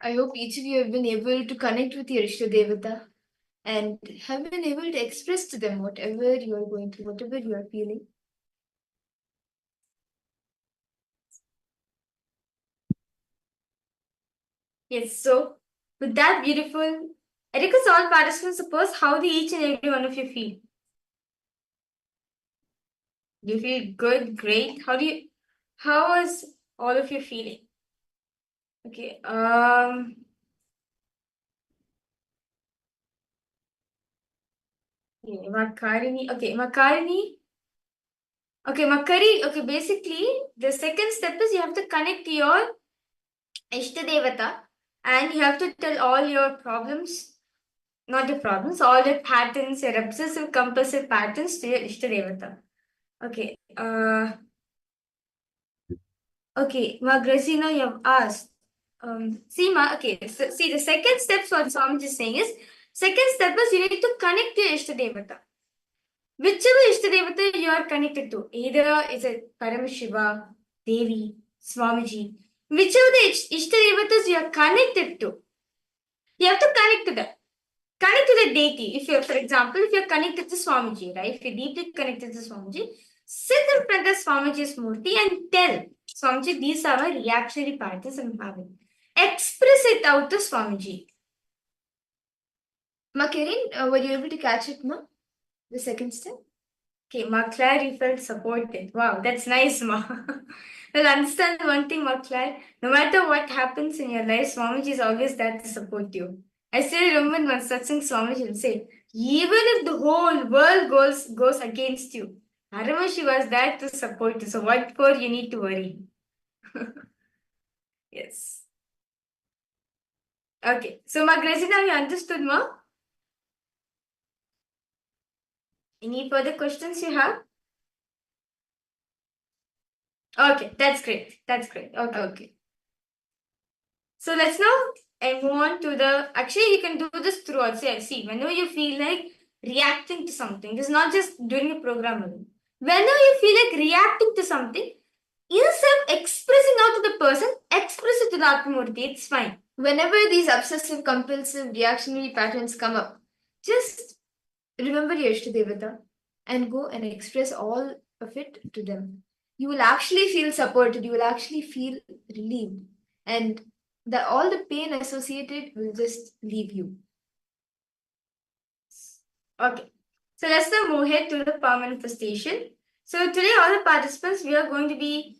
I hope each of you have been able to connect with your Ishta Devata and have been able to express to them whatever you are going through, whatever you are feeling. Yes, so with that beautiful, I request all participants to post how do each and every one of you feel. Do you feel good, great? How is all of you feeling? Okay, Makarini. Okay, Makarini. Okay, Makari. Okay, basically, the second step is you have to connect your Ishta Devata and you have to tell all your problems, not the problems, all the patterns, your obsessive compulsive patterns to your Ishta Devata. Okay, okay, Magrazina, you have asked. Okay, so see, the second step, what Swamiji is saying is, second step is you need to connect your Ishta Devata. Whichever Ishta Devata you are connected to, either is a Paramashiva, Devi, Swamiji, whichever the Ishta Devatas you are connected to, you have to connect to them. Connect to the deity. If you're, for example, if you're connected to Swamiji, right? If you're deeply connected to Swamiji, sit in front of Swamiji's Murti and tell Swamiji, these are my reactionary patterns I'm having. Express it out to Swamiji. Ma Kirin, were you able to catch it, Ma? The second step? Okay, Ma Claire, you felt supported. Wow, that's nice, Ma. Well, understand one thing, Ma Claire. No matter what happens in your life, Swamiji is always there to support you. I still remember one such thing Swamiji will say, even if the whole world goes against you, Paramashiva was there to support you. So what for you need to worry? Yes. Okay. So Ma Grazina, you understood, Ma? Any further questions you have? Okay, that's great. That's great. Okay, okay. So let's now move on to the. Actually, you can do this throughout. See, whenever you feel like reacting to something, this is not just doing a program alone. Whenever you feel like reacting to something, instead of expressing out to the person, express it to the Atmamurti. It's fine. Whenever these obsessive compulsive reactionary patterns come up, just remember your Ishta Devata and go and express all of it to them. You will actually feel supported, you will actually feel relieved, and all the pain associated will just leave you. Okay, so let's now move ahead to the power manifestation. So today, all the participants, we are going to be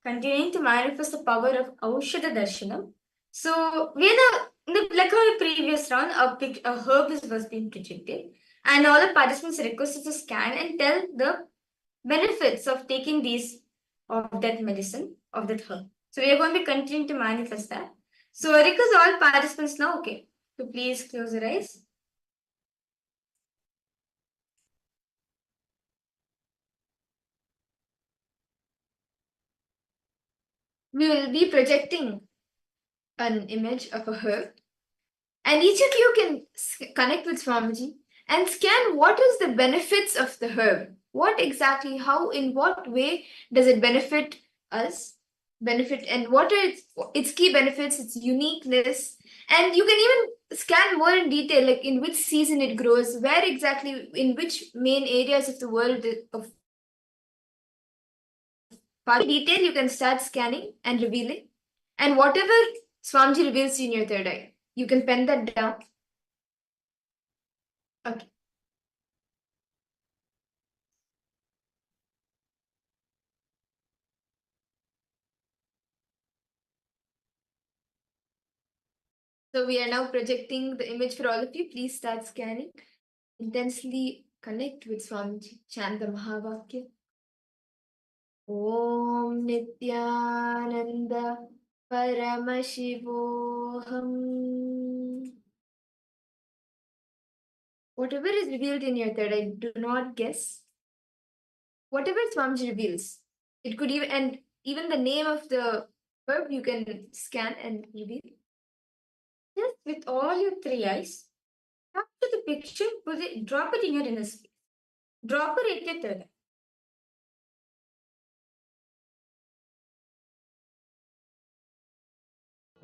continuing to manifest the power of Aushadha Darshanam. So we are like our previous round, a herb was being projected, and all the participants requested to scan and tell the benefits of taking these of that medicine of that herb. So we are going to be continuing to manifest that. So I request all participants now, okay, to please close your eyes. We will be projecting an image of a herb, and each of you can connect with Swamiji and scan what is the benefits of the herb. What exactly, how, in what way does it benefit us? And what are its key benefits, its uniqueness, and you can even scan more in detail, like in which season it grows, where exactly, in which main areas of the world of detail you can start scanning and revealing. And whatever Swamiji reveals in your third eye, you can pen that down. Okay. So we are now projecting the image for all of you. Please start scanning. Intensely connect with Swamiji. Chant the Mahavakya. Om Nithyananda Paramashivoham. Whatever is revealed in your third eye, do not guess. Whatever Swamiji reveals, it could even the name of the herb you can scan and reveal. Just with all your three eyes, capture the picture, drop it in your inner space. Drop it at your third eye.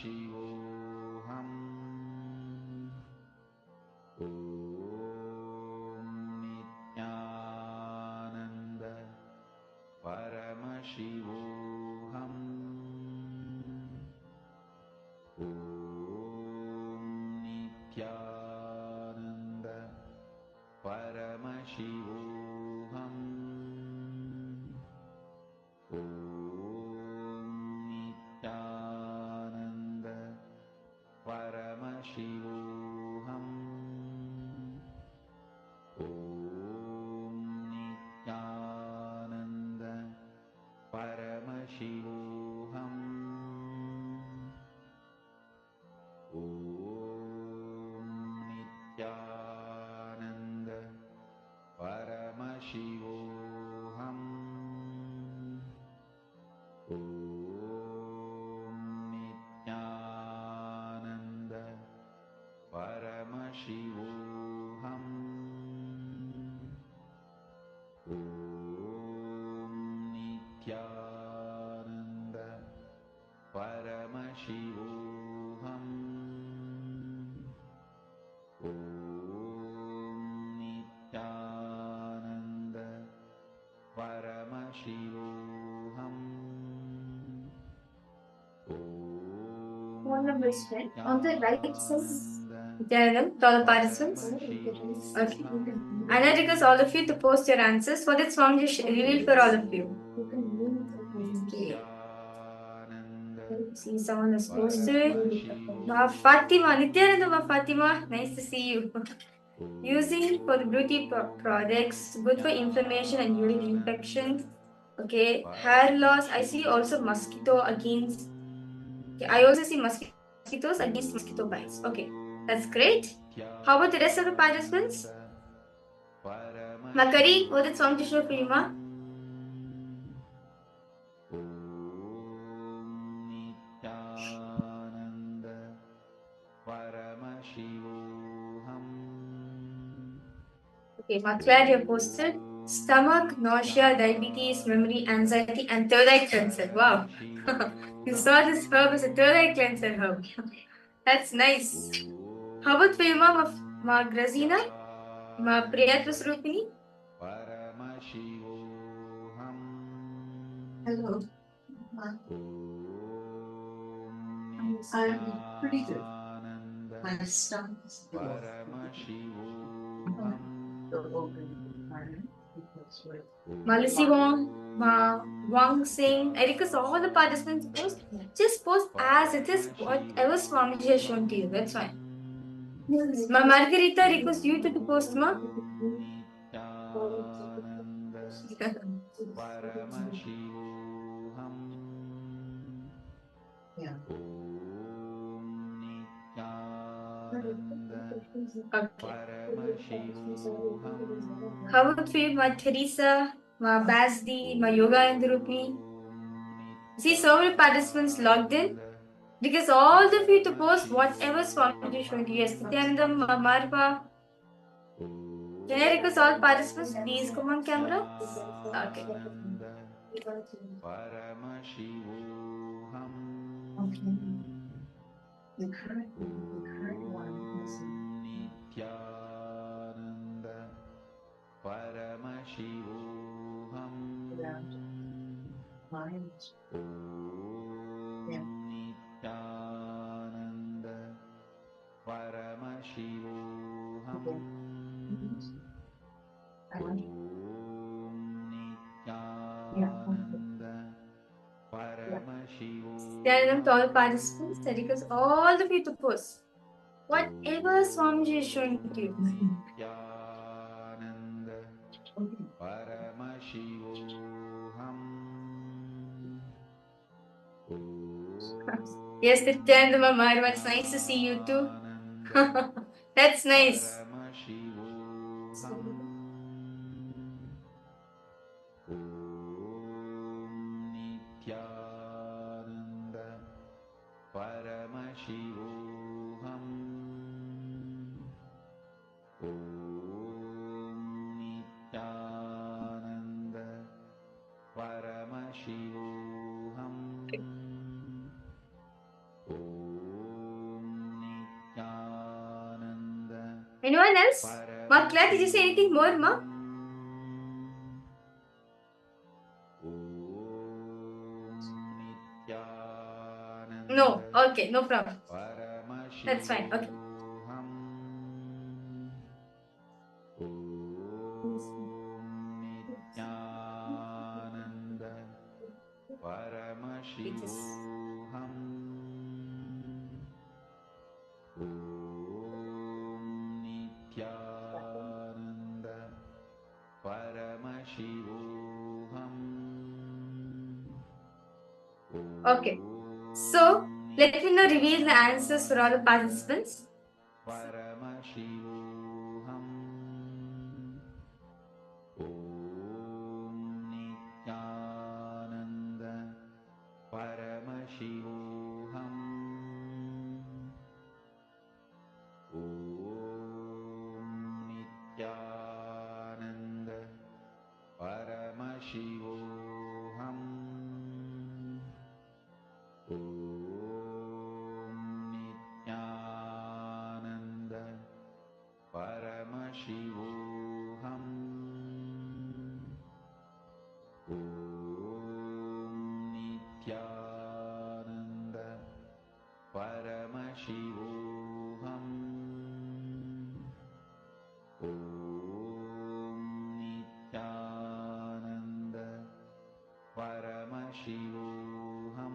Paramashivoham. Om Nithyananda Paramashivoham. Om Nithyananda Paramashivoham. Om Nithyananda Paramashivoham. Om Nithyananda Paramashivoham. Om Nithyananda Paramashivoham. Om Nithyananda Paramashivoham. Om Nithyananda Paramashivoham. Om Nithyananda Paramashivoham. One number is right. On the right side, Nithyanandam, to all the participants. Okay. And I request all of you to post your answers for that Swamiji revealed for all of you. Okay. See someone has posted. Fatima, Nithyananda, Fatima, nice to see you. Using for the beauty products, good for inflammation and urine infections. Okay, hair loss. I see also mosquito against. Okay, I also see mosquitoes against mosquito bites. Okay, that's great. How about the rest of the participants? Makari, what did song to show for you, ma? Okay, Maclaire, you posted stomach, nausea, diabetes, memory, anxiety, and third eye cleanser. Wow. You saw this herb as a third eye cleanser herb. That's nice. How about for you, ma Grazina? Ma Priyatras Rupini? Hello. I'm pretty good. My stomach is Malisi Wong, Wang Singh, I request all the participants to post. Just post as it is, whatever Swamiji has shown to you. That's fine. Ma Margarita request you to post, ma. Yeah. Okay. How about for you, ma Teresa, ma Basdi, ma Yoga and Rupini? See, so many participants logged in. Because all of you to post whatever Swamiji showed you. Yes, Nithyanandam, ma Marpa. Can I request all participants, please come on camera? Okay. Paramashivoham. Okay. The current one is Nithyananda Paramashivoham. mine. Om Nithyananda Paramashivoham. Om Nithyananda Paramashivoham. Tell them to all participants that because all the people post whatever Swamiji is showing to you. Nithyananda Paramashivoham. Yes, Nithyananda Marva, it's nice to see you too. That's nice. Om Nithyananda Paramashivoham. Om Nithyananda Paramashivoham. Om Anyone else? Ma Claire, did you say anything more, Ma? No. Okay, no problem. That's fine. Okay. Nithyananda Paramashivoham Nithyananda Paramashivoham. Okay. So, let me now reveal the answers for all the participants. Paramashivoham Nithyananda Paramashivoham Nithyananda Paramashivoham Nithyananda Paramashivoham Nithyananda Paramashivoham Nithyananda Paramashivoham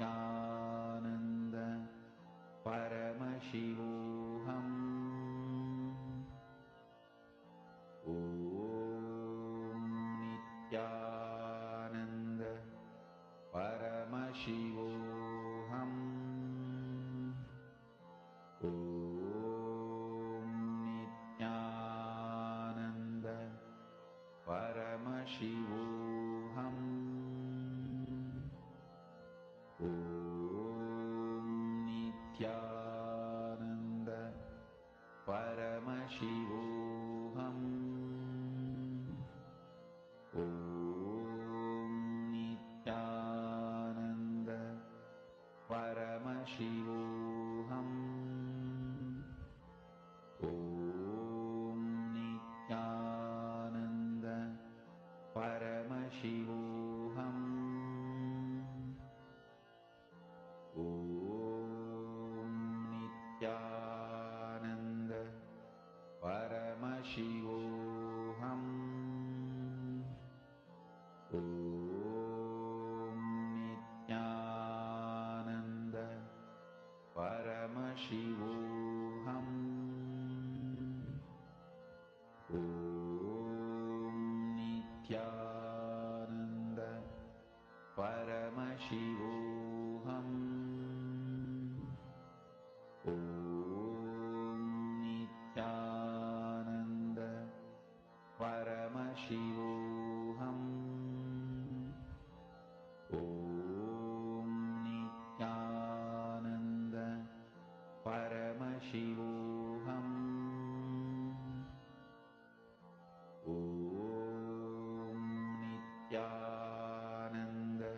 Nithyananda Paramashivoham Nithyananda Paramashivoham Nithyananda Paramashivoham Nithyananda Paramashivoham Nithyananda Paramashivoham Nithyananda Paramashivoham Nithyananda Paramashivoham Nithyananda Paramashivoham Nithyananda Paramashivoham Nithyananda Paramashivoham Nithyananda Paramashivoham Nithyananda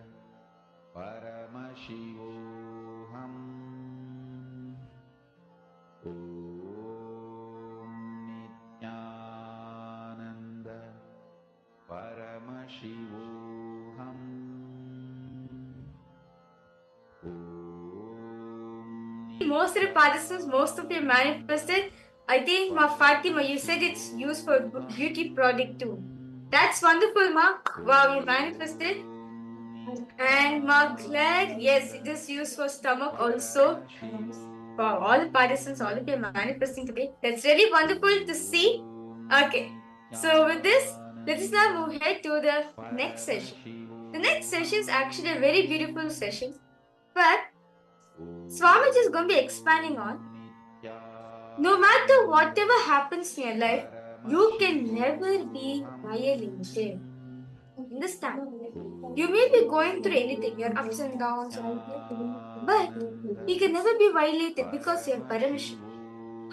Paramashivoham Nithyananda Paramashivoham Most of the participants, most of you manifested. I think, Ma Fatima, you said it's used for beauty product too. That's wonderful, Ma. Wow, you manifested. And Ma Claire, yes, it is used for stomach also. Wow, all the participants, all of you are manifesting today. That's really wonderful to see. Okay, so with this, let us now move ahead to the next session. The next session is actually a very beautiful session, but Swamiji is going to be expanding on. No matter whatever happens in your life, you can never be violated. Understand? You may be going through anything, your ups and downs, but you can never be violated because you have permission.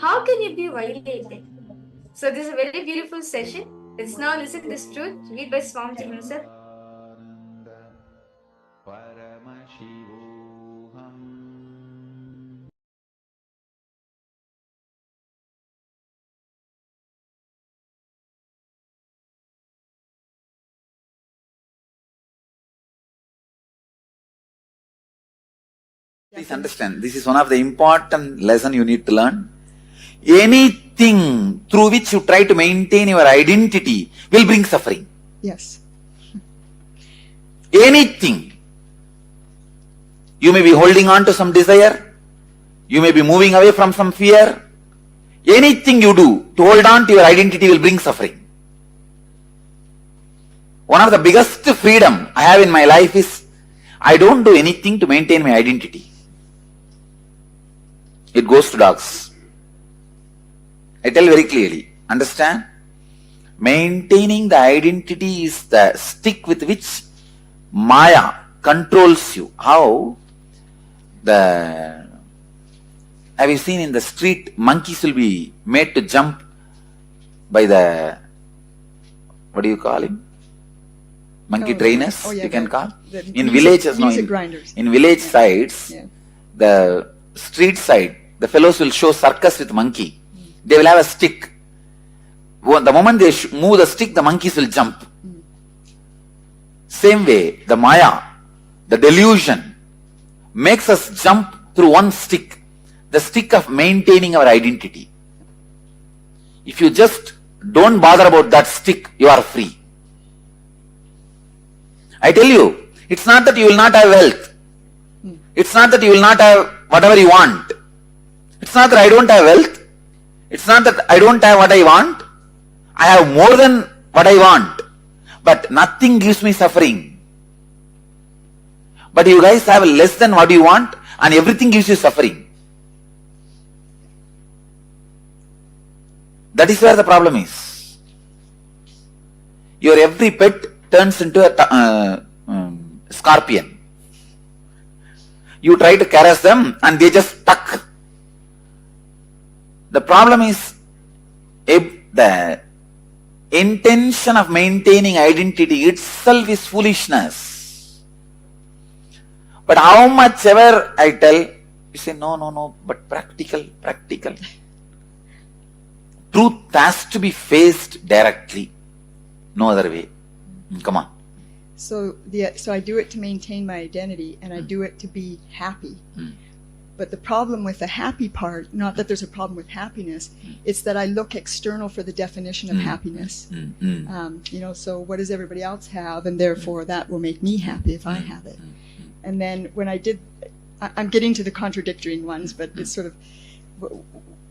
How can you be violated? So this is a very beautiful session. Let's now listen to this truth read by Swamiji himself. Paramashivoham Please understand, this is one of the important lesson you need to learn. Anything through which you try to maintain your identity will bring suffering. Yes. Anything. You may be holding on to some desire. You may be moving away from some fear. Anything you do to hold on to your identity will bring suffering. One of the biggest freedom I have in my life is I don't do anything to maintain my identity. It goes to dogs. I tell very clearly, understand? Maintaining the identity is the stick with which Maya controls you. How? Have you seen in the street, monkeys will be made to jump by the, what do you call him? Monkey trainers, you can call. In villages, in village sides, the street side, the fellows will show circus with monkey. They will have a stick. The moment they move the stick, the monkeys will jump. Same way, the Maya, the delusion, makes us jump through one stick, the stick of maintaining our identity. If you just don't bother about that stick, you are free. I tell you, it's not that you will not have wealth. It's not that you will not have whatever you want. It's not that I don't have wealth. It's not that I don't have what I want. I have more than what I want. But nothing gives me suffering. But you guys have less than what you want and everything gives you suffering. That is where the problem is. Your every pet turns into a scorpion. You try to caress them and they just stuck. The problem is the intention of maintaining identity itself is foolishness. But how much ever I tell, you say no, but practical. Truth has to be faced directly. No other way. Come on. So I do it to maintain my identity, and I do it to be happy. But the problem with the happy part, not that there's a problem with happiness, it's that I look external for the definition of happiness. So what does everybody else have, and therefore that will make me happy if I have it. And then when I'm getting to the contradictory ones, but it's sort of,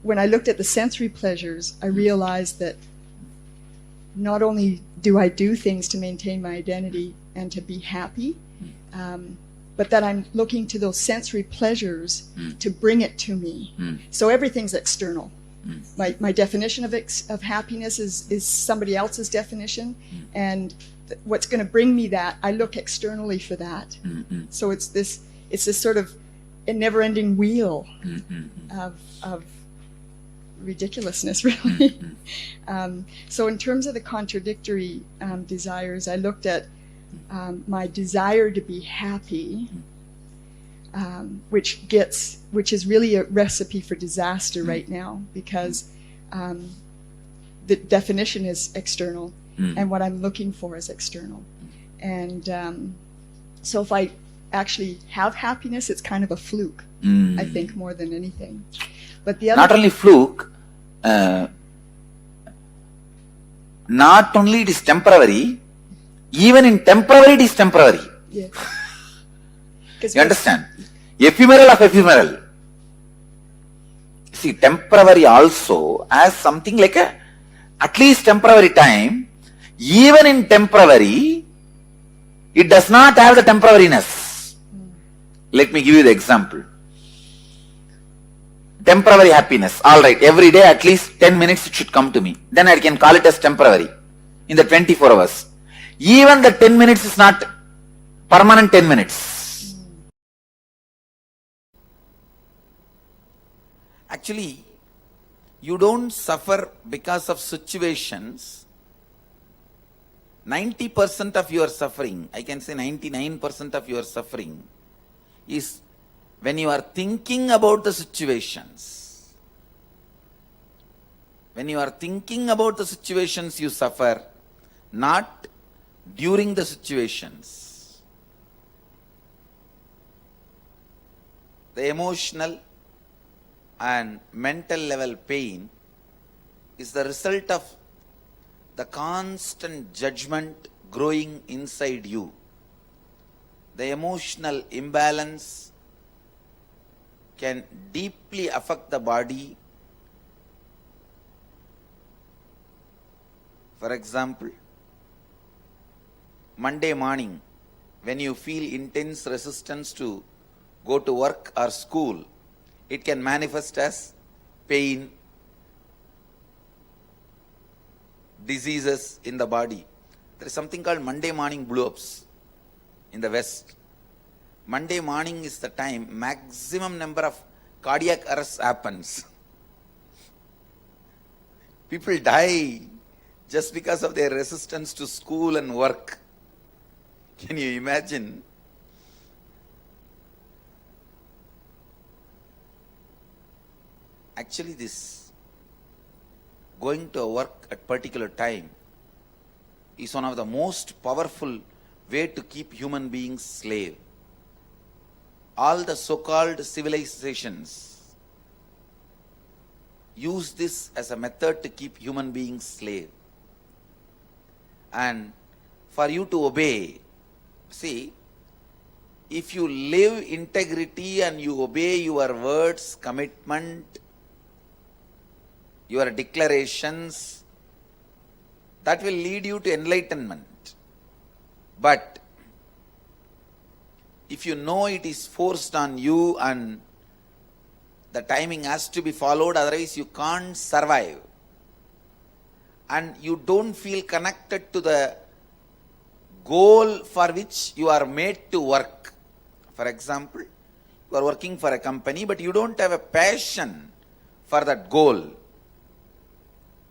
when I looked at the sensory pleasures, I realized that not only do I do things to maintain my identity and to be happy, but that I'm looking to those sensory pleasures to bring it to me. So everything's external. My definition of happiness is somebody else's definition, and what's going to bring me that, I look externally for that. So it's this sort of a never-ending wheel of ridiculousness, really. So in terms of the contradictory desires, I looked at my desire to be happy, which is really a recipe for disaster right now, because the definition is external, and what I'm looking for is external. And so if I actually have happiness, it's kind of a fluke, I think, more than anything. But the other, not only fluke, not only it is temporary, even in temporary it is temporary. Yeah. You understand? Ephemeral of ephemeral. See, temporary also as something like at least temporary time. Even in temporary, it does not have the temporariness. Let me give you the example. Temporary happiness. Alright, every day at least 10 minutes it should come to me. Then I can call it as temporary in the 24 hours. Even the 10 minutes is not permanent 10 minutes. Actually, you don't suffer because of situations. 90% of your suffering, I can say 99% of your suffering is when you are thinking about the situations. When you are thinking about the situations, you suffer, not during the situations. The emotional and mental level pain is the result of the constant judgment growing inside you. The emotional imbalance can deeply affect the body. For example, Monday morning, when you feel intense resistance to go to work or school, it can manifest as pain, diseases in the body. There is something called Monday morning blow-ups in the West. Monday morning is the time maximum number of cardiac arrests happens. People die just because of their resistance to school and work. Can you imagine? Actually, this going to work at particular time is one of the most powerful way to keep human beings slave. All the so-called civilizations use this as a method to keep human beings slave. And for you to obey, see, if you live integrity and you obey your words, commitment, your declarations, that will lead you to enlightenment. But if you know it is forced on you and the timing has to be followed, otherwise you can't survive, and you don't feel connected to the goal for which you are made to work. For example, you are working for a company, but you don't have a passion for that goal.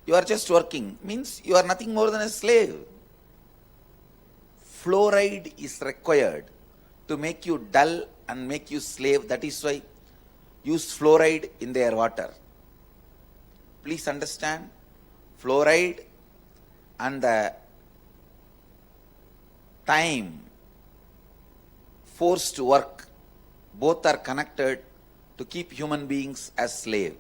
You are just working, means you are nothing more than a slave. Fluoride is required to make you dull and make you slave. That is why use fluoride in their water. Please understand, fluoride and the time forced work, both are connected to keep human beings as slave.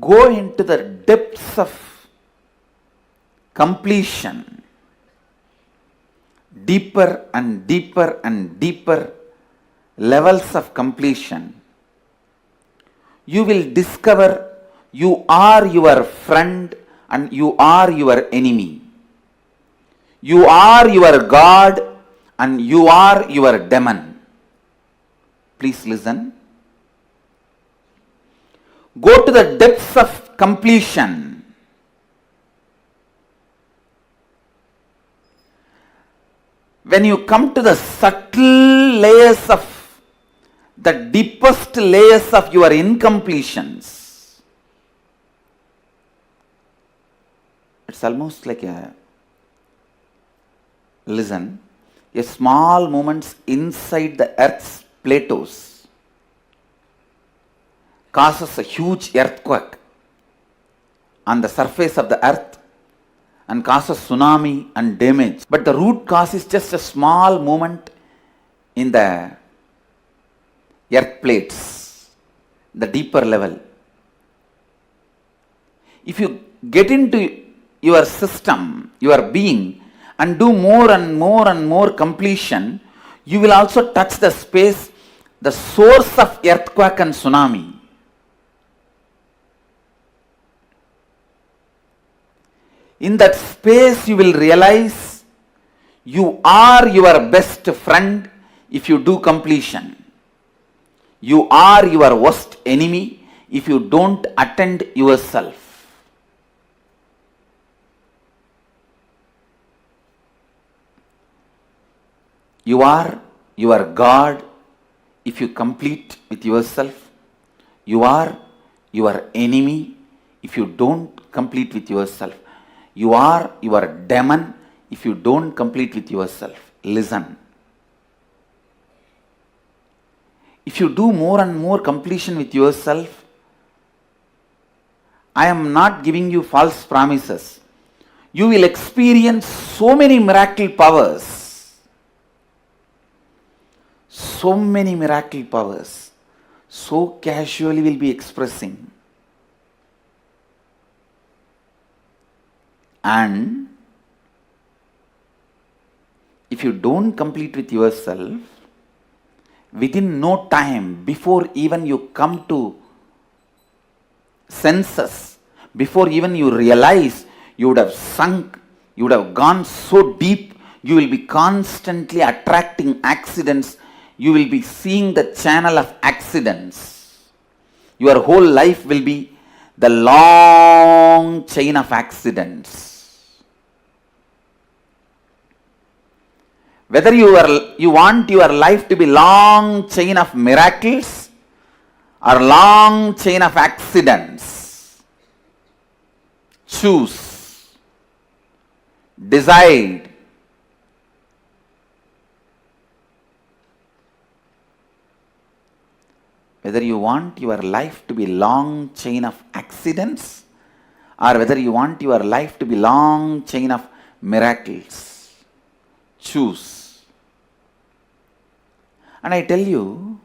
Go into the depths of completion, deeper and deeper and deeper levels of completion. You will discover you are your friend and you are your enemy. You are your God and you are your demon. Please listen. Go to the depths of completion. When you come to the subtle layers of the deepest layers of your incompletions, it's almost like a small movements inside the earth's plateaus causes a huge earthquake on the surface of the earth and causes tsunami and damage. But the root cause is just a small movement in the earth plates, the deeper level. If you get into your system, your being, and do more and more and more completion, you will also touch the space, the source of earthquake and tsunami. In that space, you will realize you are your best friend if you do completion. You are your worst enemy if you don't attend yourself. You are your God if you complete with yourself. You are your enemy if you don't complete with yourself. You are your demon if you don't complete with yourself. Listen. If you do more and more completion with yourself, I am not giving you false promises. you will experience so many miracle powers. So many miracle powers. So casually will be expressing. And if you don't complete with yourself, within no time, before even you come to senses, before even you realize, you would have sunk, you would have gone so deep, you will be constantly attracting accidents, you will be seeing the channel of accidents. Your whole life will be the long chain of accidents. Whether you want your life to be long chain of miracles or long chain of accidents, choose, decide. Whether you want your life to be long chain of accidents or whether you want your life to be long chain of miracles, choose. And I tell you,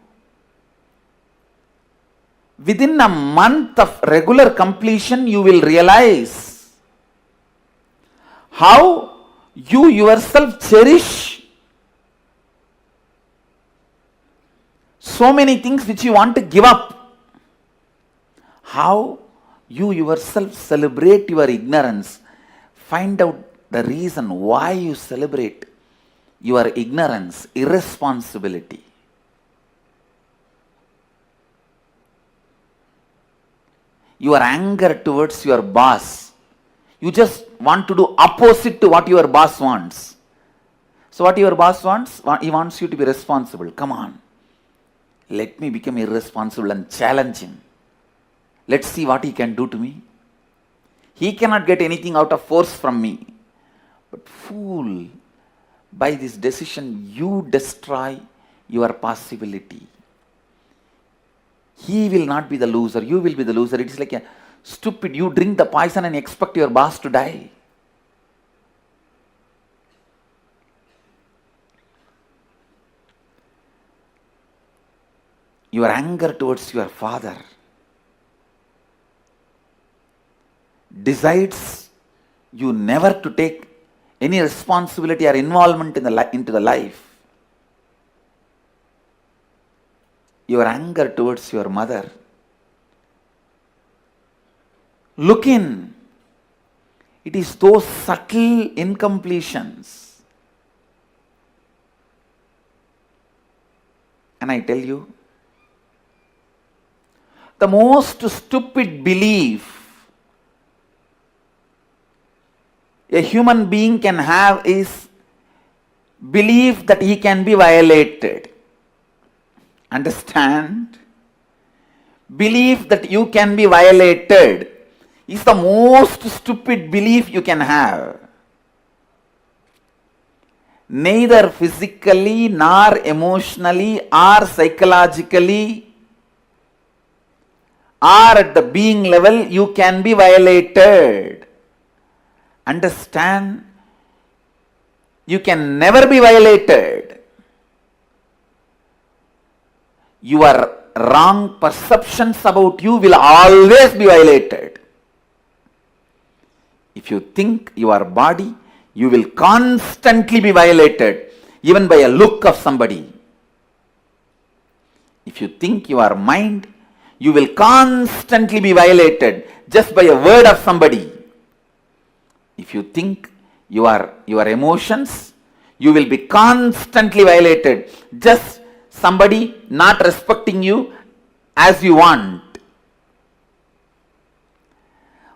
within a month of regular completion, you will realize how you yourself cherish so many things which you want to give up. How you yourself celebrate your ignorance. Find out the reason why you celebrate your ignorance, irresponsibility. Your anger towards your boss. You just want to do opposite to what your boss wants. So what your boss wants? He wants you to be responsible. Come on. Let me become irresponsible and challenge him. Let's see what he can do to me. He cannot get anything out of force from me. But fool, by this decision you destroy your possibility. He will not be the loser, you will be the loser. It is like a stupid, you drink the poison and expect your boss to die. Your anger towards your father decides you never to take any responsibility or involvement into the life. Your anger towards your mother. Look in. It is those subtle incompletions. And I tell you, the most stupid belief a human being can have is belief that he can be violated. Understand? Belief that you can be violated is the most stupid belief you can have. Neither physically, nor emotionally, or psychologically, or at the being level, you can be violated. Understand? You can never be violated. Your wrong perceptions about you will always be violated. If you think your body, you will constantly be violated, even by a look of somebody. If you think your mind, you will constantly be violated just by a word of somebody. If you think your emotions, you will be constantly violated. Just somebody not respecting you as you want.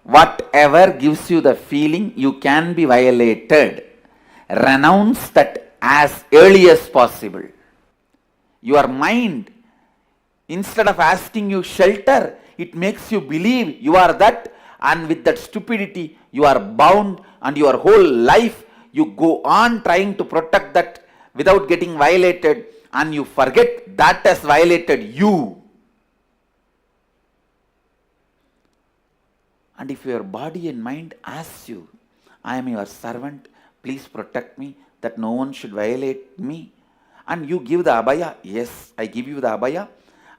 Whatever gives you the feeling you can be violated, renounce that as early as possible. Your mind, instead of asking you shelter, it makes you believe you are that, and with that stupidity you are bound, and your whole life you go on trying to protect that without getting violated, and you forget that has violated you. And if your body and mind asks you, I am your servant, please protect me, that no one should violate me. And you give the abhaya. Yes, I give you the abhaya.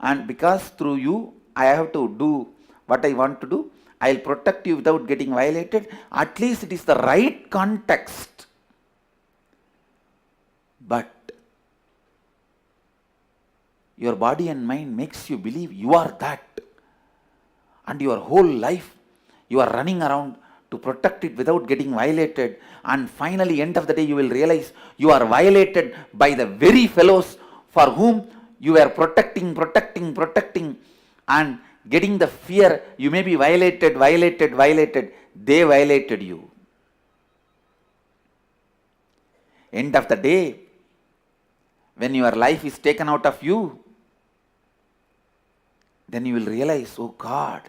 And because through you, I have to do what I want to do, I'll protect you without getting violated. At least it is the right context. But your body and mind makes you believe you are that. And your whole life, you are running around to protect it without getting violated. And finally, end of the day, you will realize you are violated by the very fellows for whom you were protecting, and getting the fear you may be violated. They violated you. End of the day, when your life is taken out of you, then you will realize, oh God,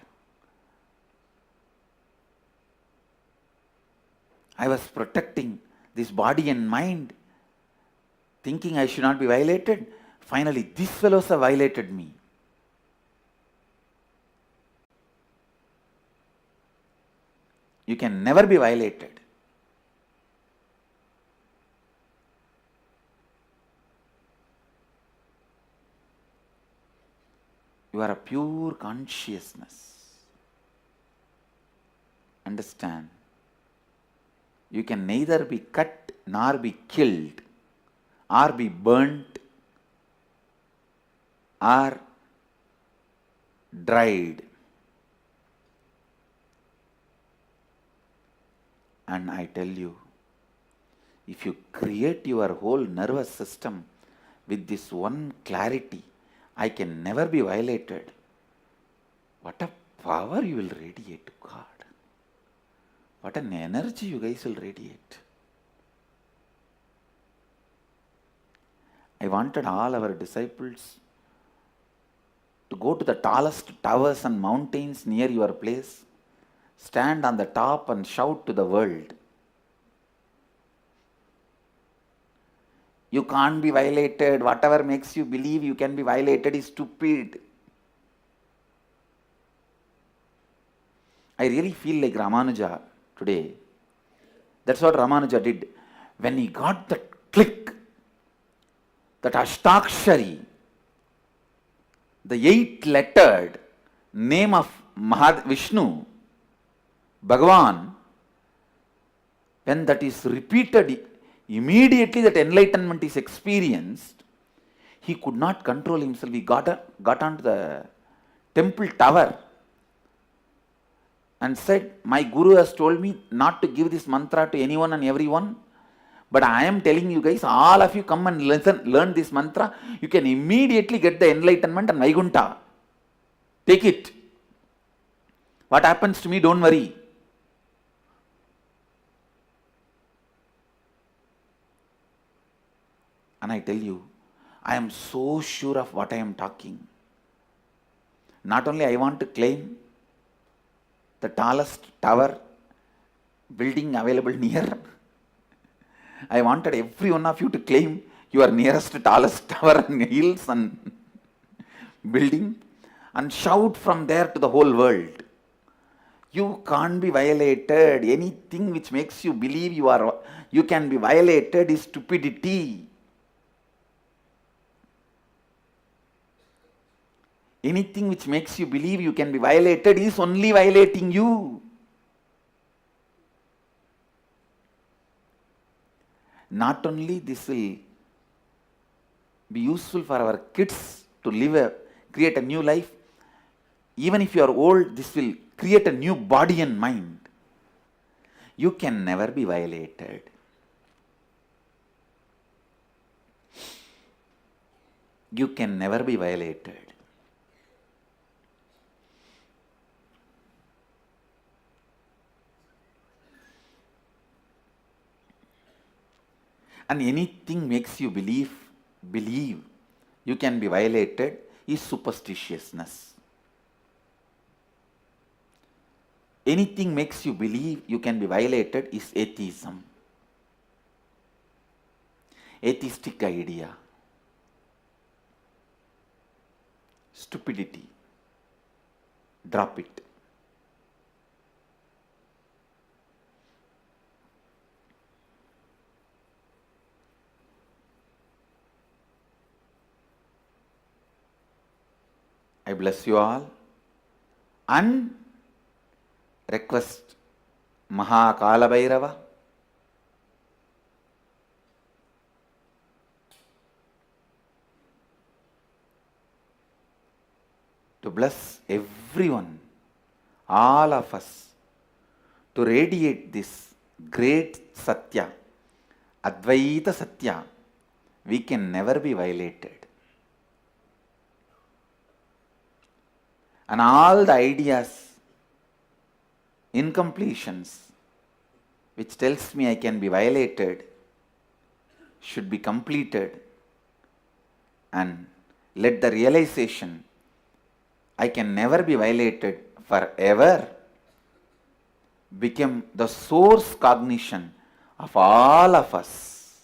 I was protecting this body and mind, thinking I should not be violated. Finally, these fellows have violated me. You can never be violated. You are a pure consciousness. Understand? You can neither be cut nor be killed, or be burnt, or dried. And I tell you, if you create your whole nervous system with this one clarity, I can never be violated, what a power you will radiate to God. What an energy you guys will radiate. I wanted all our disciples to go to the tallest towers and mountains near your place, stand on the top and shout to the world, you can't be violated. Whatever makes you believe you can be violated is stupid. I really feel like Ramanuja today. That's what Ramanuja did. When he got that click, that Ashtakshari, the 8-lettered name of Vishnu, Bhagavan, when that is repeated, immediately that enlightenment is experienced, he could not control himself. He got onto the temple tower and said, my Guru has told me not to give this mantra to anyone and everyone, but I am telling you guys, all of you come and learn this mantra. You can immediately get the enlightenment and Vaikuntha. Take it. What happens to me, don't worry. And I tell you, I am so sure of what I am talking. Not only I want to claim the tallest tower building available near, I wanted every one of you to claim your nearest tallest tower and hills and building and shout from there to the whole world. You can't be violated. Anything which makes you believe you can be violated is stupidity. Anything which makes you believe you can be violated is only violating you. Not only this will be useful for our kids to create a new life, even if you are old, this will create a new body and mind. You can never be violated. You can never be violated. And anything makes you believe you can be violated is superstitiousness. Anything makes you believe you can be violated is atheism. Atheistic idea. Stupidity. Drop it. I bless you all and request Mahakala Bhairava to bless everyone, all of us, to radiate this great Satya, Advaita Satya. We can never be violated. And all the ideas, incompletions, which tells me I can be violated, should be completed, and let the realization I can never be violated forever become the source cognition of all of us.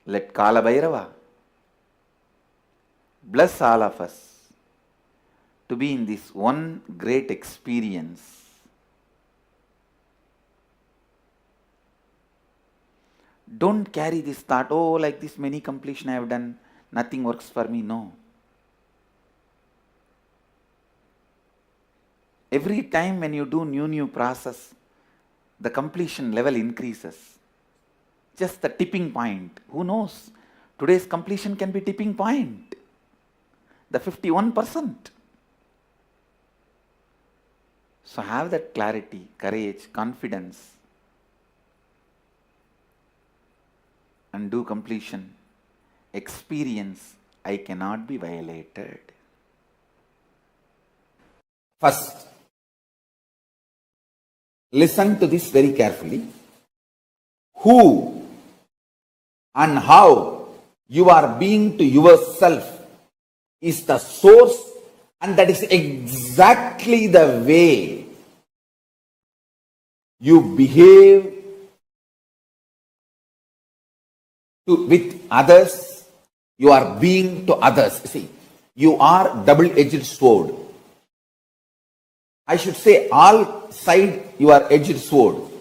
Let Kala Bhairava bless all of us to be in this one great experience. Don't carry this thought, oh, like this many completion I have done, nothing works for me. No. Every time when you do new process, the completion level increases. Just the tipping point. Who knows? Today's completion can be tipping point. The 51%. So have that clarity, courage, confidence, and do completion. Experience, I cannot be violated. First, listen to this very carefully. Who and how you are being to yourself is the source, and that is exactly the way you behave with others, you are being to others. See, you are double-edged sword. I should say all side you are edged sword.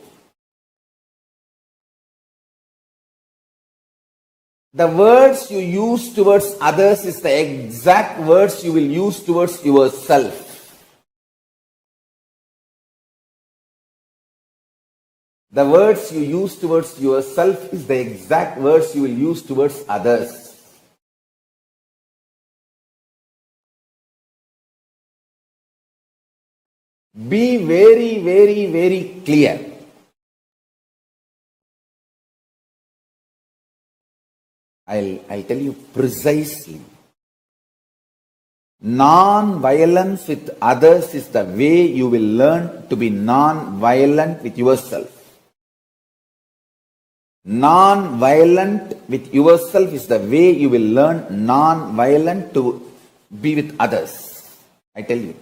The words you use towards others is the exact words you will use towards yourself. The words you use towards yourself is the exact words you will use towards others. Be very, very, very clear. I'll tell you precisely. Non-violence with others is the way you will learn to be non-violent with yourself. Non-violent with yourself is the way you will learn non-violent to be with others. I tell you.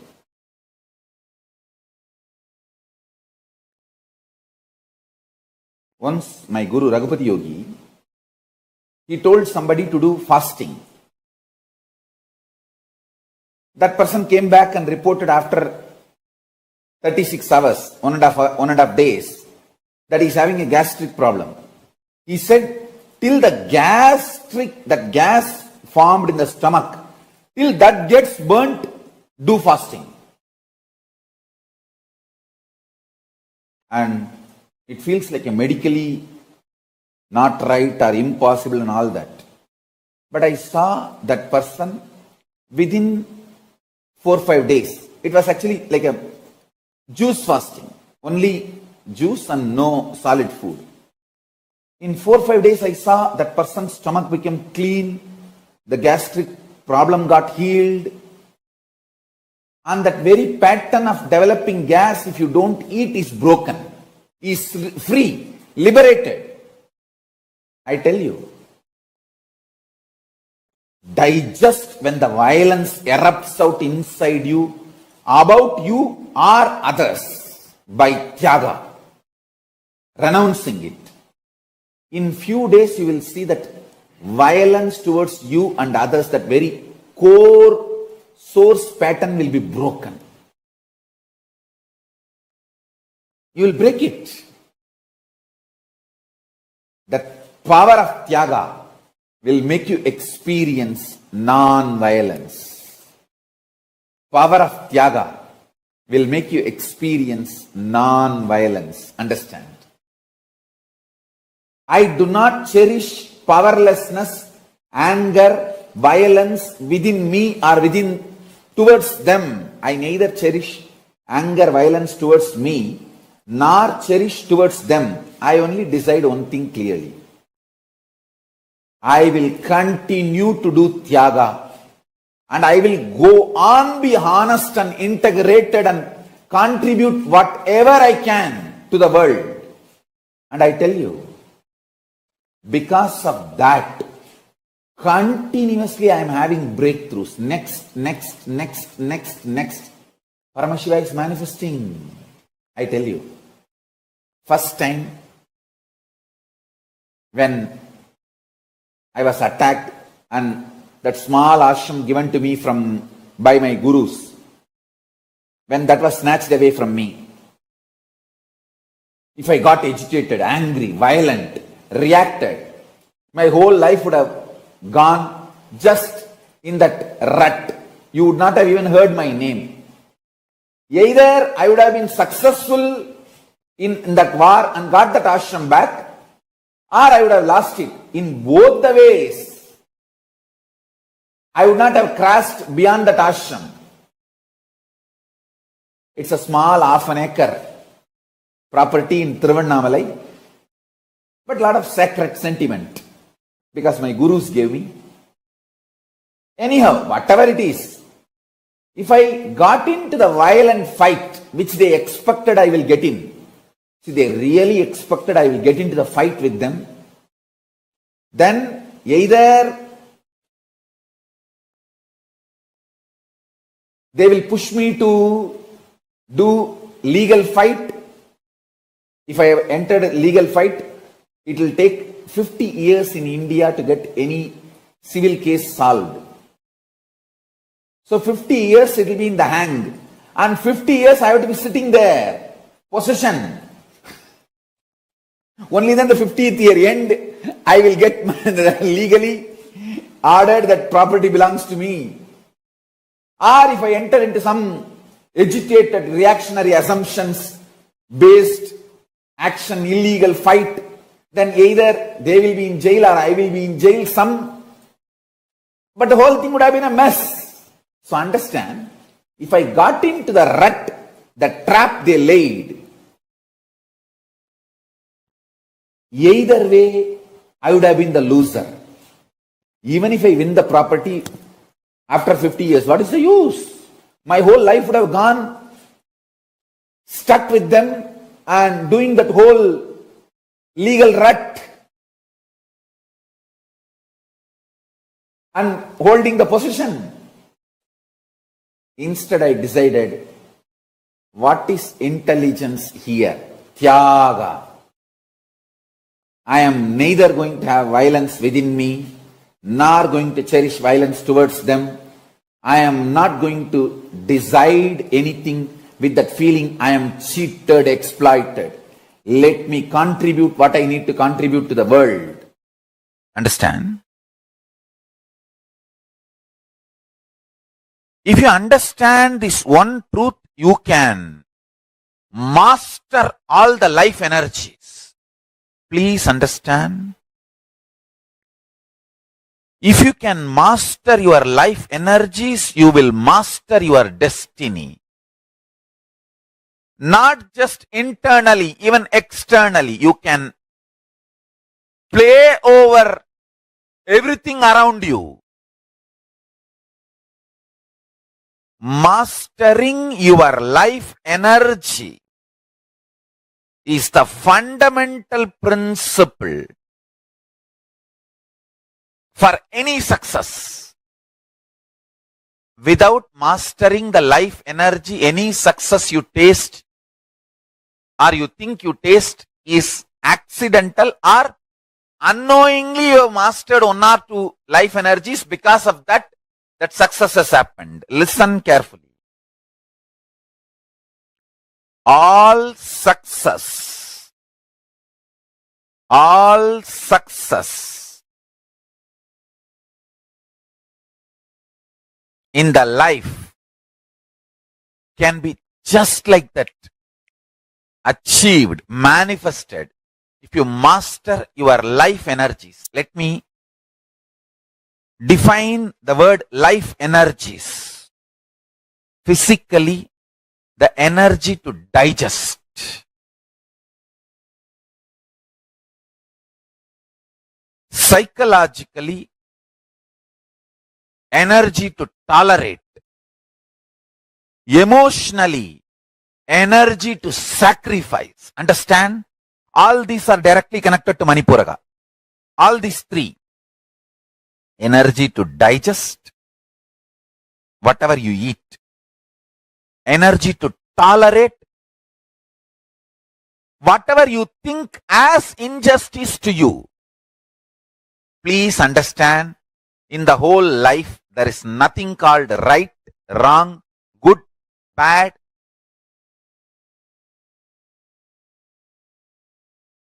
Once my Guru Raghupati Yogi, he told somebody to do fasting. That person came back and reported after 36 hours, one and a half days, that he is having a gastric problem. He said, till the gas formed in the stomach, till that gets burnt, do fasting. And it feels like a medically not right or impossible and all that. But I saw that person within 4 or 5 days. It was actually like a juice fasting. Only juice and no solid food. In 4 or 5 days, I saw that person's stomach became clean. The gastric problem got healed. And that very pattern of developing gas, if you don't eat, is broken. Is free, liberated. I tell you, digest when the violence erupts out inside you, about you or others, by tyaga, renouncing it. In few days you will see that violence towards you and others, that very core source pattern will be broken. You will break it. That power of tyaga will make you experience non-violence. Power of Tyaga will make you experience non-violence. Understand? I do not cherish powerlessness, anger, violence within me or towards them. I neither cherish anger, violence towards me, nor cherish towards them. I only decide one thing clearly. I will continue to do Tyaga, and I will go on, be honest and integrated and contribute whatever I can to the world. And I tell you, because of that, continuously I am having breakthroughs. Next. Paramashiva is manifesting. I tell you. First time when I was attacked and that small ashram given to me by my gurus, when that was snatched away from me, if I got agitated, angry, violent, reacted, my whole life would have gone just in that rut. You would not have even heard my name. Either I would have been successful in that war and got that ashram back, or I would have lost it. In both the ways, I would not have crossed beyond that ashram. It's a small half-an-acre property in Thiruvannamalai, but a lot of sacred sentiment because my gurus gave me. Anyhow, whatever it is, if I got into the violent fight which they expected I will get in, see, they really expected I will get into the fight with them, then either they will push me to do legal fight. If I have entered a legal fight, it will take 50 years in India to get any civil case solved. So 50 years it will be in the hang, and 50 years I have to be sitting there, possession. Only then the 50th year end, I will get legally ordered that property belongs to me. Or if I enter into some agitated reactionary assumptions based action, illegal fight, then either they will be in jail or I will be in jail but the whole thing would have been a mess. So understand, if I got into the rut, the trap they laid, either way, I would have been the loser. Even if I win the property after 50 years, what is the use? My whole life would have gone stuck with them and doing that whole legal rut and holding the position. Instead, I decided, what is intelligence here? Tyaga. I am neither going to have violence within me, nor going to cherish violence towards them. I am not going to decide anything with that feeling I am cheated, exploited. Let me contribute what I need to contribute to the world. Understand? If you understand this one truth, you can master all the life energies. Please understand. If you can master your life energies, you will master your destiny. Not just internally, even externally. You can play over everything around you. Mastering your life energy is the fundamental principle for any success. Without mastering the life energy, any success you taste or you think you taste is accidental, or unknowingly you have mastered one or two life energies. Because of that success has happened. Listen carefully. All success in the life can be just like that, achieved, manifested, if you master your life energies. Let me define the word life energies. Physically, the energy to digest. Psychologically, energy to tolerate. Emotionally, energy to sacrifice. Understand? All these are directly connected to Manipuraga. All these three. Energy to digest whatever you eat. Energy to tolerate whatever you think as injustice to you. Please understand, in the whole life, there is nothing called right, wrong, good, bad.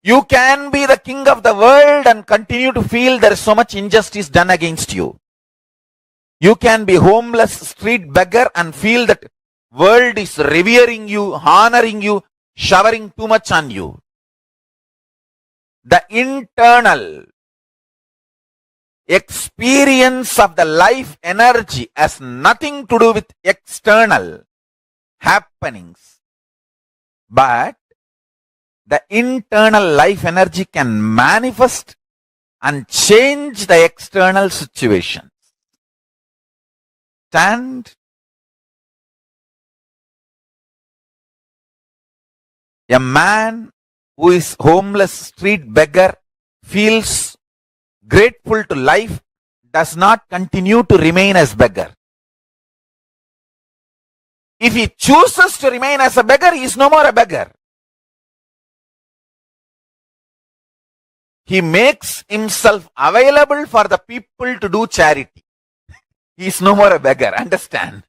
You can be the king of the world and continue to feel there is so much injustice done against you. You can be homeless street beggar and feel that world is revering you, honoring you, showering too much on you. The internal experience of the life energy has nothing to do with external happenings, but the internal life energy can manifest and change the external situations. Stand. A man who is homeless street beggar feels grateful to life, does not continue to remain as beggar. If he chooses to remain as a beggar, he is no more a beggar. He makes himself available for the people to do charity. He is no more a beggar. Understand?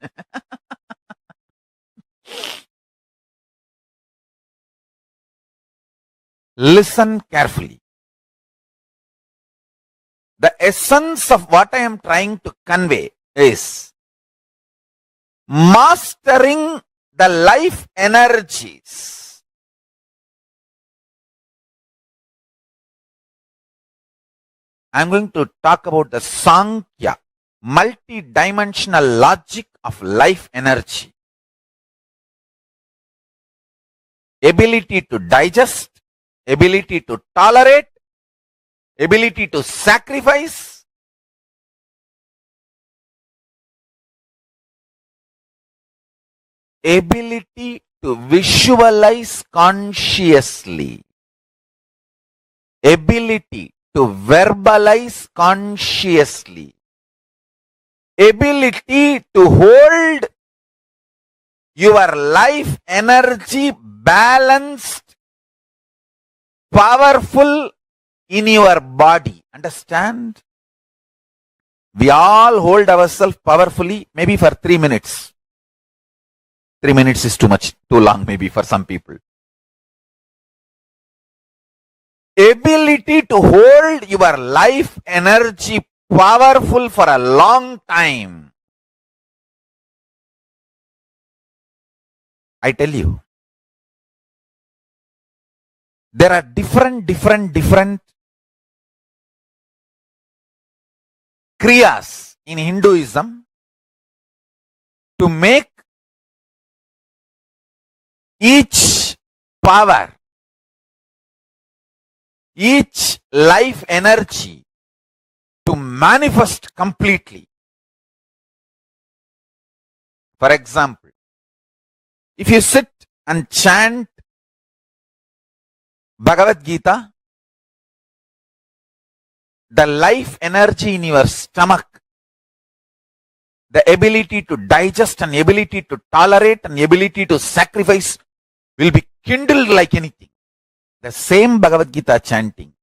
Listen carefully. The essence of what I am trying to convey is mastering the life energies. I am going to talk about the Sankhya, multi-dimensional logic of life energy. Ability to digest, ability to tolerate, ability to sacrifice, ability to visualize consciously, ability to verbalize consciously, ability to hold your life energy balanced, powerful in your body. Understand? We all hold ourselves powerfully, maybe for 3 minutes. 3 minutes is too much, too long maybe for some people. Ability to hold your life energy powerful for a long time. I tell you, there are different kriyas in Hinduism to make each power, each life energy to manifest completely. For example, if you sit and chant Bhagavad Gita, the life energy in your stomach, the ability to digest and ability to tolerate and ability to sacrifice will be kindled like anything. The same Bhagavad Gita chanting.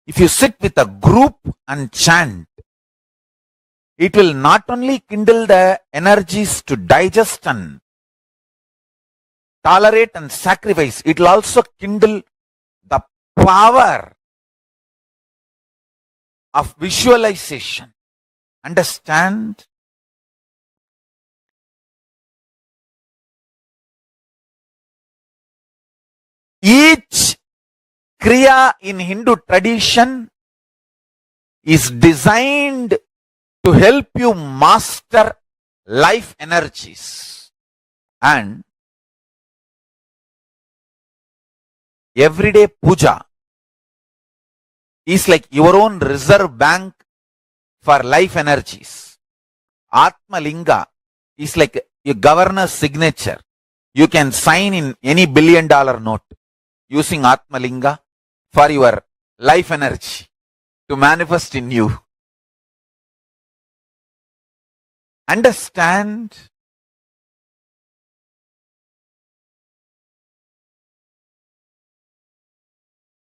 If you sit with a group and chant, it will not only kindle the energies to digest and tolerate and sacrifice, it will also kindle the power of visualization. Understand? Each kriya in Hindu tradition is designed to help you master life energies. And everyday puja is like your own reserve bank for life energies. Atma Linga is like your governor's signature. You can sign in any $1 billion note using Atma Linga for your life energy to manifest in you. Understand?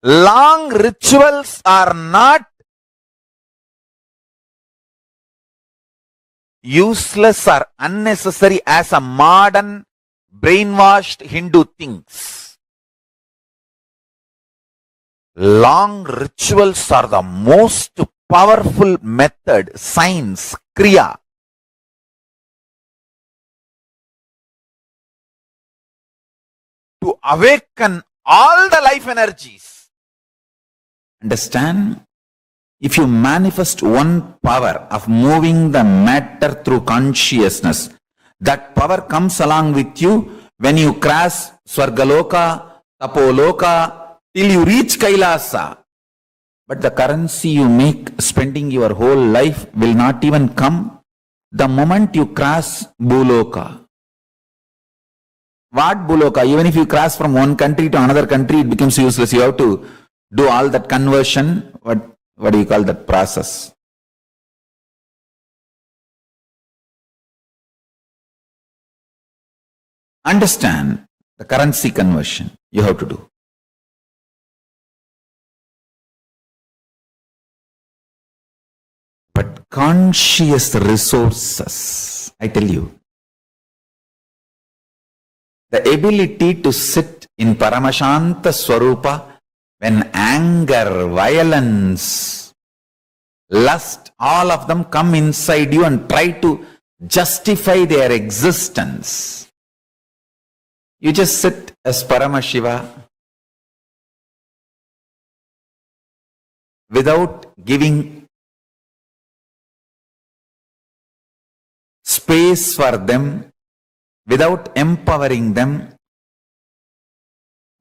Long rituals are not useless or unnecessary as a modern brainwashed Hindu thinks. Long rituals are the most powerful method, science, kriya, to awaken all the life energies. Understand? If you manifest one power of moving the matter through consciousness, that power comes along with you when you cross Swargaloka, Tapoloka, till you reach Kailasa. But the currency you make spending your whole life will not even come the moment you cross Bhuloka. What Bhuloka? Even if you cross from one country to another country, it becomes useless. You have to do all that conversion. What do you call that process? Understand the currency conversion you have to do. But conscious resources, I tell you, the ability to sit in Paramashanta Swarupa when anger, violence, lust, all of them come inside you and try to justify their existence. You just sit as Paramashiva without giving space for them, without empowering them,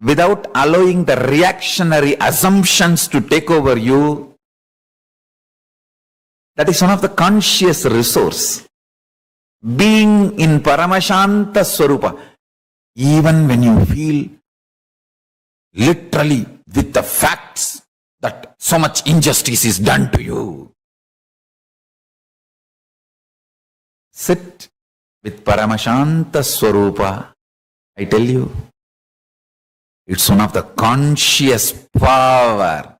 without allowing the reactionary assumptions to take over you. That is one of the conscious resource. Being in Paramashanta Swarupa, even when you feel literally with the facts that so much injustice is done to you, sit with Paramashanta Swarupa. I tell you, it's one of the conscious power,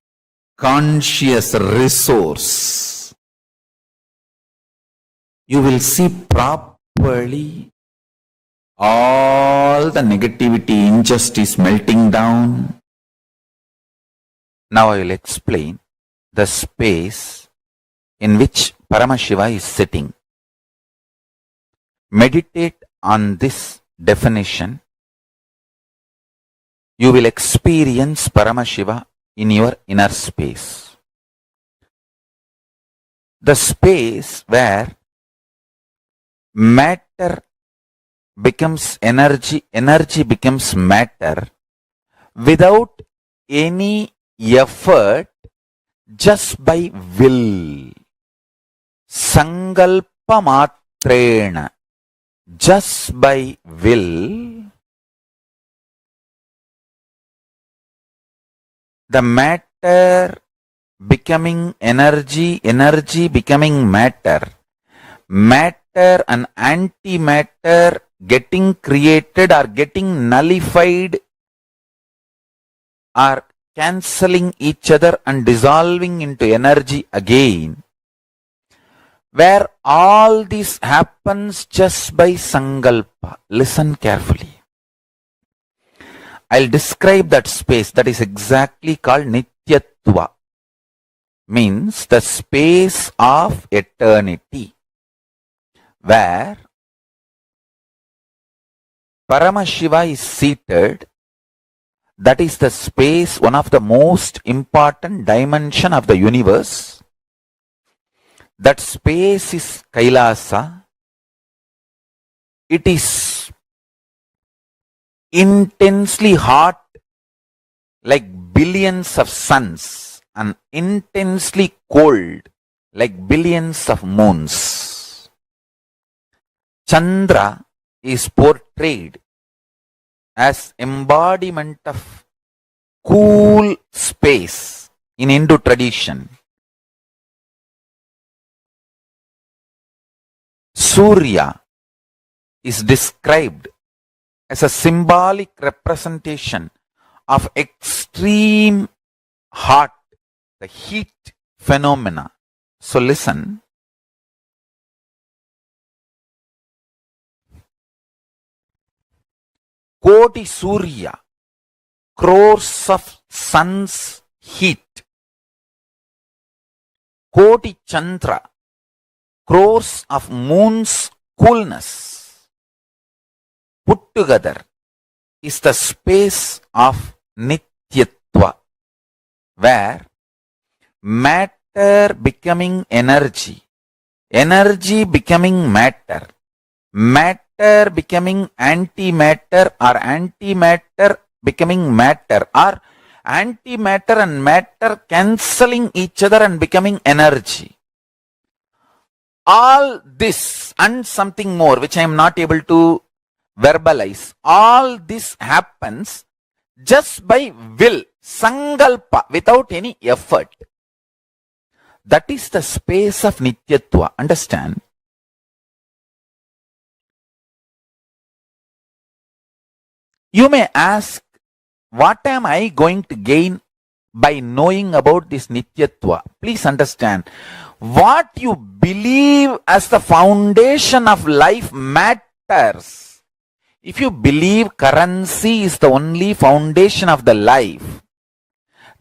conscious resource. You will see properly all the negativity, injustice melting down. Now I will explain the space in which Paramashiva is sitting. Meditate on this definition. You will experience Paramashiva in your inner space. The space where matter becomes energy, energy becomes matter without any effort, just by will. Sankalpa matrena, just by will, the matter becoming energy, energy becoming matter, matter and antimatter getting created or getting nullified or cancelling each other and dissolving into energy again, where all this happens just by Sankalpa. Listen carefully. I'll describe that space. That is exactly called Nityatva. Means the space of eternity, where Paramashiva is seated That is the space, one of the most important dimension of the universe. That space is KAILASA. It is intensely hot like billions of suns and intensely cold like billions of moons. Chandra is portrayed as embodiment of cool space in Hindu tradition. Surya is described as a symbolic representation of extreme hot, the heat phenomena. So listen. Koti Surya, crores of sun's heat. Koti Chandra, crores of moon's coolness. Put together is the space of Nityatva, where matter becoming energy, energy becoming matter, matter becoming antimatter, or antimatter becoming matter, or antimatter and matter cancelling each other and becoming energy. All this and something more which I am not able to verbalize, all this happens just by will, Sankalpa, without any effort. That is the space of Nityatva. Understand? You may ask, what am I going to gain by knowing about this Nityatva? Please understand, what you believe as the foundation of life matters. If you believe currency is the only foundation of the life,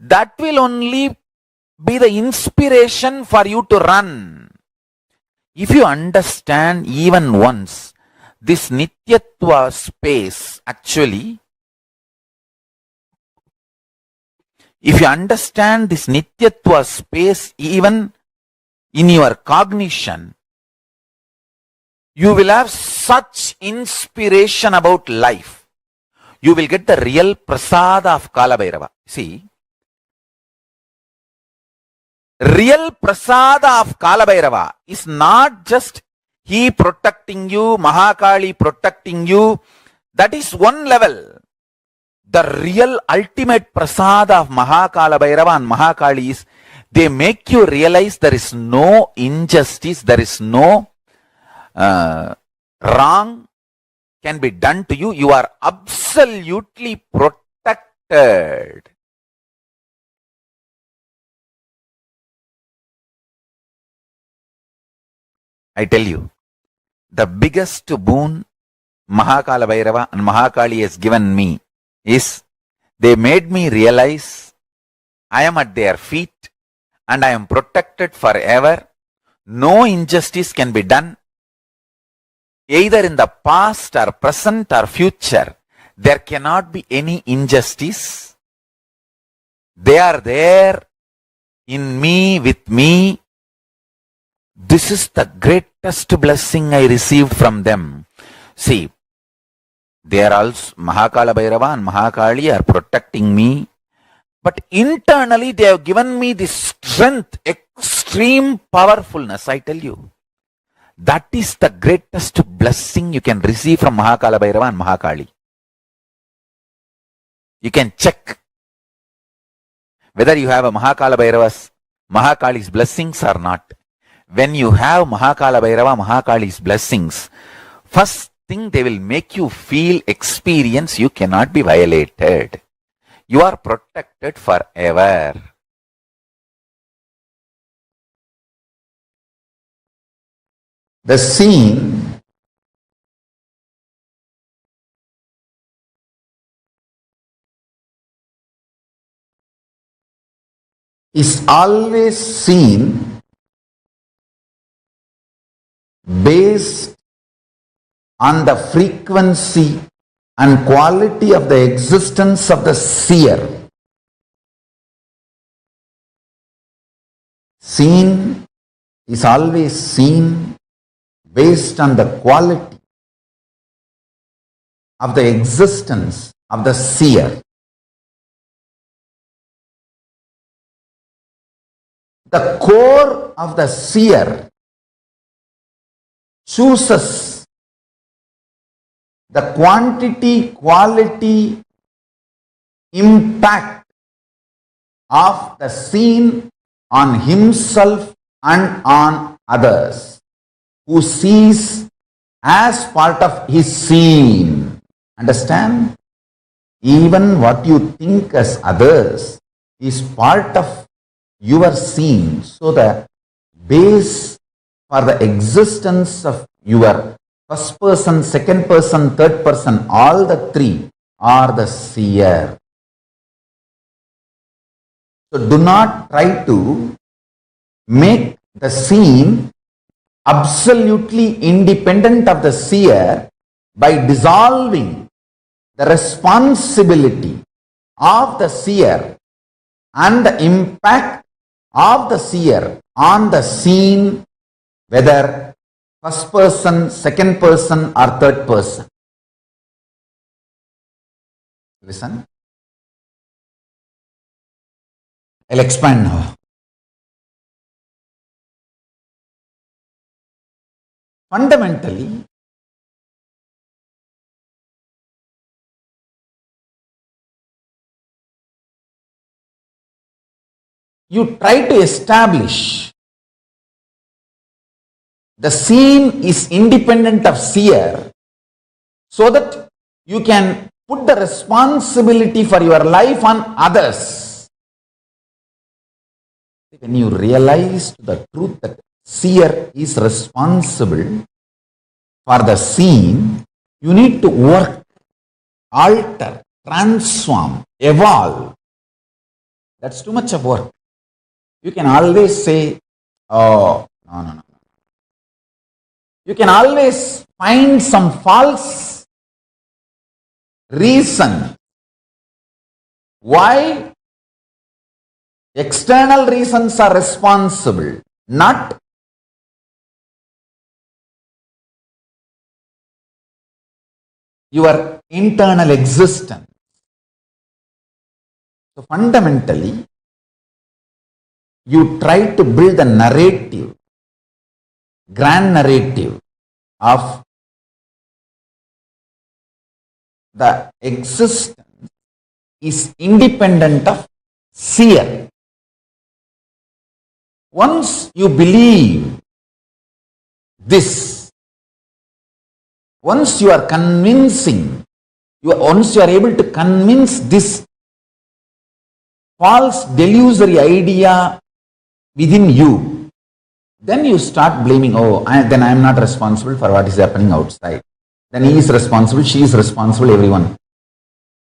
that will only be the inspiration for you to run. If you understand even once this Nityatva space, actually, if you understand this Nityatva space even in your cognition, you will have such inspiration about life. You will get the real prasada of Kalabhairava. See, real prasada of Kalabhairava is not just he protecting you, Mahakali protecting you. That is one level. The real ultimate prasada of Mahakalabhairava and Mahakali is they make you realize there is no injustice, there is no wrong can be done to you. You are absolutely protected. I tell you, the biggest boon Mahakalabhairava and Mahakali has given me is they made me realize I am at their feet and I am protected forever. No injustice can be done, either in the past or present or future. There cannot be any injustice. They are there in me, with me. This is the greatest blessing I received from them. See, they are also, Mahakalabhairava and Mahakali are protecting me, but internally they have given me this strength, extreme powerfulness, I tell you. That is the greatest blessing you can receive from Mahakalabhairava and Mahakali. You can check whether you have a Mahakali's blessings or not. When you have Mahakalabhairava, Mahakali's blessings, first thing they will make you feel, experience, you cannot be violated. You are protected forever. The scene is always seen based on the frequency and quality of the existence of the seer. Seen is always seen based on the quality of the existence of the seer. The core of the seer chooses the quantity, quality, impact of the seen on himself and on others, who sees as part of his seen. Understand? Even what you think as others is part of your seen. So the base for the existence of your first person, second person, third person, all the three are the seer. So do not try to make the seen absolutely independent of the seer by dissolving the responsibility of the seer and the impact of the seer on the seen, whether first person, second person or third person. Listen. I'll expand now. Fundamentally, you try to establish the seen is independent of seer so that you can put the responsibility for your life on others. When you realize the truth that seer is responsible for the seen, you need to work, alter, transform, evolve. That's too much of work. You can always say, oh, no. You can always find some false reason why external reasons are responsible, not your internal existence. So fundamentally, you try to build a narrative, grand narrative of the existence is independent of seer. Once you believe this, once you are convincing, once you are able to convince this false delusory idea within you, then you start blaming, then I am not responsible for what is happening outside. Then he is responsible, she is responsible, everyone.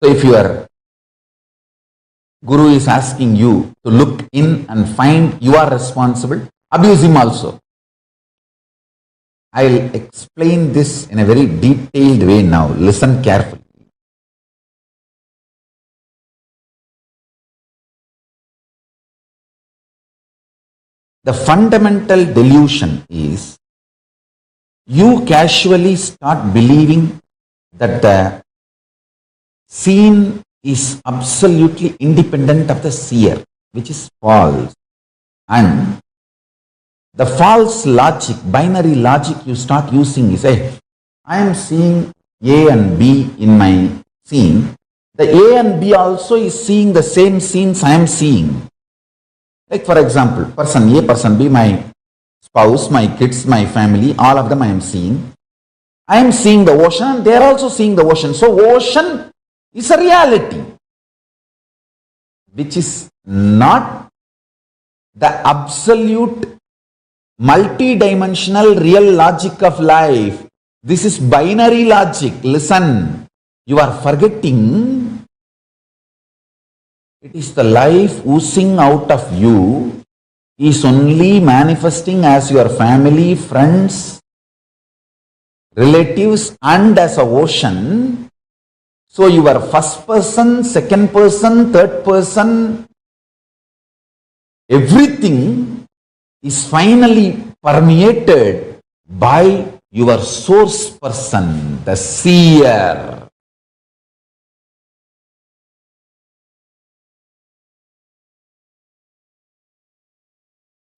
So if your Guru is asking you to look in and find you are responsible, abuse him also. I will explain this in a very detailed way now. Listen carefully. The fundamental delusion is you casually start believing that the seen is absolutely independent of the seer, which is false. And the false logic, binary logic you start using is, I am seeing A and B in my scene. The A and B also is seeing the same scenes I am seeing. Like for example, person A, person B, my spouse, my kids, my family, all of them I am seeing. I am seeing the ocean and they are also seeing the ocean. So ocean is a reality, which is not the absolute multi-dimensional real logic of life. This is binary logic. Listen, you are forgetting it is the life oozing out of you is only manifesting as your family, friends, relatives and as a ocean. So your first person, second person, third person, everything is finally permeated by your source person, the seer.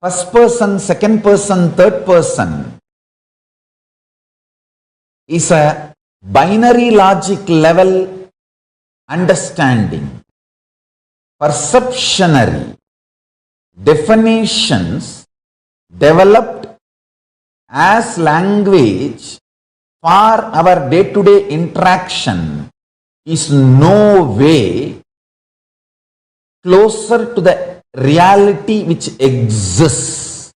First person, second person, third person is a binary logic level understanding, perceptionary definitions developed as language for our day-to-day interaction is no way closer to the reality which exists.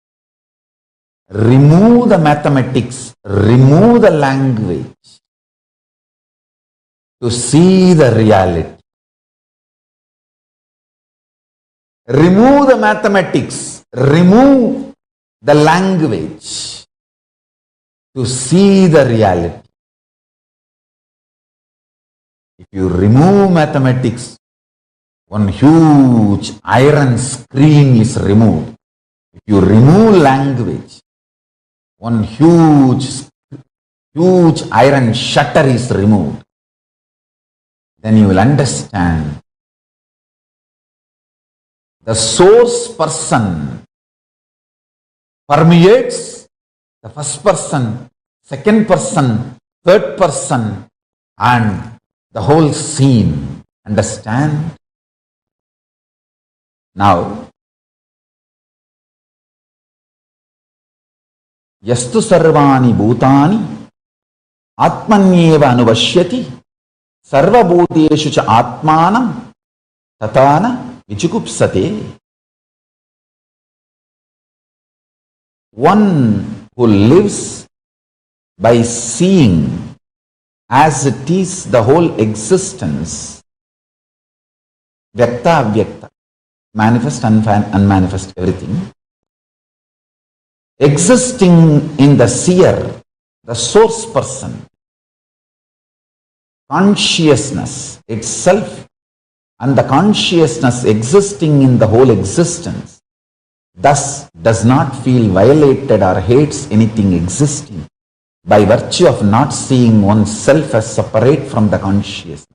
Remove the mathematics, remove the language to see the reality. Remove the mathematics, remove the language to see the reality. If you remove mathematics, one huge iron screen is removed. If you remove language, one huge iron shutter is removed. Then you will understand the source person permeates the first person, second person, third person, and the whole scene. Understand? Now, yastu sarvani bhutani atmanyeva anuvashyati sarva bhuteshu cha atmanam tatana vichukupsate. One who lives by seeing as it is the whole existence, vyakta avyakta, manifest, unmanifest, everything, existing in the seer, the source person, consciousness itself, and the consciousness existing in the whole existence, thus does not feel violated or hates anything existing by virtue of not seeing oneself as separate from the consciousness.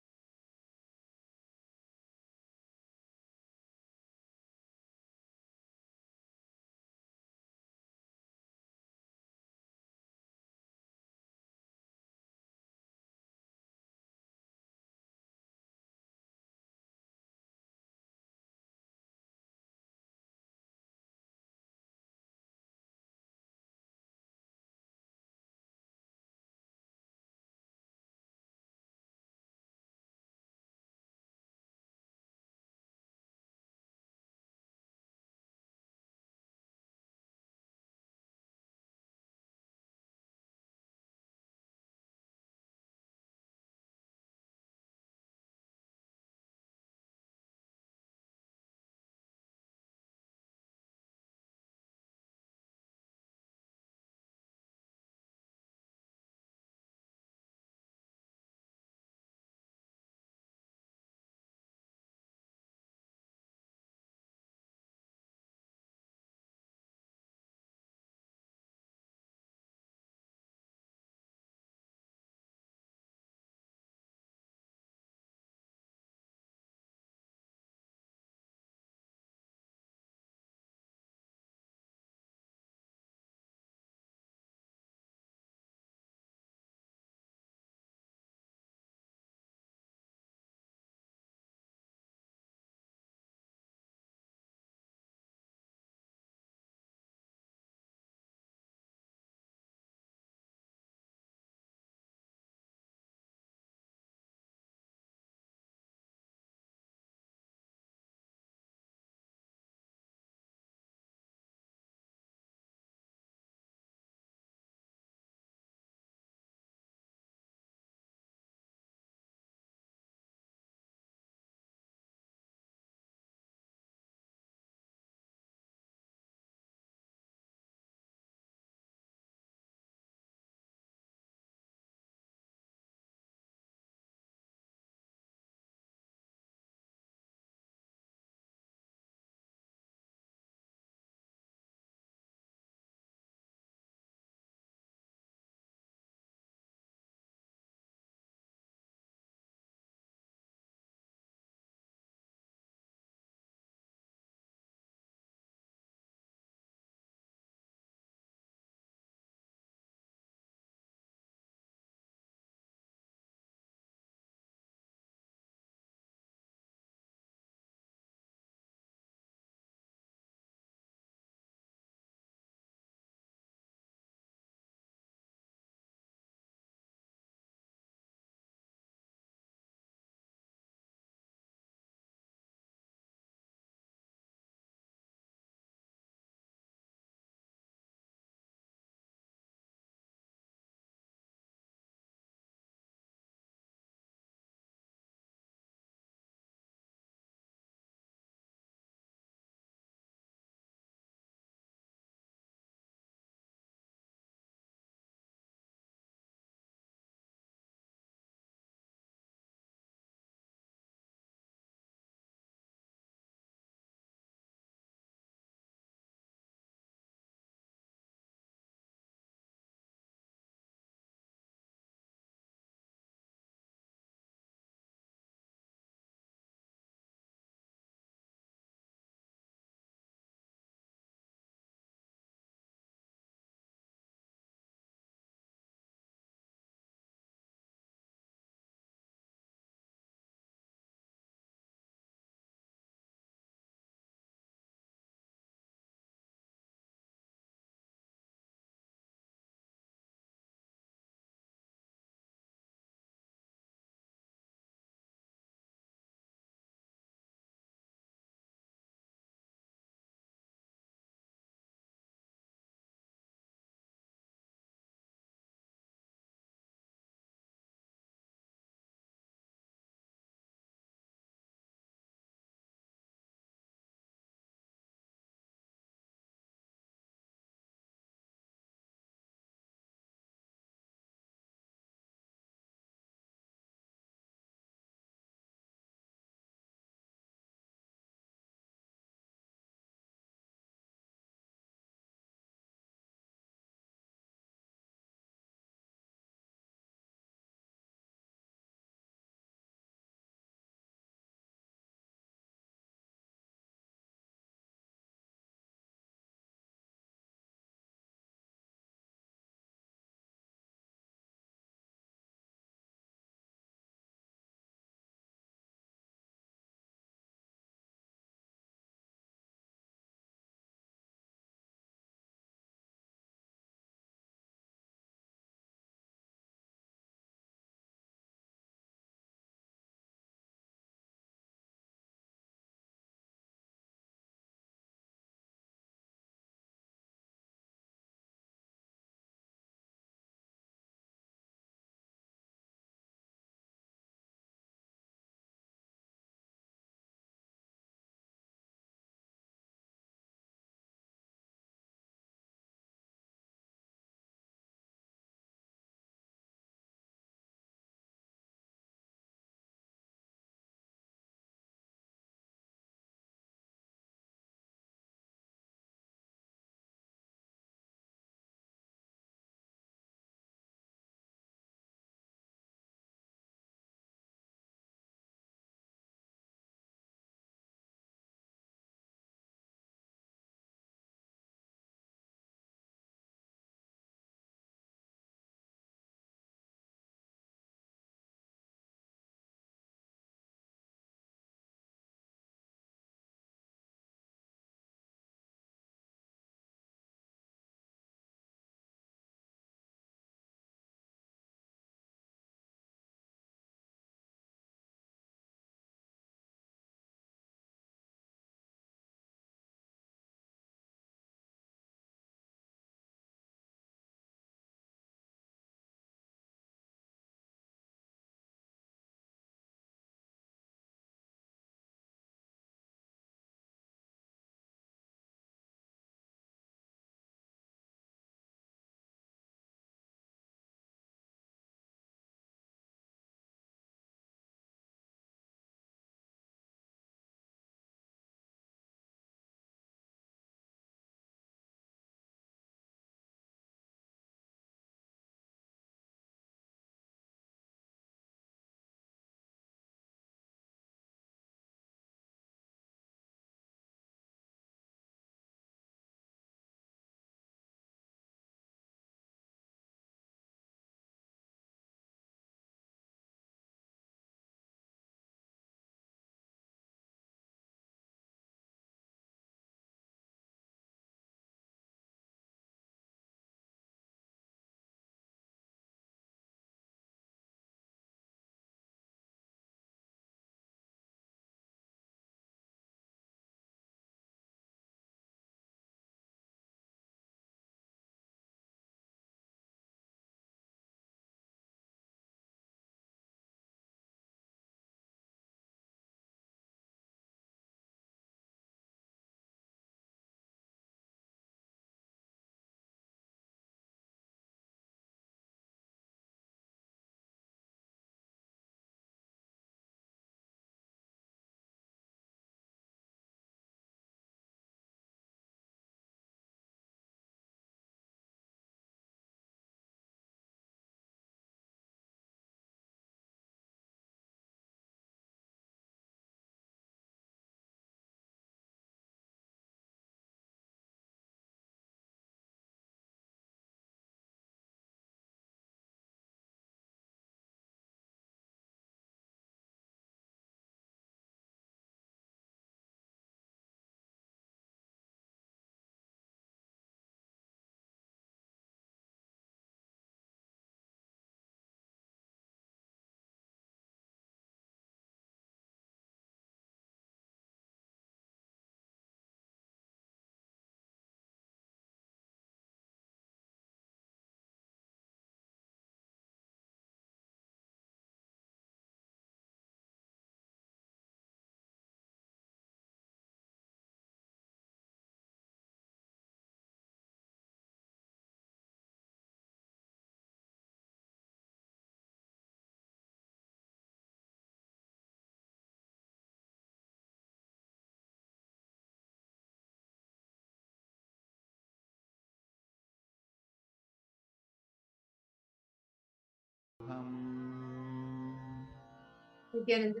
Nithyananda.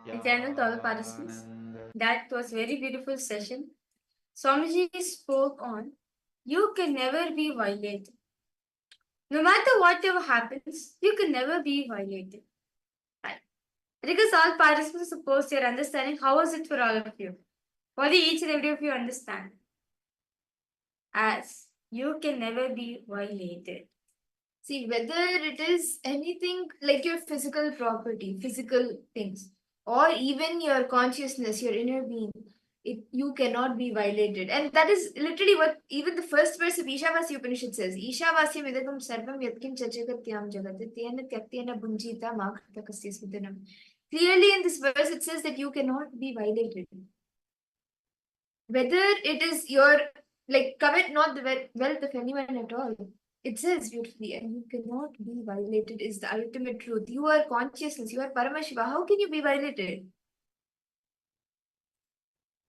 Nithyananda, to all the participants. That was very beautiful session. Swamiji spoke on you can never be violated. No matter whatever happens, you can never be violated. Right. Because all participants suppose you're understanding how is it for all of you. What do each and every of you understand? As you can never be violated. See, whether it is anything like your physical property, physical things, or even your consciousness, your inner being, you cannot be violated. And that is literally what even the first verse of Ishavasya Upanishad says. Ishavasyam idagam sarvam yatkim chachagatyam jagat tena tyaktena bunjita makrtakasya svitanam. Clearly in this verse it says that you cannot be violated. Whether it is your, like, covet not the wealth of anyone at all. It says beautifully, and you cannot be violated is the ultimate truth. You are consciousness, you are Paramashiva. How can you be violated?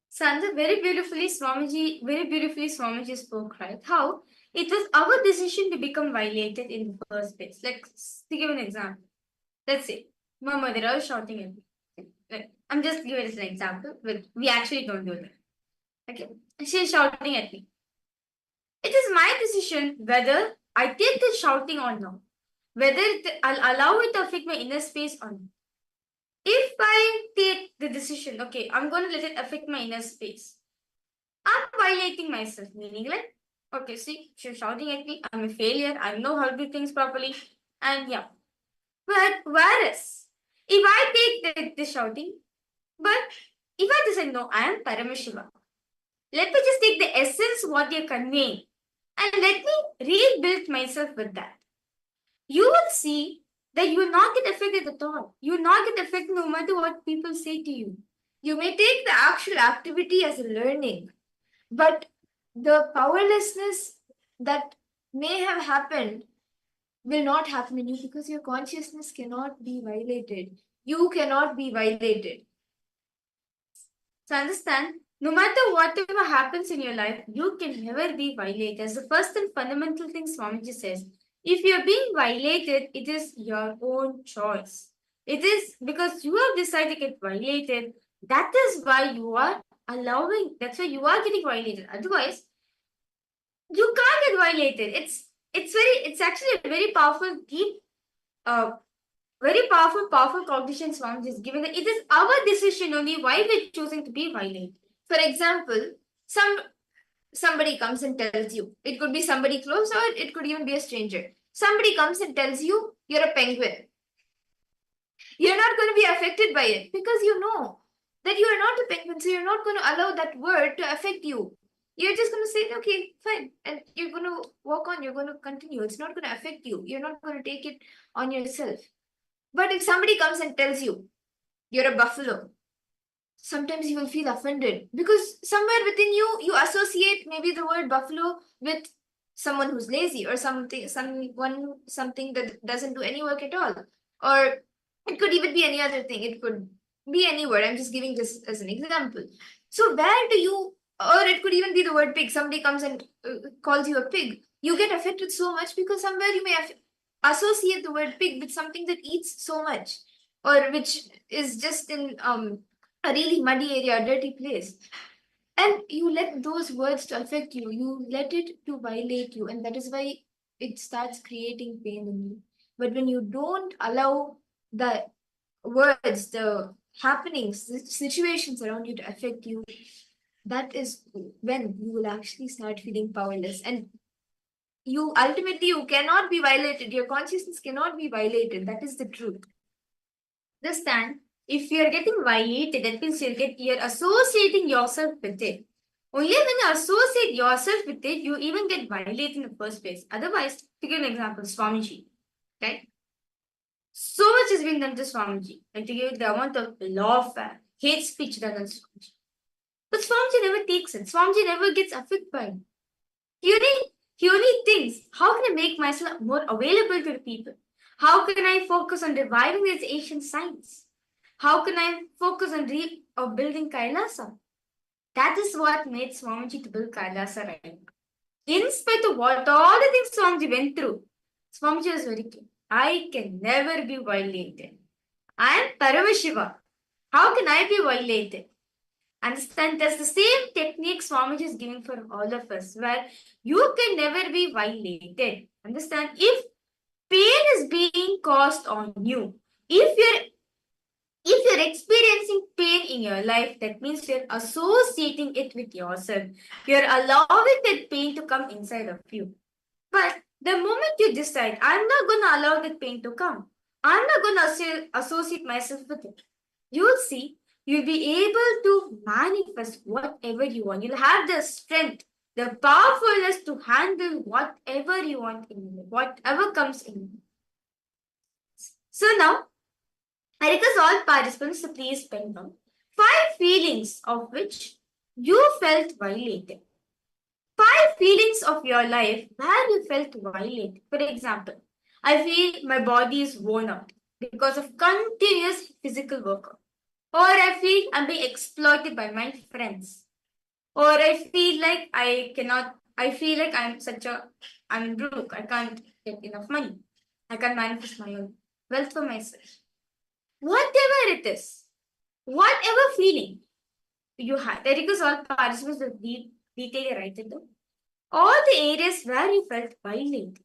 Sandra, very beautifully Swamiji spoke, right? How it was our decision to become violated in the first place. Like, to give an example. Let's say, my mother was shouting at me. Like, I'm just giving it as an example, but we actually don't do that. Okay? She's shouting at me. It is my decision whether I take the shouting or not. Whether I'll allow it to affect my inner space or not. If I take the decision, okay, I'm going to let it affect my inner space, I'm violating myself, meaning like, okay, see, she's shouting at me, I'm a failure, I know how to do things properly, and yeah. But whereas, if I take the shouting, but if I decide, no, I am Paramashiva, let me just take the essence what you're conveying and let me rebuild myself with that. You will see that you will not get affected at all. You will not get affected no matter what people say to you. You may take the actual activity as a learning, but the powerlessness that may have happened will not happen in you because your consciousness cannot be violated. You cannot be violated. So understand, no matter whatever happens in your life, you can never be violated. As the first and fundamental thing Swamiji says, if you're being violated, it is your own choice. It is because you have decided to get violated. That is why you are allowing, that's why you are getting violated. Otherwise, you can't get violated. It's actually a very powerful, deep, very powerful cognition Swamiji is given that it is our decision only why we're choosing to be violated. For example, somebody comes and tells you, it could be somebody close or it could even be a stranger. Somebody comes and tells you you're a penguin. You're not going to be affected by it because you know that you are not a penguin, so you're not going to allow that word to affect you. You're just going to say, okay, fine, and you're going to walk on, you're going to continue. It's not going to affect you. You're not going to take it on yourself. But if somebody comes and tells you you're a buffalo, sometimes you will feel offended because somewhere within you, you associate maybe the word buffalo with someone who's lazy or something that doesn't do any work at all. Or it could even be any other thing. It could be any word. I'm just giving this as an example. So where do you, or it could even be the word pig. Somebody comes and calls you a pig. You get affected so much because somewhere you may associate the word pig with something that eats so much or which is just in a really muddy area, a dirty place. And you let those words to affect you. You let it to violate you. And that is why it starts creating pain in you. But when you don't allow the words, the happenings, the situations around you to affect you, that is when you will actually start feeling powerless. And you ultimately, you cannot be violated. Your consciousness cannot be violated. That is the truth. Understand, if you're getting violated, that means you're associating yourself with it. Only when you associate yourself with it, you even get violated in the first place. Otherwise, to give an example, Swamiji, right? So much is being done to Swamiji, like to give the amount of love and hate speech done on Swamiji. But Swamiji never takes it. Swamiji never gets affected by it. He only thinks, how can I make myself more available to the people? How can I focus on reviving this ancient science? How can I focus on building KAILASA? That is what made Swamiji to build KAILASA right now. In spite of what all the things Swamiji went through, Swamiji was very clear. I can never be violated. I am Paramashiva. How can I be violated? Understand, that's the same technique Swamiji is giving for all of us, where you can never be violated. Understand, if pain is being caused on you, if you're experiencing pain in your life, that means you're associating it with yourself. You're allowing that pain to come inside of you. But the moment you decide, I'm not going to allow that pain to come, I'm not going to associate myself with it, you'll see, you'll be able to manifest whatever you want. You'll have the strength, the powerfulness to handle whatever you want in you, whatever comes in you. So now, I request all participants to please pen down 5 feelings of which you felt violated. 5 feelings of your life where you felt violated. For example, I feel my body is worn out because of continuous physical workout. Or I feel I'm being exploited by my friends. Or I feel like I'm broke. I can't get enough money. I can't manifest my own wealth for myself. Whatever it is, whatever feeling you had, I request all participants to detail write it down. All the areas where you felt violated.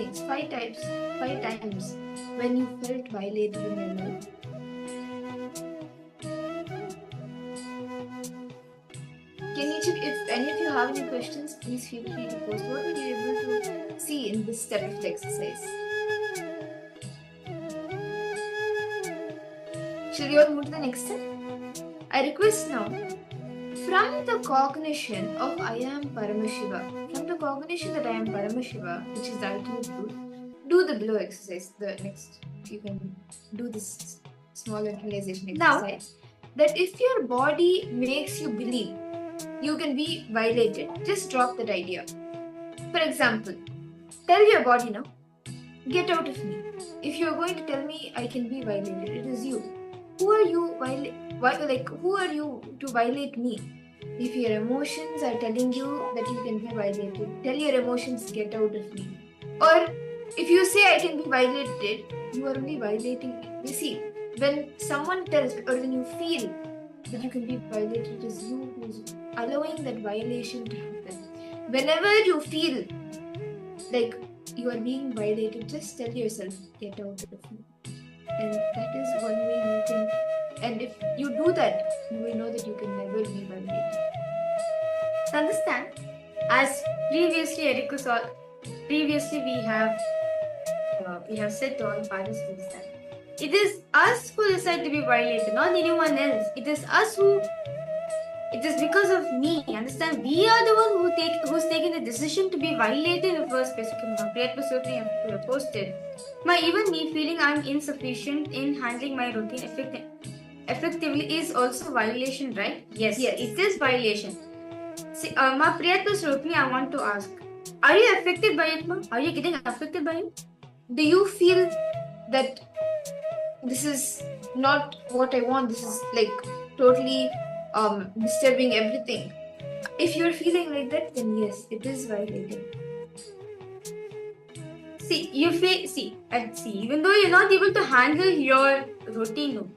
things, 5 times when you felt violated in your life. If any of you have any questions, please feel free to post. What were you able to see in this step of the exercise? Shall we all move to the next step? I request now, from the cognition of I am Paramashiva, from the cognition that I am Paramashiva, which is the ultimate truth, do the below exercise. The next, you can do this small internalization exercise. That if your body makes you believe you can be violated, just drop that idea. For example, tell your body now, get out of me. If you are going to tell me I can be violated, it is you. Who are you? Who are you to violate me? If your emotions are telling you that you can be violated, tell your emotions, get out of me. Or if you say I can be violated, you are only violating me. You see, when someone tells or when you feel that you can be violated, it is you who is allowing that violation to happen. Whenever you feel like you are being violated, just tell yourself, get out of me. And that is one way you can, and if you do that, you will know that you can never be violated. So understand, as previously we have said to all participants that it is us who decide to be violated, not anyone else. It is because of me. Understand? We are the one who's taken the decision to be violated in the first place. You have posted. Even me feeling I'm insufficient in handling my routine effectively is also violation, right? Yes. It is violation. See, ma Priyatma Srutni, I want to ask, are you affected by it, ma? Are you getting affected by it? Do you feel that this is not what I want, this is like totally disturbing everything? If you're feeling like that, then yes, it is violating. See, even though you're not able to handle your routine,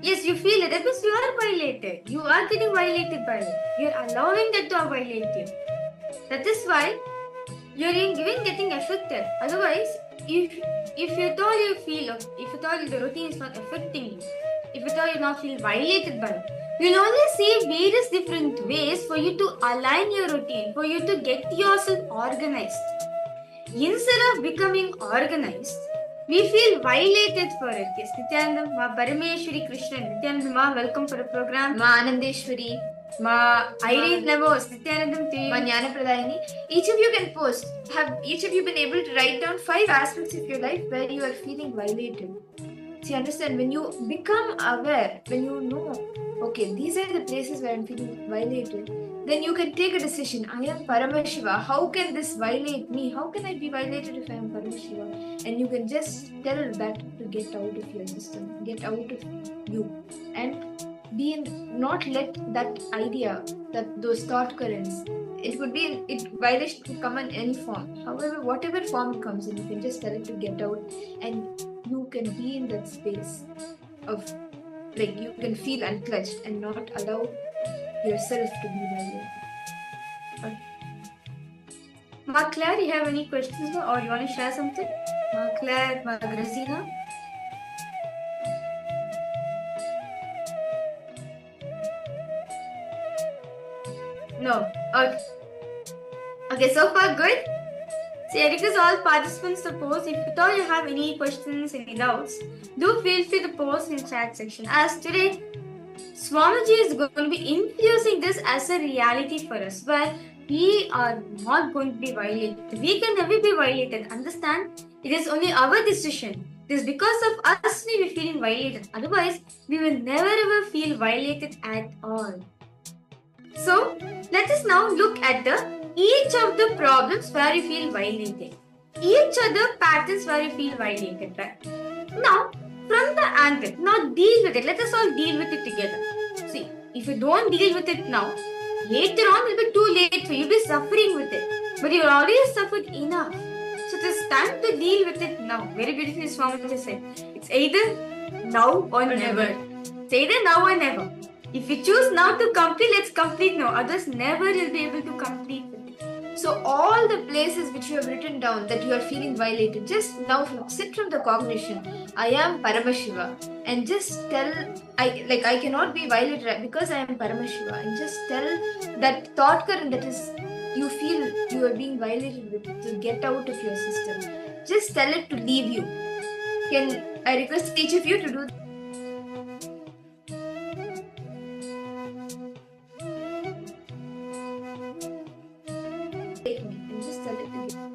yes, you feel it, because you are violated. You are getting violated by it. You're allowing that to violate you. That is why you're getting affected. Otherwise, if at all you feel, if at all the routine is not affecting you, if at all you not feel violated by it, you'll only see various different ways for you to align your routine, for you to get yourself organized. Instead of becoming organized, we feel violated for it. Yes, Nithyananda, Ma Parameshwari Krishna, Nithyananda, Ma, welcome for the program. Ma Anandeshwari, Ma Irene Levels, Nithyanandam to you, Ma Jnana Pradayini. Each of you can post. Have each of you been able to write down 5 aspects of your life where you are feeling violated? See, understand, when you become aware, when you know, okay, these are the places where I'm feeling violated, then you can take a decision. I am Paramashiva. How can this violate me? How can I be violated if I am Paramashiva? And you can just tell that to get out of your system, get out of you, and not let that idea, that those thought currents, violation could come in any form. However, whatever form it comes in, you can just tell it to get out, and you can be in that space of, like, you can feel unclutched and not allow yourself to be violated. Ma Claire, you have any questions or you want to share something? Ma Claire, Ma Grazina? No. Okay, so far good. So I request all participants to post. If at all you have any questions, any doubts, do feel free to post in the chat section. As today, Swamiji is going to be infusing this as a reality for us, where we are not going to be violated. We can never be violated. Understand? It is only our decision. It is because of us we are feeling violated. Otherwise, we will never ever feel violated at all. So, let us now look at each of the problems where you feel violated. Each of the patterns where you feel violated, right? Now, from the angle, now deal with it. Let us all deal with it together. See, if you don't deal with it now, later on it will be too late for you. You'll be suffering with it. But you already suffered enough. So it is time to deal with it now. Very beautifully Swamiji said. It's either now or never. It's either now or never. If you choose now to complete, let's complete now. Others never will be able to complete with it. So all the places which you have written down that you are feeling violated, just now sit from the cognition. I am Paramashiva, and just tell I cannot be violated because I am Paramashiva, and just tell that thought current that is you feel you are being violated with to get out of your system. Just tell it to leave you. Can I request each of you to do? Take me and just tell it to get.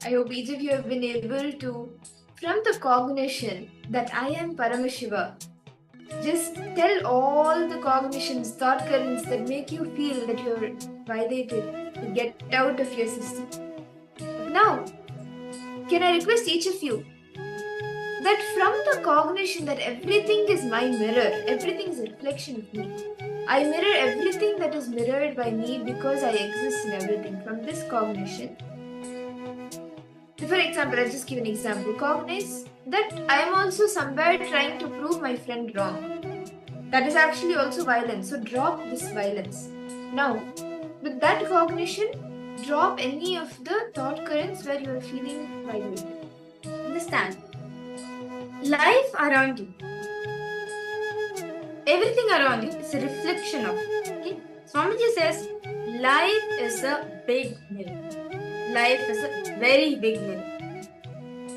I hope each of you have been able to, from the cognition that I am Paramashiva, just tell all the cognitions, thought currents that make you feel that you're violated to get out of your system. Now, can I request each of you that from the cognition that everything is my mirror, everything is a reflection of me. I mirror everything that is mirrored by me because I exist in everything. From this cognition, for example, I'll just give an example. Cognize that I am also somewhere trying to prove my friend wrong. That is actually also violence. So drop this violence. Now, with that cognition, drop any of the thought currents where you are feeling violated. Understand? Life around you, everything around you is a reflection of you. Okay? Swamiji says, life is a big mirror. Life is a very big mirror.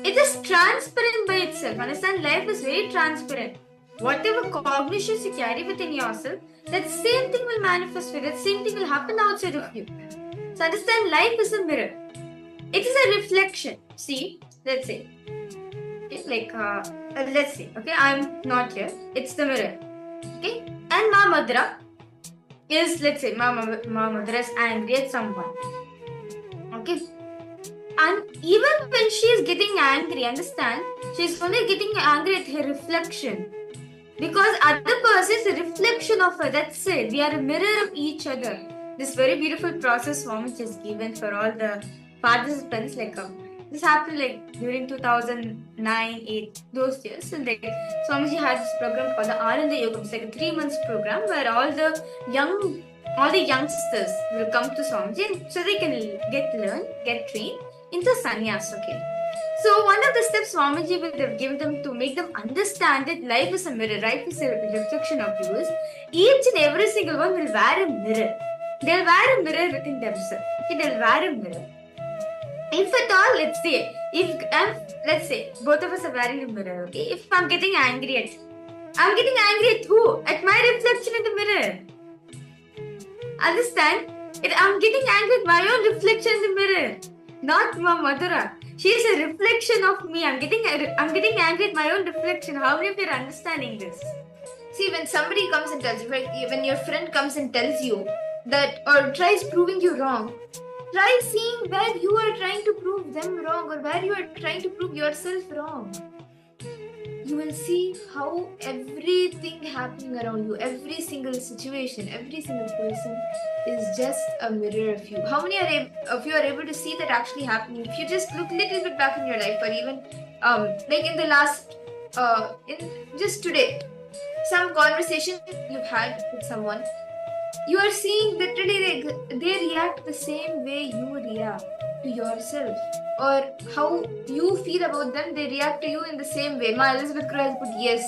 It is transparent by itself. Understand? Life is very transparent. Whatever cognitions you carry within yourself, that same thing will manifest with it. That same thing will happen outside of you. So understand, life is a mirror. It is a reflection. See, let's say, let's say, okay, I'm not here. It's the mirror. Okay, and Ma Madra is, let's say, Ma Madra is angry at someone. Okay, and even when she is getting angry, understand, she is only getting angry at her reflection. Because other person is a reflection of her. That's it. We are a mirror of each other. This very beautiful process Swamiji has given for all the participants. This happened during 2009-8, those years. And Swamiji had this program called the Ananda Yogam. It's like a 3 months program where all the youngsters will come to Swamiji and so they can get trained into sannyas. Okay. So one of the steps Swamiji will give them to make them understand that life is a mirror, life is a reflection of you is each and every single one will wear a mirror. They'll wear a mirror within themselves. Okay, they'll wear a mirror. If at all, let's say, both of us are wearing a mirror, okay? If I'm getting angry at who? At my reflection in the mirror. Understand? I'm getting angry at my own reflection in the mirror. Not Ma Madhura. She is a reflection of me. I'm getting angry at my own reflection. How many of you are understanding this? See, when somebody comes and tells you, when your friend comes and tells you that, or tries proving you wrong, try seeing where you are trying to prove them wrong or where you are trying to prove yourself wrong. You will see how everything happening around you, every single situation, every single person is just a mirror of you. How many of you are able to see that actually happening? If you just look a little bit back in your life, or even in the last, just today, some conversation you've had with someone, you are seeing that really they react the same way you react to yourself, or how you feel about them, they react to you in the same way. Ma Elizabeth Crow has put yes.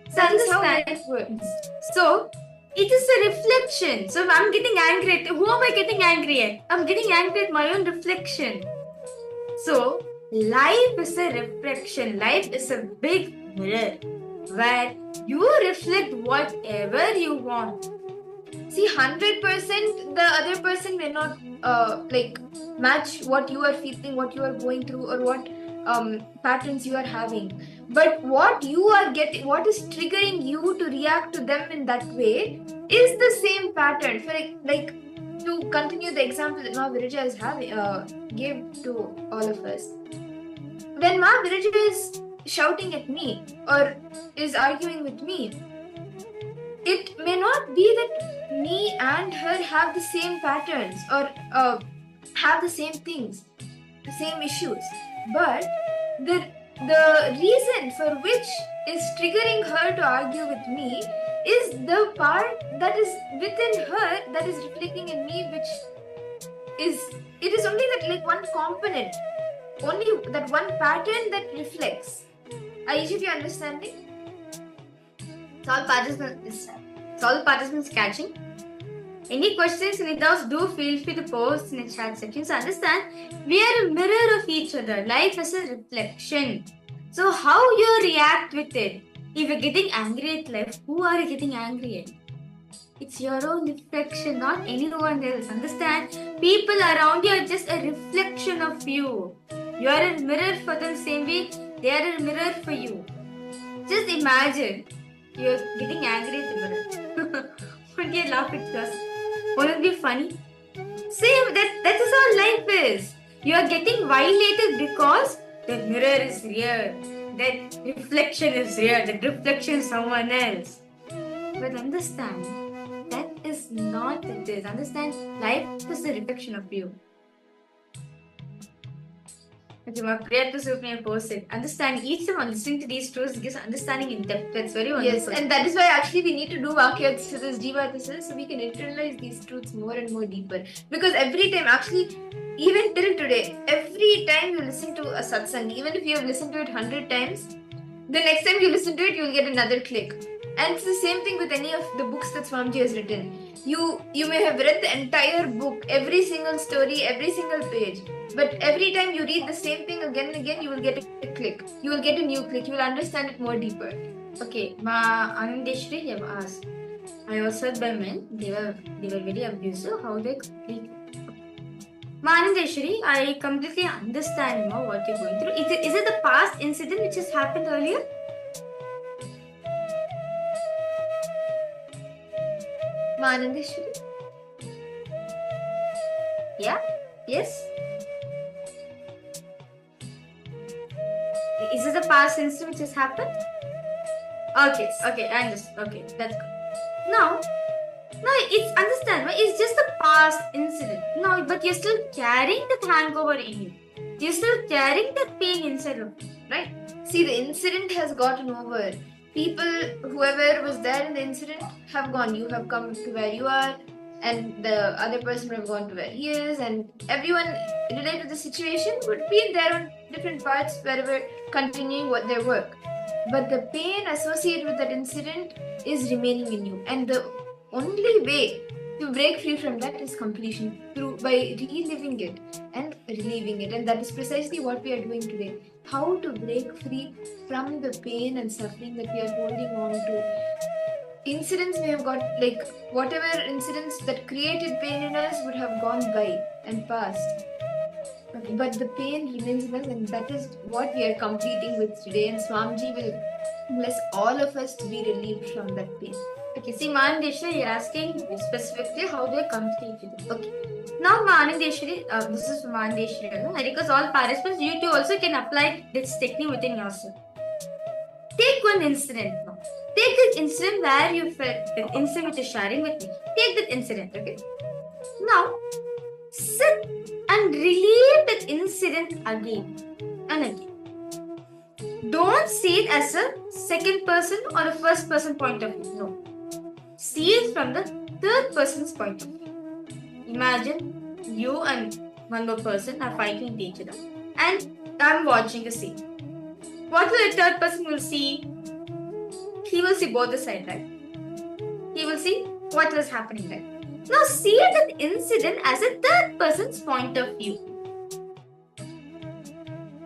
So that's how life works. So it is a reflection. So if I'm getting angry at, who am I getting angry at? I'm getting angry at my own reflection. So life is a reflection. Life is a big mirror where you reflect whatever you want. See, 100% the other person may not match what you are feeling, what you are going through, or what patterns you are having. But what you are getting, what is triggering you to react to them in that way is the same pattern. For to continue the example that Ma Viraja gave to all of us. When Ma Viraja is shouting at me or is arguing with me, it may not be that me and her have the same patterns or have the same things, the same issues, but the reason for which is triggering her to argue with me is the part that is within her that is reflecting in me, which is, it is only that one component, only that one pattern that reflects. Are each of you understanding? So all participants catching. Any questions, any doubts, do feel free to post in the chat section. So understand, we are a mirror of each other. Life is a reflection. So how you react with it? If you're getting angry at life, who are you getting angry at? It's your own reflection, not anyone else. Understand? People around you are just a reflection of you. You are a mirror for them same way they are a mirror for you. Just imagine you're getting angry at the mirror. Wouldn't you laugh at us? Wouldn't it be funny? Same, that is how life is. You are getting violated because the mirror is real. That reflection is real. That reflection is someone else. But understand, that is not it is. Understand, life is the reflection of you. Okay, my prayer to Supreme posted. Understand, each time listening to these truths gives understanding in depth. That's very wonderful. Yes, and that is why actually we need to do Vakyathasas, Jivathasas, so we can internalize these truths more and more deeper. Because every time, actually, even till today, every time you listen to a satsang, even if you have listened to it 100 times, the next time you listen to it, you'll get another click. And it's the same thing with any of the books that Swamiji has written. You may have read the entire book, every single story, every single page. But every time you read the same thing again and again, you will get a click. You will get a new click. You will understand it more deeper. Okay, Ma Anandeshwari have asked. I was served by men. They were very abusive. How they complete. Ma Anandeshwari, I completely understand now what you're going through. Is it the past incident which has happened earlier? Ma Anandeshwari? Yeah? Yes? Is it the past incident which has happened? Okay, I understand. Okay, that's good. Now, it's understand, right? It's just a past incident. No, but you're still carrying that hangover in you. You're still carrying that pain inside of you, right? See, the incident has gotten over. People, whoever was there in the incident, have gone. You have come to where you are, and the other person would have gone to where he is, and everyone related to the situation would be in their own different parts, wherever continuing what their work. But the pain associated with that incident is remaining in you, and the only way to break free from that is completion, by reliving it and relieving it. And that is precisely what we are doing today. How to break free from the pain and suffering that we are holding on to. Incidents we have got, like whatever incidents that created pain in us would have gone by and passed. Okay, but the pain remains in us, and that is what we are completing with today. And Swamiji will bless all of us to be relieved from that pain. Okay, see, Manandeshwari, you're asking specifically how do I complete it. Okay. Now, Manandeshwari, this is Manandeshwari. I request all participants, you too also can apply this technique within yourself. Take one incident now. Take that incident where you felt the incident which is sharing with me. Take that incident, okay? Now, sit and relive that incident again and again. Don't see it as a second person or a first person point of view. No. See it from the third person's point of view. Imagine you and one more person are fighting with each other, and I'm watching the scene. What will the third person will see? He will see both the sides, right? He will see what was happening there. Now see that incident as a third person's point of view.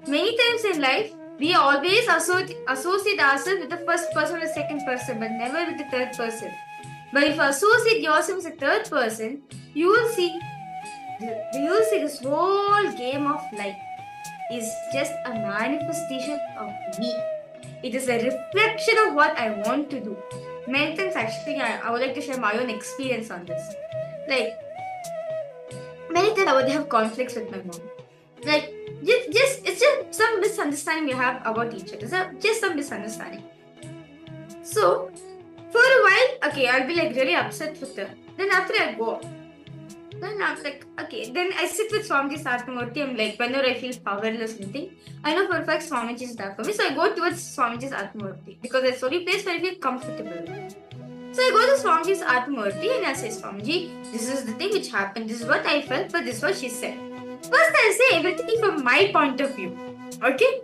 Many times in life, we always associate ourselves with the first person or the second person, but never with the third person. But if you associate yourself with the third person, you will see this whole game of life is just a manifestation of me. It is a reflection of what I want to do. Many times, actually, I would like to share my own experience on this. Like, many times I would have conflicts with my mom. Like, it's just some misunderstanding we have about each other. It's just some misunderstanding. So, for a while, okay, I'll be like really upset with her. Then after I go, then I'm like, okay. Then I sit with Swamiji's Atmamurti. I'm like, whenever I feel powerless or anything, I know for a fact Swamiji is there for me. So I go towards Swamiji's Atmamurti because it's the only place where I feel comfortable. So I go to Swamiji's Atmamurti and I say, Swamiji, this is the thing which happened. This is what I felt, but this is what she said. First, I say everything from my point of view. Okay?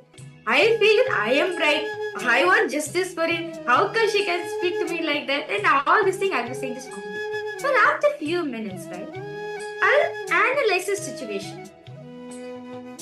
I feel that I am right. I want justice for it. How come she can speak to me like that? And all this thing I'll be saying to Swamiji. But after a few minutes, right, I'll analyze the situation.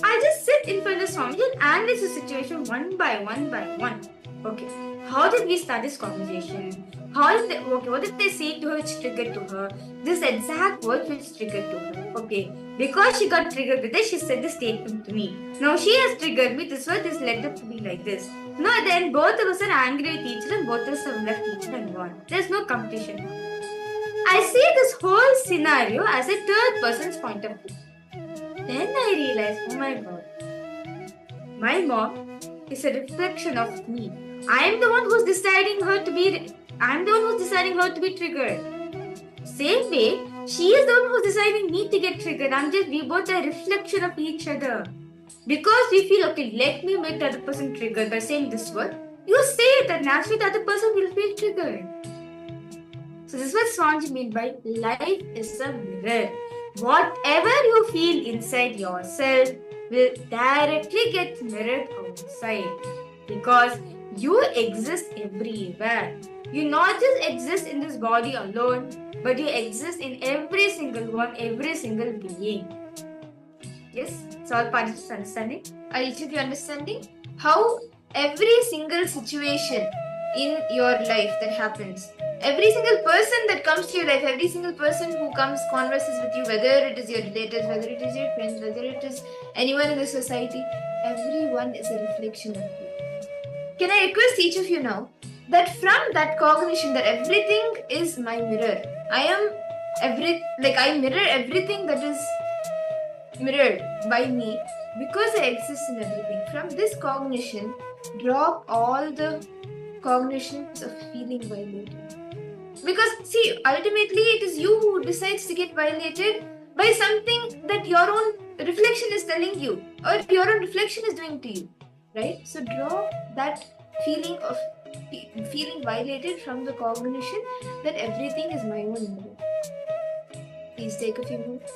I just sit in front of Swamiji and analyze the situation one by one. Okay, how did we start this conversation? Okay, what did they say to her which triggered to her? This exact word which triggered to her. Okay, because she got triggered with this, she said this statement to me. Now she has triggered me, this word is led up to be like this. Now then both of us are angry with each other and both of us have left each other and gone. There's no competition now. I see this whole scenario as a third person's point of view. Then I realized, oh my god, my mom is a reflection of me. I am the one who's deciding her to be triggered. Same way, she is the one who's deciding me to get triggered. We both are a reflection of each other. Because we feel, okay, let me make the other person triggered by saying this word. You say it, and naturally the other person will feel triggered. So this is what Swamiji meant by life is a mirror. Whatever you feel inside yourself will directly get mirrored outside. Because you exist everywhere. You not just exist in this body alone, but you exist in every single one, every single being. Yes? So all participants understanding? Are each of you understanding? How every single situation in your life that happens, every single person that comes to your life, every single person who comes converses with you, whether it is your relatives, whether it is your friends, whether it is anyone in the society, everyone is a reflection of you. Can I request each of you now that from that cognition that everything is my mirror, I mirror everything that is mirrored by me because I exist in everything. From this cognition, drop all the cognitions of feeling violated. Because see, ultimately it is you who decides to get violated by something that your own reflection is telling you or your own reflection is doing to you. Right? So drop that feeling of feeling violated from the cognition that everything is my own mirror. Please take a few minutes.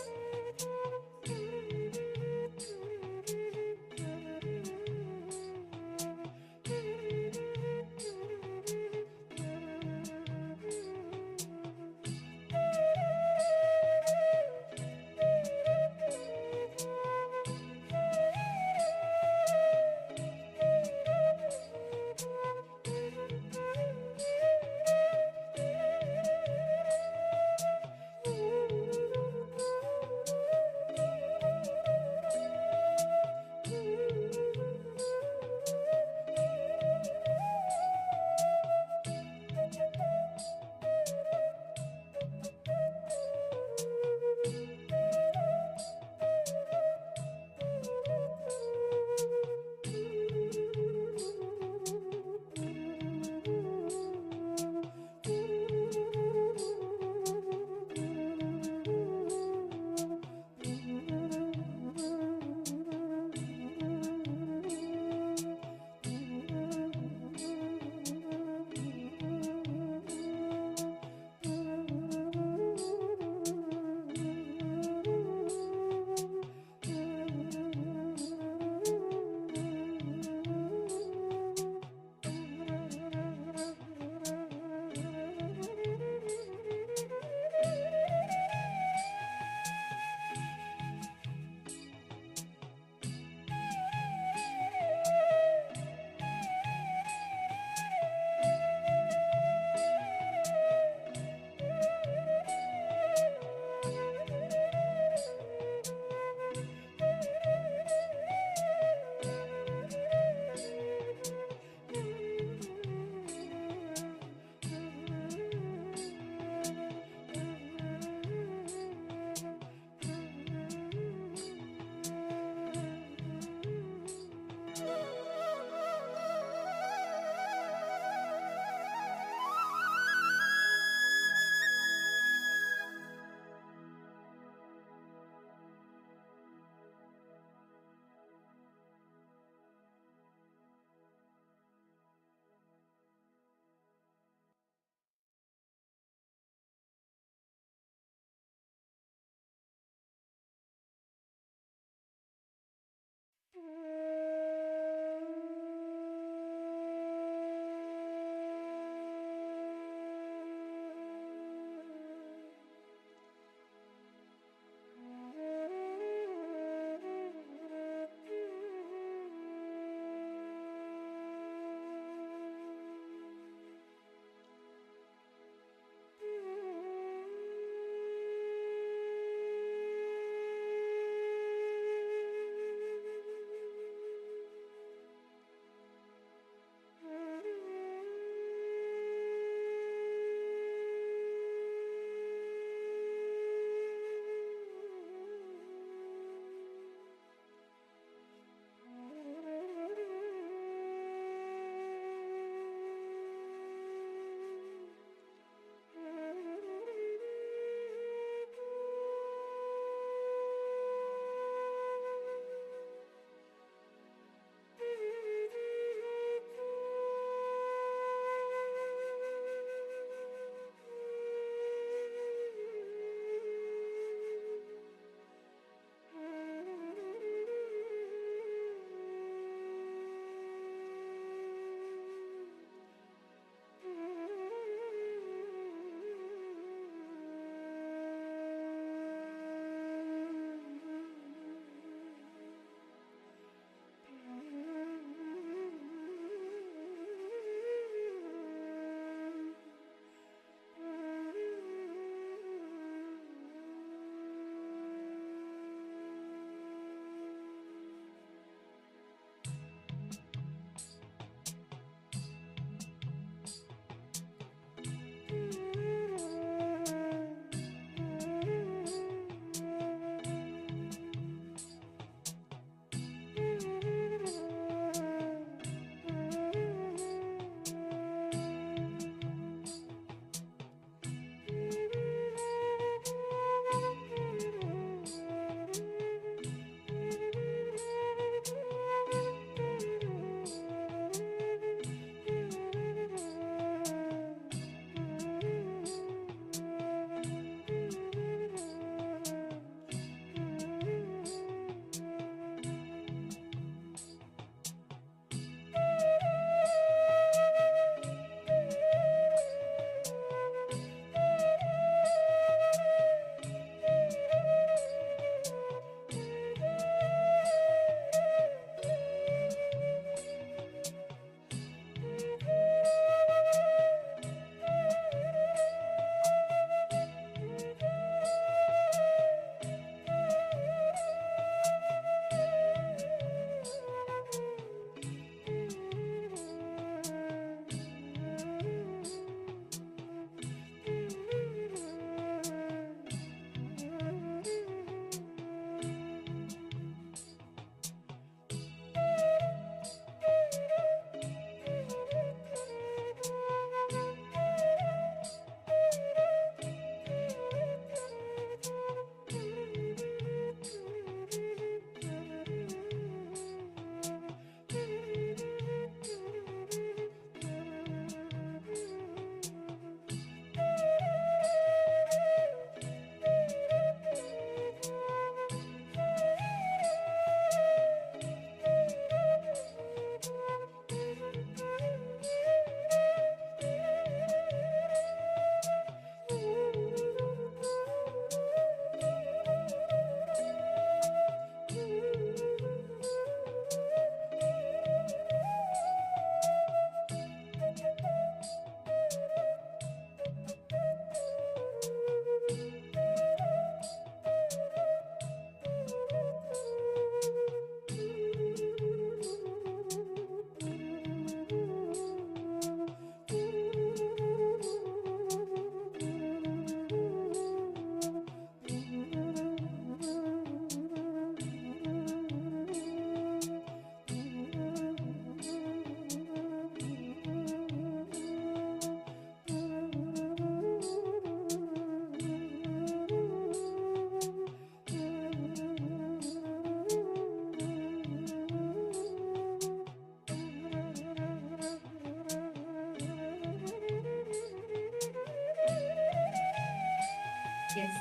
Yes.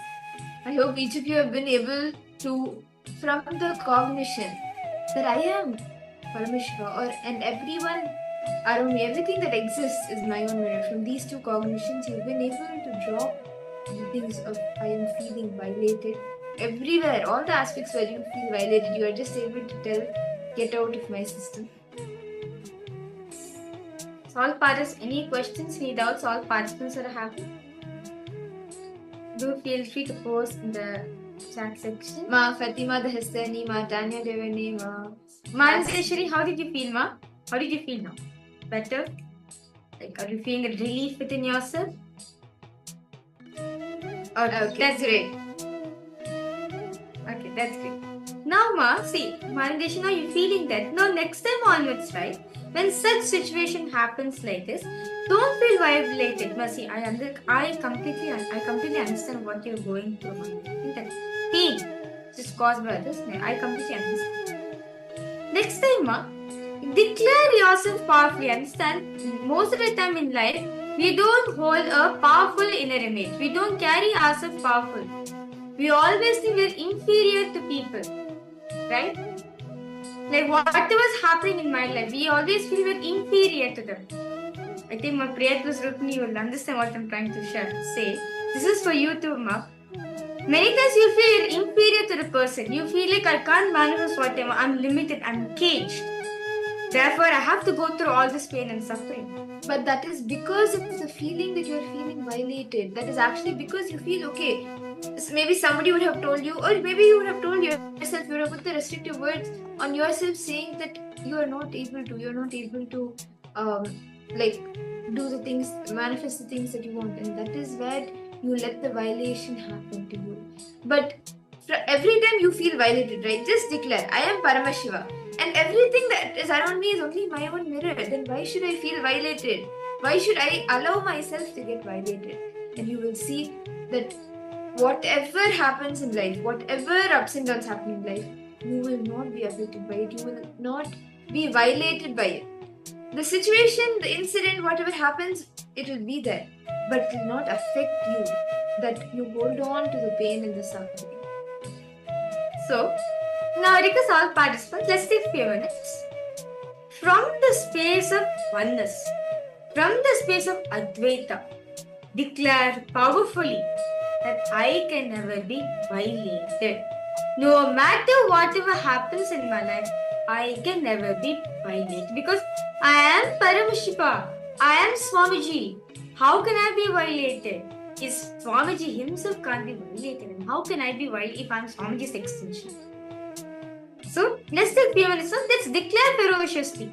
I hope each of you have been able to, from the cognition that I am Paramashiva, and everyone around me, everything that exists is my own mirror. From these two cognitions, you've been able to drop the things of I am feeling violated. Everywhere, all the aspects where you feel violated, you are just able to tell, get out of my system. So all participants, any questions, any doubts, all participants are happy. Do feel free to post in the chat section. Ma Fatima the Hastani, Ma Tanya Devani, Ma Ananteshwari, how did you feel, Ma? How did you feel now? Better? Like, are you feeling a relief within yourself? Okay, that's great. Okay, that's great. Now, Ma, see, Ananteshwari, now you're feeling that. Now, next time onwards, right? When such situation happens like this, don't feel violated. Ma, see, I completely understand what you're going through. That pain just caused by others. I completely understand. Next time, Ma, declare yourself powerfully. Understand? Most of the time in life, we don't hold a powerful inner image. We don't carry ourselves powerful. We always think we're inferior to people, right? Like whatever's happening in my life, we always feel we're inferior to them. I think my Priyatma's Rukmini will understand what I'm trying to say. This is for you too, Ma. Many times you feel you're inferior to the person. You feel like I can't manifest whatever. I'm limited. I'm caged. Therefore, I have to go through all this pain and suffering. But that is because of the feeling that you're feeling violated. That is actually because you feel okay. Maybe somebody would have told you, or maybe you would have told yourself, you would have put the restrictive words on yourself saying that you are not able to, do the things, manifest the things that you want. And that is where you let the violation happen to you. But every time you feel violated, right, just declare, I am Paramashiva. And everything that is around me is only my own mirror. Then why should I feel violated? Why should I allow myself to get violated? And you will see that whatever happens in life, whatever ups and downs happen in life, you will not be affected by it. You will not be violated by it. The situation, the incident, whatever happens, it will be there. But it will not affect you. That you hold on to the pain and the suffering. So, now request all participants, let's take a few minutes. From the space of oneness, from the space of Advaita, declare powerfully that I can never be violated. No matter whatever happens in my life, I can never be violated because I am Paramashiva. I am Swamiji. How can I be violated? Is Swamiji himself can't be violated, and how can I be violated if I am Swamiji's extension? So let's take a few minutes. Let's declare ferociously.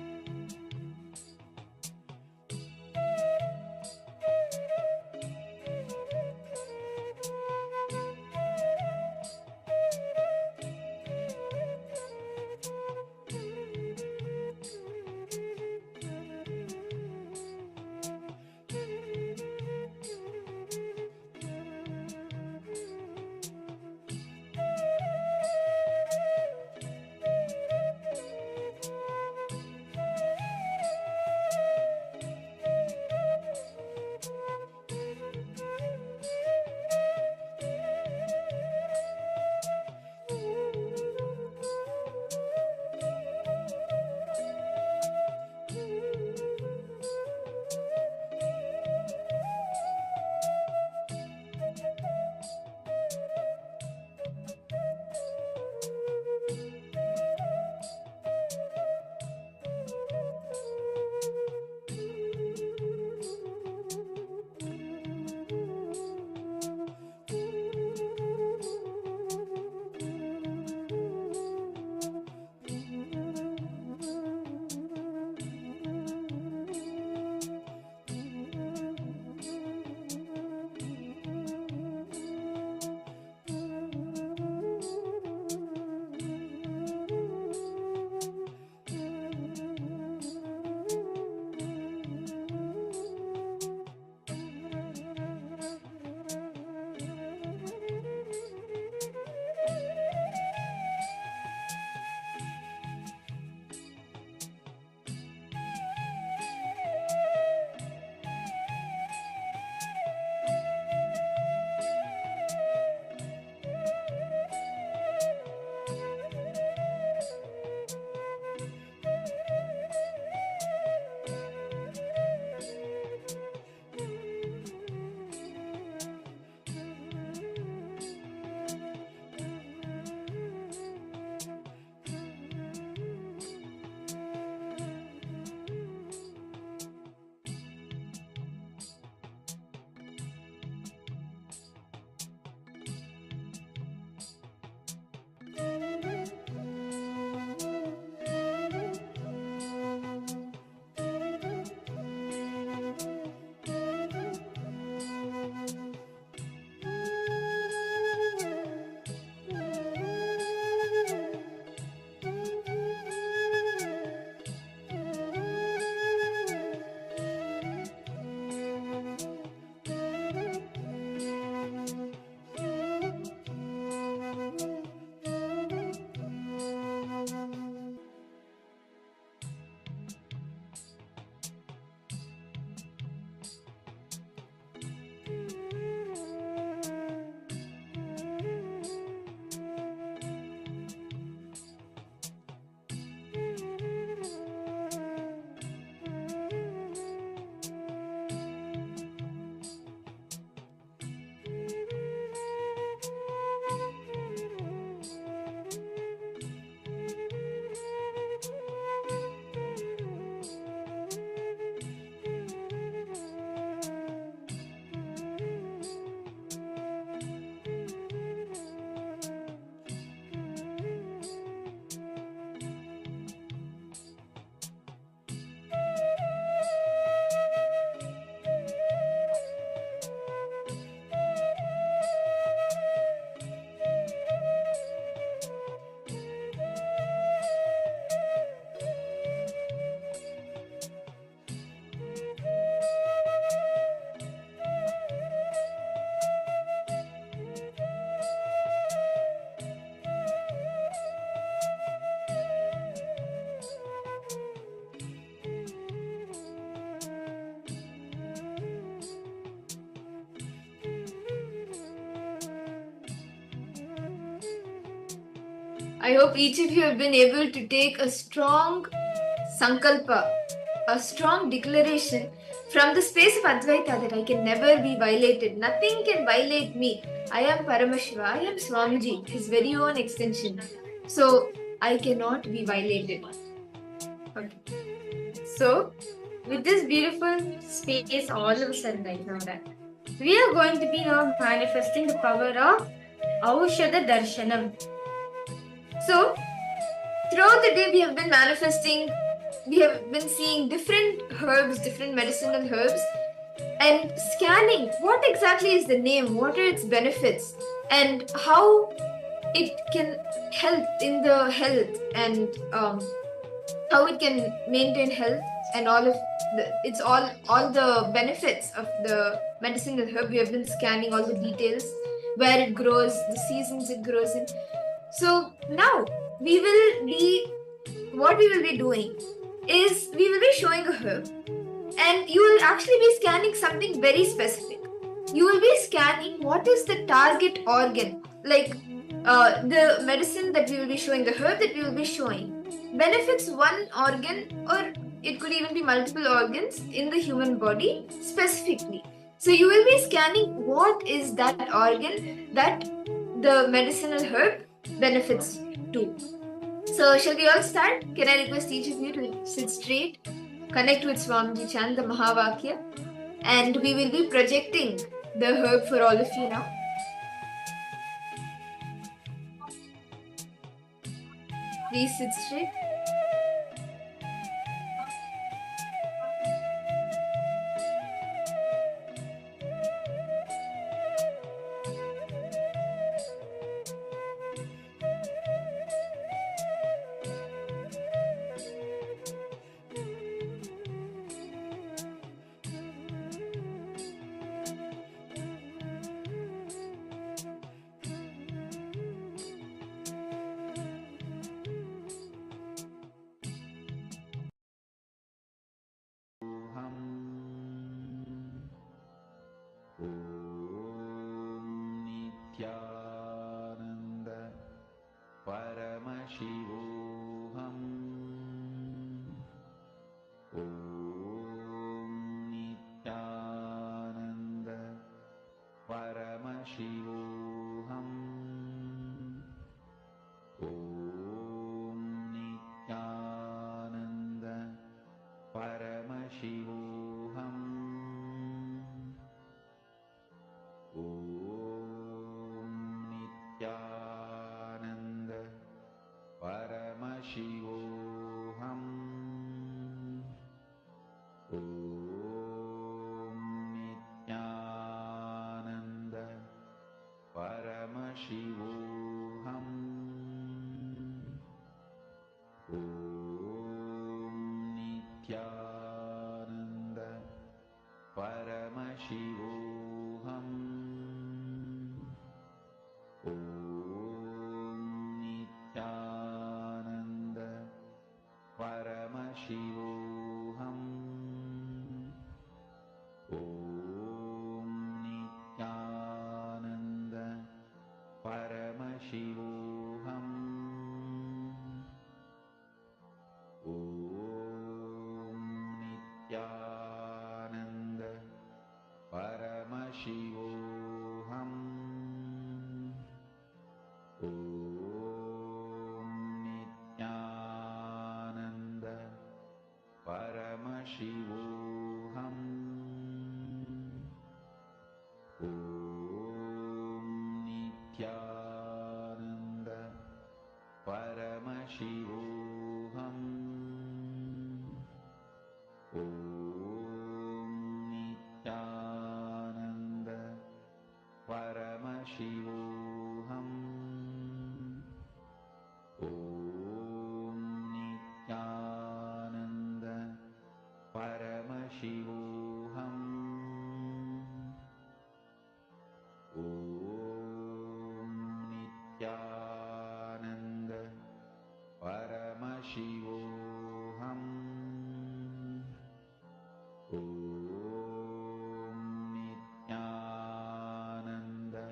I hope each of you have been able to take a strong Sankalpa, a strong declaration from the space of Advaita that I can never be violated. Nothing can violate me. I am Paramashiva, I am Swamiji, his very own extension. So I cannot be violated. Okay. So, with this beautiful space all of a sudden right now that we are going to be now manifesting the power of Aushadha Darshanam. So, throughout the day we have been manifesting, we have been seeing different herbs, different medicinal herbs, and scanning what exactly is the name, what are its benefits, and how it can help in the health, and how it can maintain health, and all the benefits of the medicinal herb. We have been scanning all the details, where it grows, the seasons it grows in. So now what we will be doing is we will be showing a herb, and you will actually be scanning something very specific. You will be scanning what is the target organ, like the medicine that we will be showing, the herb that we will be showing benefits one organ, or it could even be multiple organs in the human body specifically. So you will be scanning what is that organ that the medicinal herb benefits to. So shall we all start? Can I request each of you to sit straight, connect with Swamiji, chant the Mahavakya, and we will be projecting the herb for all of you now. Please sit straight. Nithyananda Paramashivoham Nithyananda Paramashivoham Nithyananda Paramashivoham Nithyananda Paramashivoham Nithyananda Paramashivoham Nithyananda Paramashivoham Nithyananda Paramashivoham Nithyananda Paramashivoham Nithyananda Paramashivoham Nithyananda Paramashivoham Nithyananda Paramashivoham Nithyananda Paramashivoham Nithyananda Paramashivoham Nithyananda Paramashivoham Nithyananda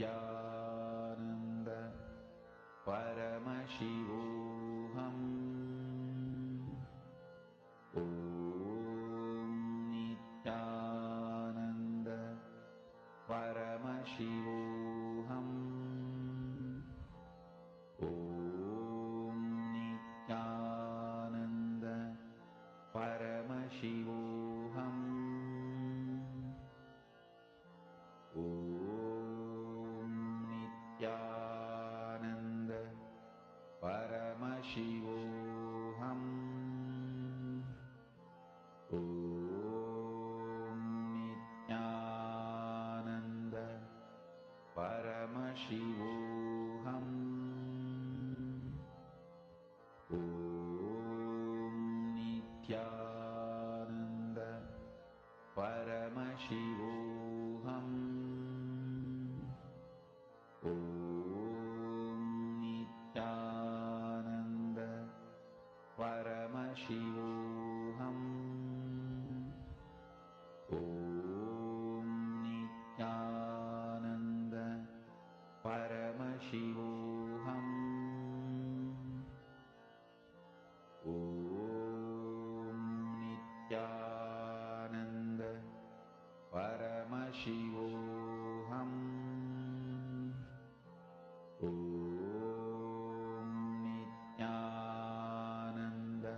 Nithyananda Paramashivoham Om Nithyananda Paramashivoham Om Nithyananda Paramashivoham Om Nithyananda Paramashivoham Om Nithyananda Paramashivoham Om Nithyananda Paramashivoham Om Nithyananda Paramashivoham Om Nithyananda Paramashivoham Om Nithyananda Paramashivoham Om Nithyananda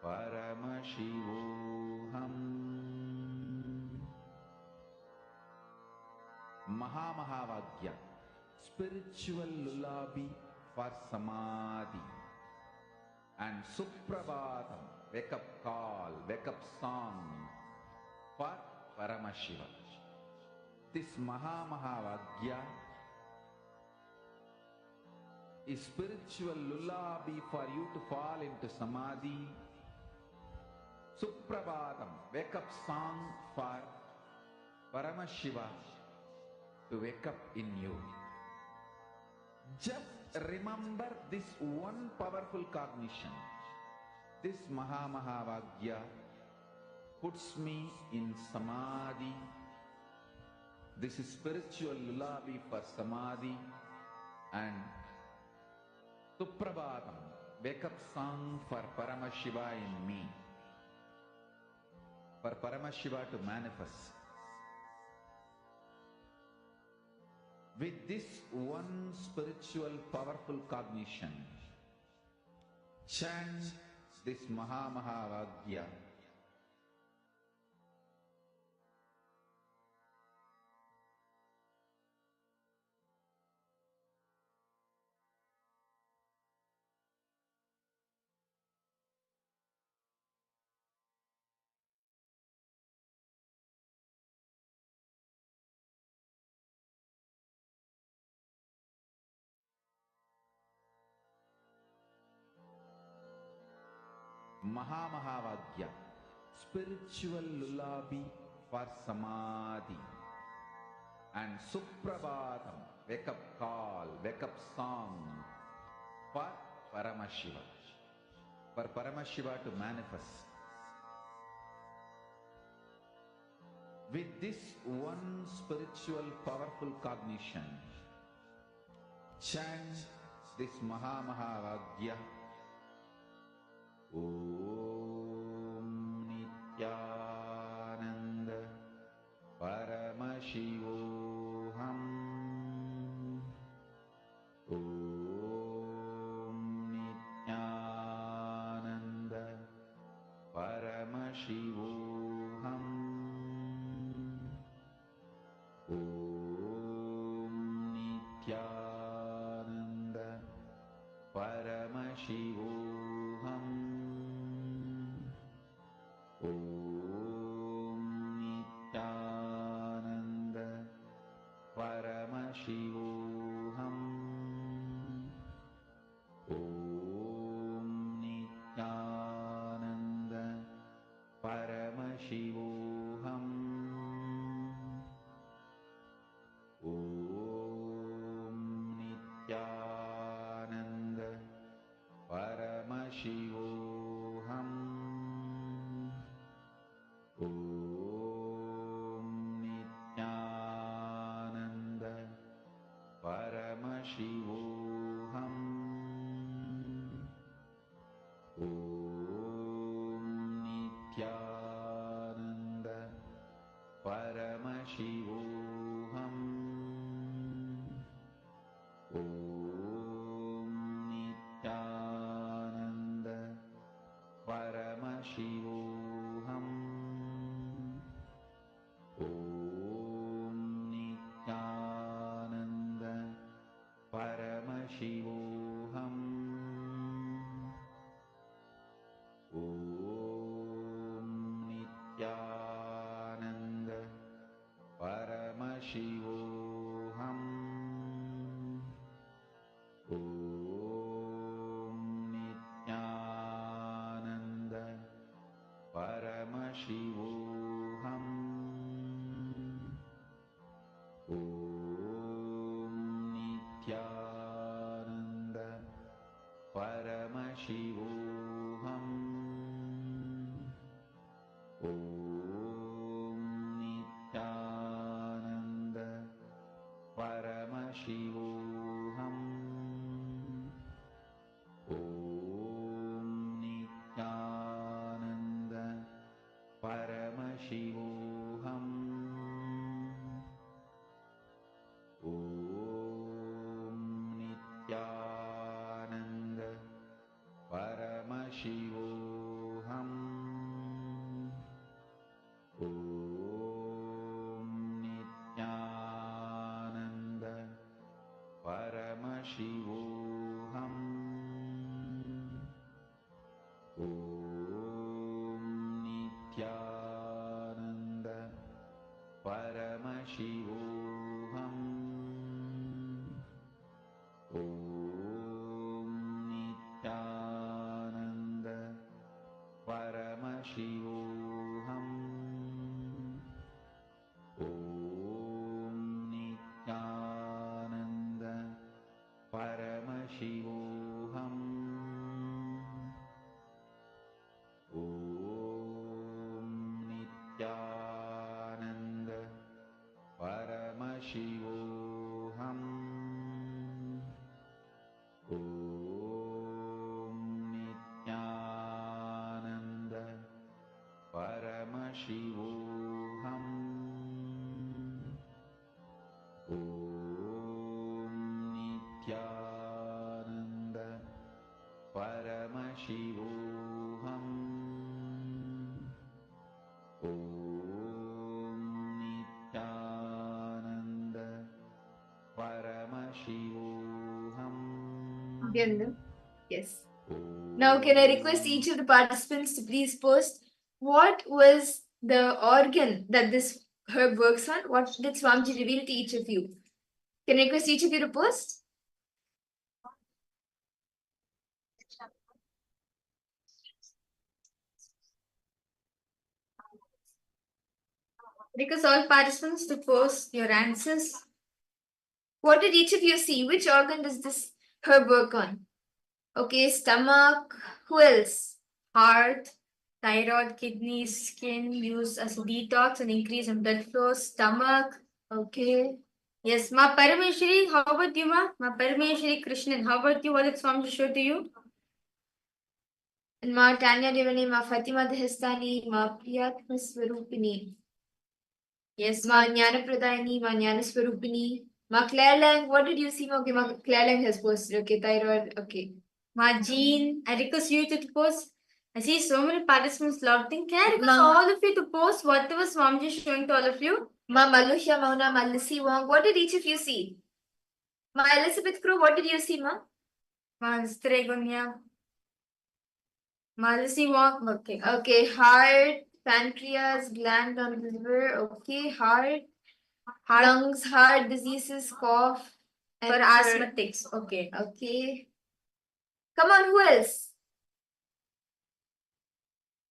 Paramashivoham. Mahamahavagya, spiritual lullaby for samadhi, and Suprabhatam, wake up call, wake up song for Paramashiva. This Mahamahavagya is spiritual lullaby for you to fall into samadhi. Suprabhatam, wake up song for Paramashiva to wake up in you. Just remember this one powerful cognition. This Mahamahavagya puts me in samadhi. This is spiritual lullaby for samadhi, and Suprabhatam, wake up song for Paramashiva in me, for Paramashiva to manifest. With this one spiritual powerful cognition, chant this Mahamahavagya. Mahamahavagya, spiritual lullaby for samadhi, and Suprabhatam, wake up call, wake up song for Paramashiva, for Paramashiva to manifest. With this one spiritual powerful cognition, chant this Mahamahavagya. Om Nithyananda Paramashivoham Om Nithyananda Paramashivoham Om Nithyananda Paramashivoham Om Nithyananda Paramashivoham Om Nithyananda Paramashivoham Om Nithyananda Paramashivoham Om Nithyananda Nithyananda? Yes. Now, can I request each of the participants to please post what was the organ that this herb works on? What did Swamiji reveal to each of you? Can I request each of you to post? Request all participants to post your answers. What did each of you see? Which organ does this herb work on? Okay, stomach. Who else? Heart, thyroid, kidneys, skin, used as a detox and increase in blood flow. Stomach. Okay. Yes, Ma Parameshwari, how about you, Ma? Ma Parameshwari Krishnan, how about you? What did Swami show to you? And Ma Tanya Devani, Ma Fatima Dehestani, Ma Priyatma Swarupini. Yes, Ma Jnana Pradayani, Ma Jnana Swarupini. Ma Claire Lang, what did you see? Okay, Ma Claire Lang has posted. Okay, thyroid. Okay. Ma Jean, I request you to post. I see so many participants logged in. Can I request all of you to post whatever Swamiji is showing to all of you? Ma Malusha Mauna, Ma Lissy Wong, what did each of you see? Ma Elizabeth Crow, what did you see, Ma? Ma Stregonia. Ma Lissy Wong, okay. Okay, heart, pancreas, gland on the liver, okay, heart, lungs, heart diseases, cough, and for asthmatics, okay, okay. Come on, who else?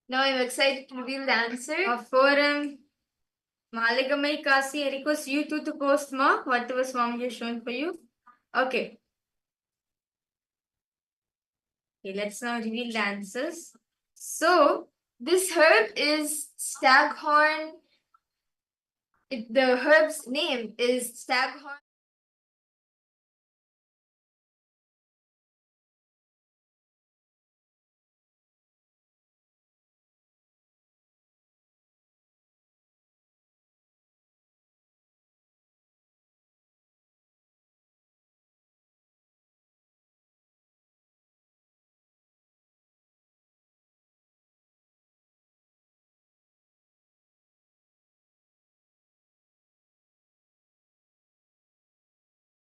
Now I'm excited to reveal the answer. Forum, Maligamai Kasi, I request you two to post Ma, whatever Swami has shown for you. Okay. Okay, let's now reveal the answers. So, this herb is staghorn. The herb's name is staghorn.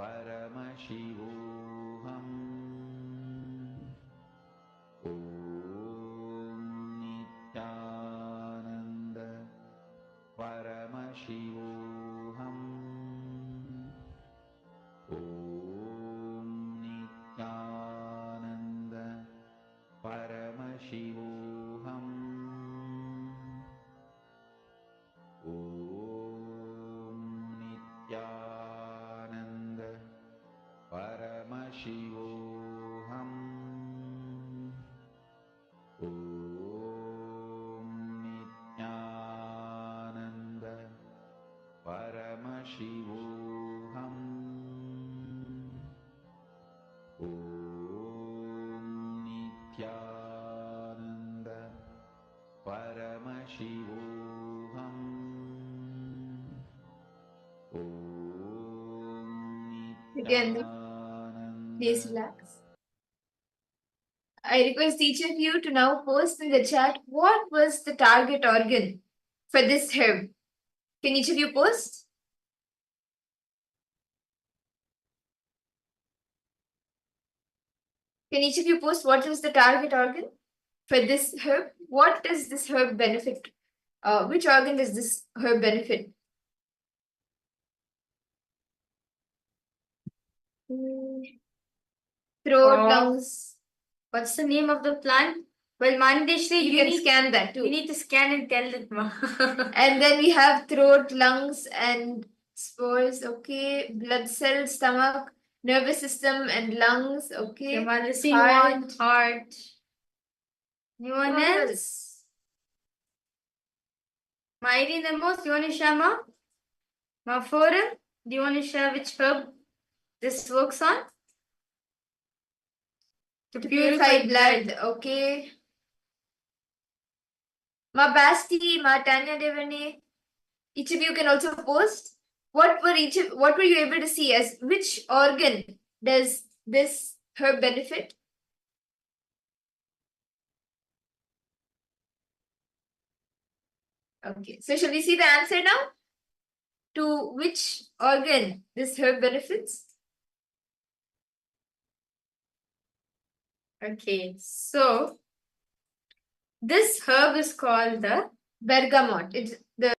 Paramashivoham Om Nithyananda Paramashivoham Om Nithyananda Paramashivoham Om Nithyananda Paramashivoham Om Nithyananda Paramashivoham Om Nithyananda Paramashivoham Again, please relax. I request each of you to now post in the chat what was the target organ for this herb. Can each of you post? Can each of you post what is the target organ for this herb? What does this herb benefit? Which organ does this herb benefit? Throat, lungs. What's the name of the plant? Well, Mandeshri, you can scan that too. You need to scan and tell it, ma. And then we have throat, lungs, and spores. Okay, blood cells, stomach, nervous system, and lungs. Okay, heart. Anyone else? Mairi Namos, do you want to share, ma? Ma Forum, do you want to share which herb this works on? To purify blood, okay. Ma Basti, Ma Tanya Devane, each of you can also post. What were you able to see as which organ does this herb benefit? Okay, so shall we see the answer now? To which organ this herb benefits? Okay, so this herb is called the bergamot. It's the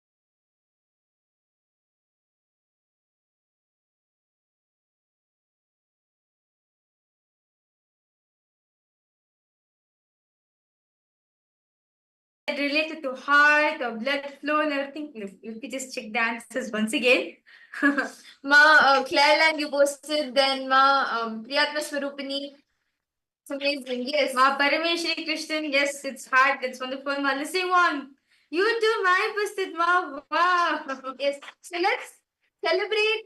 related to heart or blood flow and everything. If we just check the answers once again. Ma Claire Lang, you posted, then Ma Priyatma Swarupini. It's amazing, yes. Ma Parameshri Krishnan, yes, it's heart, it's wonderful. Ma listening one. You too, Ma posted, Ma. Wow. Yes. So let's celebrate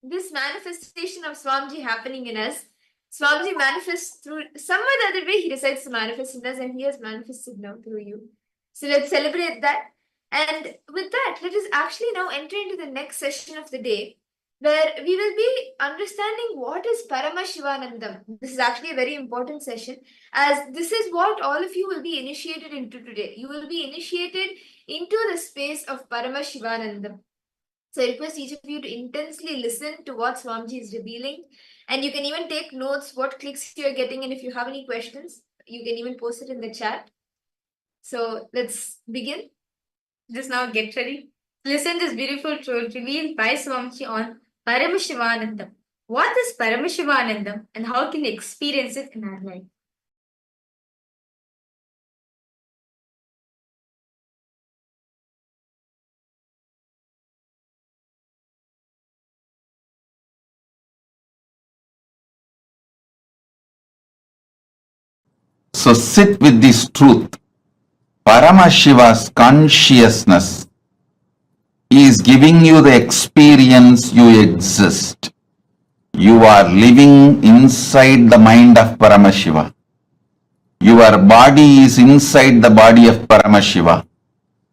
this manifestation of Swamiji happening in us. Swamiji manifests through some other way, he decides to manifest in us, and he has manifested now through you. So let's celebrate that. And with that, let us actually now enter into the next session of the day, where we will be understanding what is Paramashivanandam. This is actually a very important session, as this is what all of you will be initiated into today. You will be initiated into the space of Paramashivanandam. So I request each of you to intensely listen to what Swamiji is revealing. And you can even take notes, what clicks you're getting, and if you have any questions, you can even post it in the chat. So let's begin. Just now get ready. Listen to this beautiful truth revealed by Swamiji on Paramashivanandam. What is Paramashivanandam and how can we experience it in our life? So sit with this truth. Paramashiva's consciousness is giving you the experience you exist. You are living inside the mind of Paramashiva. Your body is inside the body of Paramashiva.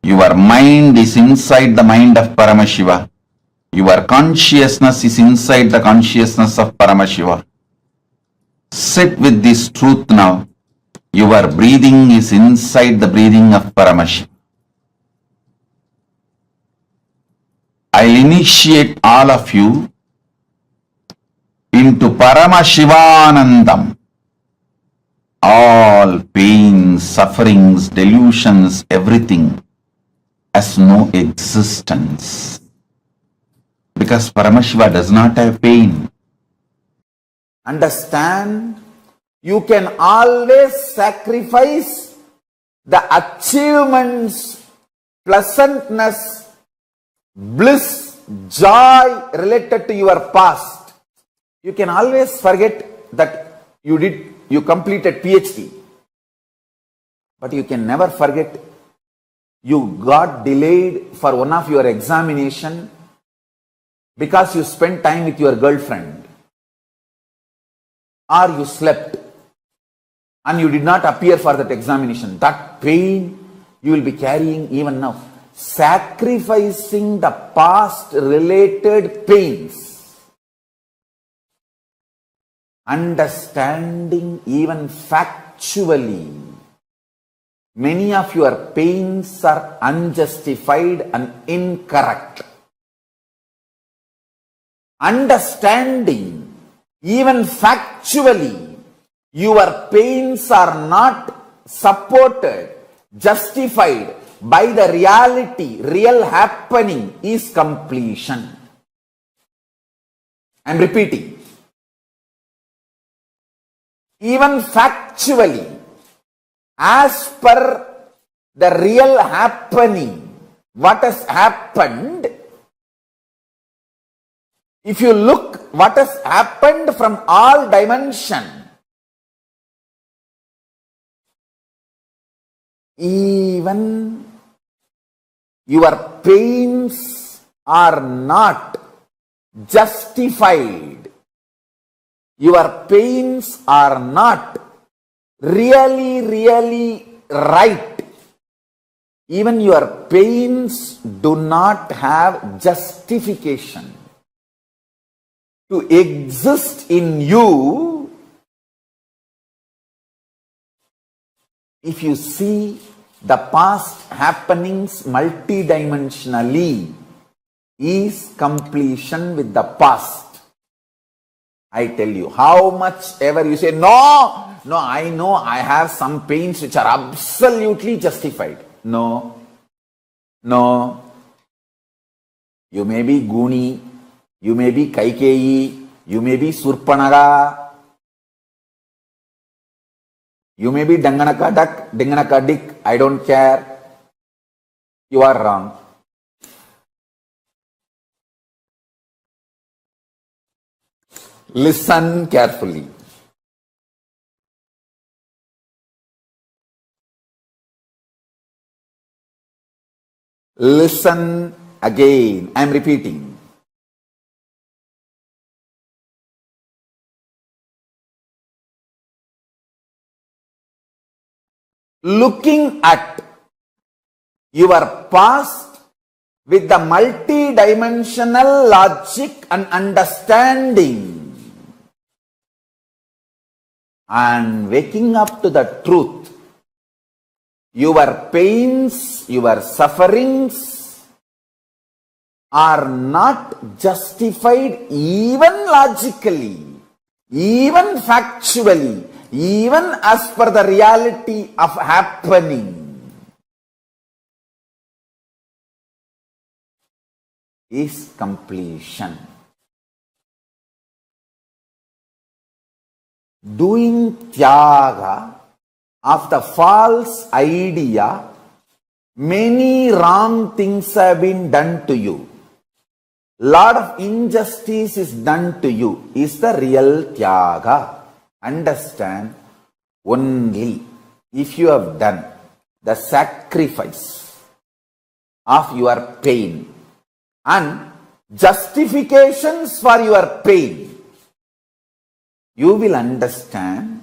Your mind is inside the mind of Paramashiva. Your consciousness is inside the consciousness of Paramashiva. Sit with this truth now. Your breathing is inside the breathing of Paramashiva. I'll initiate all of you into Paramashivanandam. All pains, sufferings, delusions, everything has no existence. Because Paramashiva does not have pain. Understand? You can always sacrifice the achievements, pleasantness, bliss, joy related to your past. You can always forget that you completed PhD. But you can never forget you got delayed for one of your examination because you spent time with your girlfriend, or you slept and you did not appear for that examination. That pain you will be carrying even now. Sacrificing the past related pains, understanding even factually, many of your pains are unjustified and incorrect. Understanding even factually, your pains are not supported, justified by the reality, real happening is completion. I am repeating. Even factually, as per the real happening, what has happened, if you look what has happened from all dimensions, even your pains are not justified. Your pains are not really right. Even your pains do not have justification to exist in you. If you see the past happenings multidimensionally, is completion with the past. I tell you, how much ever you say, no, I know I have some pains which are absolutely justified. No. You may be Guni, you may be Kaikeyi, you may be Surpanaga, you may be Danganaka Duck, Danganaka Dick, I don't care. You are wrong. Listen carefully. Listen again. I am repeating. Looking at your past with the multidimensional logic and understanding, and waking up to the truth, your pains, your sufferings are not justified even logically, even factually, even as per the reality of happening, is completion. Doing tyaga of the false idea, many wrong things have been done to you. Lot of injustice is done to you, is the real tyaga. Understand, only if you have done the sacrifice of your pain and justifications for your pain, you will understand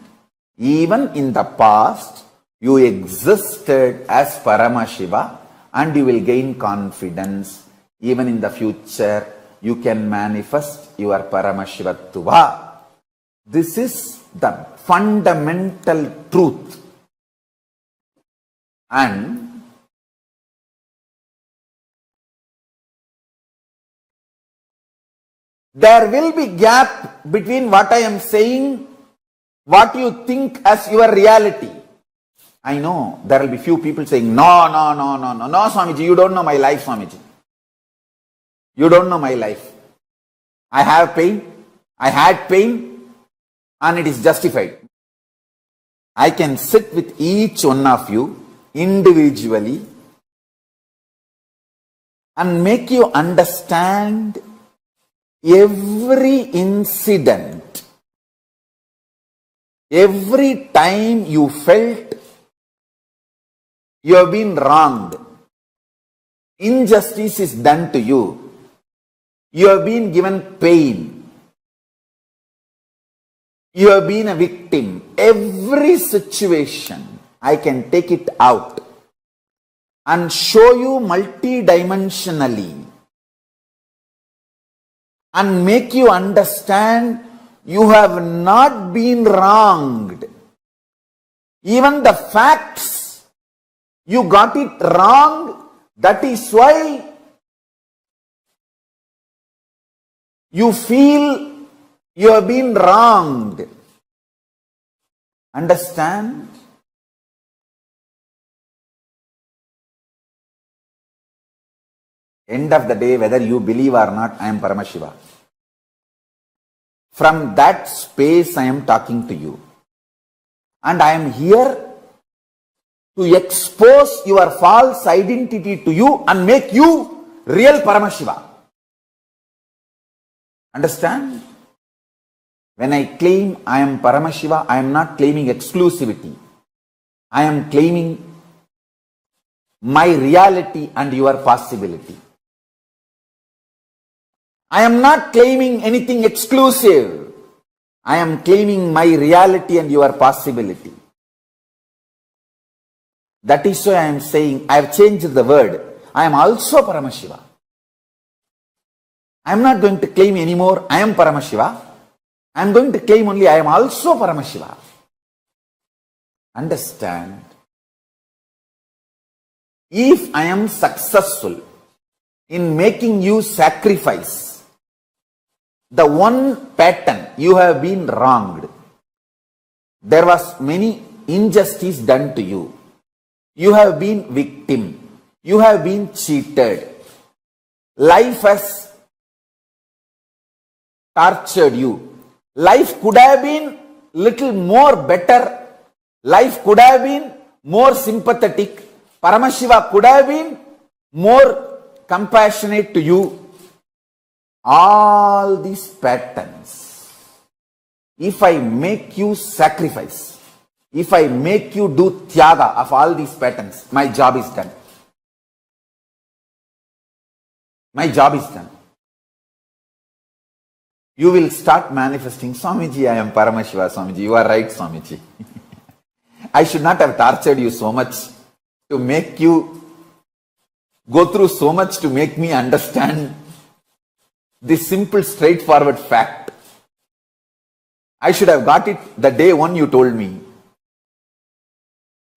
even in the past you existed as Paramashiva, and you will gain confidence. Even in the future you can manifest your Paramashivattuva. This is the fundamental truth. And There will be gap between what I am saying, what you think as your reality. I know there will be few people saying, no, Swamiji, you don't know my life, Swamiji. You don't know my life. I have pain, I had pain, and it is justified. I can sit with each one of you individually and make you understand every incident, every time you felt you have been wronged, injustice is done to you, you have been given pain, you have been a victim. Every situation, I can take it out and show you multidimensionally and make you understand you have not been wronged. Even the facts, you got it wrong. That is why you feel you have been wronged. Understand? End of the day, whether you believe or not, I am Paramashiva. From that space, I am talking to you. And I am here to expose your false identity to you and make you real Paramashiva. Understand? When I claim I am Paramashiva, I am not claiming exclusivity. I am claiming my reality and your possibility. I am not claiming anything exclusive. I am claiming my reality and your possibility. That is why I am saying, I have changed the word. I am also Paramashiva. I am not going to claim anymore, I am Paramashiva. I am going to claim only, I am also Paramashiva. Understand? If I am successful in making you sacrifice the one pattern, you have been wronged. There was many injustice done to you. You have been victim. You have been cheated. Life has tortured you. Life could have been little more better. Life could have been more sympathetic. Paramashiva could have been more compassionate to you. All these patterns, if I make you sacrifice, if I make you do tyaga of all these patterns, my job is done. My job is done. You will start manifesting, Swamiji, I am Paramashiva, Swamiji, you are right, Swamiji. I should not have tortured you so much to make you go through so much to make me understand this simple, straightforward fact. I should have got it the day one you told me.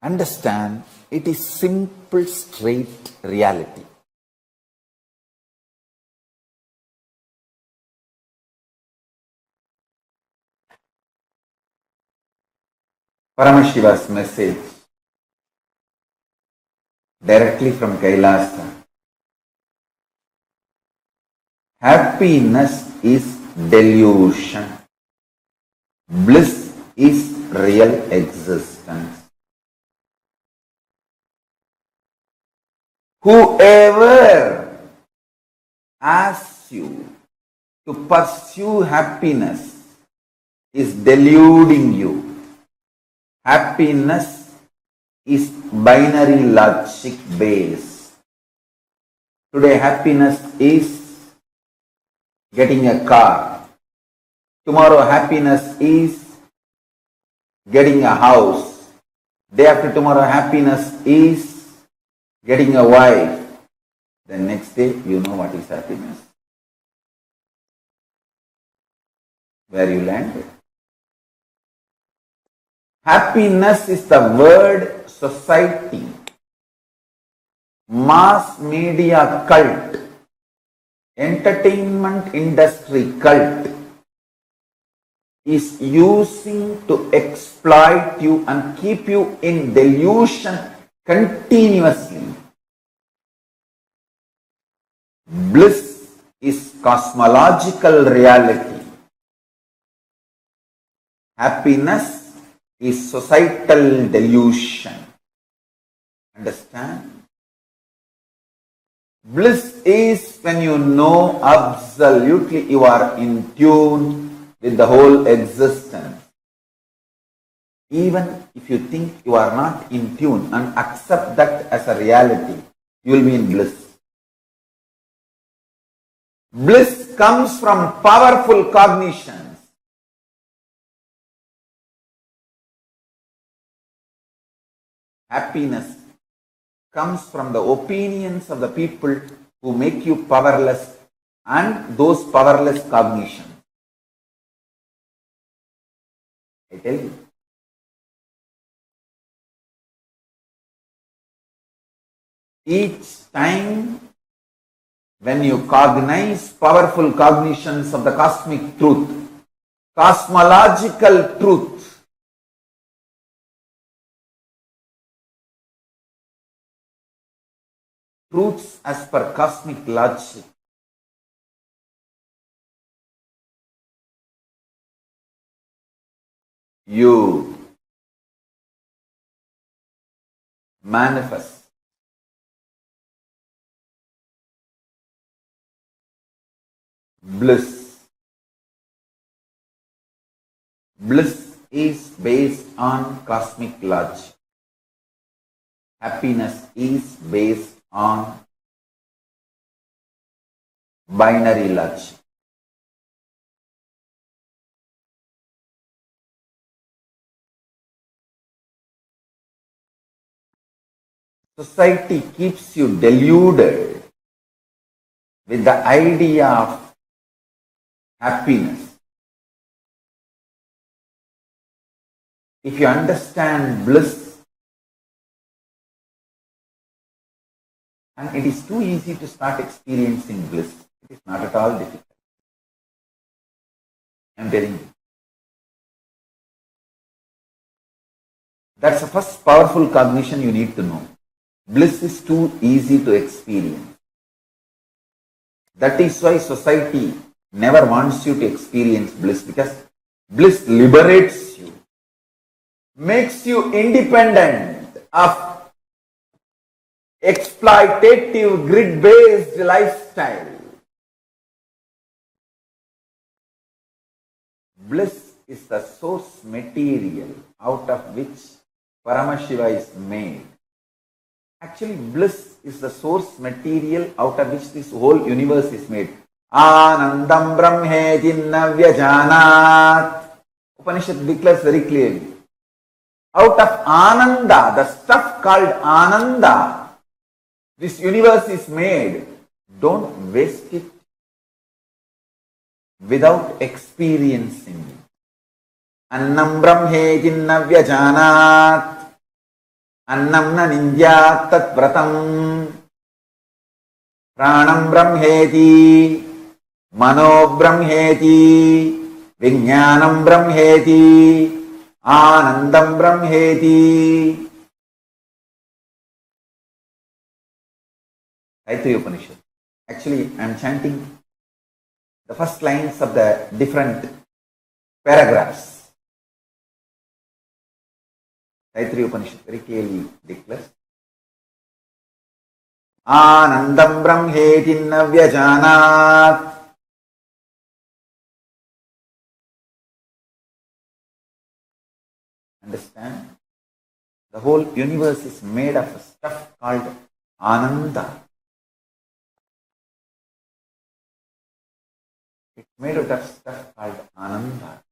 Understand, it is simple, straight reality. Paramashiva's message directly from KAILASA. Happiness is delusion. Bliss is real existence. Whoever asks you to pursue happiness is deluding you. Happiness is binary logic based. Today happiness is getting a car. Tomorrow happiness is getting a house. Day after tomorrow happiness is getting a wife. The next day you know what is happiness. Where you landed. Happiness is the word society, mass media cult entertainment industry cult is using to exploit you and keep you in delusion continuously. Bliss is cosmological reality. Happiness is societal delusion. Understand? Bliss is when you know absolutely you are in tune with the whole existence. Even if you think you are not in tune and accept that as a reality, you will be in bliss. Bliss comes from powerful cognitions. Happiness comes from the opinions of the people who make you powerless and those powerless cognitions. I tell you. Each time when you cognize powerful cognitions of the cosmic truth, cosmological truth, truths as per cosmic logic, you manifest bliss. Bliss is based on cosmic logic. Happiness is based on binary logic. Society keeps you deluded with the idea of happiness. If you understand bliss, and it is too easy to start experiencing bliss, it is not at all difficult. I am telling you. That's the first powerful cognition you need to know. Bliss is too easy to experience. That is why society never wants you to experience bliss, because bliss liberates you, makes you independent of exploitative grid-based lifestyle. Bliss is the source material out of which Paramashiva is made. Actually, bliss is the source material out of which this whole universe is made. Anandam Brahmeti Navyajanat. Upanishad declares very clearly. Out of Ananda, the stuff called Ananda, this universe is made. Don't waste it without experiencing it. Annam Brahmeti Navyajanat. Annam na nindyat tat vratam. Pranam brahmeti. Mano brahmeti. Vijnanam brahmeti. Anandam brahmeti. Taittiriya Upanishad. Actually, I am chanting the first lines of the different paragraphs. Taittiriya Upanishad very clearly declares. Anandam brahmeti navyajanat. Understand? The whole universe is made of a stuff called Ananda. It's made out of stuff called Ananda.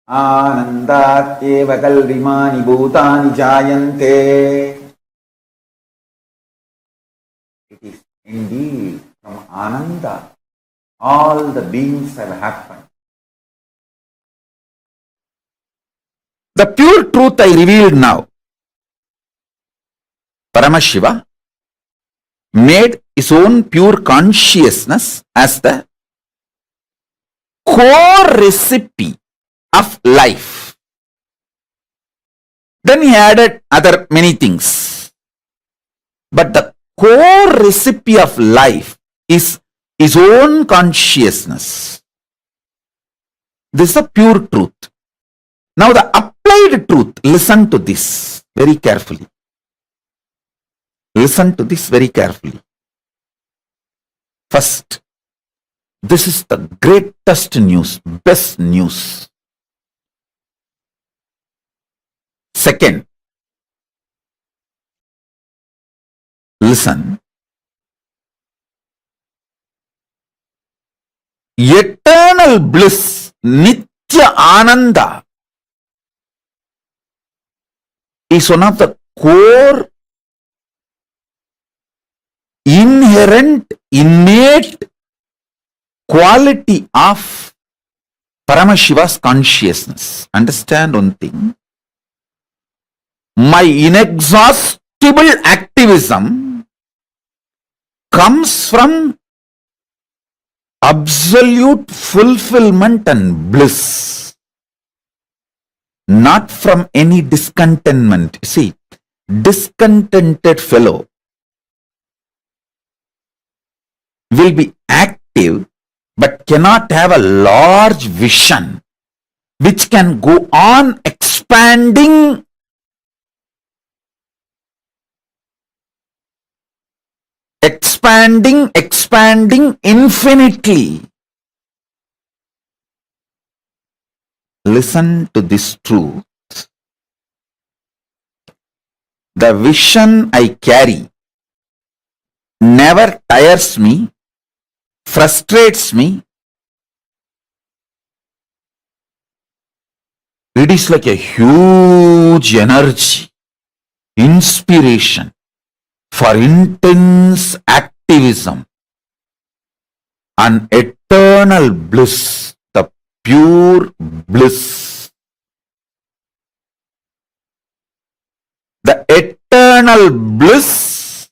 Anandat eva kalvimani bhutani jayante. It is indeed from Ananda all the beings have happened. The pure truth I revealed now. Paramashiva made his own pure consciousness as the core recipe of life. Then he added other many things. But the core recipe of life is his own consciousness. This is the pure truth. Now the applied truth, listen to this very carefully. Listen to this very carefully. First, this is the greatest news, best news. Second, listen. Eternal bliss, Nitya Ananda, is one of the core, inherent, innate quality of Paramashiva's consciousness. Understand one thing? My inexhaustible activism comes from absolute fulfillment and bliss, not from any discontentment. See, discontented fellow will be active but cannot have a large vision which can go on expanding infinitely. Listen to this truth. The vision I carry never tires me, frustrates me. It is like a huge energy, inspiration for intense activism and eternal bliss, the pure bliss. The eternal bliss,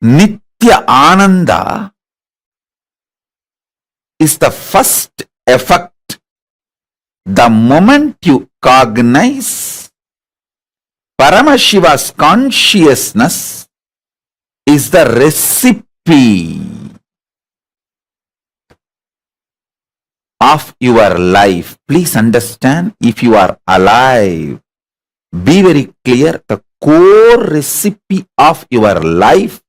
Nitya Ananda, is the first effect. The moment you cognize Paramashiva's consciousness is the recipe of your life. Please understand, if you are alive, be very clear, the core recipe of your life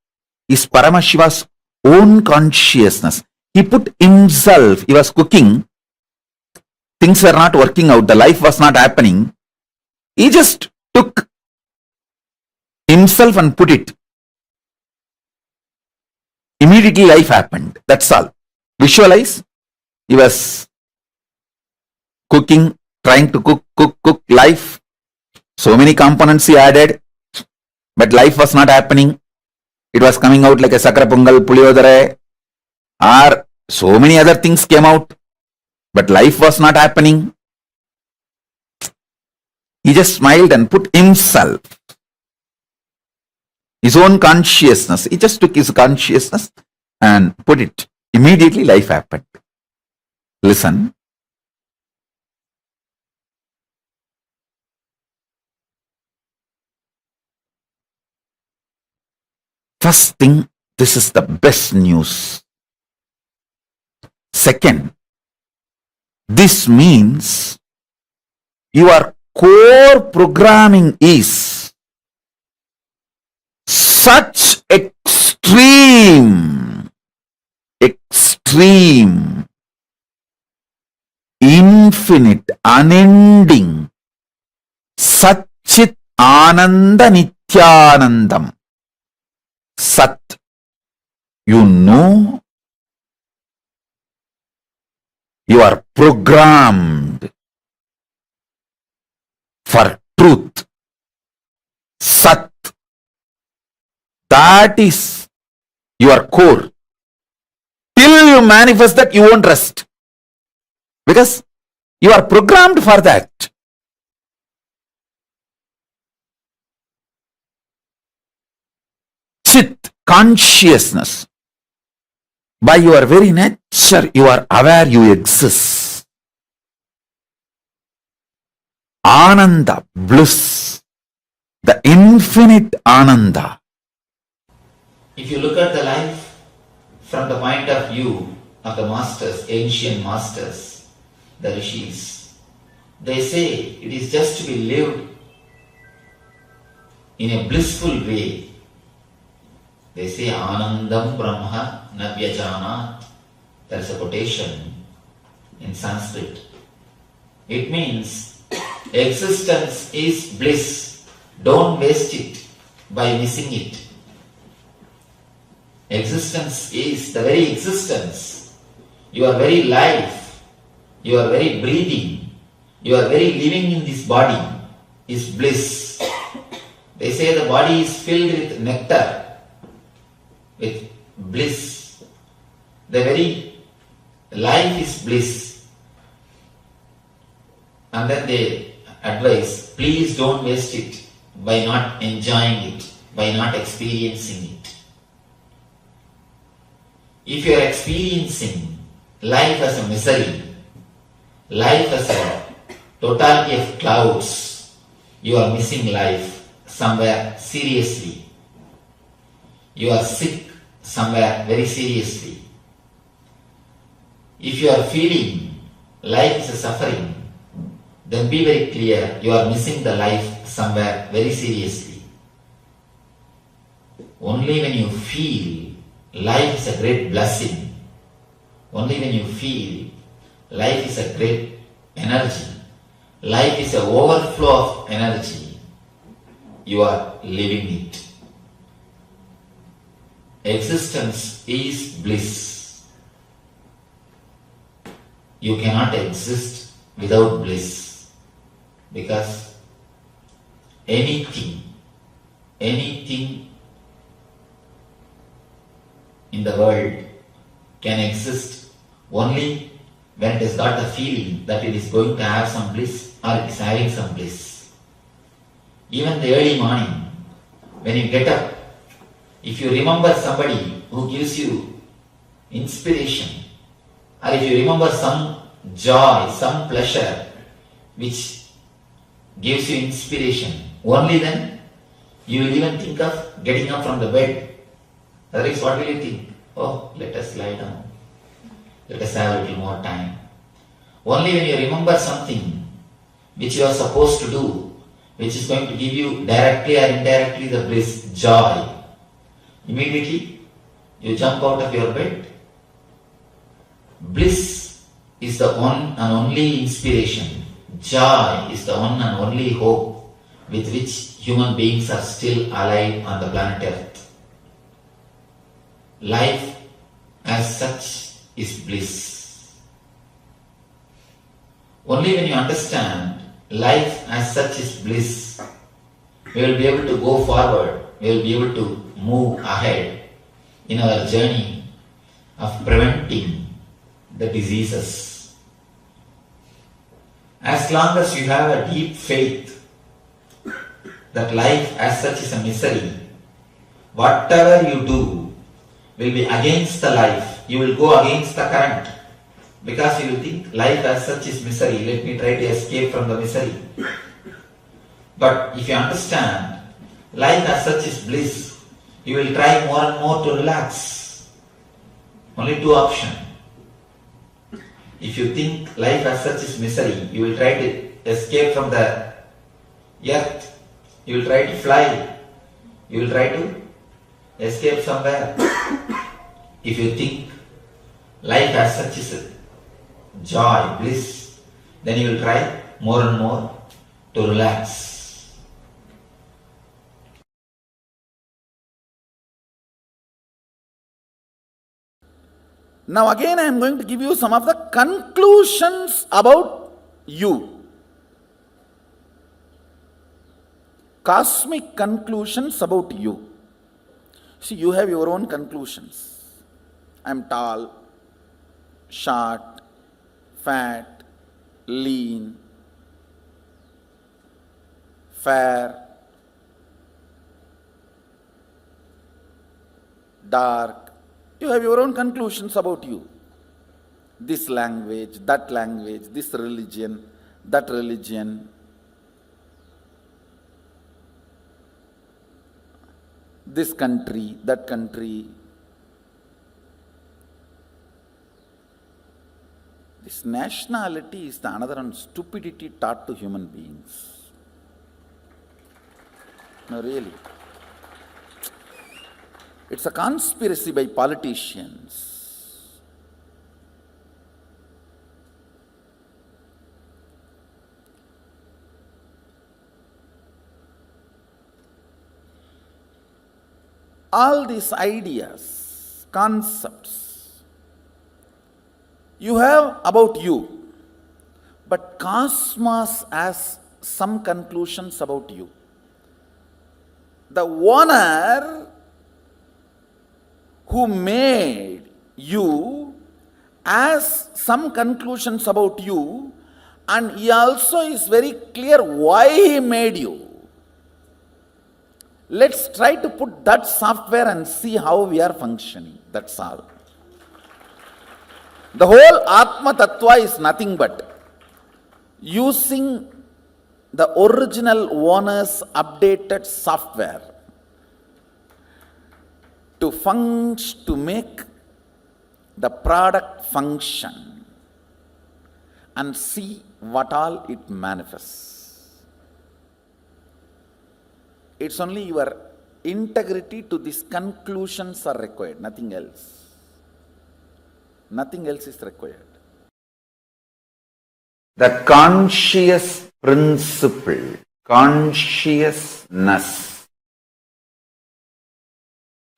is Paramashiva's own consciousness. He put himself, he was cooking, things were not working out, the life was not happening. He just took himself and put it. Immediately life happened. That's all. Visualize. He was cooking, trying to cook life. So many components he added, but life was not happening. It was coming out like a sakra pongal, puliyodare, or so many other things came out, but life was not happening. He just smiled and put himself, his own consciousness. He just took his consciousness and put it. Immediately life happened. Listen. First thing, this is the best news. Second, this means your core programming is such extreme, infinite, unending, Satchit Ananda Nithyanandam. Sat, you know, You are programmed for truth, Sat. That is your core. Till you manifest that, you won't rest. Because you are programmed for that. Chit, consciousness. By your very nature, you are aware you exist. Ananda, bliss. The infinite Ananda. If you look at the life from the point of view of the masters, ancient masters, the rishis, they say it is just to be lived in a blissful way. They say Anandam Brahma Navyajanat. There is a quotation in Sanskrit. It means existence is bliss. Don't waste it by missing it. Existence is the very existence. Your very life, your very breathing, your very living in this body is bliss. They say the body is filled with nectar, with bliss. The very life is bliss. And then they advise, please don't waste it by not enjoying it, by not experiencing it. If you are experiencing life as a misery, life as a totality of clouds, you are missing life somewhere seriously. You are sick somewhere very seriously. If you are feeling life is a suffering, then be very clear, you are missing the life somewhere very seriously. Only when you feel life is a great blessing, only when you feel life is a great energy, life is an overflow of energy, you are living it. Existence is bliss. You cannot exist without bliss, because anything in the world can exist only when it has got the feeling that it is going to have some bliss or it is having some bliss. Even the early morning, when you get up, if you remember somebody who gives you inspiration, or if you remember some joy, some pleasure which gives you inspiration, only then you will even think of getting up from the bed. Otherwise, what will you think? Oh, let us lie down. Let us have a little more time. Only when you remember something which you are supposed to do, which is going to give you directly or indirectly the bliss, joy, immediately you jump out of your bed. Bliss is the one and only inspiration. Joy is the one and only hope with which human beings are still alive on the planet Earth. Life as such is bliss. Only when you understand life as such is bliss, we will be able to go forward, we will be able to move ahead in our journey of preventing the diseases. As long as you have a deep faith that life as such is a misery, whatever you do will be against the life. You will go against the current, because you will think life as such is misery. Let me try to escape from the misery. But if you understand life as such is bliss, you will try more and more to relax. Only two options. If you think life as such is misery, you will try to escape from the earth. You will try to fly. You will try to escape somewhere. If you think life as such is joy, bliss, then you will try more and more to relax. Now again I am going to give you some of the conclusions about you. Cosmic conclusions about you. See, you have your own conclusions. I am tall, short, fat, lean, fair, dark. You have your own conclusions about you. This language, this religion, that religion. This country, that country. This nationality is the another stupidity taught to human beings. No, really. It's a conspiracy by politicians. All these ideas, concepts, you have about you, but cosmos has some conclusions about you. The owner who made you has some conclusions about you, and he also is very clear why he made you. Let's try to put that software and see how we are functioning. That's all. The whole Atma Tattva is nothing but using the original owner's updated software to make the product function and see what all it manifests. It's only your integrity to these conclusions are required, nothing else. Nothing else is required. The conscious principle, consciousness,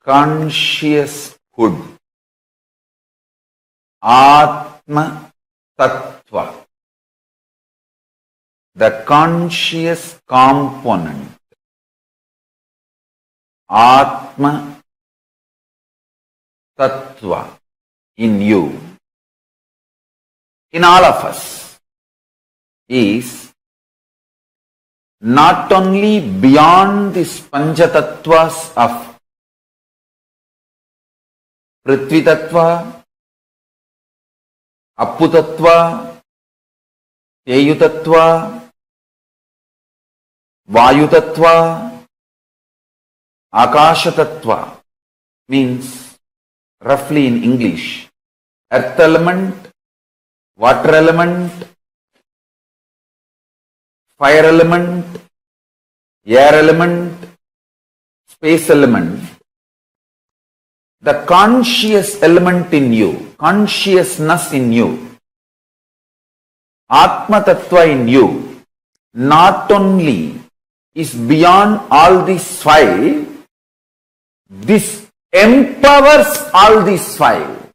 conscioushood, Atma Tattva, the conscious component, Atma Tattva in you, in all of us, is not only beyond these Panchatattva's of Prithvi Tattva, Appu Tattva, Teyu Tattva, Vayu Tattva, Akasha Tattva, means roughly in English, earth element, water element, fire element, air element, space element, the conscious element in you, consciousness in you, Atma Tattva in you, not only is beyond all these five, this empowers all these five.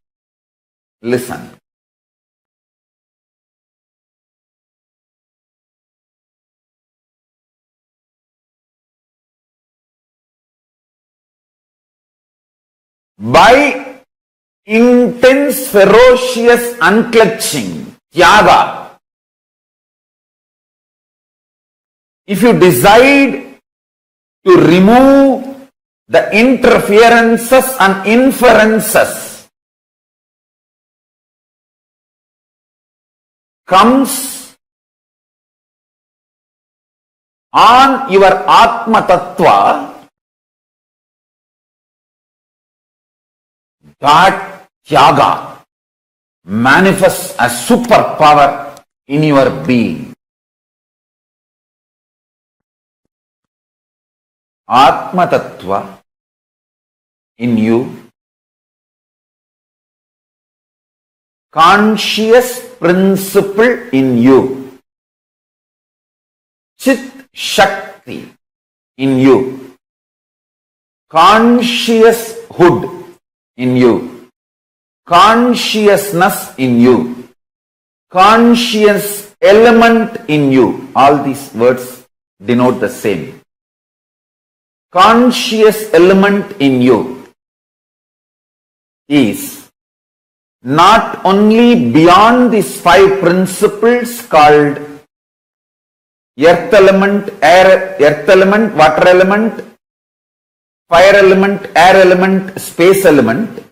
Listen. By intense, ferocious unclutching, tyaga, if you decide to remove the interferences and inferences, comes on your Atma Tattva, that tyaga manifests as superpower in your being. Atma Tattva in you, conscious principle in you, Chit Shakti in you, conscious hood in you, consciousness in you, conscious element in you. All these words denote the same. Conscious element in you is not only beyond these five principles called earth element, earth element, water element, fire element, air element, space element.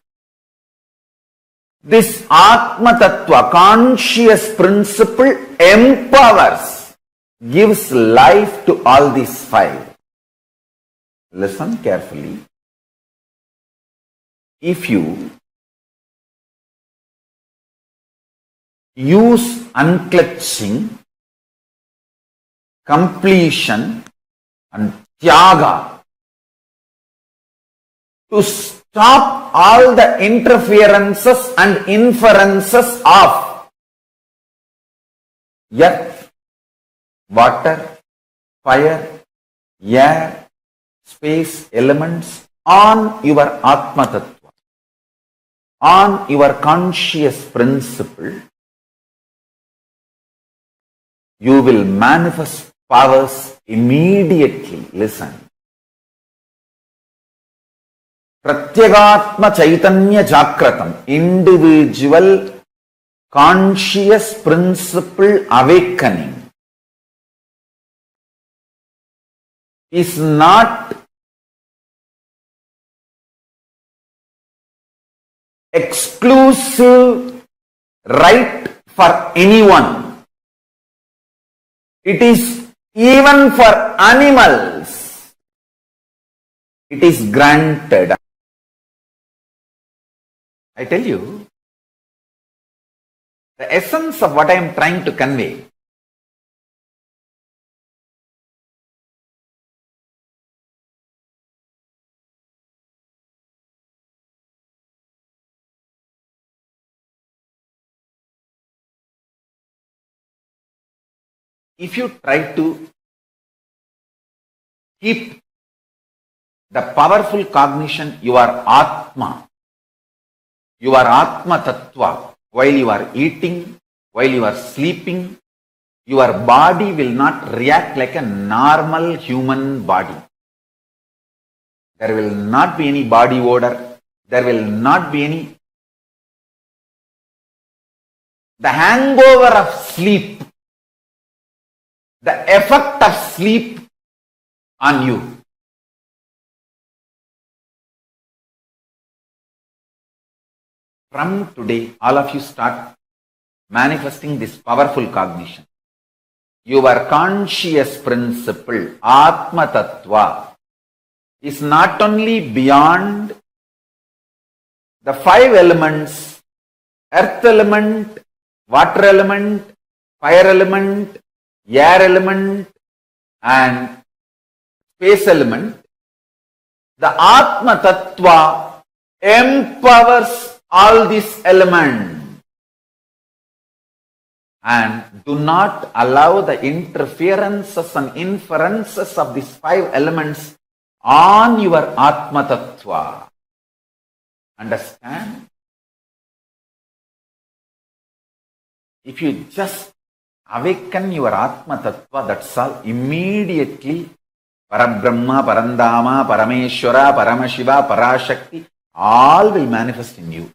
This Atma Tattva, conscious principle, empowers, gives life to all these five. Listen carefully. If you use unclutching, completion and tyaga to stop all the interferences and inferences of earth, water, fire, air, space elements on your Atma Tattva, on your conscious principle, you will manifest powers immediately. Listen. Pratyagatma Chaitanya Jakratam, individual conscious principle awakening, is not exclusive right for anyone. It is even for animals. It is granted. I tell you, the essence of what I am trying to convey. If you try to keep the powerful cognition, your Atma Tattva, while you are eating, while you are sleeping, your body will not react like a normal human body. There will not be any body odor. There will not be any. The hangover of sleep, the effect of sleep on you. From today, all of you start manifesting this powerful cognition. Your conscious principle, Atma Tattva, is not only beyond the five elements, earth element, water element, fire element, air element and space element. The Atma Tattva empowers all these elements and do not allow the interferences and inferences of these five elements on your Atma Tattva. Understand? If you just awaken your Atma Tattva, that's all. Immediately, Parabrahma, Parandama, Parameshwara, Paramashiva, Parashakti, all will manifest in you.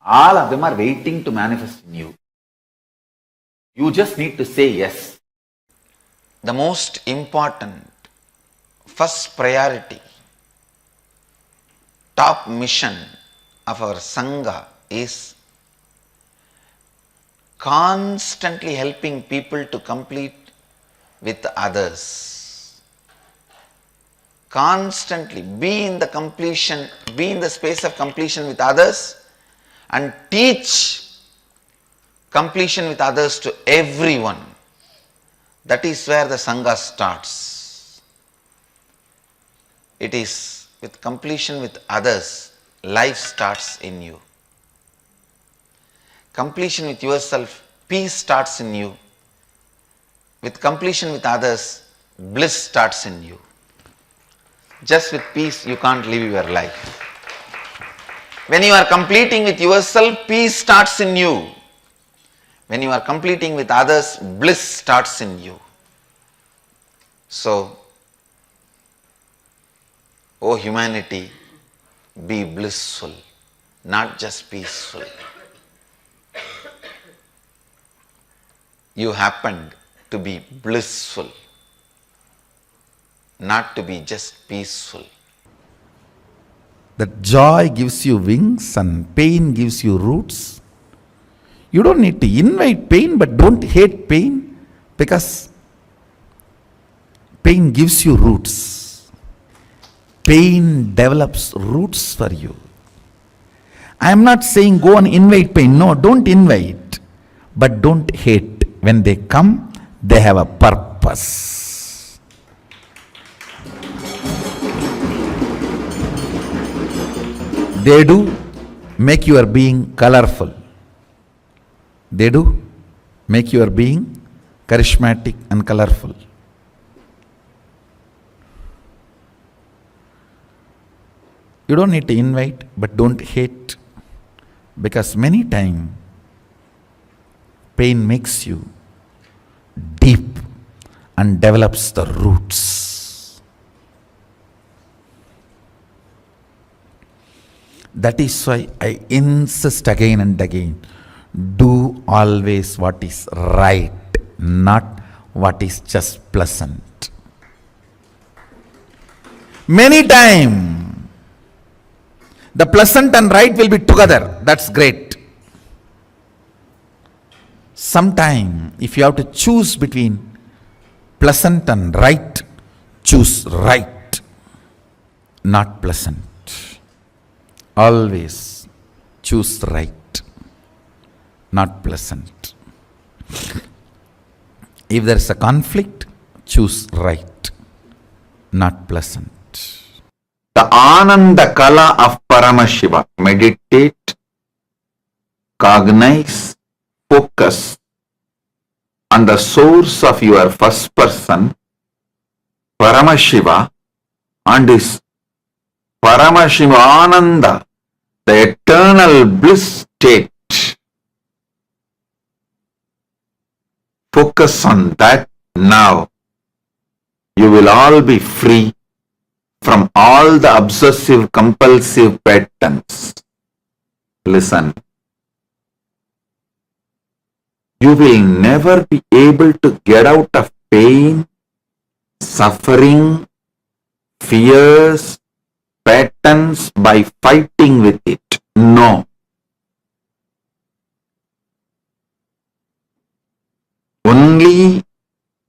All of them are waiting to manifest in you. You just need to say yes. The most important, first priority, top mission of our Sangha is constantly helping people to complete with others. Constantly be in the completion, be in the space of completion with others and teach completion with others to everyone. That is where the Sangha starts. It is with completion with others, life starts in you. Completion with yourself, peace starts in you. With completion with others, bliss starts in you. Just with peace, you can't live your life. When you are completing with yourself, peace starts in you. When you are completing with others, bliss starts in you. So, O humanity, be blissful, not just peaceful. You happened to be blissful, not to be just peaceful. That joy gives you wings and pain gives you roots. You don't need to invite pain, but don't hate pain, because pain gives you roots. Pain develops roots for you. I am not saying go and invite pain. No, don't invite, but don't hate. When they come, they have a purpose. They do make your being colorful. They do make your being charismatic and colorful. You don't need to invite, but don't hate, because many times pain makes you deep and develops the roots. That is why I insist again and again, do always what is right, not what is just pleasant. Many times, the pleasant and right will be together. That's great. Sometime, if you have to choose between pleasant and right, choose right, not pleasant. Always choose right, not pleasant. If there is a conflict, choose right, not pleasant. The Ananda Kala of Paramashiva. Meditate, cognize, focus on the source of your first person, Paramashiva, and his Paramashivanandam, the eternal bliss state. Focus on that now. You will all be free from all the obsessive-compulsive patterns. Listen. You will never be able to get out of pain, suffering, fears, patterns by fighting with it. No. Only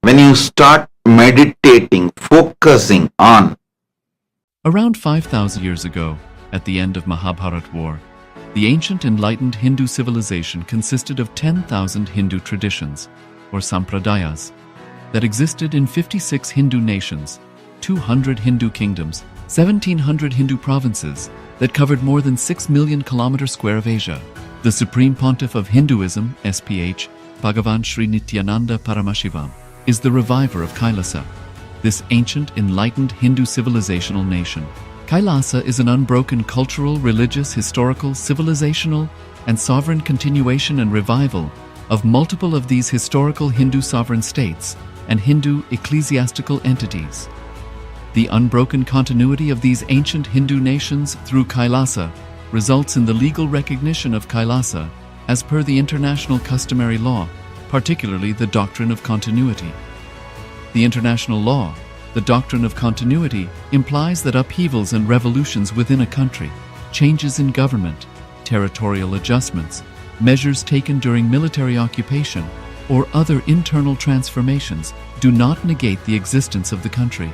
when you start meditating, focusing on. Around 5,000 years ago, at the end of Mahabharata war, the ancient enlightened Hindu civilization consisted of 10,000 Hindu traditions, or sampradayas, that existed in 56 Hindu nations, 200 Hindu kingdoms, 1,700 Hindu provinces that covered more than 6 million kilometers square of Asia. The Supreme Pontiff of Hinduism, SPH, Bhagavan Sri Nithyananda Paramashivoham, is the reviver of KAILASA, this ancient enlightened Hindu civilizational nation. KAILASA is an unbroken cultural, religious, historical, civilizational, and sovereign continuation and revival of multiple of these historical Hindu sovereign states and Hindu ecclesiastical entities. The unbroken continuity of these ancient Hindu nations through KAILASA results in the legal recognition of KAILASA as per the international customary law, particularly the doctrine of continuity. The international law, the doctrine of continuity, implies that upheavals and revolutions within a country, changes in government, territorial adjustments, measures taken during military occupation, or other internal transformations do not negate the existence of the country,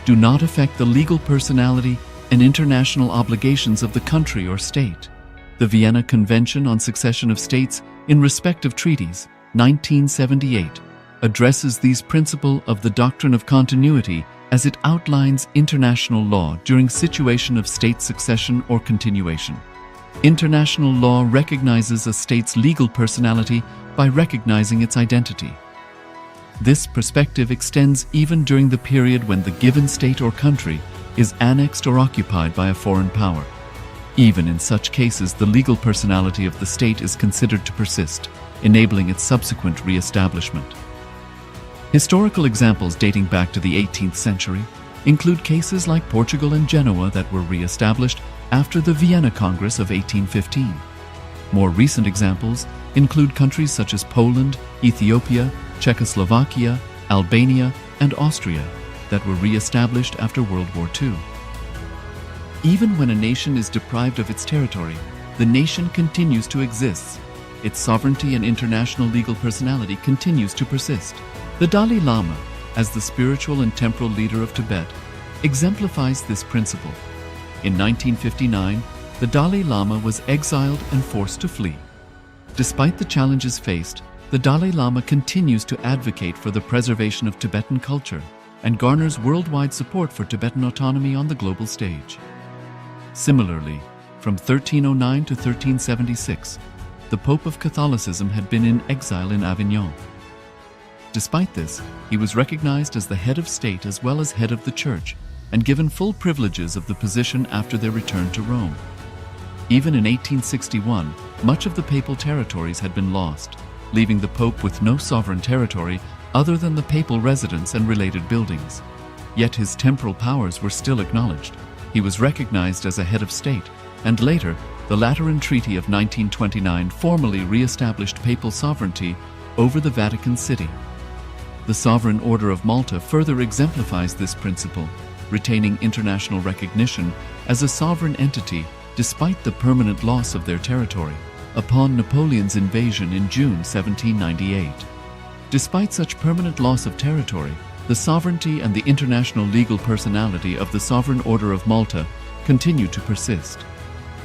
do not affect the legal personality and international obligations of the country or state. The Vienna Convention on Succession of States in respect of treaties, 1978, addresses these principles of the doctrine of continuity as it outlines international law during situation of state succession or continuation. International law recognizes a state's legal personality by recognizing its identity. This perspective extends even during the period when the given state or country is annexed or occupied by a foreign power. Even in such cases, the legal personality of the state is considered to persist, enabling its subsequent re-establishment. Historical examples dating back to the 18th century include cases like Portugal and Genoa that were re-established after the Vienna Congress of 1815. More recent examples include countries such as Poland, Ethiopia, Czechoslovakia, Albania, and Austria that were re-established after World War II. Even when a nation is deprived of its territory, the nation continues to exist. Its sovereignty and international legal personality continues to persist. The Dalai Lama, as the spiritual and temporal leader of Tibet, exemplifies this principle. In 1959, the Dalai Lama was exiled and forced to flee. Despite the challenges faced, the Dalai Lama continues to advocate for the preservation of Tibetan culture and garners worldwide support for Tibetan autonomy on the global stage. Similarly, from 1309 to 1376, the Pope of Catholicism had been in exile in Avignon. Despite this, he was recognized as the head of state as well as head of the church and given full privileges of the position after their return to Rome. Even in 1861, much of the papal territories had been lost, leaving the Pope with no sovereign territory other than the papal residence and related buildings. Yet his temporal powers were still acknowledged. He was recognized as a head of state, and later, the Lateran Treaty of 1929 formally re-established papal sovereignty over the Vatican City. The Sovereign Order of Malta further exemplifies this principle, retaining international recognition as a sovereign entity despite the permanent loss of their territory upon Napoleon's invasion in June 1798. Despite such permanent loss of territory, the sovereignty and the international legal personality of the Sovereign Order of Malta continue to persist.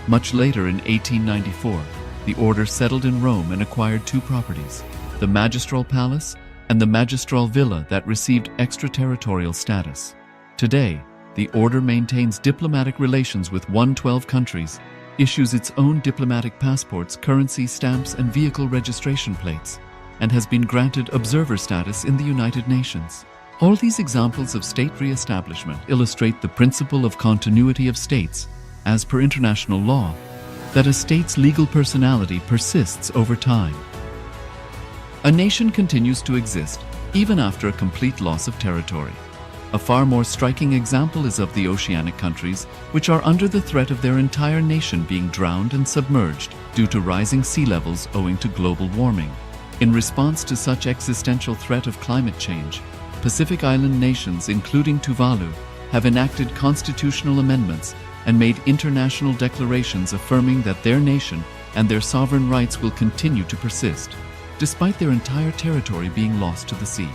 Much later in 1894, the order settled in Rome and acquired two properties, the Magistral Palace and the Magistral Villa that received extraterritorial status. Today, the order maintains diplomatic relations with 112 countries, issues its own diplomatic passports, currency stamps, and vehicle registration plates, and has been granted observer status in the United Nations. All these examples of state re-establishment illustrate the principle of continuity of states, as per international law, that a state's legal personality persists over time. A nation continues to exist even after a complete loss of territory. A far more striking example is of the oceanic countries, which are under the threat of their entire nation being drowned and submerged due to rising sea levels owing to global warming. In response to such existential threat of climate change, Pacific Island nations, including Tuvalu, have enacted constitutional amendments and made international declarations affirming that their nation and their sovereign rights will continue to persist, despite their entire territory being lost to the sea.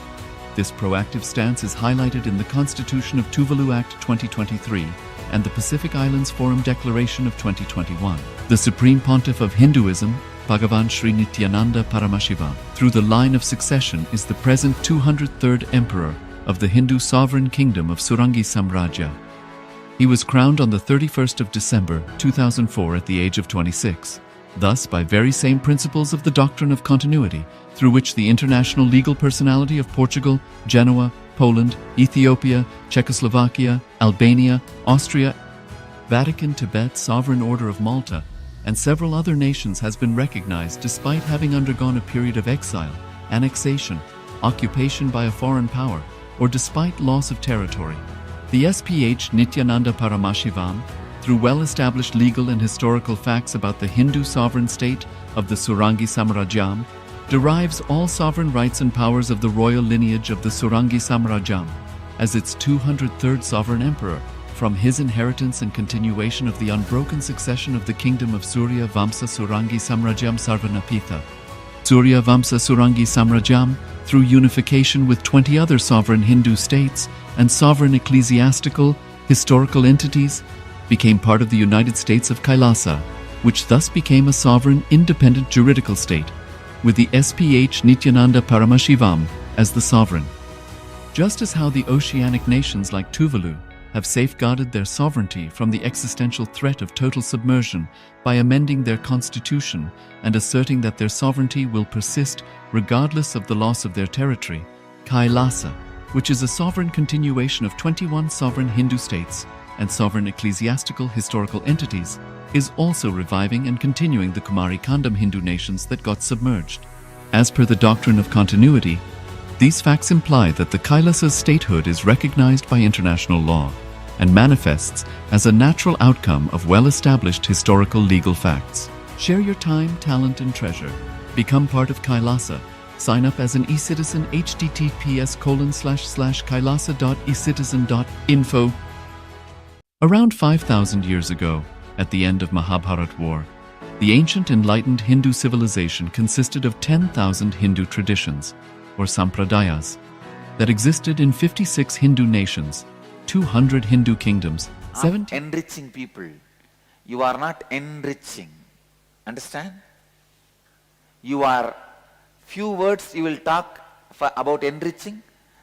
This proactive stance is highlighted in the Constitution of Tuvalu Act 2023 and the Pacific Islands Forum Declaration of 2021. The Supreme Pontiff of Hinduism, Bhagavan Sri Nithyananda Paramashiva, through the line of succession, is the present 203rd Emperor of the Hindu Sovereign Kingdom of Surangi Samrajya. He was crowned on the 31st of December 2004 at the age of 26. Thus, by very same principles of the doctrine of continuity, through which the international legal personality of Portugal, Genoa, Poland, Ethiopia, Czechoslovakia, Albania, Austria, Vatican, Tibet, Sovereign Order of Malta, and several other nations has been recognized despite having undergone a period of exile, annexation, occupation by a foreign power, or despite loss of territory. The SPH Nithyananda Paramashivam, through well-established legal and historical facts about the Hindu sovereign state of the Surangi Samrajyam, derives all sovereign rights and powers of the royal lineage of the Surangi Samrajyam as its 203rd sovereign emperor, from his inheritance and continuation of the unbroken succession of the kingdom of Surya Vamsa Surangi Samrajyam Sarvanapitha. Surya Vamsa Surangi Samrajyam, through unification with 20 other sovereign Hindu states and sovereign ecclesiastical, historical entities, became part of the United States of KAILASA, which thus became a sovereign, independent juridical state, with the SPH Nithyananda Paramashivam as the sovereign. Just as how the oceanic nations like Tuvalu have safeguarded their sovereignty from the existential threat of total submersion by amending their constitution and asserting that their sovereignty will persist regardless of the loss of their territory, KAILASA, which is a sovereign continuation of 21 sovereign Hindu states, and sovereign ecclesiastical historical entities, is also reviving and continuing the Kumari Kandam Hindu nations that got submerged. As per the doctrine of continuity, these facts imply that the KAILASA's statehood is recognized by international law and manifests as a natural outcome of well-established historical legal facts. Share your time, talent, and treasure. Become part of KAILASA. Sign up as an eCitizen https://kailasa.ecitizen.info. Around 5,000 years ago, at the end of Mahabharat War, the ancient enlightened Hindu civilization consisted of 10,000 Hindu traditions, or sampradayas, that existed in 56 Hindu nations, 200 Hindu kingdoms, 70... Enriching people. You are not enriching. Understand? You are... Few words you will talk about enriching,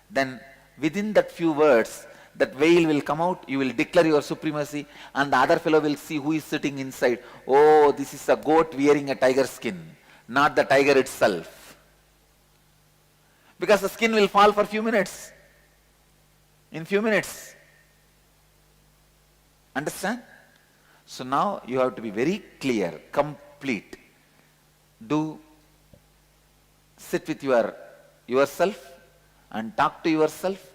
then within that few words, that veil will come out, you will declare your supremacy, and the other fellow will see who is sitting inside. Oh, this is a goat wearing a tiger skin, not the tiger itself. Because the skin will fall for few minutes. In few minutes. Understand? So now you have to be very clear, complete. Sit with yourself and talk to yourself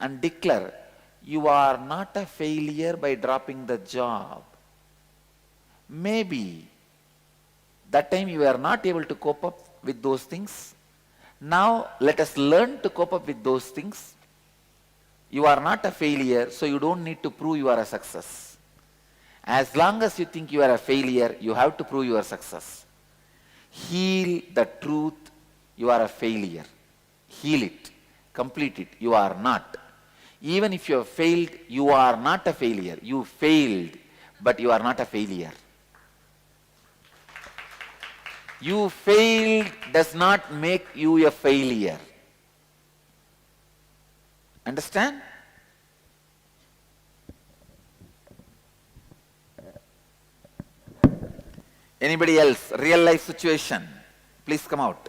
and declare, you are not a failure by dropping the job. Maybe that time you were not able to cope up with those things. Now let us learn to cope up with those things. You are not a failure, so you don't need to prove you are a success. As long as you think you are a failure, you have to prove your success. Heal the truth. You are a failure. Heal it. Complete it. You are not. Even if you have failed, you are not a failure. You failed, but you are not a failure. You failed does not make you a failure. Understand? Anybody else? Real life situation. Please come out.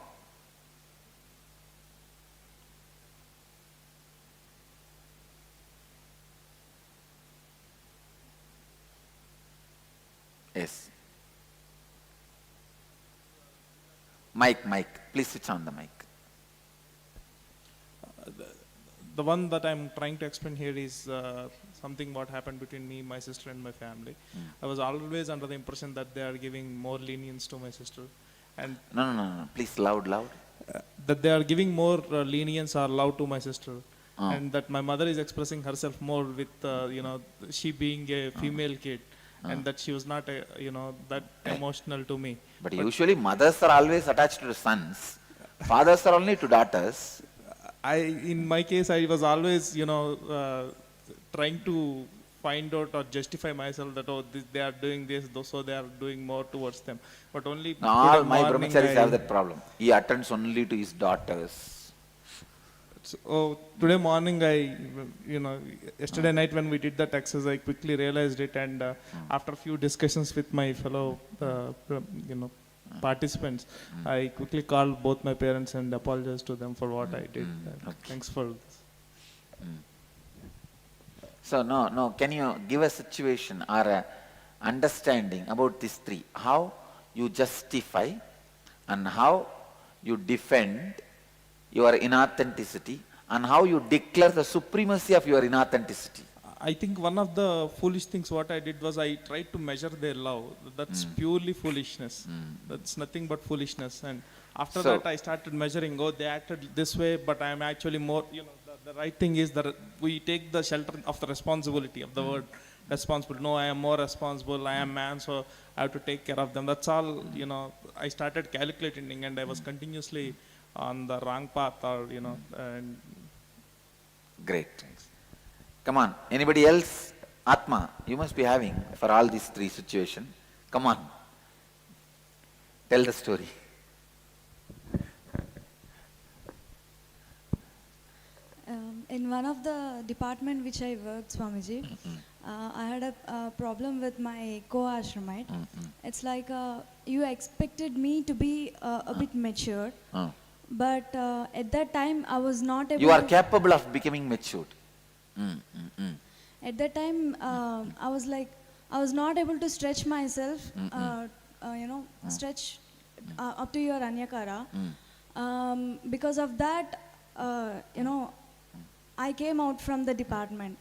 Yes. Mic. Please switch on the mic. The one that I'm trying to explain here is something what happened between me, my sister and my family. I was always under the impression that they are giving more lenience to my sister. And No. Please loud. That they are giving more lenience or love to my sister. And that my mother is expressing herself more with, she being a female kid. And that she was not, that emotional to me. But usually mothers are always attached to the sons. Fathers are only to daughters. In my case, I was always, trying to find out or justify myself that, they are doing this, so they are doing more towards them. But only all my brahmacharis have that problem. He attends only to his daughters. So, today morning, yesterday night when we did that exercise, I quickly realized it, and after a few discussions with my fellow, participants, I quickly called both my parents and apologized to them for what I did. Okay. Thanks for this. So, no, can you give a situation or a understanding about these three? How you justify and how you defend your inauthenticity and how you declare the supremacy of your inauthenticity. I think one of the foolish things what I did was I tried to measure their love. That's purely foolishness. That's nothing but foolishness. And after that I started measuring, they acted this way, but I am actually more, the right thing is that we take the shelter of the responsibility of the word responsible. No, I am more responsible. I am man, so I have to take care of them. That's all, I started calculating and I was continuously on the wrong path and great. Thanks. Come on, anybody else? Atma, you must be having for all these three situations. Come on, tell the story. In one of the department which I worked, Swamiji, I had a problem with my co-ashramite. It's like you expected me to be a bit mature, but at that time I was not able. You are capable of becoming matured. At that time, I was like, I was not able to stretch myself, stretch up to your Anyakara. Because of that, I came out from the department.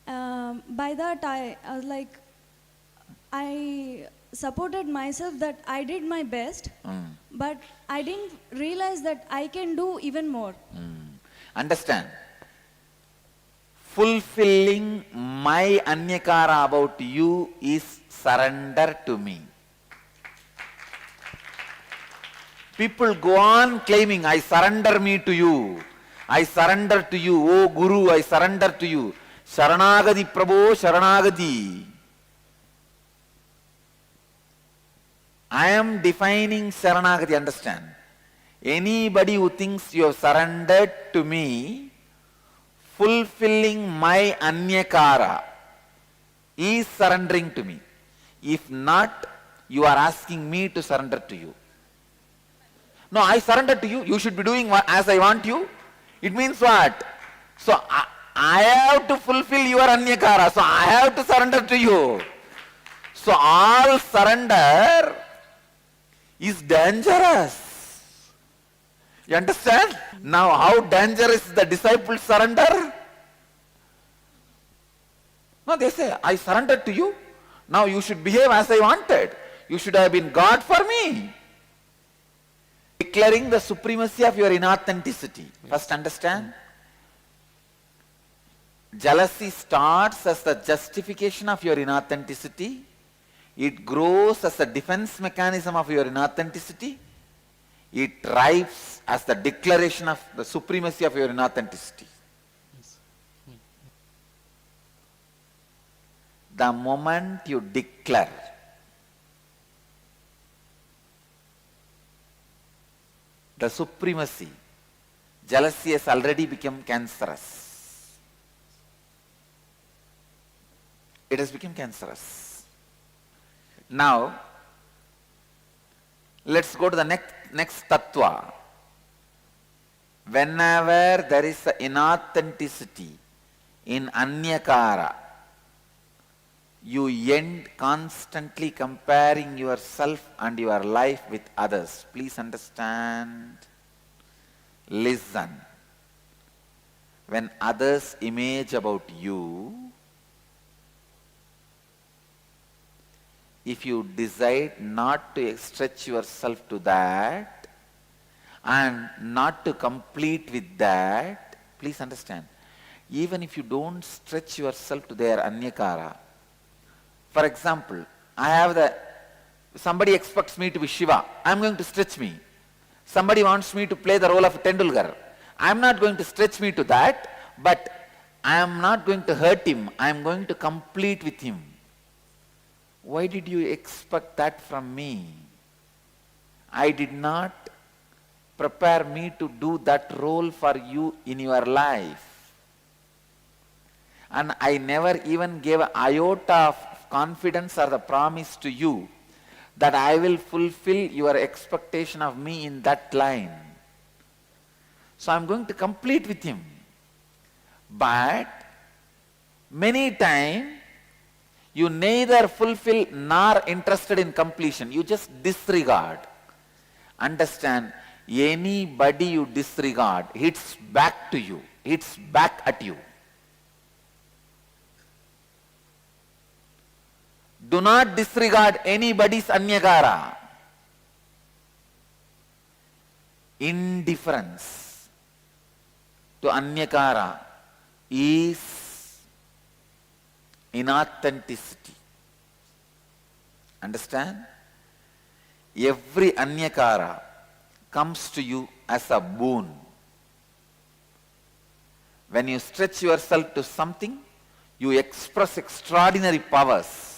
By that, I was like, I supported myself that I did my best, but I didn't realize that I can do even more. Understand? Fulfilling my Anyakara about you is surrender to me. People go on claiming, I surrender me to you. I surrender to you. Oh Guru, I surrender to you. Sharanagati Prabhu, Sharanagati. I am defining Sharanagati, understand? Anybody who thinks you have surrendered to me, fulfilling my Anyakara is surrendering to me. If not, you are asking me to surrender to you. No, I surrender to you. You should be doing as I want you. It means what? So I have to fulfill your Anyakara. So I have to surrender to you. So all surrender is dangerous. You understand? Now how dangerous is the disciples' surrender? No, they say, I surrendered to you. Now you should behave as I wanted. You should have been God for me. Declaring the supremacy of your inauthenticity. First understand. Jealousy starts as the justification of your inauthenticity. It grows as a defense mechanism of your inauthenticity. It thrives as the declaration of the supremacy of your inauthenticity. The moment you declare the supremacy, jealousy has already become cancerous. It has become cancerous. Now, let's go to the next tattva. Whenever there is inauthenticity in Anyakara, you end constantly comparing yourself and your life with others. Please understand. Listen. When others image about you, if you decide not to stretch yourself to that and not to complete with that, please understand, even if you don't stretch yourself to their Anyakara, for example, somebody expects me to be Shiva, I am going to stretch me. Somebody wants me to play the role of Tendulkar, I am not going to stretch me to that, but I am not going to hurt him, I am going to complete with him. Why did you expect that from me? I did not prepare me to do that role for you in your life. And I never even gave an iota of confidence or the promise to you that I will fulfill your expectation of me in that line. So I am going to complete with him. But many times you neither fulfill nor interested in completion. You just disregard. Understand, anybody you disregard hits back to you, hits back at you. Do not disregard anybody's Anyakara. Indifference to Anyakara is inauthenticity. Understand? Every Anyakara comes to you as a boon. When you stretch yourself to something, you express extraordinary powers.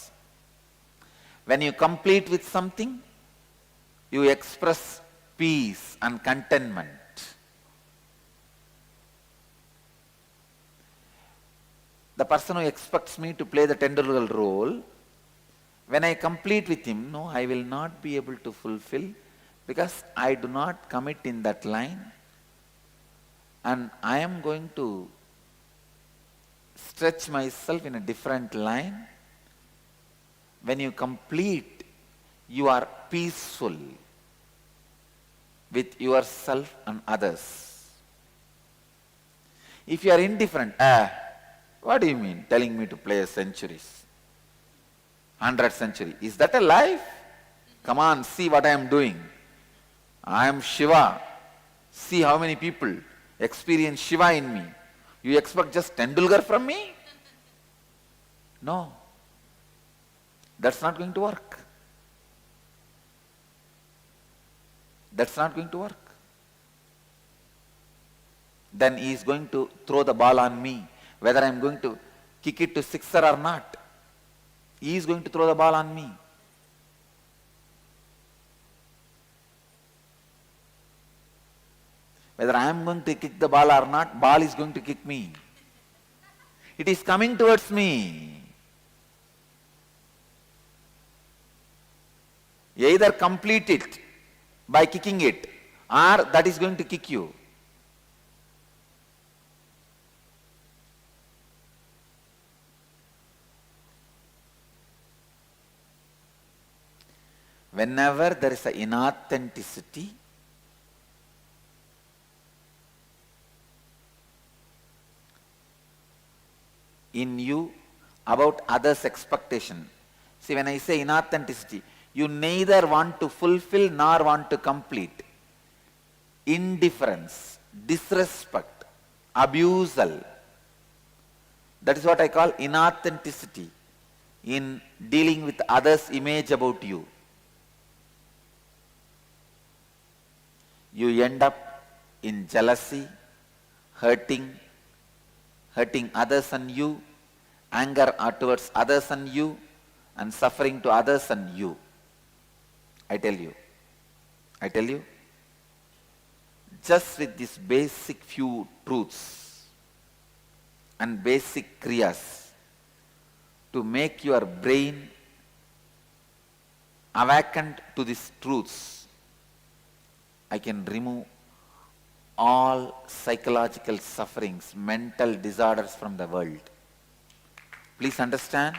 When you complete with something, you express peace and contentment. The person who expects me to play the Tendulkar role, when I complete with him, no, I will not be able to fulfill because I do not commit in that line, and I am going to stretch myself in a different line. When you complete, you are peaceful with yourself and others. If you are indifferent, what do you mean telling me to play a centuries? 100th century. Is that a life? Come on, see what I am doing. I am Shiva. See how many people experience Shiva in me. You expect just Tendulkar from me? No. That's not going to work. That's not going to work. Then he is going to throw the ball on me, whether I am going to kick it to sixer or not. He is going to throw the ball on me. Whether I am going to kick the ball or not, ball is going to kick me. It is coming towards me. Either complete it by kicking it, or that is going to kick you. Whenever there is an inauthenticity, in you about others' expectation. See, when I say inauthenticity, you neither want to fulfill nor want to complete. Indifference, disrespect, abusal. That is what I call inauthenticity in dealing with others' image about you. You end up in jealousy, hurting others and you, anger towards others and you, and suffering to others and you. I tell you, just with these basic few truths and basic kriyas to make your brain awakened to these truths, I can remove all psychological sufferings, mental disorders from the world. Please understand,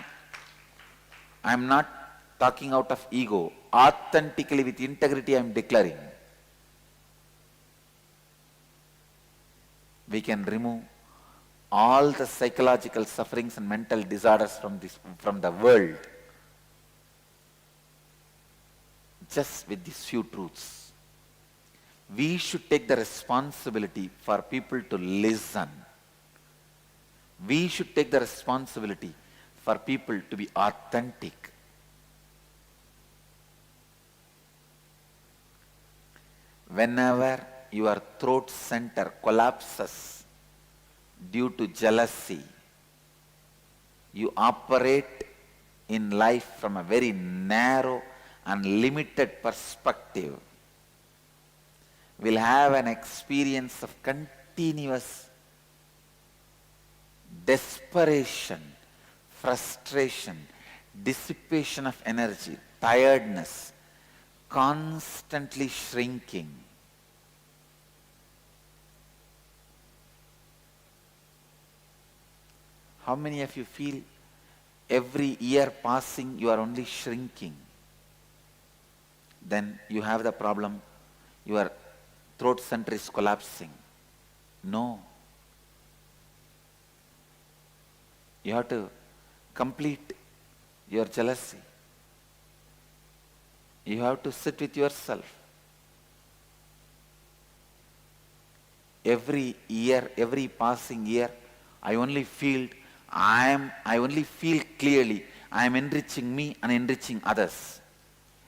I am not talking out of ego. Authentically, with integrity, I am declaring. We can remove all the psychological sufferings and mental disorders from the world just with these few truths. We should take the responsibility for people to listen. We should take the responsibility for people to be authentic. Whenever your throat center collapses due to jealousy, you operate in life from a very narrow and limited perspective. Will have an experience of continuous desperation, frustration, dissipation of energy, tiredness, constantly shrinking. How many of you feel every year passing you are only shrinking? Then you have the problem, your throat center is collapsing. No. You have to complete your jealousy. You have to sit with yourself. Every year, every passing year, I only feel clearly I am enriching me and enriching others.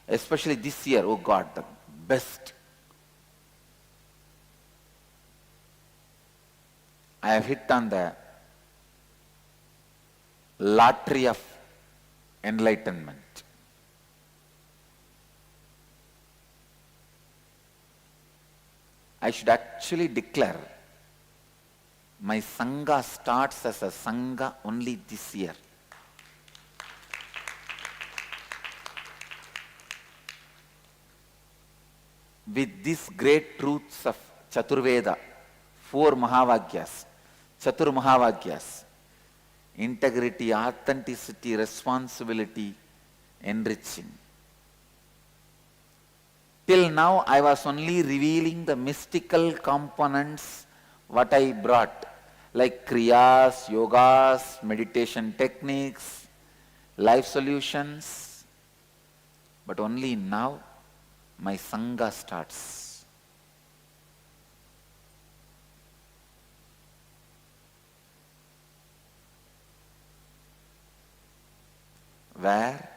Especially this year, oh God, the best. I have hit on the lottery of enlightenment. I should actually declare my Sangha starts as a Sangha only this year. With these great truths of Chaturveda, 4 Mahavagyas, Chatur Mahavagyas, integrity, authenticity, responsibility, enriching. Till now, I was only revealing the mystical components what I brought, like kriyas, yogas, meditation techniques, life solutions. But only now, my sangha starts. Where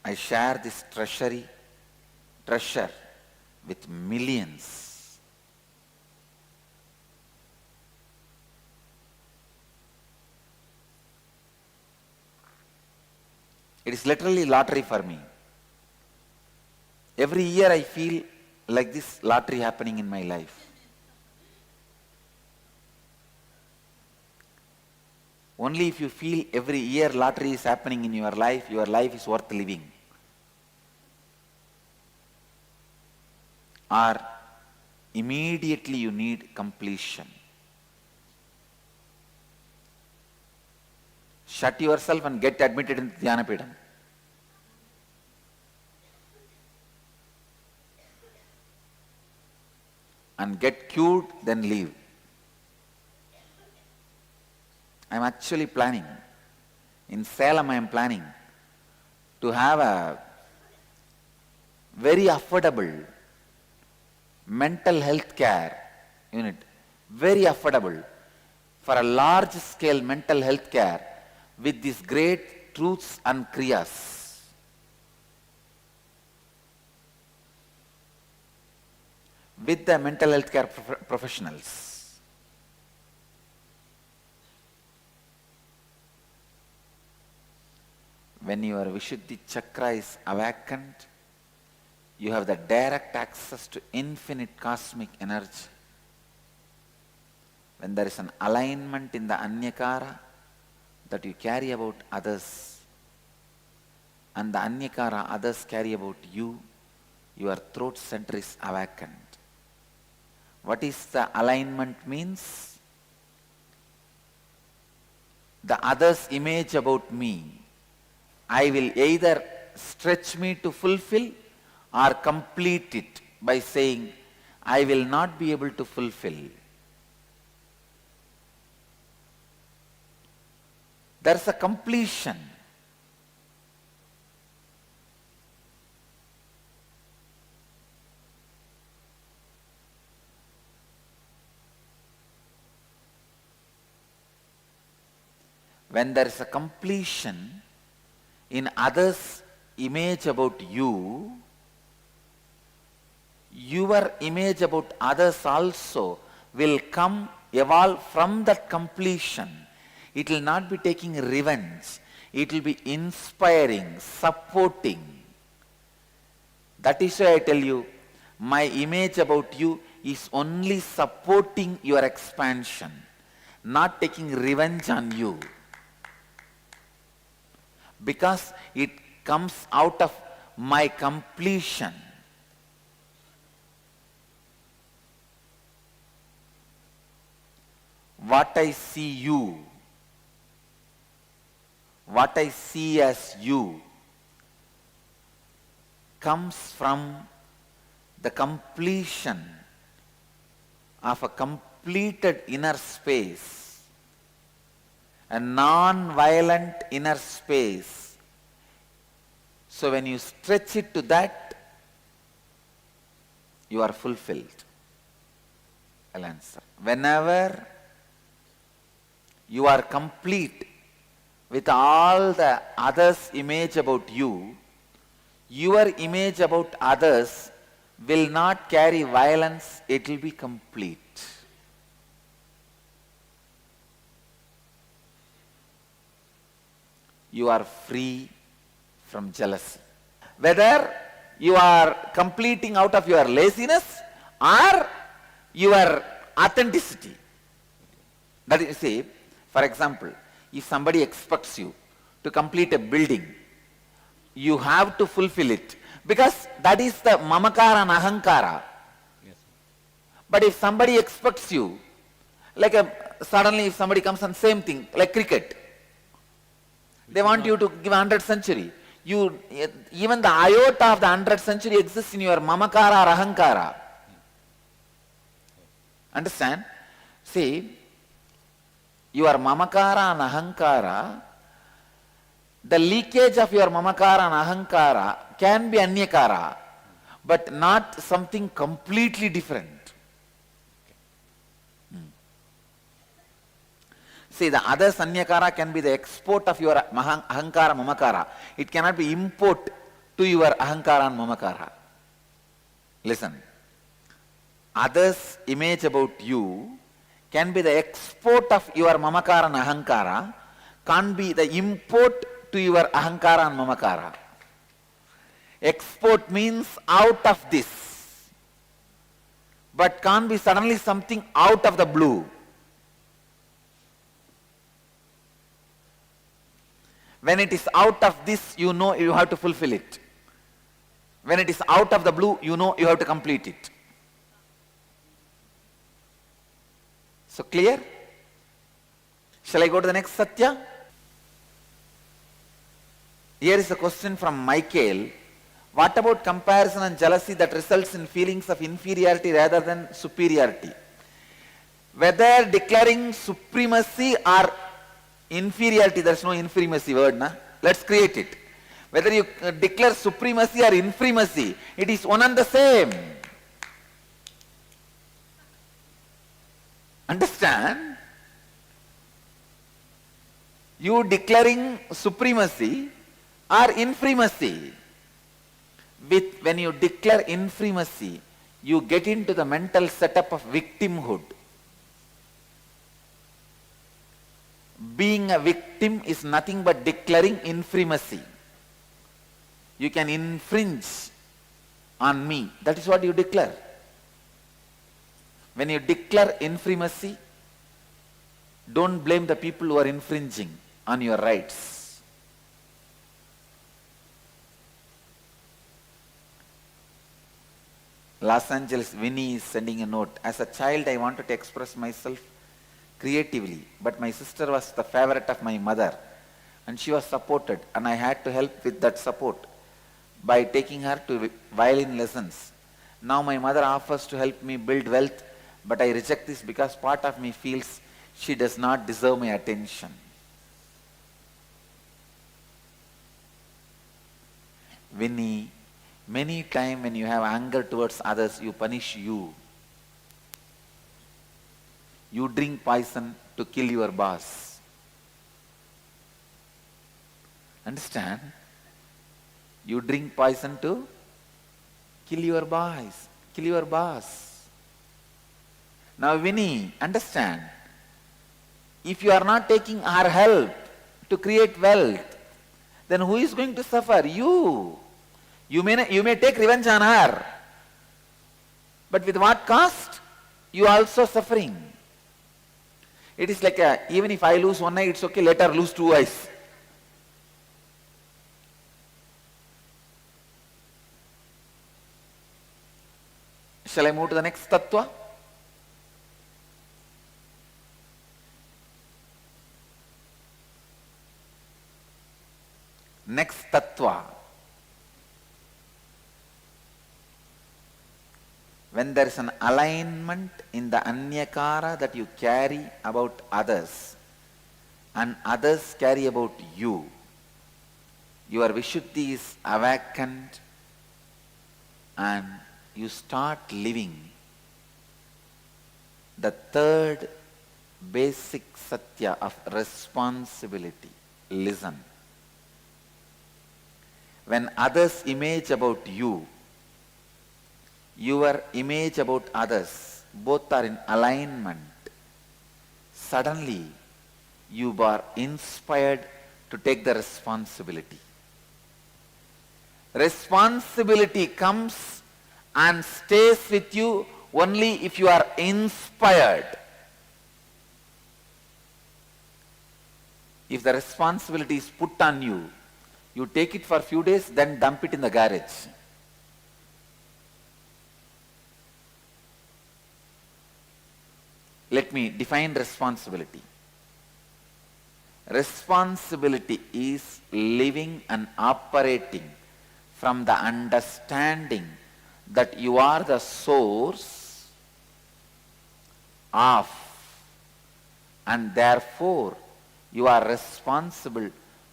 I share this treasure with millions. It is literally lottery for me. Every year I feel like this lottery happening in my life. Only if you feel every year lottery is happening in your life is worth living. Or immediately you need completion. Shut yourself and get admitted in Dhyanapidam. And get cured, then leave. I am actually planning. In Salem I am planning to have a very affordable mental health care unit. Very affordable. For a large scale mental health care with these great truths and kriyas. With the mental health care professionals. When your Vishuddhi chakra is awakened, you have the direct access to infinite cosmic energy. When there is an alignment in the Anyakara that you carry about others, and the Anyakara others carry about you, your throat center is awakened. What is the alignment means? The other's image about me, I will either stretch me to fulfill or complete it by saying, I will not be able to fulfill. There is a completion. When there is a completion in others' image about you, your image about others also will come, evolve from that completion. It will not be taking revenge. It will be inspiring, supporting. That is why I tell you, my image about you is only supporting your expansion, not taking revenge on you. Because it comes out of my completion. What I see you, what I see as you, comes from the completion of a completed inner space. A non-violent inner space. So when you stretch it to that, you are fulfilled. I'll answer. Whenever you are complete with all the others' image about you, your image about others will not carry violence, it will be complete. You are free from jealousy. Whether you are completing out of your laziness or your authenticity. That is, say, for example, if somebody expects you to complete a building, you have to fulfill it because that is the mamakara and ahankara. Yes. But if somebody expects you, like suddenly if somebody comes on same thing, like cricket, they want you to give 100th century. Even the iota of the 100th century exists in your mamakara or ahankara. Understand? See, your mamakara and ahankara, the leakage of your mamakara and ahankara can be anyakara, but not something completely different. See, the other sanyakara can be the export of your ahankara, mamakara. It cannot be import to your ahankara and mamakara. Listen. Others' image about you can be the export of your mamakara and ahankara, can't be the import to your ahankara and mamakara. Export means out of this, but can't be suddenly something out of the blue. When it is out of this, you know you have to fulfill it. When it is out of the blue, you know you have to complete it. So clear? Shall I go to the next Satya? Here is a question from Michael. What about comparison and jealousy that results in feelings of inferiority rather than superiority? Whether declaring supremacy or inferiority, there is no inferimacy word, na? Let's create it. Whether you declare supremacy or inferimacy, it is one and the same. Understand? You declaring supremacy or inferimacy. When you declare inferimacy, you get into the mental setup of victimhood. Being a victim is nothing but declaring inferimacy. You can infringe on me. That is what you declare. When you declare inferimacy, don't blame the people who are infringing on your rights. Los Angeles, Winnie is sending a note. As a child, I wanted to express myself creatively, but my sister was the favorite of my mother and she was supported, and I had to help with that support by taking her to violin lessons. Now my mother offers to help me build wealth, but I reject this because part of me feels she does not deserve my attention. Winnie, many times when you have anger towards others, you punish you. You drink poison to kill your boss. Understand? You drink poison to kill your boss. Kill your boss. Now Winnie, understand? If you are not taking our help to create wealth, then who is going to suffer? You. You may take revenge on her. But with what cost? You are also suffering. It is like even if I lose one eye, it's okay, let her lose two eyes. Shall I move to the next tattva? Next tattva. When there is an alignment in the anyakara that you carry about others and others carry about you, your Vishuddhi is awakened and you start living the third basic satya of responsibility. Listen. When others image about you, your image about others, both are in alignment, suddenly you are inspired to take the responsibility. Responsibility comes and stays with you only if you are inspired. If the responsibility is put on you, you take it for a few days, then dump it in the garage. Let me define responsibility. Responsibility is living and operating from the understanding that you are the source of, and therefore you are responsible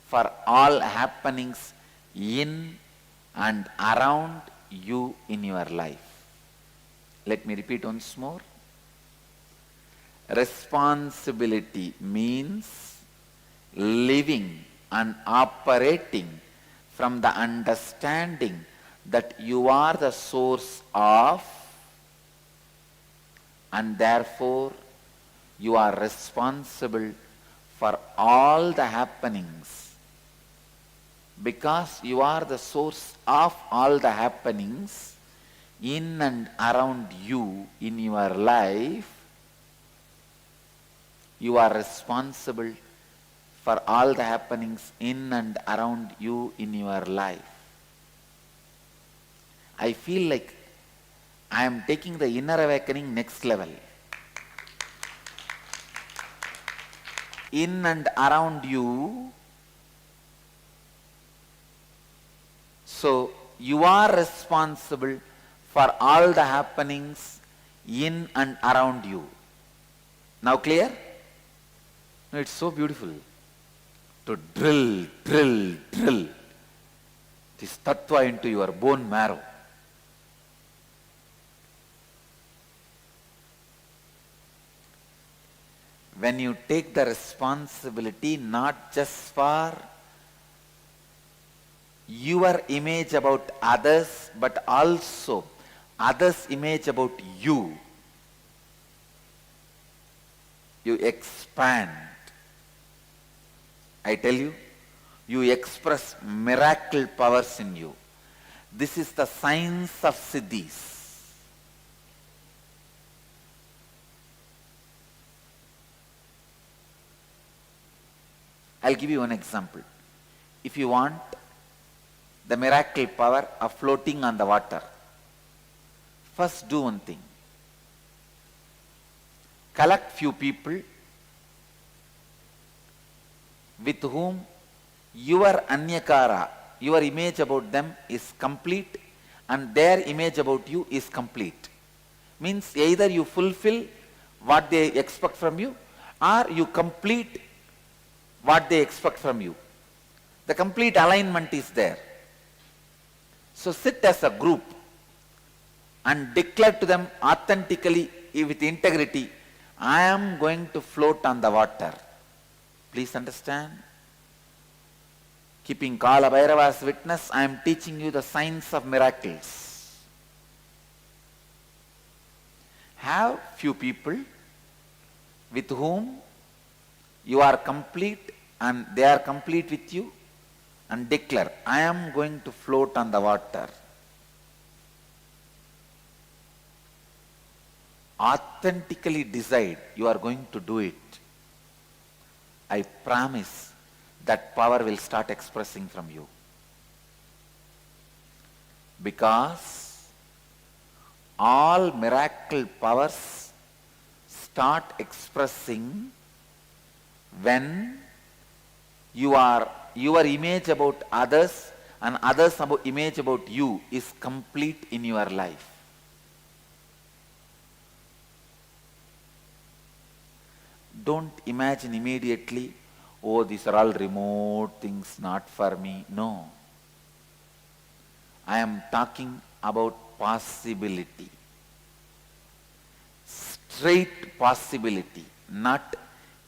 for all happenings in and around you in your life. Let me repeat once more. Responsibility means living and operating from the understanding that you are the source of, and therefore you are responsible for all the happenings. Because you are the source of all the happenings in and around you in your life, you are responsible for all the happenings in and around you in your life. I feel like I am taking the inner awakening next level. In and around you. So you are responsible for all the happenings in and around you. Now clear? No, it's so beautiful to drill this tattva into your bone marrow. When you take the responsibility not just for your image about others, but also others' image about you, you expand. I tell you, you express miracle powers in you. This is the science of siddhis. I'll give you one example. If you want the miracle power of floating on the water, first do one thing. Collect few people with whom your anyakara, your image about them is complete and their image about you is complete. Means either you fulfill what they expect from you or you complete what they expect from you. The complete alignment is there. So sit as a group and declare to them authentically with integrity, I am going to float on the water. Please understand. Keeping Kala Bhairava as witness, I am teaching you the science of miracles. Have few people with whom you are complete and they are complete with you, and declare, I am going to float on the water. Authentically decide you are going to do it. I promise that power will start expressing from you. Because all miracle powers start expressing when your image about others and others' image about you is complete in your life. Don't imagine immediately, oh, these are all remote things, not for me. No. I am talking about possibility. Straight possibility, not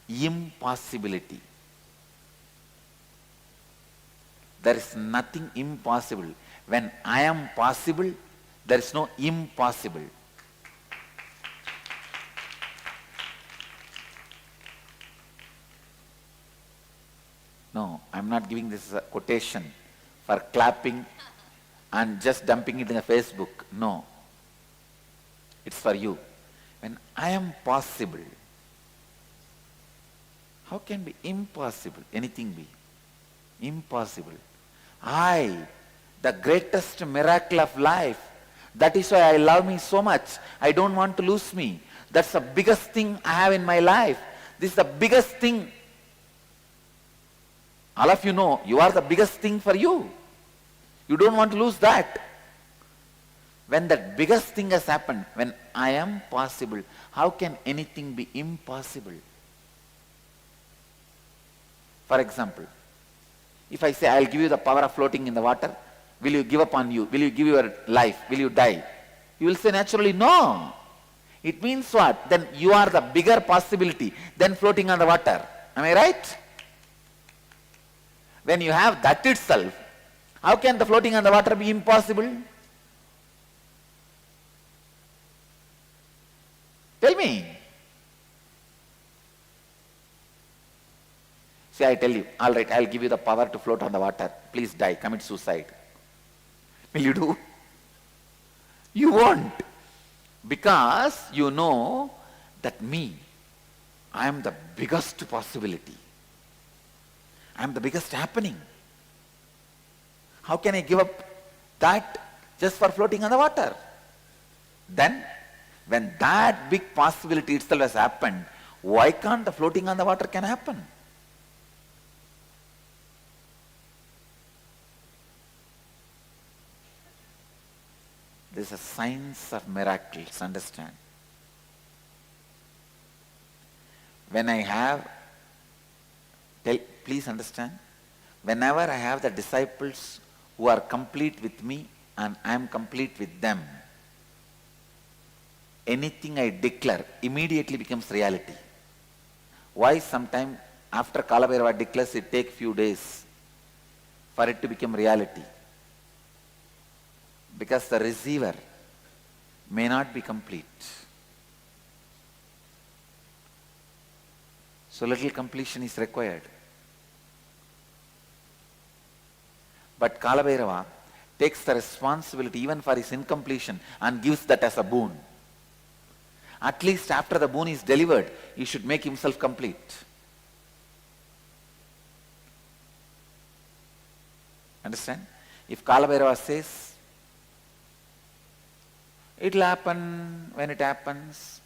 impossibility. There is nothing impossible. When I am possible, there is no impossible. No, I am not giving this as a quotation for clapping and just dumping it in the Facebook. No. It's for you. When I am possible, how can be impossible? Anything be impossible. I, the greatest miracle of life. That is why I love me so much. I don't want to lose me. That's the biggest thing I have in my life. This is the biggest thing. All of you know, you are the biggest thing for you. You don't want to lose that. When that biggest thing has happened, when I am possible, how can anything be impossible? For example, if I say I'll give you the power of floating in the water, will you give up on you? Will you give your life? Will you die? You will say naturally no. It means what? Then you are the bigger possibility than floating on the water. Am I right? When you have that itself, how can the floating on the water be impossible? Tell me. See, I tell you, all right, I'll give you the power to float on the water. Please die, commit suicide. Will you do? You won't. Because you know that me, I am the biggest possibility. I am the biggest happening. How can I give up that just for floating on the water? Then, when that big possibility itself has happened, why can't the floating on the water can happen? This is a science of miracles, understand? When I have, please understand, whenever I have the disciples who are complete with me and I am complete with them, anything I declare immediately becomes reality. Why sometime after Kalabhairava declares it takes few days for it to become reality? Because the receiver may not be complete. So little completion is required. But Kalabhairava takes the responsibility even for his incompletion and gives that as a boon. At least after the boon is delivered, he should make himself complete. Understand? If Kalabhairava says, it will happen when it happens,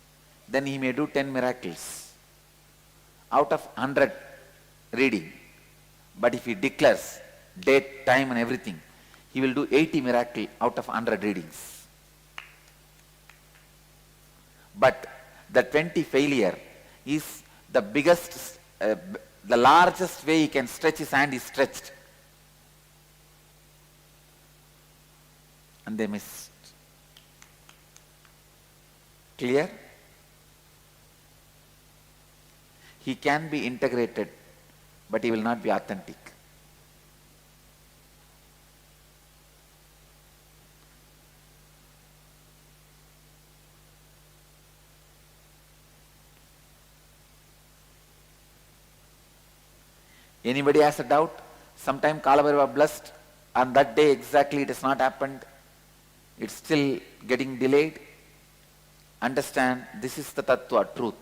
then he may do 10 miracles out of 100 reading. But if he declares date, time and everything, he will do 80 miracles out of 100 readings. But the 20 failure is the biggest, the largest way he can stretch his hand is stretched. And they missed. Clear? He can be integrated, but he will not be authentic. Anybody has a doubt? Sometime Kalabhairava blessed, and that day exactly it has not happened. It's still getting delayed. Understand, this is the tattva, truth.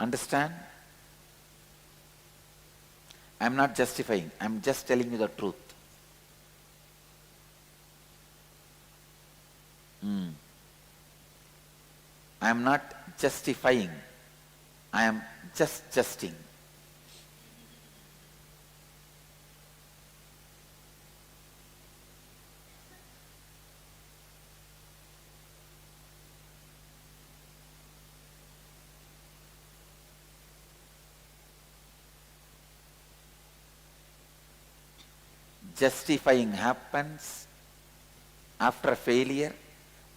Understand? I am not justifying, I am just telling you the truth. I am not justifying, I am just justing. Justifying happens after failure,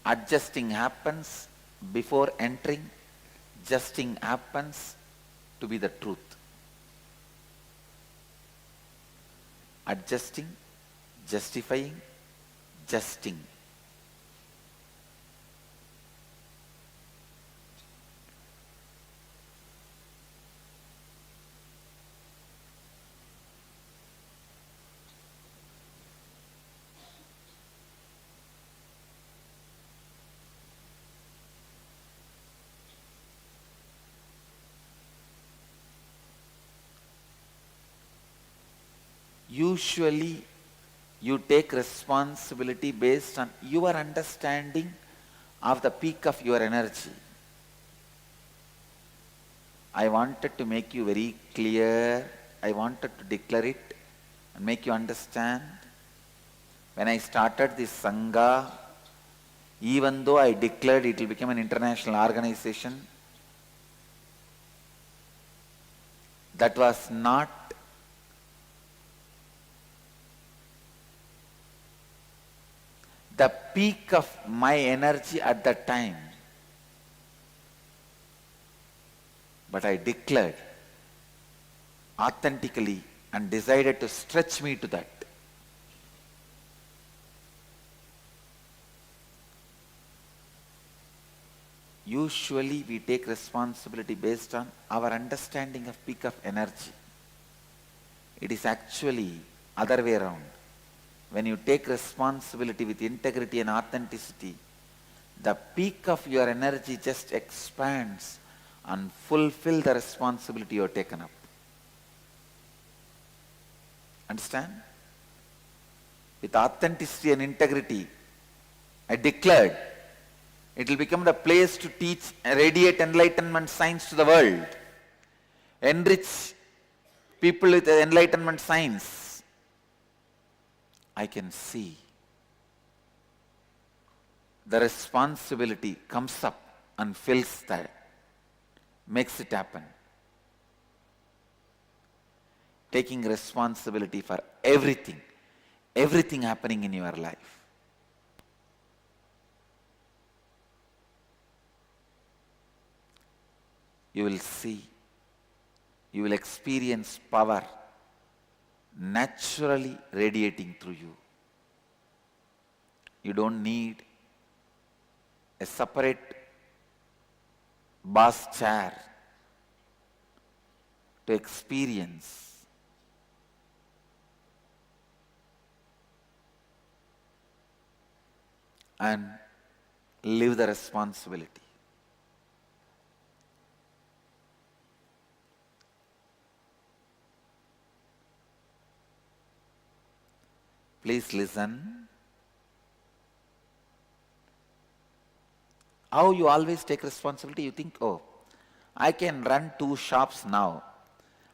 adjusting happens before entering, justing happens to be the truth. Adjusting, justifying, justing. Usually You take responsibility based on your understanding of the peak of your energy. I wanted to make you very clear. I wanted to declare it and make you understand. When I started this Sangha, even though I declared it will become an international organization, that was not the peak of my energy at that time. But I declared authentically and decided to stretch me to that. Usually we take responsibility based on our understanding of peak of energy. It is actually other way around. When you take responsibility with integrity and authenticity, the peak of your energy just expands and fulfill the responsibility you have taken up. Understand? With authenticity and integrity, I declared it will become the place to teach and radiate enlightenment science to the world. Enrich people with enlightenment science. I can see the responsibility comes up and fills that, makes it happen. Taking responsibility for everything happening in your life. You will see, you will experience power naturally radiating through you. You don't need a separate boss chair to experience and live the responsibility. Please listen. How you always take responsibility? You think, oh, I can run 2 shops now.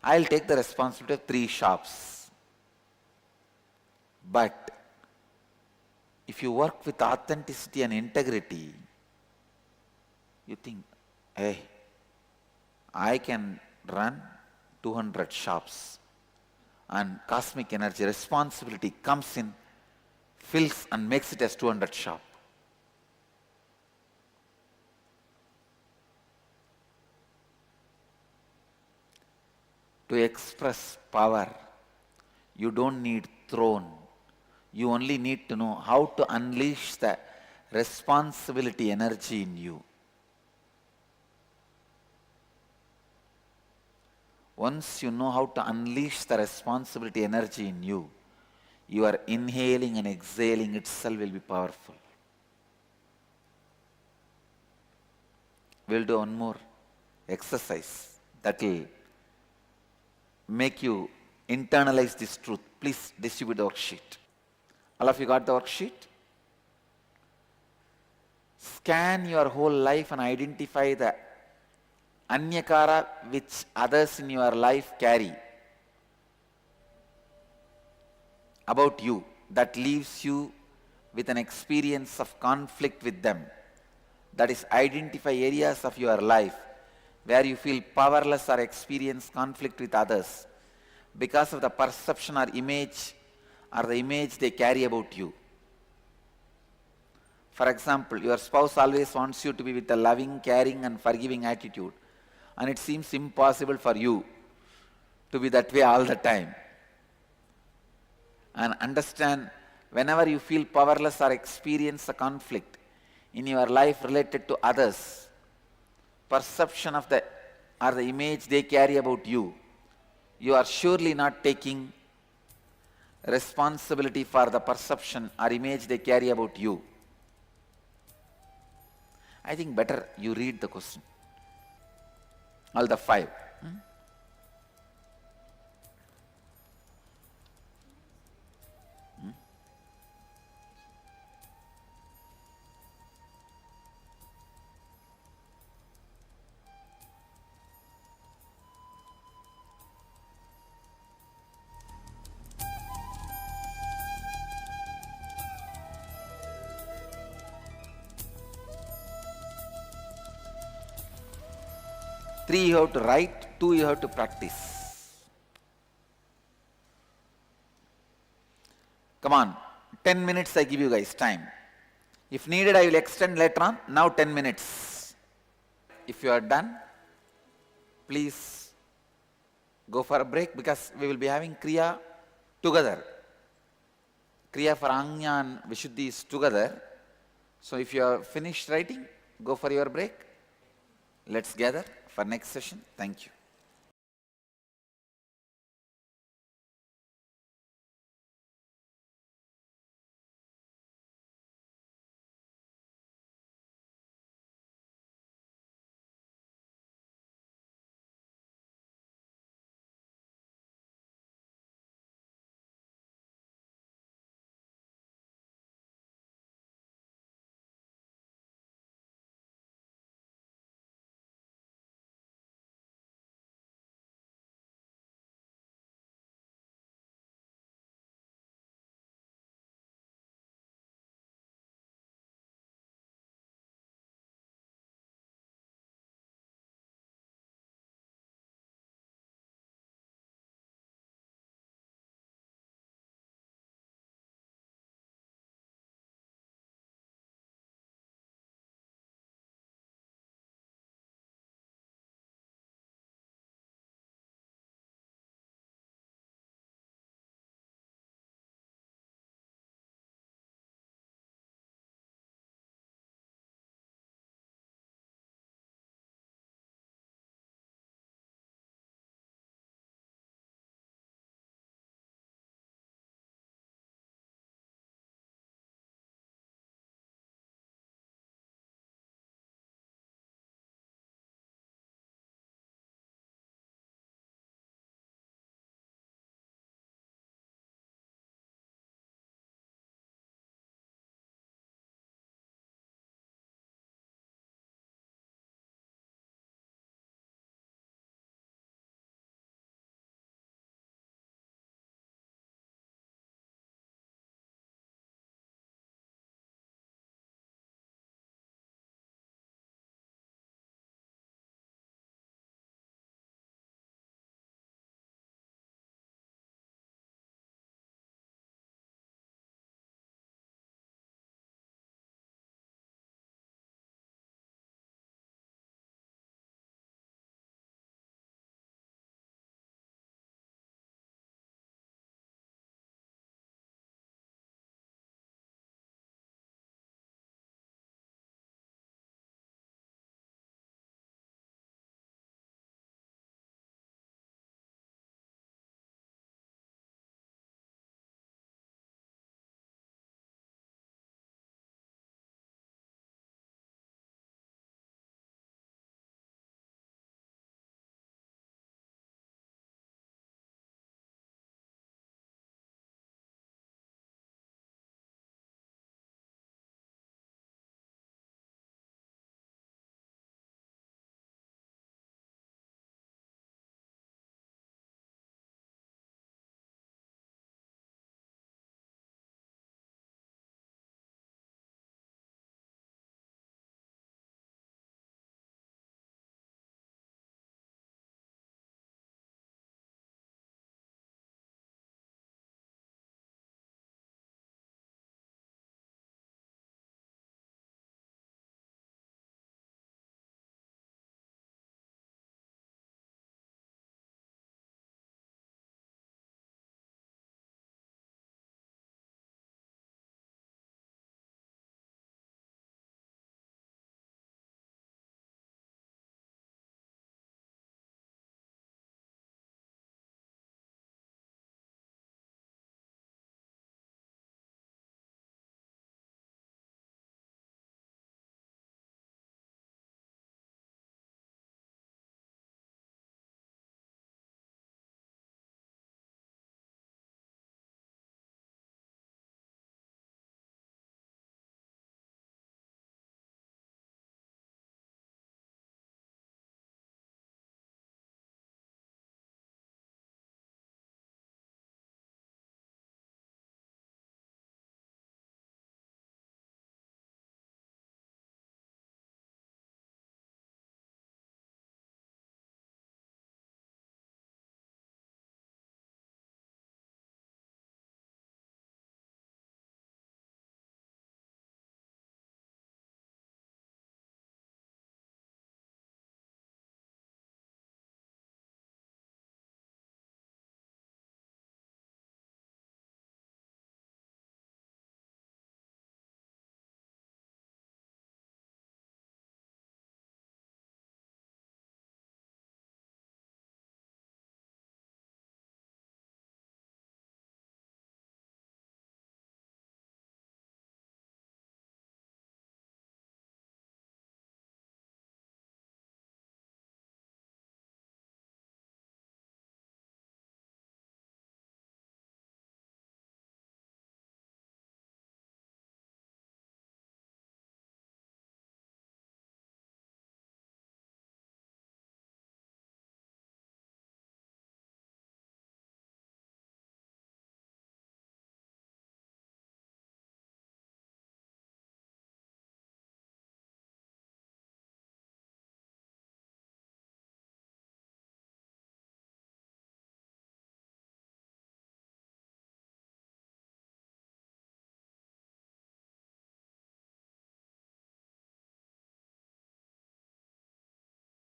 I'll take the responsibility of 3 shops. But if you work with authenticity and integrity, you think, hey, I can run 200 shops. And cosmic energy, responsibility comes in, fills and makes it as 200 shop. To express power, you don't need throne. You only need to know how to unleash the responsibility energy in you. Once you know how to unleash the responsibility energy in you, your inhaling and exhaling itself will be powerful. We'll do one more exercise that will make you internalize this truth. Please distribute the worksheet. All of you got the worksheet? Scan your whole life and identify the anyakara which others in your life carry about you that leaves you with an experience of conflict with them. That is, identify areas of your life where you feel powerless or experience conflict with others because of the perception or the image they carry about you. For example, your spouse always wants you to be with a loving, caring and forgiving attitude, and it seems impossible for you to be that way all the time. And understand, whenever you feel powerless or experience a conflict in your life related to others, perception of the image they carry about you, you are surely not taking responsibility for the perception or image they carry about you. I think better you read the question. All the 5. 3 you have to write, 2 you have to practice. Come on, 10 minutes I give you guys time. If needed, I will extend later on. Now 10 minutes. If you are done, please go for a break because we will be having Kriya together. Kriya for Anya and Vishuddhi is together. So if you are finished writing, go for your break. Let's gather for next session. Thank you.